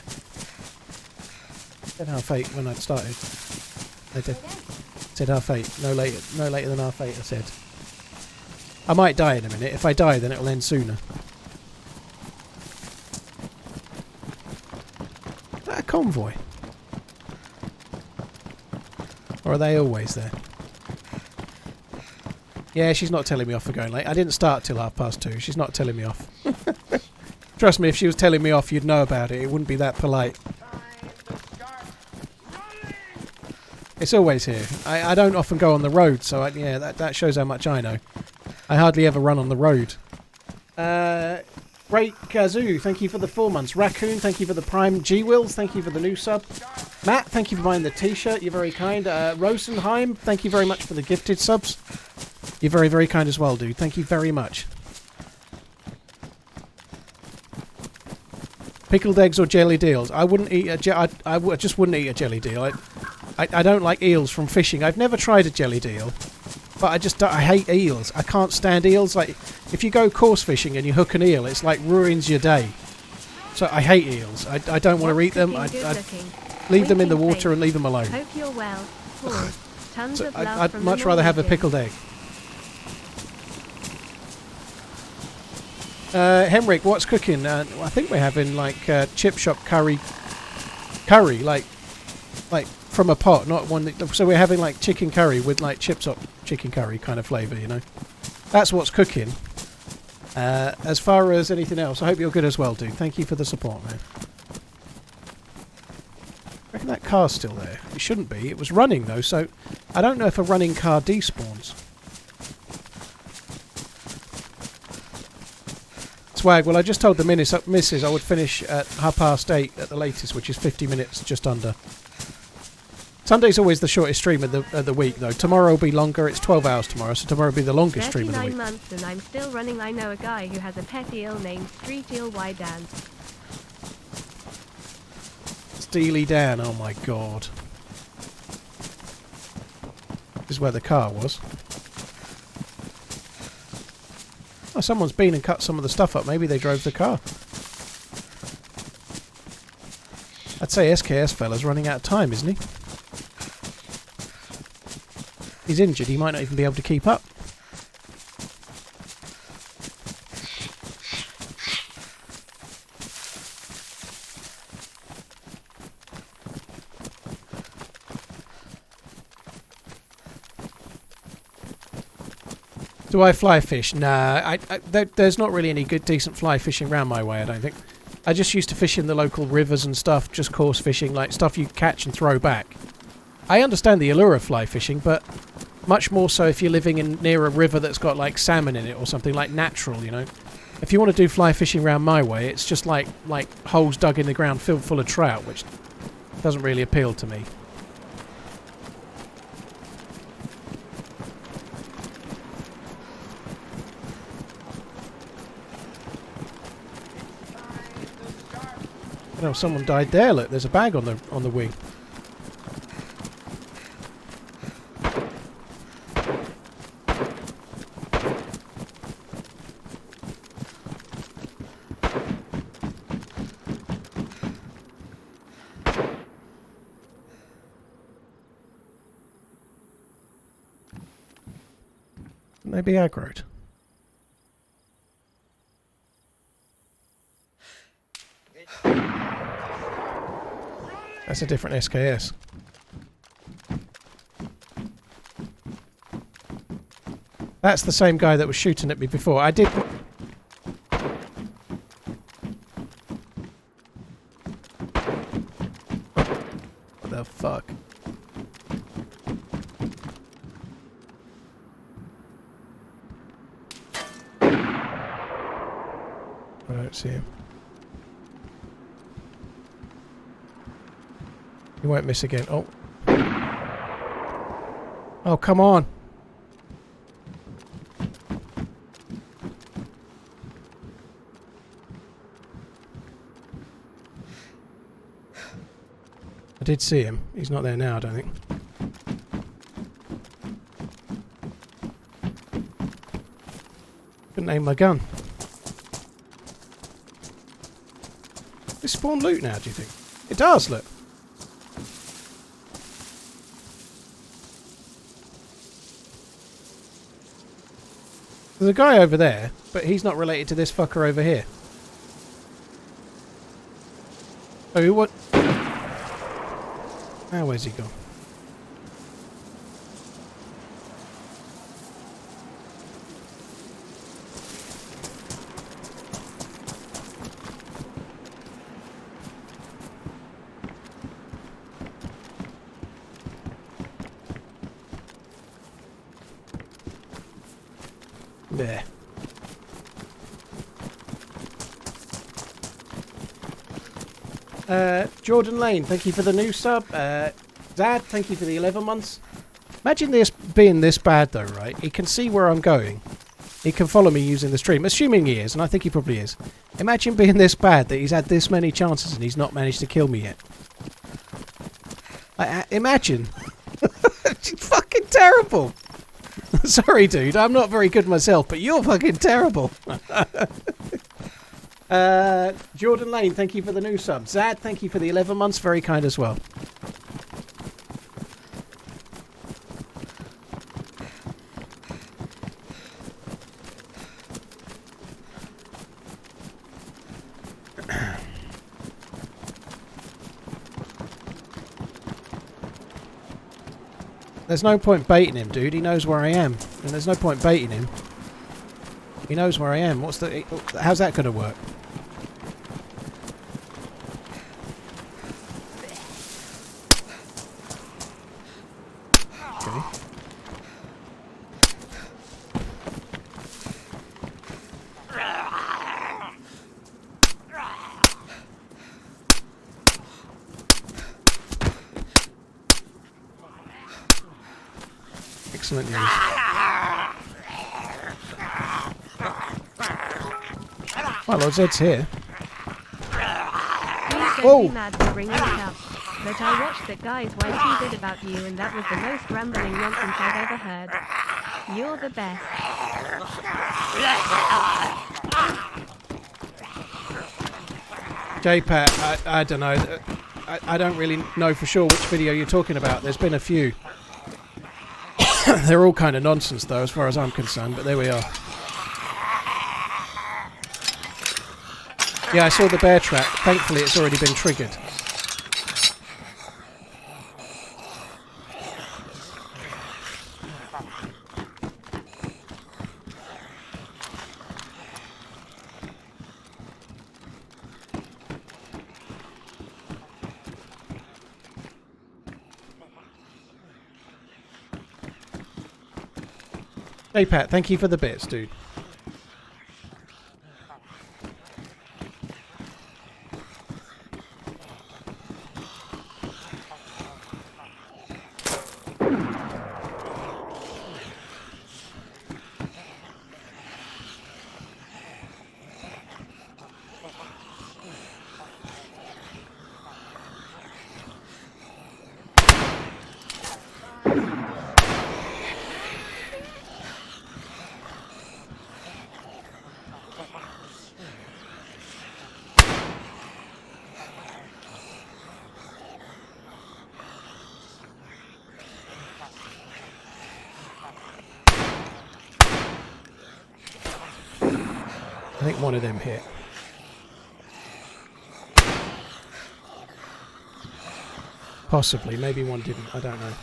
Said half 8 when I started. I did. Said half 8. No later than half 8, I said. I might die in a minute. If I die, then it'll end sooner. that a convoy? Or are they always there? Yeah, she's not telling me off for going late. I didn't start till 2:30. She's not telling me off. Trust me, if she was telling me off, you'd know about it. It wouldn't be that polite. It's always here. I don't often go on the road, so yeah, that shows how much I know. I hardly ever run on the road. Great Kazoo, thank you for the 4 months. Raccoon, thank you for the Prime. G-Wills, thank you for the new sub. Matt, thank you for buying the t-shirt. You're very kind. Rosenheim, thank you very much for the gifted subs. You're very, very kind as well, dude. Thank you very much. Pickled eggs or jelly deals? I wouldn't eat a I just wouldn't eat a jelly deal. I don't like eels from fishing. I've never tried a jelly deal, but I hate eels. I can't stand eels. Like, if you go coarse fishing and you hook an eel, it's like ruins your day. So I hate eels. I don't want to eat them. I leave them in the water and leave them alone. Hope you're well. Tons So of love I'd from much the rather have a Norwegian. pickled egg. Henrik, what's cooking? I think we're having like chip shop curry, like from a pot, not one. So we're having like chicken curry with like chip shop chicken curry kind of flavour, you know. That's what's cooking. As far as anything else, I hope you're good as well, dude. Thank you for the support, man. I reckon that car's still there. It shouldn't be. It was running though, so I don't know if a running car despawns. Swag, well I just told the missus I would finish at 8:30 at the latest, which is 50 minutes just under. Sunday's always the shortest stream of the week though. Tomorrow will be longer, it's 12 hours tomorrow, so tomorrow will be the longest stream of the week. 39 months and I'm still running. I know a guy who has a pet eel named Street Eel Dan. Steely Dan, oh my god. This is where the car was. Oh, someone's been and cut some of the stuff up. Maybe they drove the car. I'd say SKS fella's running out of time, isn't he? He's injured. He might not even be able to keep up. Do I fly fish? Nah, there's not really any good, decent fly fishing around my way, I don't think. I just used to fish in the local rivers and stuff, just coarse fishing, like stuff you catch and throw back. I understand the allure of fly fishing, but much more so if you're living near a river that's got like salmon in it or something, like natural, you know. If you want to do fly fishing around my way, it's just like holes dug in the ground filled full of trout, which doesn't really appeal to me. I know someone died there. Look, there's a bag on the wing. Can they be aggroed? That's a different SKS. That's the same guy that was shooting at me before. I did... What the fuck? I don't see him. You won't miss again. Oh. Oh, come on. I did see him. He's not there now, I don't think. Couldn't aim my gun. Does it spawn loot now, do you think? It does, look. There's a guy over there, but he's not related to this fucker over here. Oh, what? Now where's he gone? There. Jordan Lane, thank you for the new sub. Dad, thank you for the 11 months. Imagine this being this bad though, right? He can see where I'm going. He can follow me using the stream, assuming he is, and I think he probably is. Imagine being this bad that he's had this many chances and he's not managed to kill me yet. Imagine. It's fucking terrible. Sorry, dude. I'm not very good myself, but you're fucking terrible. Jordan Lane, thank you for the new sub. Zad, thank you for the 11 months. Very kind as well. There's no point baiting him, dude. He knows where I am. And there's no point baiting him. He knows where I am. How's that going to work? Okay. Excellent news. My Lord Zed's here. Whoa! Mad for bringing it up, but I watched that guy's YT vid about you and that was the most rambling nonsense I've ever heard. You're the best. JPat, I don't know. I don't really know for sure which video you're talking about. There's been a few. They're all kind of nonsense though as far as I'm concerned, but there we are. Yeah, I saw the bear trap. Thankfully it's already been triggered. Hey Pat, thank you for the bits, dude. I think one of them hit. Possibly, maybe one didn't, I don't know.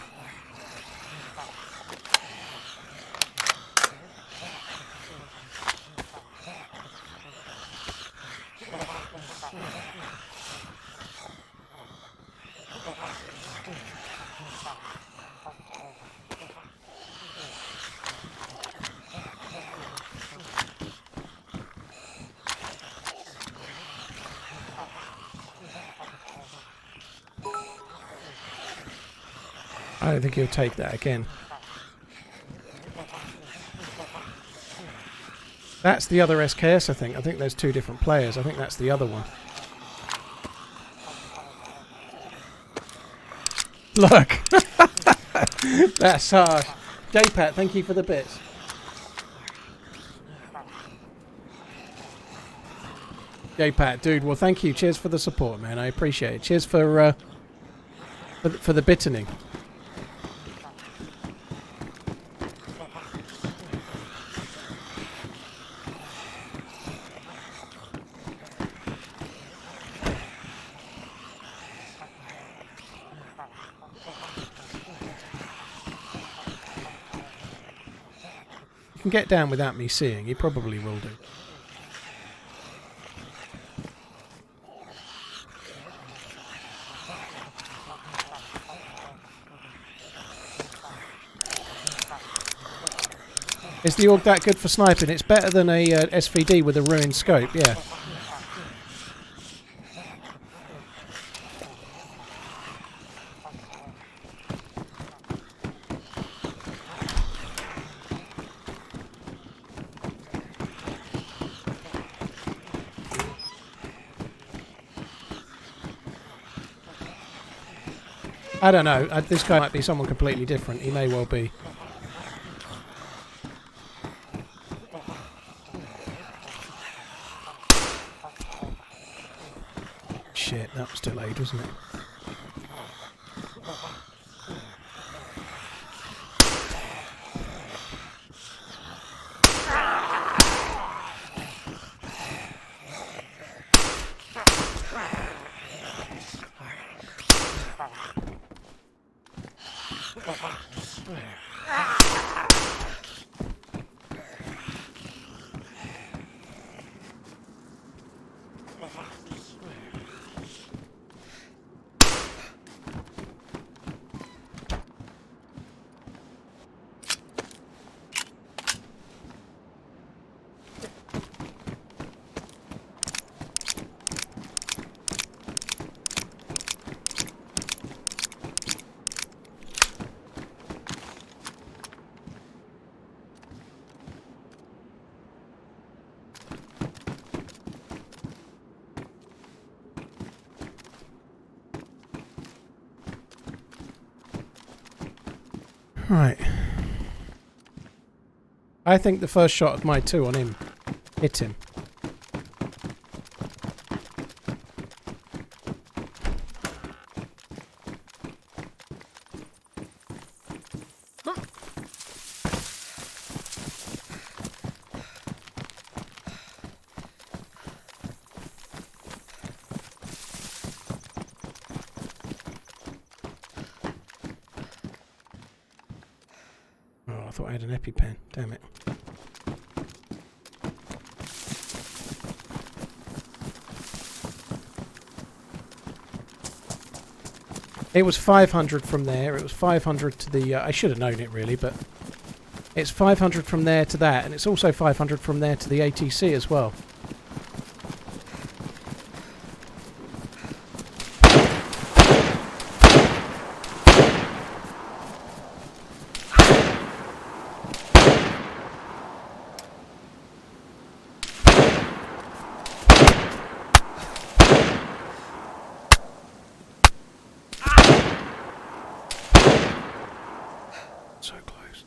I don't think he'll take that again. That's the other SKS, I think. I think there's two different players. I think that's the other one. Look! That's harsh. JPat, thank you for the bits. JPat, dude, well thank you. Cheers for the support, man. I appreciate it. Cheers for the bittening. can get down without me seeing, he probably will do. Is the AUG that good for sniping? It's better than a SVD with a ruined scope, yeah. I don't know. This guy might be someone completely different. He may well be. Shit, that was delayed, wasn't it? Right. I think the first shot of my 2 on him hit him. I thought I had an EpiPen. Damn it. It was 500 from there. It was 500 to the... I should have known it really, but... It's 500 from there to that, and it's also 500 from there to the ATC as well. So close.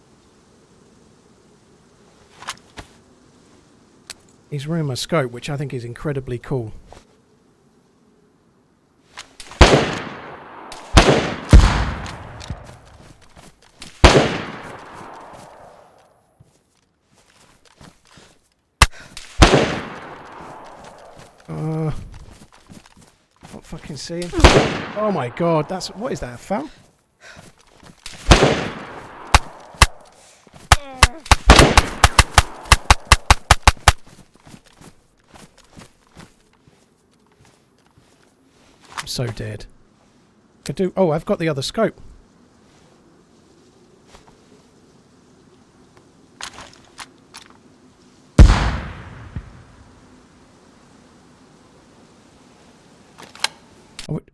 He's ruined my scope, which I think is incredibly cool. Not fucking seeing. Oh my god, that's... What is that, a foul? I'm so dead. Could do... Oh, I've got the other scope.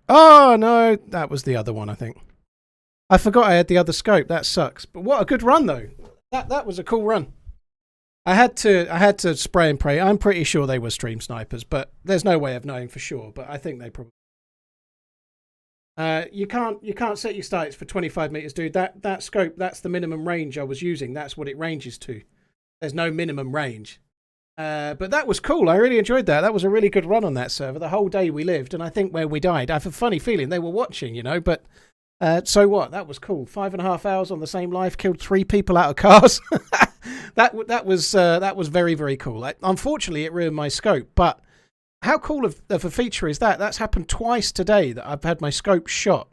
Oh no, that was the other one, I think. I forgot I had the other scope. That sucks. But what a good run though. That was a cool run. I had to spray and pray. I'm pretty sure they were stream snipers, but there's no way of knowing for sure, but I think they probably you can't set your sights for 25 meters, dude. That scope, that's the minimum range I was using. That's what it ranges to. There's no minimum range. But that was cool. I really enjoyed that. That was a really good run on that server. The whole day we lived, and I think where we died, I have a funny feeling they were watching, you know, but so what? That was cool. 5.5 hours on the same life, killed 3 people out of cars. that was very, very cool. Unfortunately, it ruined my scope, but how cool of a feature is that? That's happened twice today that I've had my scope shot.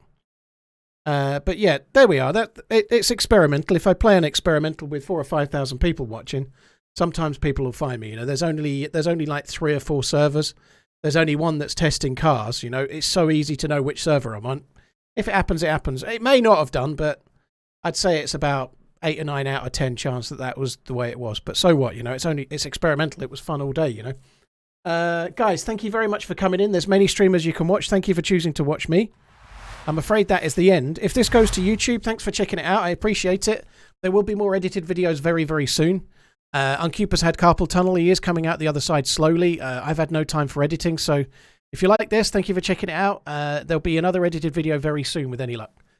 But yeah, there we are. It's experimental. If I play an experimental with 4,000 or 5,000 people watching, sometimes people will find me. You know, there's only like 3 or 4 servers. There's only one that's testing cars. You know, it's so easy to know which server I'm on. If it happens, it happens. It may not have done, but I'd say it's about 8 or 9 out of 10 chance that was the way it was. But so what? You know, it's experimental. It was fun all day. You know, guys, thank you very much for coming in. There's many streamers you can watch. Thank you for choosing to watch me. I'm afraid that is the end. If this goes to YouTube, thanks for checking it out. I appreciate it. There will be more edited videos very, very soon. Uncupa's had carpal tunnel. He is coming out the other side slowly. I've had no time for editing. So if you like this, thank you for checking it out. There'll be another edited video very soon with any luck.